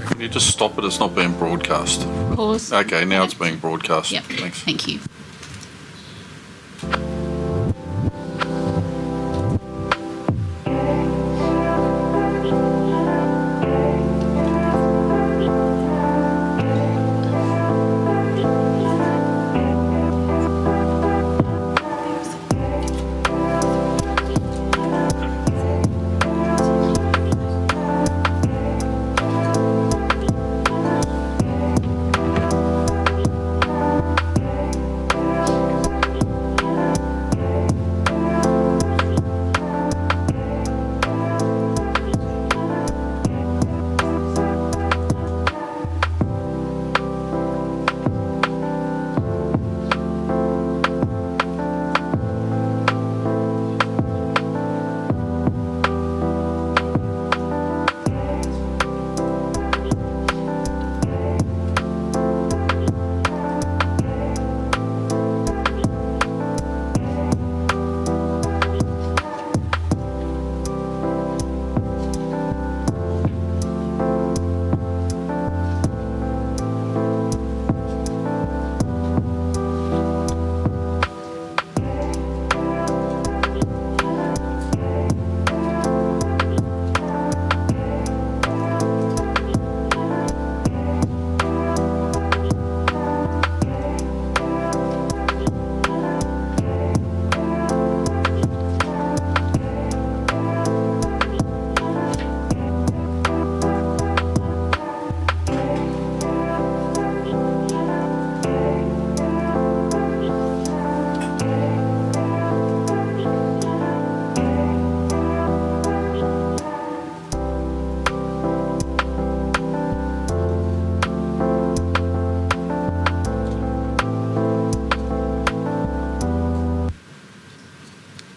Can you just stop it? It's not being broadcast. Pause. Okay, now it's being broadcast. Yep. Thanks. Thank you.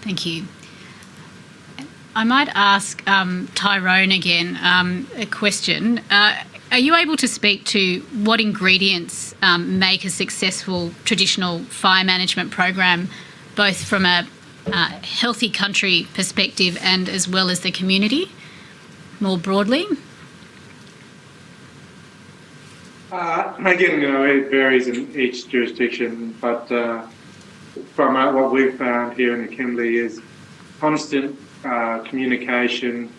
Thank you. I might ask Tyrone again a question. Are you able to speak to what ingredients make a successful traditional fire management program, both from a healthy country perspective and as well as the community more broadly? Again, it varies in each jurisdiction, but from what we've found here in the Kimberley is constant communication,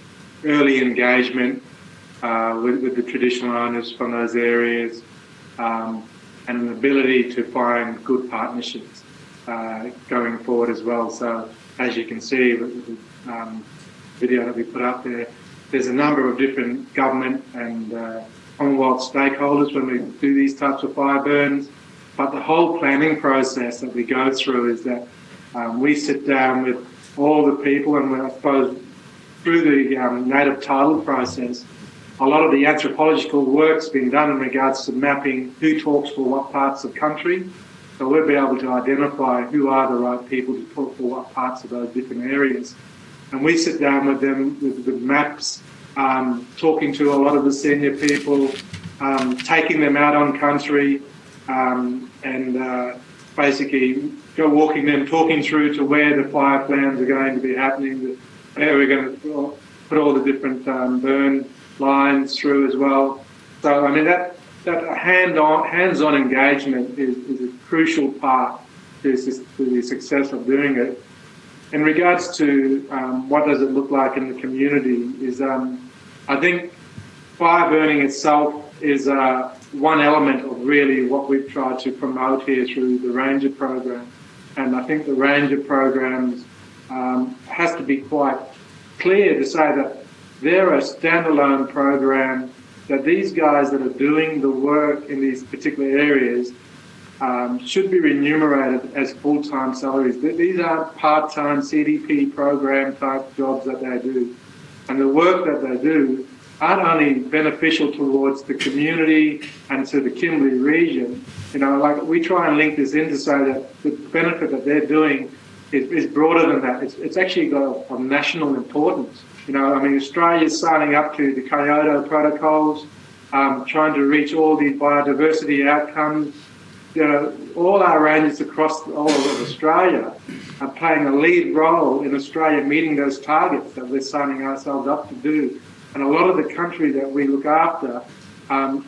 early engagement with the traditional owners from those areas, and an ability to find good partnerships going forward as well. So, as you can see with the video that we put up there, there's a number of different government and Commonwealth stakeholders when we do these types of fire burns, but the whole planning process that we go through is that we sit down with all the people, and I suppose through the native title process, a lot of the anthropological work's been done in regards to mapping who talks for what parts of country. So we'll be able to identify who are the right people to talk for what parts of those different areas. And we sit down with them with maps, talking to a lot of the senior people, taking them out on country, and basically walking them, talking through to where the fire plans are going to be happening, where we're going to put all the different burn lines through as well. So, I mean, that hands-on engagement is a crucial part to the success of doing it. In regards to what does it look like in the community is, I think fire burning itself is one element of really what we've tried to promote here through the Ranger program. And I think the Ranger programs has to be quite clear to say that they're a standalone program, that these guys that are doing the work in these particular areas should be remunerated as full-time salaries. These aren't part-time CDP program type jobs that they do. And the work that they do aren't only beneficial towards the community and to the Kimberley region. Like we try and link this in to say that the benefit that they're doing is broader than that. It's actually got a national importance. Australia's signing up to the Kyoto protocols, trying to reach all these biodiversity outcomes. All our rangers across all of Australia are playing a lead role in Australia meeting those targets that we're signing ourselves up to do. And a lot of the country that we look after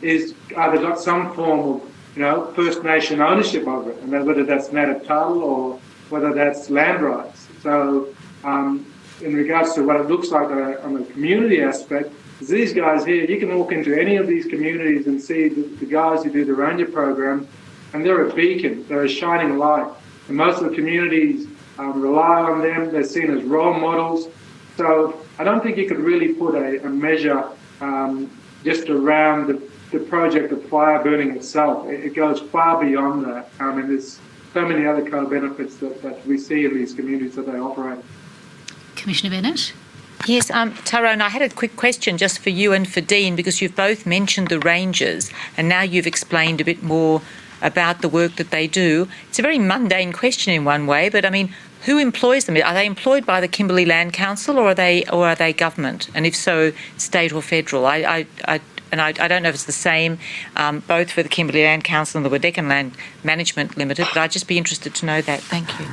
is either got some form of, First Nation ownership of it, and whether that's native title or whether that's land rights. So, in regards to what it looks like on the community aspect, is these guys here, you can walk into any of these communities and see the guys who do the Ranger program, and they're a beacon, they're a shining light. And most of the communities rely on them, they're seen as role models. So I don't think you could really put a measure just around the project of fire burning itself. It goes far beyond that. There's so many other co-benefits that we see in these communities that they operate. Commissioner Bennett? Yes, Tyrone, I had a quick question just for you and for Dean, because you've both mentioned the Rangers and now you've explained a bit more about the work that they do. It's a very mundane question in one way, but who employs them? Are they employed by the Kimberley Land Council or are they government? And if so, state or federal? I don't know if it's the same both for the Kimberley Land Council and the Wadeccan Land Management Limited, but I'd just be interested to know that. Thank you.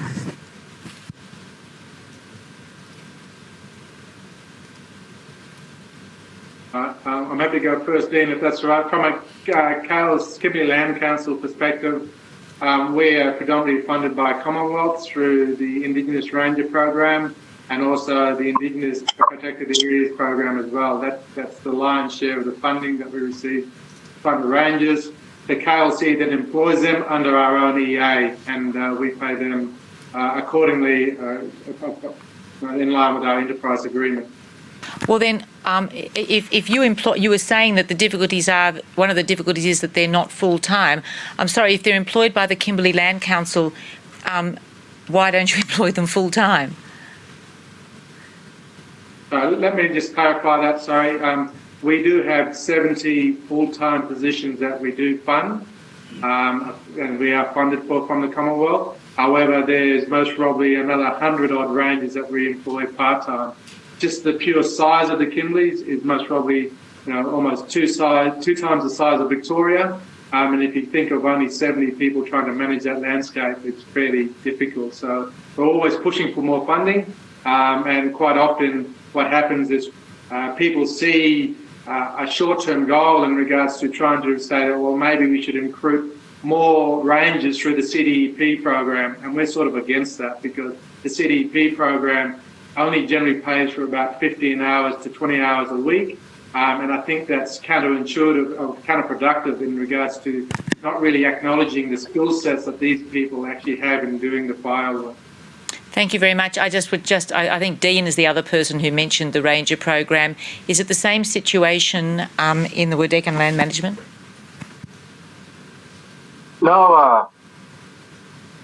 I'm happy to go first, Dean, if that's right. From a Kimberley Land Council perspective, we are predominantly funded by Commonwealth through the Indigenous Ranger program and also the Indigenous Protected Areas program as well. That's the lion's share of the funding that we receive to fund the Rangers. The KLC then employs them under our own EA, and we pay them accordingly in line with our enterprise agreement. Well then, if you employ, you were saying that one of the difficulties is that they're not full-time. I'm sorry, if they're employed by the Kimberley Land Council, why don't you employ them full-time? Let me just clarify that, sorry. We do have 70 full-time positions that we do fund, and we are funded from the Commonwealth. However, there's most probably another 100 odd rangers that we employ part-time. just the pure size of the Kimberleys is most probably, almost two times the size of Victoria. And if you think of only 70 people trying to manage that landscape, it's fairly difficult. So we're always pushing for more funding. And quite often what happens is people see a short-term goal in regards to trying to say that, well, maybe we should recruit more rangers through the CDEP program. And we're sort of against that because the CDEP program only generally pays for about 15 hours to 20 hours a week. And I think that's counterintuitive or counterproductive in regards to not really acknowledging the skill sets that these people actually have in doing the fire work. Thank you very much. I think Dean is the other person who mentioned the Ranger program. Is it the same situation in the Wadeccan Land Management? No, a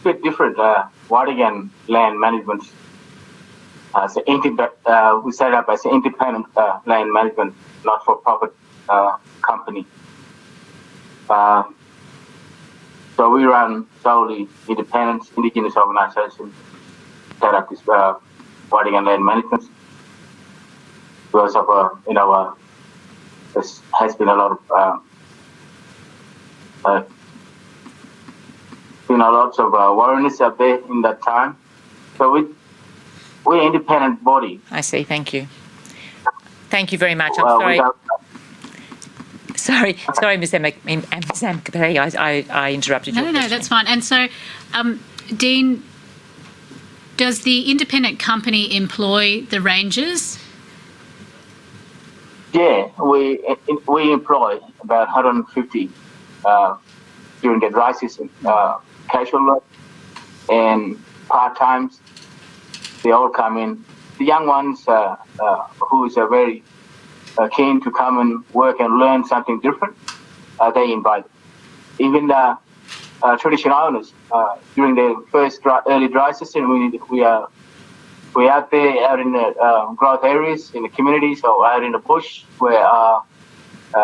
bit different. Wadeccan Land Management we set up as an independent land management, not-for-profit company. So we run solely independent Indigenous organization set up this Wadeccan Land Management. Because of there has been a lot of awareness out there in that time. So we're an independent body. I see. Thank you. Thank you very much. I'm sorry. Sorry, Ms. Amkapeli, I interrupted you. No, that's fine. And so, Dean, does the independent company employ the rangers? Yeah, we employ about 150 during the dry season, casual work and part-times. They all come in. The young ones who is very keen to come and work and learn something different, they invite. Even the traditional owners during the first early dry season, we are out there, out in the growth areas, in the communities, or out in the bush where our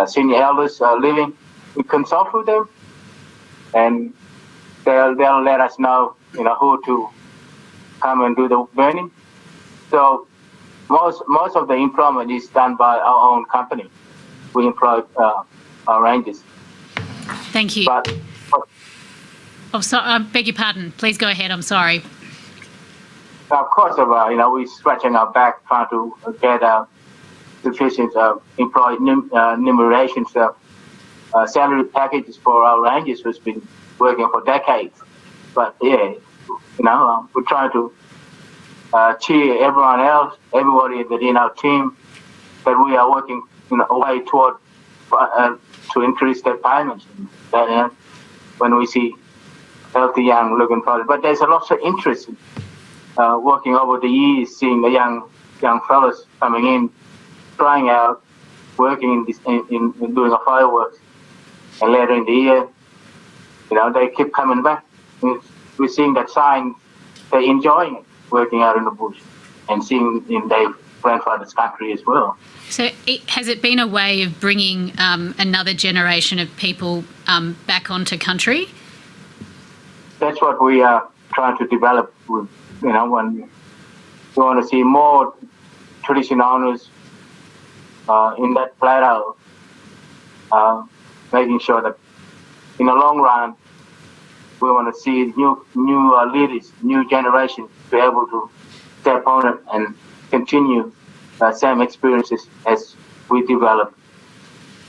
senior elders are living. We consult with them, and they'll let us know, who to come and do the burning. So most of the employment is done by our own company. We employ our rangers. Thank you. I beg your pardon. Please go ahead. I'm sorry. Of course, we're scratching our back trying to get sufficient employee remuneration salary packages for our rangers who's been working for decades. But yeah, we're trying to cheer everybody within our team that we are working a way toward to increase their payments. When we see healthy young looking for it, but there's a lot of interest in working over the years, seeing the young fellas coming in, trying out, working in doing a fireworks, and later in the year, they keep coming back. We're seeing that sign, they're enjoying it, working out in the bush and seeing in their grandfather's country as well. So has it been a way of bringing another generation of people back onto country? That's what we are trying to develop with, when we want to see more traditional owners in that plateau, making sure that in the long run, we want to see new leaders, new generation be able to step on it and continue same experiences as we develop.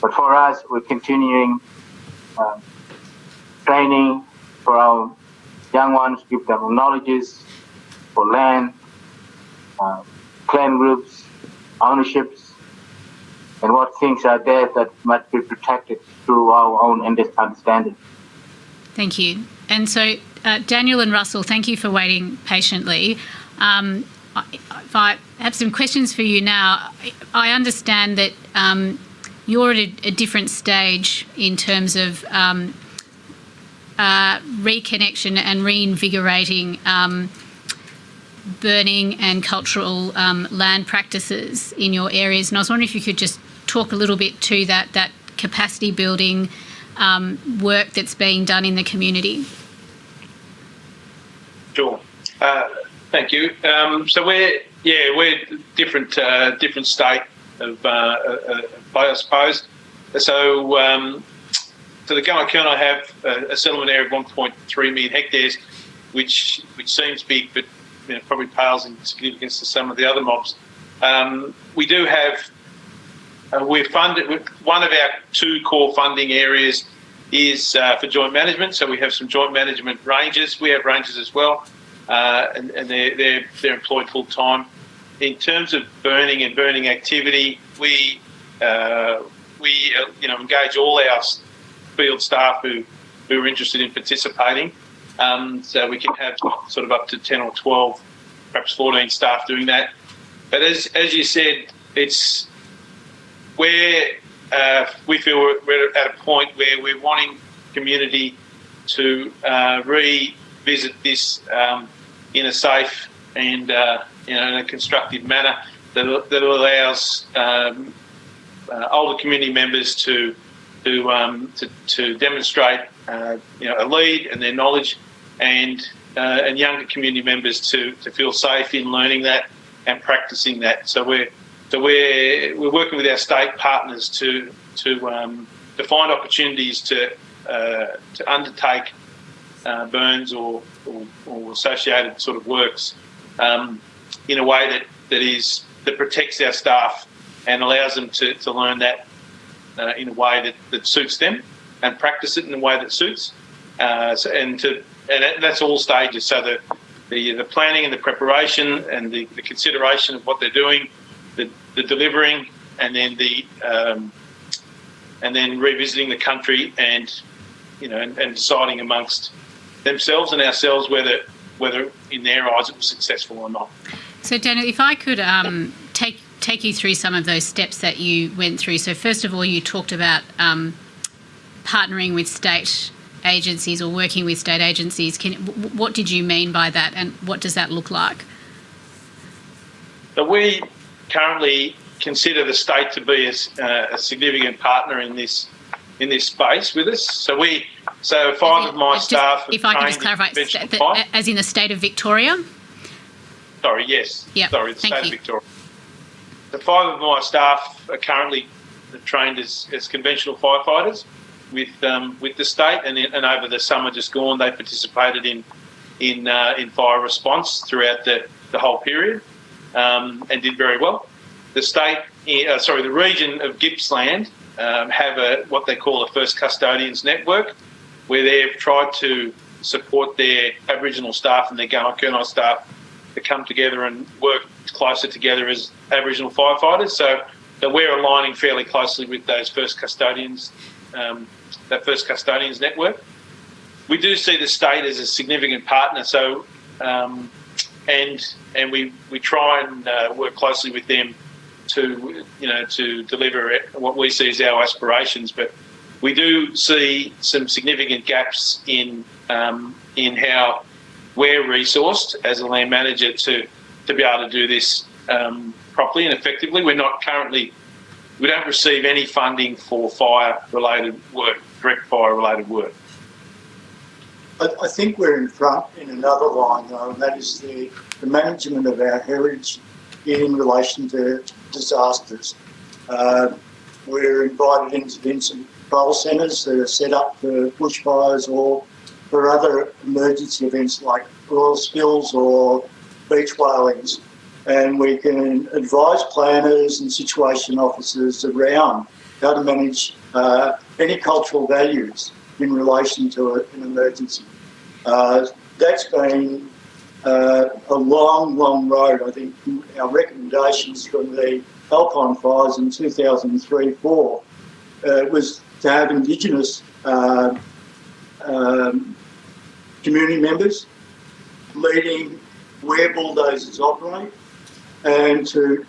But for us, we're continuing training for our young ones, give them knowledges for land, clan groups, ownerships, and what things are there that must be protected through our own understanding. Thank you. And so, Daniel and Russell, thank you for waiting patiently. If I have some questions for you now, I understand that you're at a different stage in terms of reconnection and reinvigorating burning and cultural land practices in your areas. And I was wondering if you could just talk a little bit to that capacity building work that's being done in the community. Sure. Thank you. So we're different state of I suppose. So the Gungakurni have a settlement area of 1.3 million hectares, which seems big, but probably pales in significance to some of the other mobs. We do have. We're funded. One of our two core funding areas is for joint management. So we have some joint management rangers. We have rangers as well, and they're employed full time. In terms of burning and burning activity, we engage all our field staff who are interested in participating. So we can have sort of up to 10 or 12, perhaps 14 staff doing that. But as you said, it's where we feel we're at a point where we're wanting community to revisit this in a safe and in a constructive manner that allows older community members to demonstrate a lead and their knowledge, and younger community members to feel safe in learning that and practicing that. So we're working with our state partners to find opportunities to undertake burns or associated sort of works in a way that protects our staff and allows them to learn that in a way that suits them and practice it in a way that suits. And that's all stages. So the planning and the preparation and the consideration of what they're doing, the delivering, and then revisiting the country and deciding amongst themselves and ourselves whether in their eyes it was successful or not. So Daniel, if I could take you through some of those steps that you went through. So first of all, you talked about partnering with state agencies or working with state agencies. What did you mean by that, and what does that look like? So we currently consider the state to be a significant partner in this space with us. So five of my staff. If I can just clarify, as in the state of Victoria. Sorry, yes. Yep. Sorry, the state of Victoria. The five of my staff are currently trained as conventional firefighters with the state, and over the summer just gone, they participated in fire response throughout the whole period, and did very well. The region of Gippsland have what they call a First Custodians network, where they've tried to support their Aboriginal staff and their Gungakurni staff to come together and work closer together as Aboriginal firefighters. So we're aligning fairly closely with those First Custodians, that First Custodians network. We do see the state as a significant partner. So and we try and work closely with them to deliver what we see as our aspirations. But we do see some significant gaps in how we're resourced as a land manager to be able to do this properly and effectively. We don't receive any funding for fire-related work, direct fire-related work. I think we're in front in another line, though, and that is the management of our heritage in relation to disasters. We're invited into incident control centres that are set up for bushfires or for other emergency events like oil spills or beach whalings. And we can advise planners and situation officers around how to manage any cultural values in relation to an emergency. That's been a long, long road. I think our recommendations from the Alpine fires in 2003-4 was to have Indigenous community members leading where bulldozers operate, and to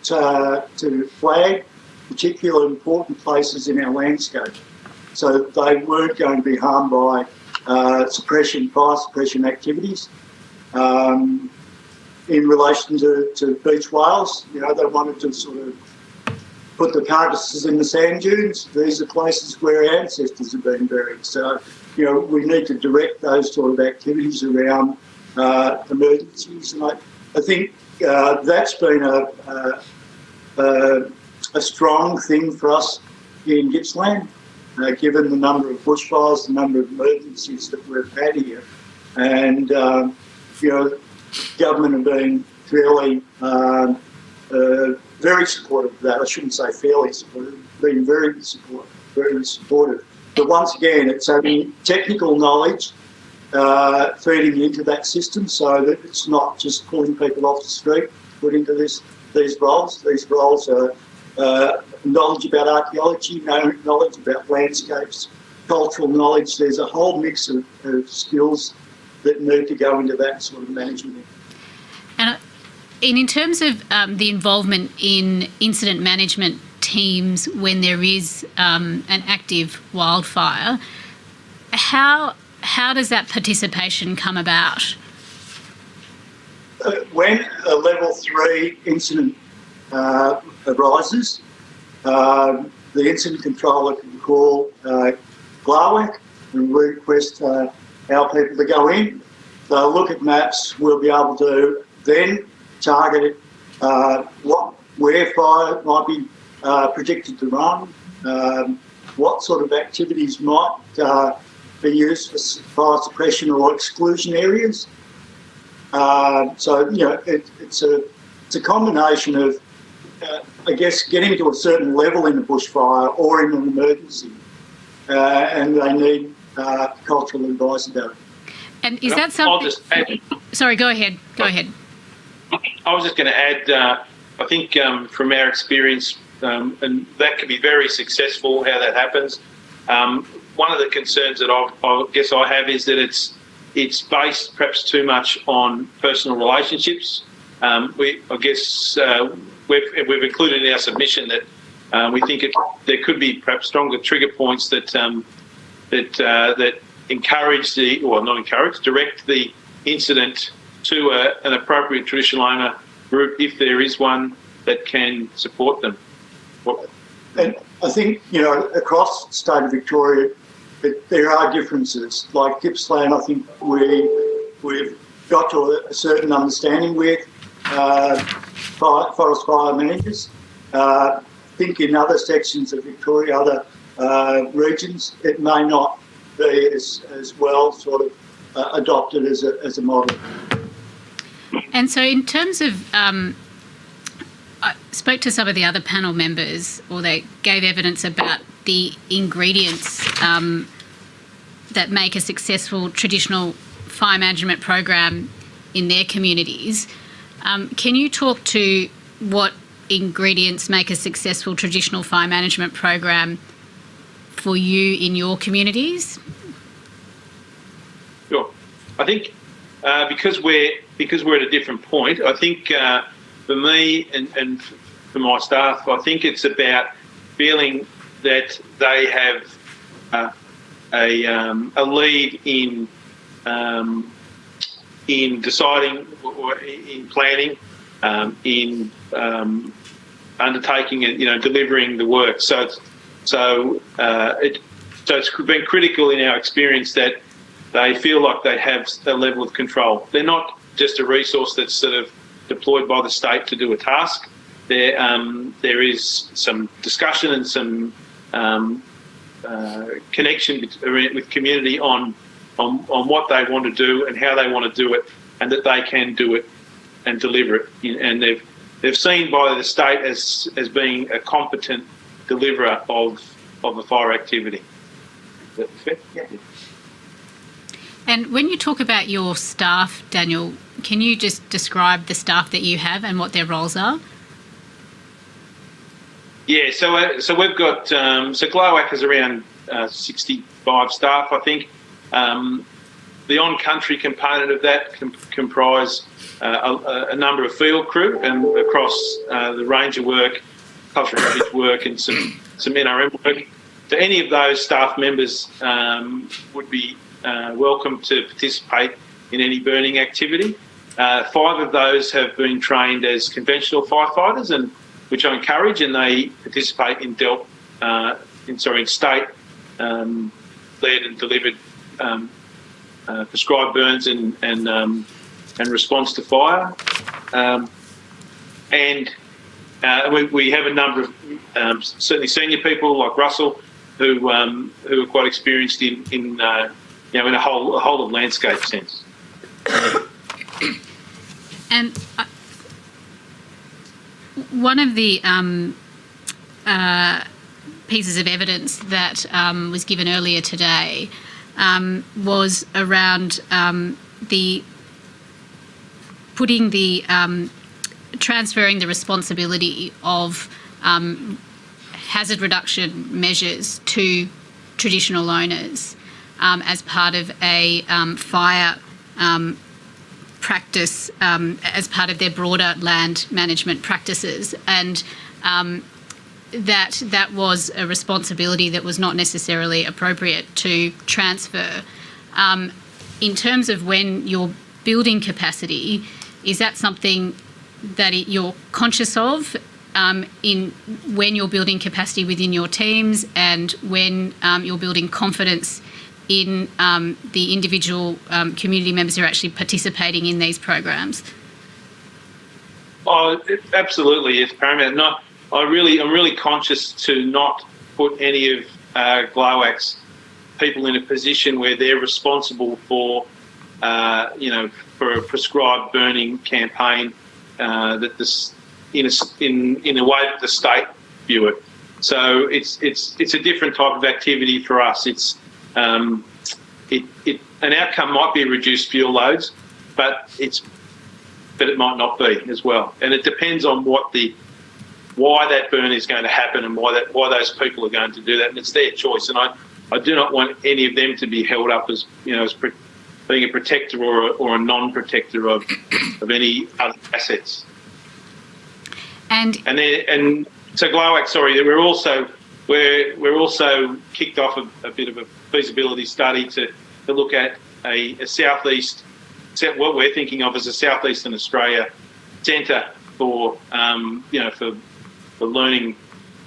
flag particular important places in our landscape, so they weren't going to be harmed by fire suppression activities. In relation to beach whales, they wanted to sort of put the carcasses in the sand dunes. These are places where our ancestors have been buried. So, we need to direct those sort of activities around emergencies. And I think that's been a strong thing for us in Gippsland, given the number of bushfires, the number of emergencies that we've had here. And, government have been fairly, very supportive of that. I shouldn't say fairly supportive, been very supportive. But once again, it's having technical knowledge feeding into that system so that it's not just pulling people off the street, put into these roles. These roles are knowledge about archaeology, knowledge about landscapes, cultural knowledge. There's a whole mix of skills that need to go into that sort of management. And in terms of the involvement in incident management teams when there is an active wildfire, how does that participation come about? When a level 3 incident arises, the incident controller can call GLAWAC and request our people to go in. They'll look at maps. We'll be able to then target where fire might be predicted to run, what sort of activities might be used for fire suppression or exclusion areas. It's a combination of, getting to a certain level in a bushfire or in an emergency, and they need cultural advice about it. And is that something? I'll just add. Sorry, go ahead. I was just going to add, I think from our experience, and that can be very successful, how that happens. One of the concerns that I guess I have is that it's based perhaps too much on personal relationships. We've included in our submission that we think there could be perhaps stronger trigger points that encourage direct the incident to an appropriate traditional owner group if there is one that can support them. And I think, across the state of Victoria, there are differences. Like Gippsland, I think we've got to a certain understanding with forest fire managers. I think in other sections of Victoria, other regions, it may not be as well sort of adopted as a model. And so in terms of, I spoke to some of the other panel members, or they gave evidence about the ingredients that make a successful traditional fire management program in their communities. Can you talk to what ingredients make a successful traditional fire management program for you in your communities? Sure. I think because we're at a different point, I think for me and for my staff, I think it's about feeling that they have a lead in deciding or in planning, in undertaking and delivering the work. So it's been critical in our experience that they feel like they have a level of control. They're not just a resource that's sort of deployed by the state to do a task. There is some discussion and some connection with community on what they want to do and how they want to do it, and that they can do it and deliver it. And they've seen by the state as being a competent deliverer of a fire activity. Is that fair? Yeah. And when you talk about your staff, Daniel, can you just describe the staff that you have and what their roles are? Yeah, so we've got GLAWAC has around 65 staff, I think. The on-country component of that comprise a number of field crew and across the ranger work, cultural heritage work, and some NRM work. So any of those staff members would be welcome to participate in any burning activity. 5 of those have been trained as conventional firefighters, and which I encourage, and they participate in state led and delivered prescribed burns and response to fire. And we have a number of certainly senior people like Russell who are quite experienced in a whole of landscape sense. And one of the pieces of evidence that was given earlier today was around transferring the responsibility of hazard reduction measures to traditional owners as part of a fire practice, as part of their broader land management practices, and that was a responsibility that was not necessarily appropriate to transfer. In terms of when you're building capacity, is that something that you're conscious of in when you're building capacity within your teams, and when you're building confidence in the individual community members who are actually participating in these programs? Oh, absolutely, it's paramount. I'm really conscious to not put any of GLOAC's people in a position where they're responsible for, for a prescribed burning campaign that this in a way that the state view it. So it's a different type of activity for us. It's an outcome might be reduced fuel loads, but it might not be as well, and it depends on why that burn is going to happen and why those people are going to do that, and it's their choice. And I do not want any of them to be held up as being a protector or a non-protector of any other assets. And so GLOAC, sorry, we're also kicked off a bit of a feasibility study to look at a southeast, what we're thinking of as a southeastern Australia centre for learning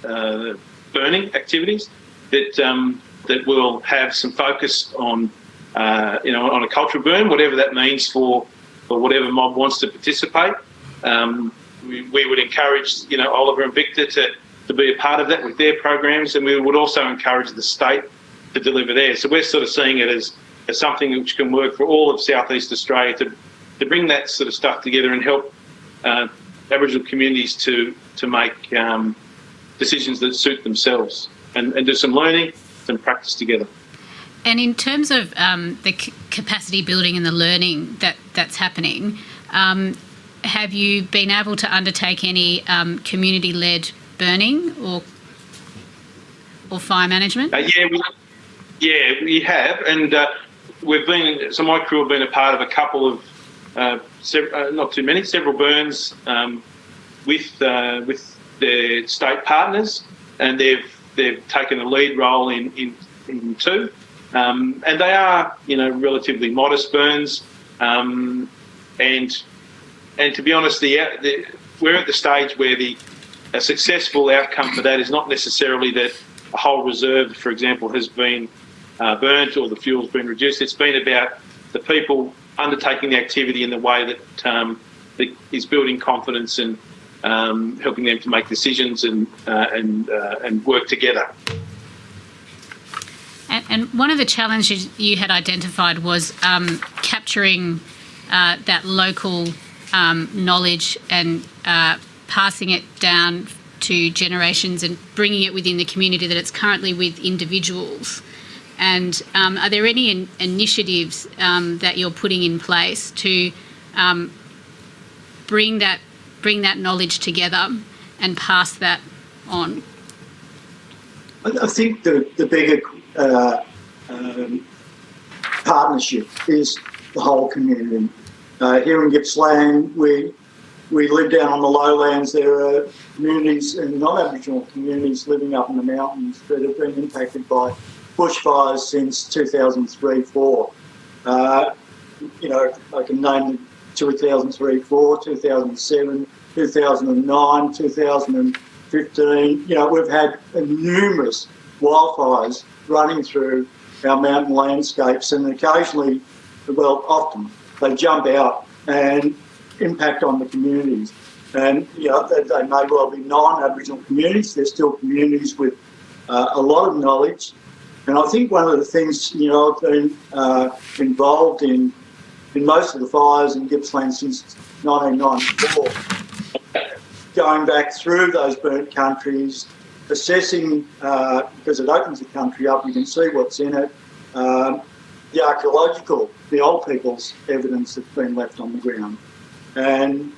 burning activities that will have some focus on on a cultural burn, whatever that means for whatever mob wants to participate. We would encourage Oliver and Victor to be a part of that with their programs, and we would also encourage the state to deliver theirs. So we're sort of seeing it as something which can work for all of Southeast Australia to bring that sort of stuff together and help Aboriginal communities to make decisions that suit themselves and do some learning, some practice together. And in terms of the capacity building and the learning that's happening, have you been able to undertake any community-led burning or fire management? We have, and my crew have been a part of a couple of, not too many, several burns with their state partners, and they've taken a lead role in two, and they are relatively modest burns, and to be honest, we're at the stage where a successful outcome for that is not necessarily that a whole reserve, for example, has been burnt or the fuel's been reduced. It's been about the people undertaking the activity in the way that is building confidence and helping them to make decisions and work together. And one of the challenges you had identified was capturing that local knowledge and passing it down to generations and bringing it within the community that it's currently with individuals. And are there any initiatives that you're putting in place to bring that knowledge together and pass that on? I think the bigger partnership is the whole community. Here in Gippsland, we live down on the lowlands. There are communities and non-Aboriginal communities living up in the mountains that have been impacted by bushfires since 2003-4. I can name 2003-4, 2007, 2009, 2015. We've had numerous wildfires running through our mountain landscapes, and occasionally, often, they jump out and impact on the communities. And, you know, they may well be non-Aboriginal communities. They're still communities with a lot of knowledge. And I think one of the things, you know, I've been involved in most of the fires in Gippsland since 1994, going back through those burnt countries, assessing, because it opens the country up, you can see what's in it, the archaeological, the old people's evidence that's been left on the ground. And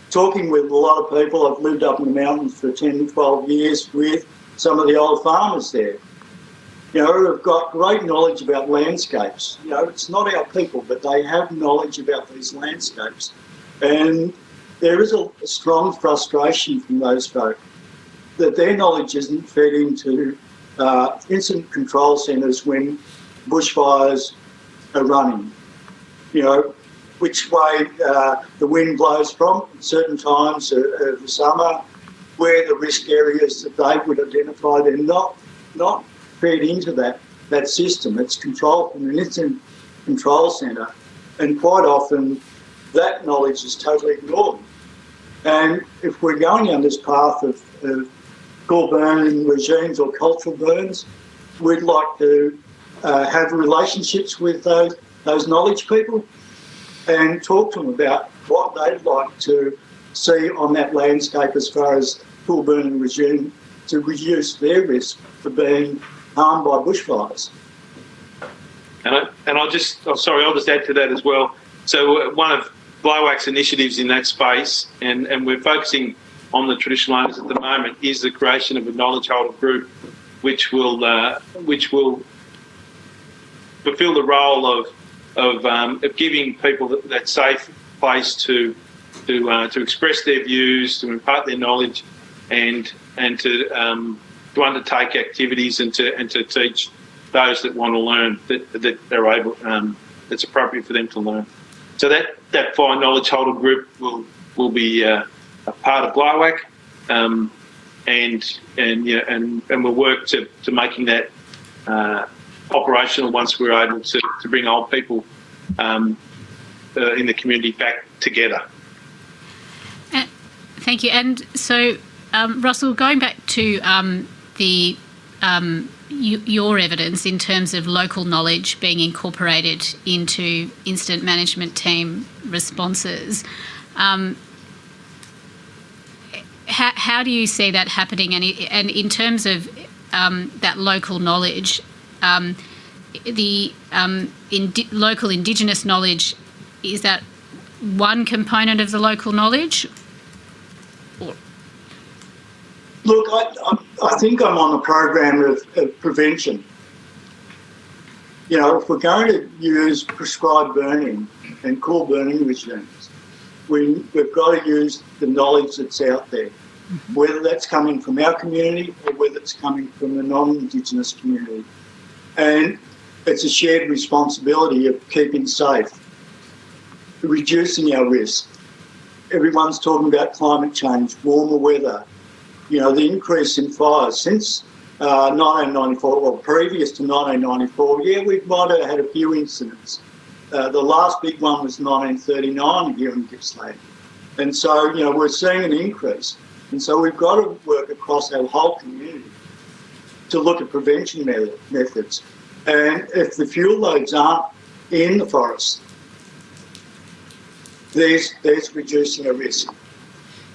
talking with a lot of people, I've lived up in the mountains for 10, 12 years with some of the old farmers there. You know, who have got great knowledge about landscapes. You know, it's not our people, but they have knowledge about these landscapes. And there is a strong frustration from those folk that their knowledge isn't fed into incident control centres when bushfires are running. You know, which way the wind blows from at certain times of the summer, where the risk areas that they would identify, they're not fed into that system. It's controlled from an incident control centre, and quite often that knowledge is totally ignored. And if we're going down this path of core burning regimes or cultural burns, we'd like to have relationships with those knowledge people and talk to them about what they'd like to see on that landscape as far as core burning regime to reduce their risk for being harmed by bushfires. I'll just add to that as well. So one of Blowac's initiatives in that space, and we're focusing on the traditional owners at the moment, is the creation of a knowledge holder group, which will fulfil the role of giving people that safe place to express their views, to impart their knowledge, and to undertake activities and to teach those that want to learn that they're able, it's appropriate for them to learn. So that fire knowledge holder group will be a part of Blowac, and we'll work to making that operational once we're able to bring old people in the community back together. Thank you. And so, Russell, going back to your evidence in terms of local knowledge being incorporated into incident management team responses, how do you see that happening? And in terms of that local knowledge, local Indigenous knowledge, is that one component of the local knowledge? Look, I think I'm on a program of prevention. You know, if we're going to use prescribed burning and core burning regimes, we've got to use the knowledge that's out there, whether that's coming from our community or whether it's coming from the non-Indigenous community. And it's a shared responsibility of keeping safe, reducing our risk. Everyone's talking about climate change, warmer weather. You know, the increase in fires since 1994, or previous to 1994, yeah, we might have had a few incidents. The last big one was 1939 here in Gippsland. And so, you know, we're seeing an increase. And so we've got to work across our whole community to look at prevention methods. And if the fuel loads aren't in the forest, there's reducing a risk.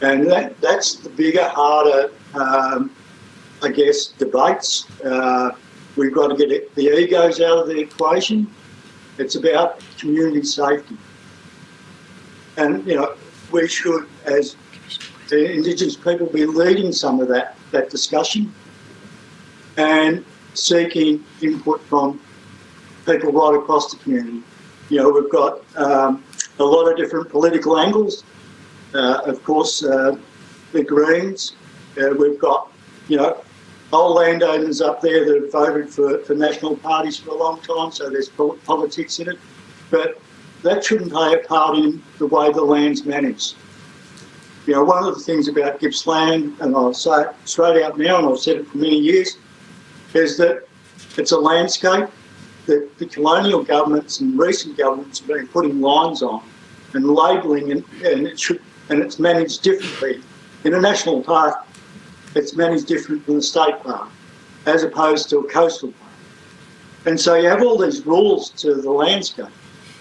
And that's the bigger, harder, I guess, debates. We've got to get the egos out of the equation. It's about community safety. And, you know, we should, as the Indigenous people, be leading some of that discussion and seeking input from people right across the community. You know, we've got a lot of different political angles. Of course, the Greens. We've got, you know, old landowners up there that have voted for national parties for a long time, so there's politics in it. But that shouldn't play a part in the way the land's managed. You know, one of the things about Gippsland, and I'll say it straight out now, and I've said it for many years, is that it's a landscape that the colonial governments and recent governments have been putting lines on and labelling, and it's managed differently. In a national park, it's managed different from a state park, as opposed to a coastal park. And so you have all these rules to the landscape,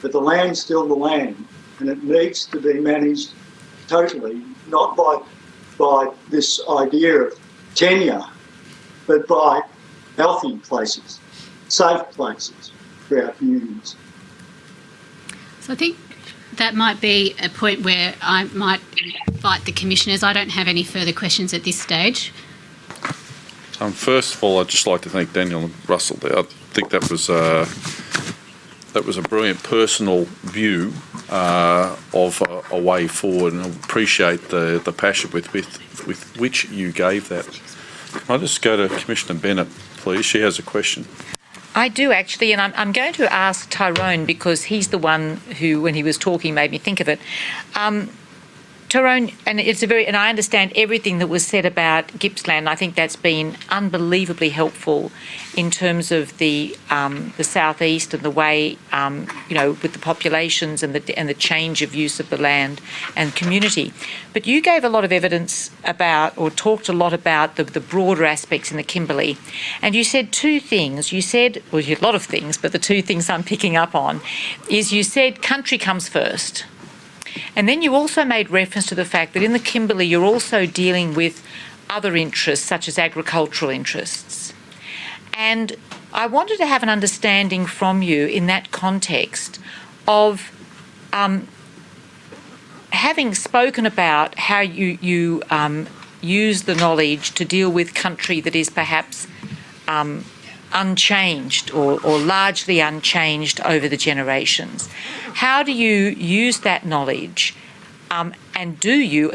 but the land's still the land, and it needs to be managed totally, not by this idea of tenure, but by healthy places, safe places for our communities. So I think that might be a point where I might invite the commissioners. I don't have any further questions at this stage. First of all, I'd just like to thank Daniel and Russell there. I think that was a brilliant personal view of a way forward, and I appreciate the passion with which you gave that. Can I just go to Commissioner Bennett, please? She has a question. I do actually, and I'm going to ask Tyrone because he's the one who, when he was talking, made me think of it. Tyrone, and I understand everything that was said about Gippsland. I think that's been unbelievably helpful in terms of the southeast and the way, with the populations and the change of use of the land and community. But you gave a lot of evidence about, or talked a lot about the broader aspects in the Kimberley, and you said two things. You said, well, you had a lot of things, but the two things I'm picking up on is you said country comes first. And then you also made reference to the fact that in the Kimberley you're also dealing with other interests such as agricultural interests. And I wanted to have an understanding from you in that context of having spoken about how you use the knowledge to deal with country that is perhaps unchanged or largely unchanged over the generations. How do you use that knowledge and do you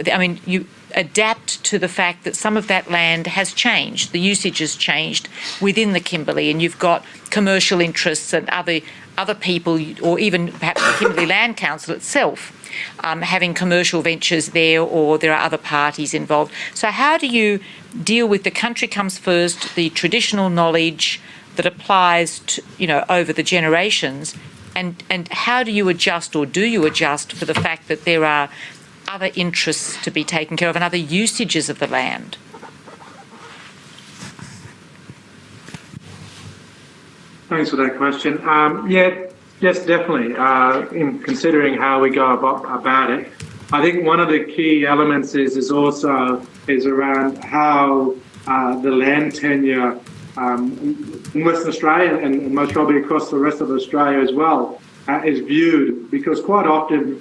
adapt to the fact that some of that land has changed, the usage has changed within the Kimberley, and you've got commercial interests and other people, or even perhaps the Kimberley Land Council itself having commercial ventures there, or there are other parties involved. So how do you deal with the country comes first, the traditional knowledge that applies to, over the generations, and how do you adjust, or do you adjust for the fact that there are other interests to be taken care of and other usages of the land? Thanks for that question. Yes, definitely. In considering how we go about it, I think one of the key elements is around how the land tenure in Western Australia and most probably across the rest of Australia as well is viewed, because quite often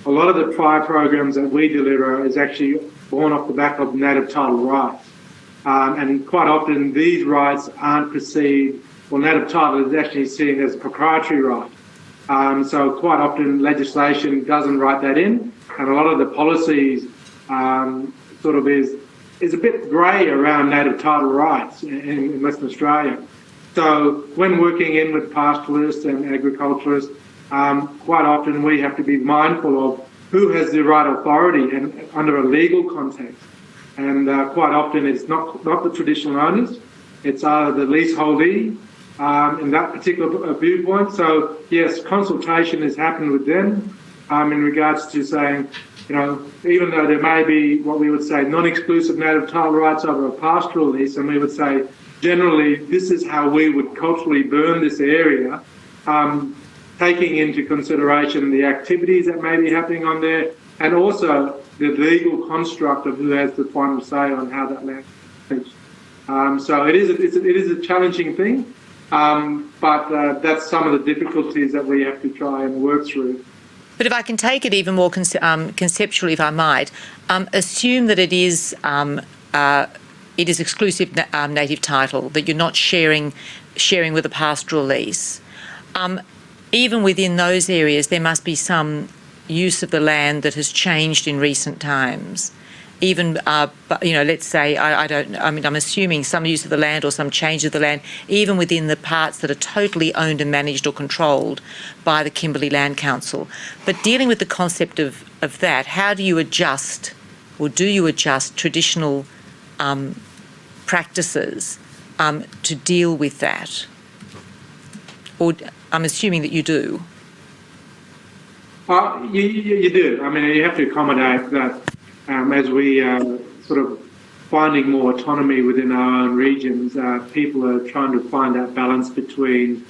a lot of the prior programs that we deliver is actually born off the back of native title rights, and quite often these rights aren't perceived. Well, native title is actually seen as a proprietary right. So quite often legislation doesn't write that in, and a lot of the policies is a bit grey around native title rights in Western Australia. So when working in with pastoralists and agriculturists, quite often we have to be mindful of who has the right authority and under a legal context. And quite often it's not the traditional owners, it's either the leaseholdee in that particular viewpoint. So yes, consultation has happened with them in regards to saying, even though there may be what we would say non-exclusive native title rights over a pastoral lease, and we would say generally this is how we would culturally burn this area, taking into consideration the activities that may be happening on there, and also the legal construct of who has the final say on how that land is. So it is a challenging thing, but that's some of the difficulties that we have to try and work through. But if I can take it even more conceptually, if I might, assume that it is exclusive native title, that you're not sharing with a pastoral lease. Even within those areas, there must be some use of the land that has changed in recent times. Even, let's say, I'm assuming some use of the land or some change of the land, even within the parts that are totally owned and managed or controlled by the Kimberley Land Council. But dealing with the concept of that, how do you adjust, or do you adjust traditional practices to deal with that? Or I'm assuming that you do. You do. I mean, you have to accommodate that as we sort of finding more autonomy within our own regions. People are trying to find that balance between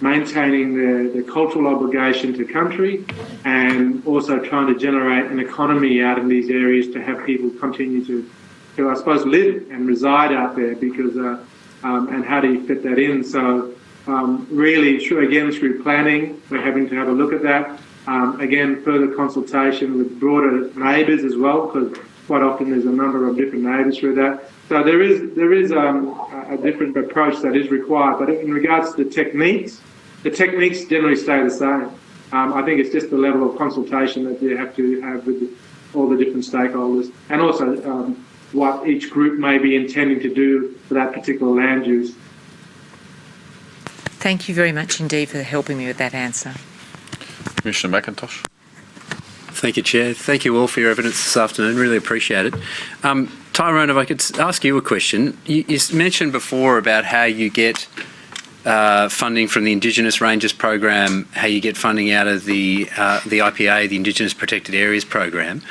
maintaining the cultural obligation to country and also trying to generate an economy out in these areas to have people continue to I suppose, live and reside out there because, and how do you fit that in? So really, through planning, we're having to have a look at that. Again, further consultation with broader neighbours as well, because quite often there's a number of different neighbours through that. So there is a different approach that is required. But in regards to the techniques generally stay the same. I think it's just the level of consultation that you have to have with all the different stakeholders, and also what each group may be intending to do for that particular land use. Thank you very much indeed for helping me with that answer. Commissioner McIntosh. Thank you, Chair. Thank you all for your evidence this afternoon. Really appreciate it. Tyrone, if I could ask you a question. You mentioned before about how you get funding from the Indigenous Rangers program, how you get funding out of the IPA, the Indigenous Protected Areas program.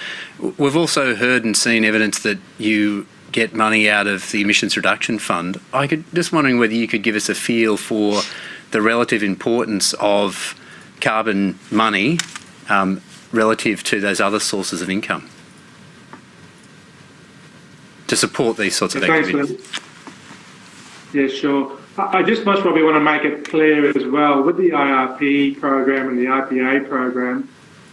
We've also heard and seen evidence that you get money out of the Emissions Reduction Fund. Just wondering whether you could give us a feel for the relative importance of carbon money relative to those other sources of income to support these sorts of activities. Yeah, sure. I just most probably want to make it clear as well, with the IRP program and the IPA program,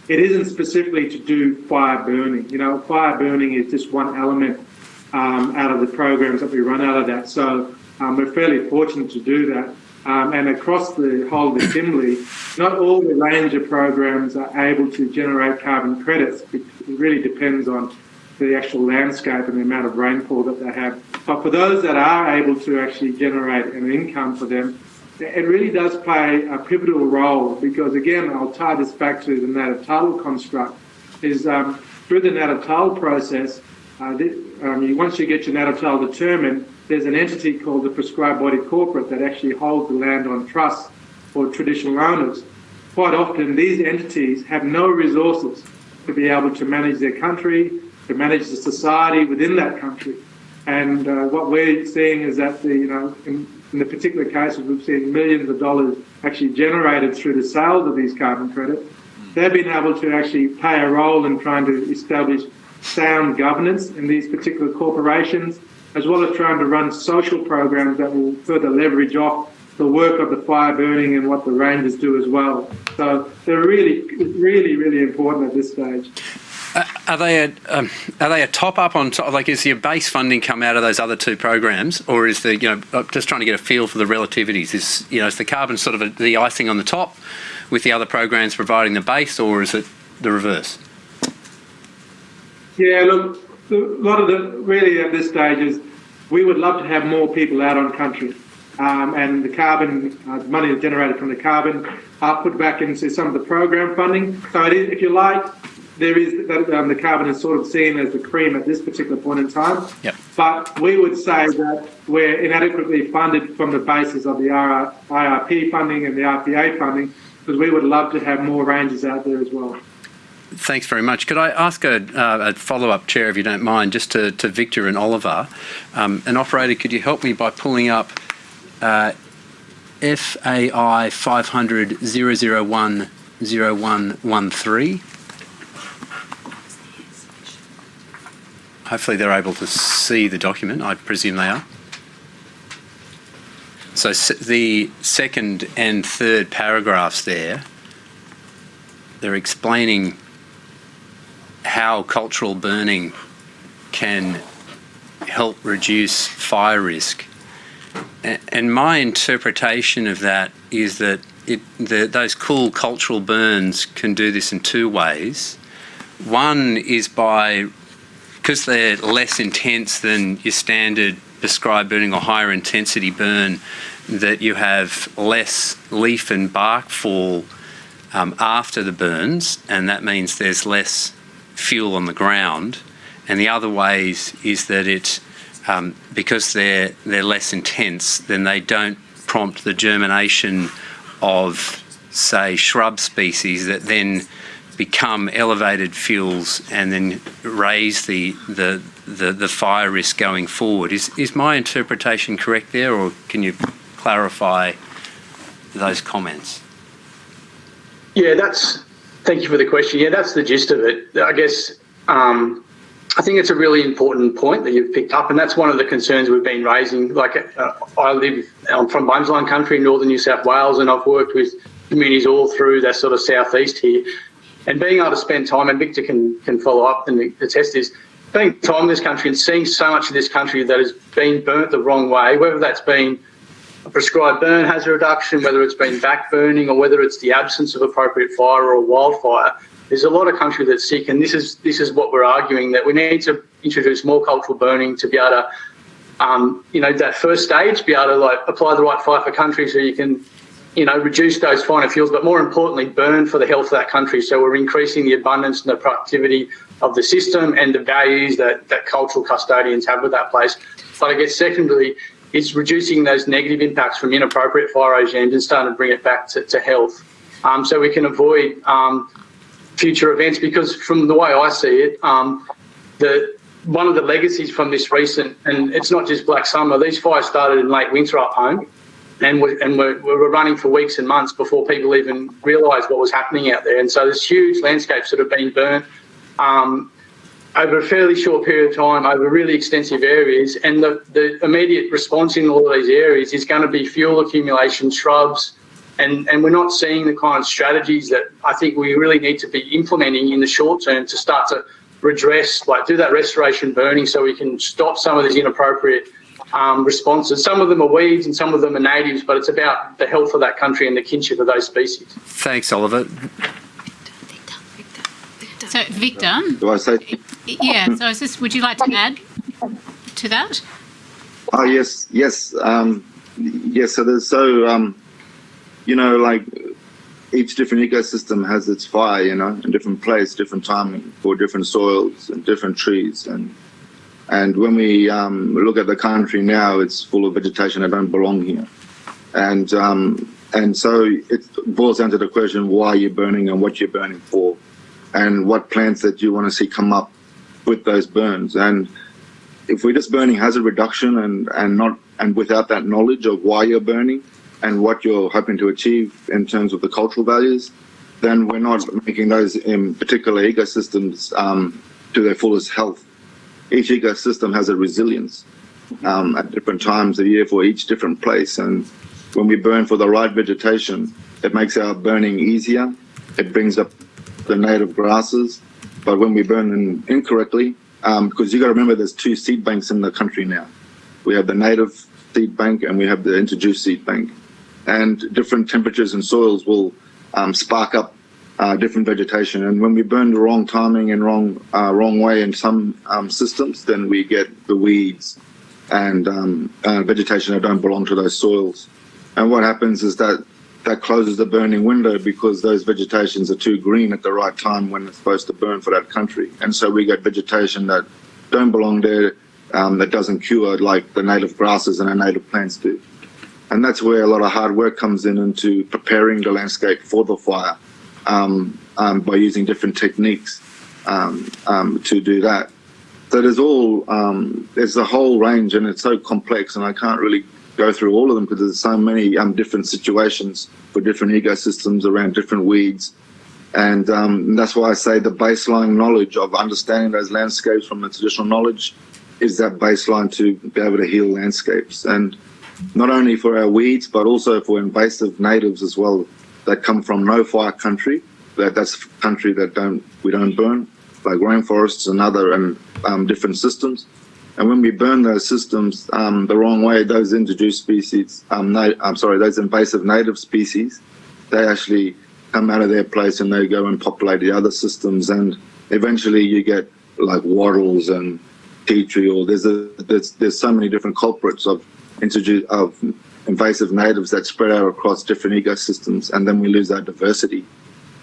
it isn't specifically to do fire burning. You know, fire burning is just one element out of the programs that we run out of that. So we're fairly fortunate to do that. And across the whole of the Kimberley, not all the Ranger programs are able to generate carbon credits. It really depends on the actual landscape and the amount of rainfall that they have. But for those that are able to actually generate an income for them, it really does play a pivotal role because, again, I'll tie this back to the native title construct, is through the native title process, once you get your native title determined, there's an entity called the prescribed body corporate that actually holds the land on trust for traditional owners. Quite often, these entities have no resources to be able to manage their country, to manage the society within that country. And what we're seeing is that, in the particular cases, we've seen millions of dollars actually generated through the sales of these carbon credits. They've been able to actually play a role in trying to establish sound governance in these particular corporations, as well as trying to run social programs that will further leverage off the work of the fire burning and what the Rangers do as well. So they're really, really, really important at this stage. Are they a top up on top? Like, is your base funding come out of those other two programs, or is the just trying to get a feel for the relativities? Is the carbon sort of the icing on the top, with the other programs providing the base, or is it the reverse? Yeah, look, a lot of the really at this stage is we would love to have more people out on country, and the carbon money generated from the carbon are put back into some of the program funding. So it is, if you like. There is the carbon is sort of seen as the cream at this particular point in time. Yep. But we would say that we're inadequately funded from the basis of the IRP funding and the RPA funding, because we would love to have more rangers out there as well. Thanks very much. Could I ask a follow-up, Chair, if you don't mind, just to Victor and Oliver? An operator, could you help me by pulling up FAI 500 001 0113? Hopefully they're able to see the document. I presume they are. So the second and third paragraphs there, they're explaining how cultural burning can help reduce fire risk. And my interpretation of that is that those cool cultural burns can do this in two ways. One is because they're less intense than your standard prescribed burning or higher intensity burn, that you have less leaf and bark fall after the burns, and that means there's less fuel on the ground. And the other ways is that because they're less intense, then they don't prompt the germination of, say, shrub species that then become elevated fuels and then raise the fire risk going forward. Is my interpretation correct there, or can you clarify those comments? Yeah, thank you for the question. Yeah, that's the gist of it. I guess I think it's a really important point that you've picked up, and that's one of the concerns we've been raising. Like, I'm from Bundjalung country, northern New South Wales, and I've worked with communities all through that sort of southeast here. And being able to spend time, and Victor can follow up and attest this, spending time in this country and seeing so much of this country that has been burnt the wrong way, whether that's been a prescribed burn hazard reduction, whether it's been back burning, or whether it's the absence of appropriate fire or wildfire. There's a lot of country that's sick, and this is what we're arguing, that we need to introduce more cultural burning to be able to, that first stage, be able to apply the right fire for country so you can, reduce those finer fuels, but more importantly, burn for the health of that country. So we're increasing the abundance and the productivity of the system and the values that cultural custodians have with that place. But I guess secondly, it's reducing those negative impacts from inappropriate fire regimes and starting to bring it back to health. So we can avoid future events, because from the way I see it, one of the legacies from this recent, and it's not just Black Summer, these fires started in late winter up home, and we're running for weeks and months before people even realised what was happening out there. And so there's huge landscapes that have been burnt over a fairly short period of time, over really extensive areas, and the immediate response in all of these areas is going to be fuel accumulation, shrubs, and we're not seeing the kind of strategies that I think we really need to be implementing in the short term to start to redress, do that restoration burning so we can stop some of these inappropriate responses. Some of them are weeds and some of them are natives, but it's about the health of that country and the kinship of those species. Thanks, Oliver. So, Victor. Do I say? Yeah, so would you like to add to that? Oh, yes. Yes, so there's each different ecosystem has its fire, in different place, different timing for different soils and different trees. And when we look at the country now, it's full of vegetation that don't belong here. And so it boils down to the question, why you're burning and what you're burning for, and what plants that you want to see come up with those burns. And if we're just burning hazard reduction and without that knowledge of why you're burning and what you're hoping to achieve in terms of the cultural values, then we're not making those in particular ecosystems to their fullest health. Each ecosystem has a resilience at different times of year for each different place. And when we burn for the right vegetation, it makes our burning easier. It brings up the native grasses. But when we burn them incorrectly, because you got to remember there's two seed banks in the country now. We have the native seed bank and we have the introduced seed bank. And different temperatures and soils will spark up different vegetation. And when we burn the wrong timing and wrong way in some systems, then we get the weeds and vegetation that don't belong to those soils. And what happens is that closes the burning window because those vegetations are too green at the right time when it's supposed to burn for that country. And so we get vegetation that don't belong there, that doesn't cure like the native grasses and our native plants do. And that's where a lot of hard work comes into preparing the landscape for the fire by using different techniques to do that. So there's a whole range, and it's so complex, and I can't really go through all of them because there's so many different situations for different ecosystems around different weeds. And that's why I say the baseline knowledge of understanding those landscapes from the traditional knowledge is that baseline to be able to heal landscapes. And not only for our weeds, but also for invasive natives as well that come from no fire country. That's country that we don't burn, like rainforests and other different systems. And when we burn those systems the wrong way, those introduced species, those invasive native species, they actually come out of their place and they go and populate the other systems. And eventually you get like wattles and tea tree, or there's so many different culprits of invasive natives that spread out across different ecosystems, and then we lose our diversity.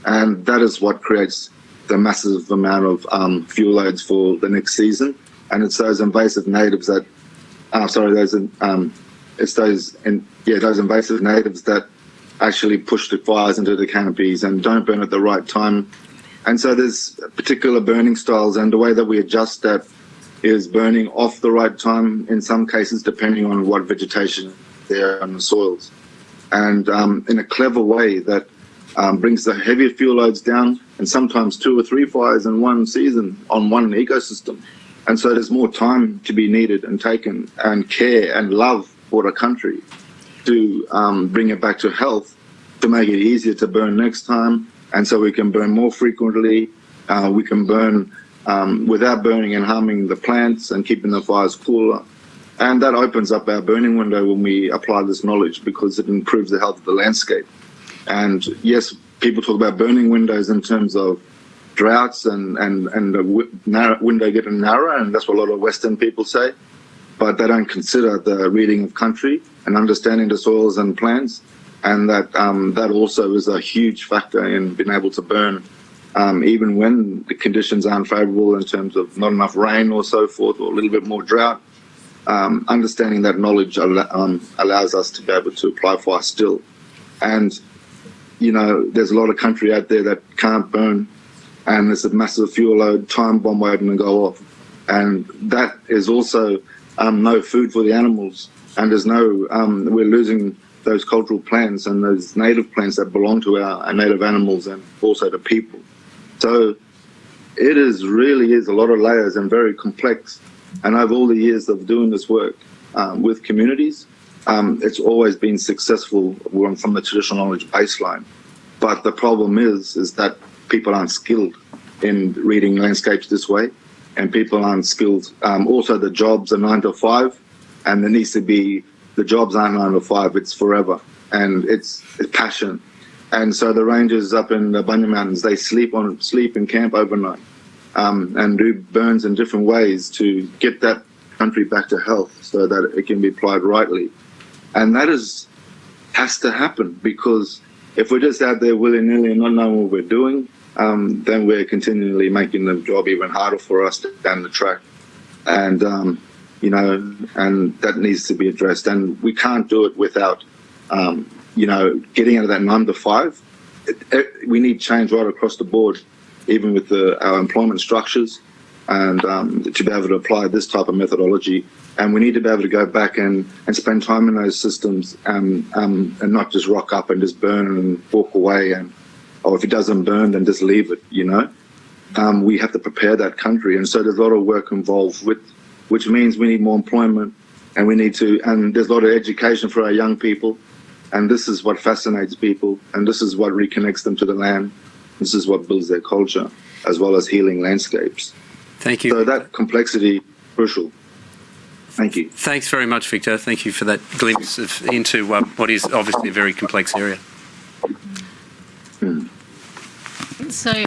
And that is what creates the massive amount of fuel loads for the next season. And it's those invasive natives that, those invasive natives that actually push the fires into the canopies and don't burn at the right time And so there's particular burning styles, and the way that we adjust that is burning off the right time in some cases, depending on what vegetation there on the soils. And in a clever way that brings the heavier fuel loads down, and sometimes 2 or 3 fires in one season on one ecosystem. And so there's more time to be needed and taken, and care and love for the country to bring it back to health, to make it easier to burn next time. And so we can burn more frequently. We can burn without burning and harming the plants and keeping the fires cooler. And that opens up our burning window when we apply this knowledge, because it improves the health of the landscape. And yes, people talk about burning windows in terms of droughts and the window getting narrower, and that's what a lot of Western people say. But they don't consider the reading of country and understanding the soils and plants, and that also is a huge factor in being able to burn, even when the conditions aren't favourable in terms of not enough rain or so forth, or a little bit more drought. Understanding that knowledge allows us to be able to apply fire still. And, you know, there's a lot of country out there that can't burn, and there's a massive fuel load, time bomb waiting to go off. And that is also no food for the animals. And there's no, we're losing those cultural plants and those native plants that belong to our native animals and also to people. So it really is a lot of layers and very complex. And over all the years of doing this work with communities, it's always been successful from the traditional knowledge baseline. But the problem is that people aren't skilled in reading landscapes this way, and people aren't skilled. Also, the jobs are 9 to 5, and there needs to be, the jobs aren't 9 to 5, it's forever, and it's passion. And so the rangers up in the Bunya Mountains, they sleep in camp overnight and do burns in different ways to get that country back to health so that it can be applied rightly. And that has to happen, because if we're just out there willy-nilly and not knowing what we're doing, then we're continually making the job even harder for us down the track. And, you know, and that needs to be addressed. And we can't do it without, you know, getting out of that 9 to 5. We need change right across the board, even with our employment structures, and to be able to apply this type of methodology. And we need to be able to go back and spend time in those systems and not just rock up and just burn and walk away, or if it doesn't burn, then just leave it, you know. We have to prepare that country. And so there's a lot of work involved which means we need more employment, and there's a lot of education for our young people. And this is what fascinates people, and this is what reconnects them to the land. This is what builds their culture, as well as healing landscapes. Thank you. So that complexity is crucial. Thank you. Thanks very much, Victor. Thank you for that glimpse into what is obviously a very complex area. So,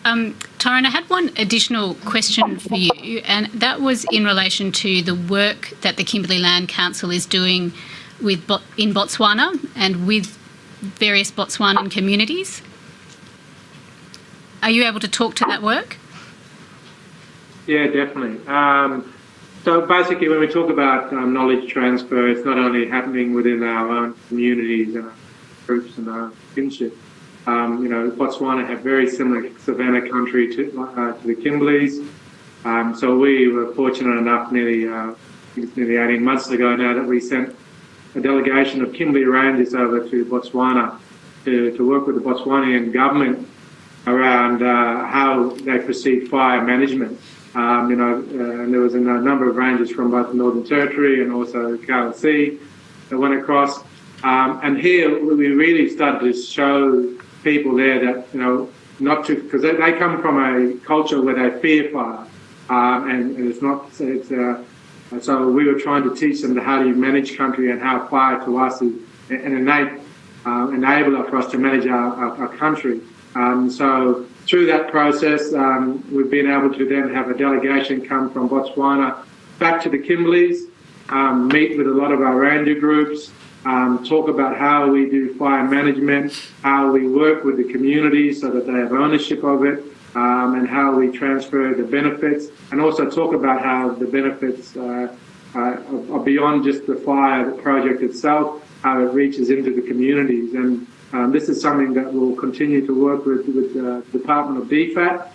Tyrone, I had one additional question for you, and that was in relation to the work that the Kimberley Land Council is doing in Botswana and with various Botswanan communities. Are you able to talk to that work? Yeah, definitely. So basically, when we talk about knowledge transfer, it's not only happening within our own communities and our groups and our kinship. You know, Botswana have very similar savanna country to the Kimberleys. So we were fortunate enough nearly 18 months ago now that we sent a delegation of Kimberley Rangers over to Botswana to work with the Botswanian government around how they perceive fire management. You know, and there was a number of rangers from both the Northern Territory and also KLC that went across. And here we really started to show people there that, you know, not to, because they come from a culture where they fear fire, and it's not, so we were trying to teach them how do you manage country and how fire to us is an innate enabler for us to manage our country. So through that process, we've been able to then have a delegation come from Botswana back to the Kimberleys, meet with a lot of our ranger groups, talk about how we do fire management, how we work with the community so that they have ownership of it, and how we transfer the benefits, and also talk about how the benefits are beyond just the fire, the project itself, how it reaches into the communities. And This is something that we'll continue to work with the Department of DFAT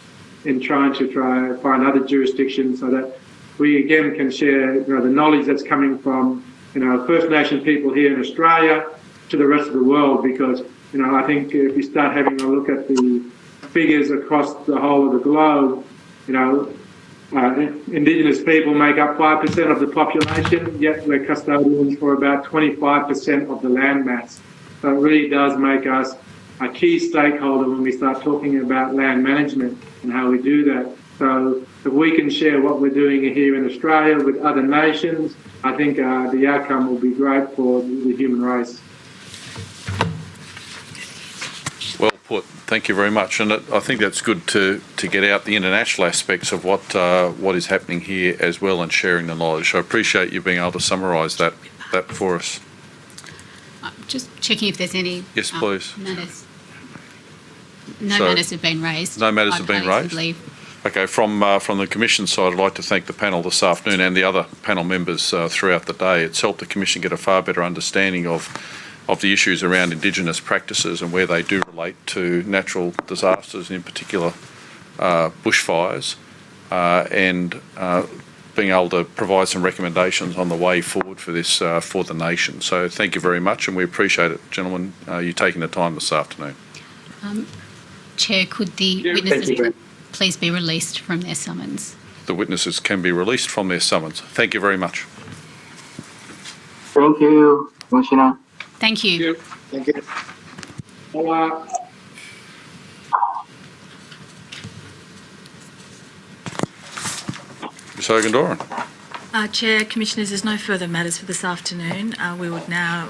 in trying to find other jurisdictions so that we again can share the knowledge that's coming from First Nation people here in Australia to the rest of the world, because I think if you start having a look at the figures across the whole of the globe, Indigenous people make up 5% of the population, yet we're custodians for about 25% of the land mass. So it really does make us a key stakeholder when we start talking about land management and how we do that. So if we can share what we're doing here in Australia with other nations, I think the outcome will be great for the human race. Well put. Thank you very much. And I think that's good to get out the international aspects of what is happening here as well, and sharing the knowledge. So I appreciate you being able to summarise that for us. Just checking if there's any Yes, please. matters. No matters have been raised. No matters have been raised? Okay, from the Commission side, I'd like to thank the panel this afternoon and the other panel members throughout the day. It's helped the Commission get a far better understanding of the issues around Indigenous practices and where they do relate to natural disasters, in particular bushfires, and being able to provide some recommendations on the way forward for this for the nation. So thank you very much, and we appreciate it, gentlemen, you taking the time this afternoon. Chair, could the witnesses please be released from their summons? The witnesses can be released from their summons. Thank you very much. Thank you, Commissioner. Thank you. Thank you. Ms. Hogan-Doran. Chair, Commissioners, there's no further matters for this afternoon. We would now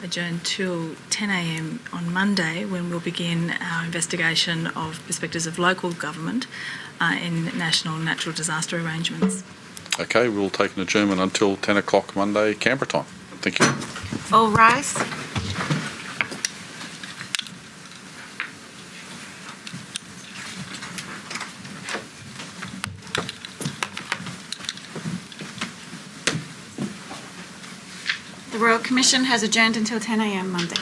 adjourn till 10 a.m. on Monday, when we'll begin our investigation of perspectives of local government in national natural disaster arrangements. Okay, we'll take an adjournment until 10 o'clock Monday, Canberra time. Thank you. All rise. The Royal Commission has adjourned until 10 a.m. Monday.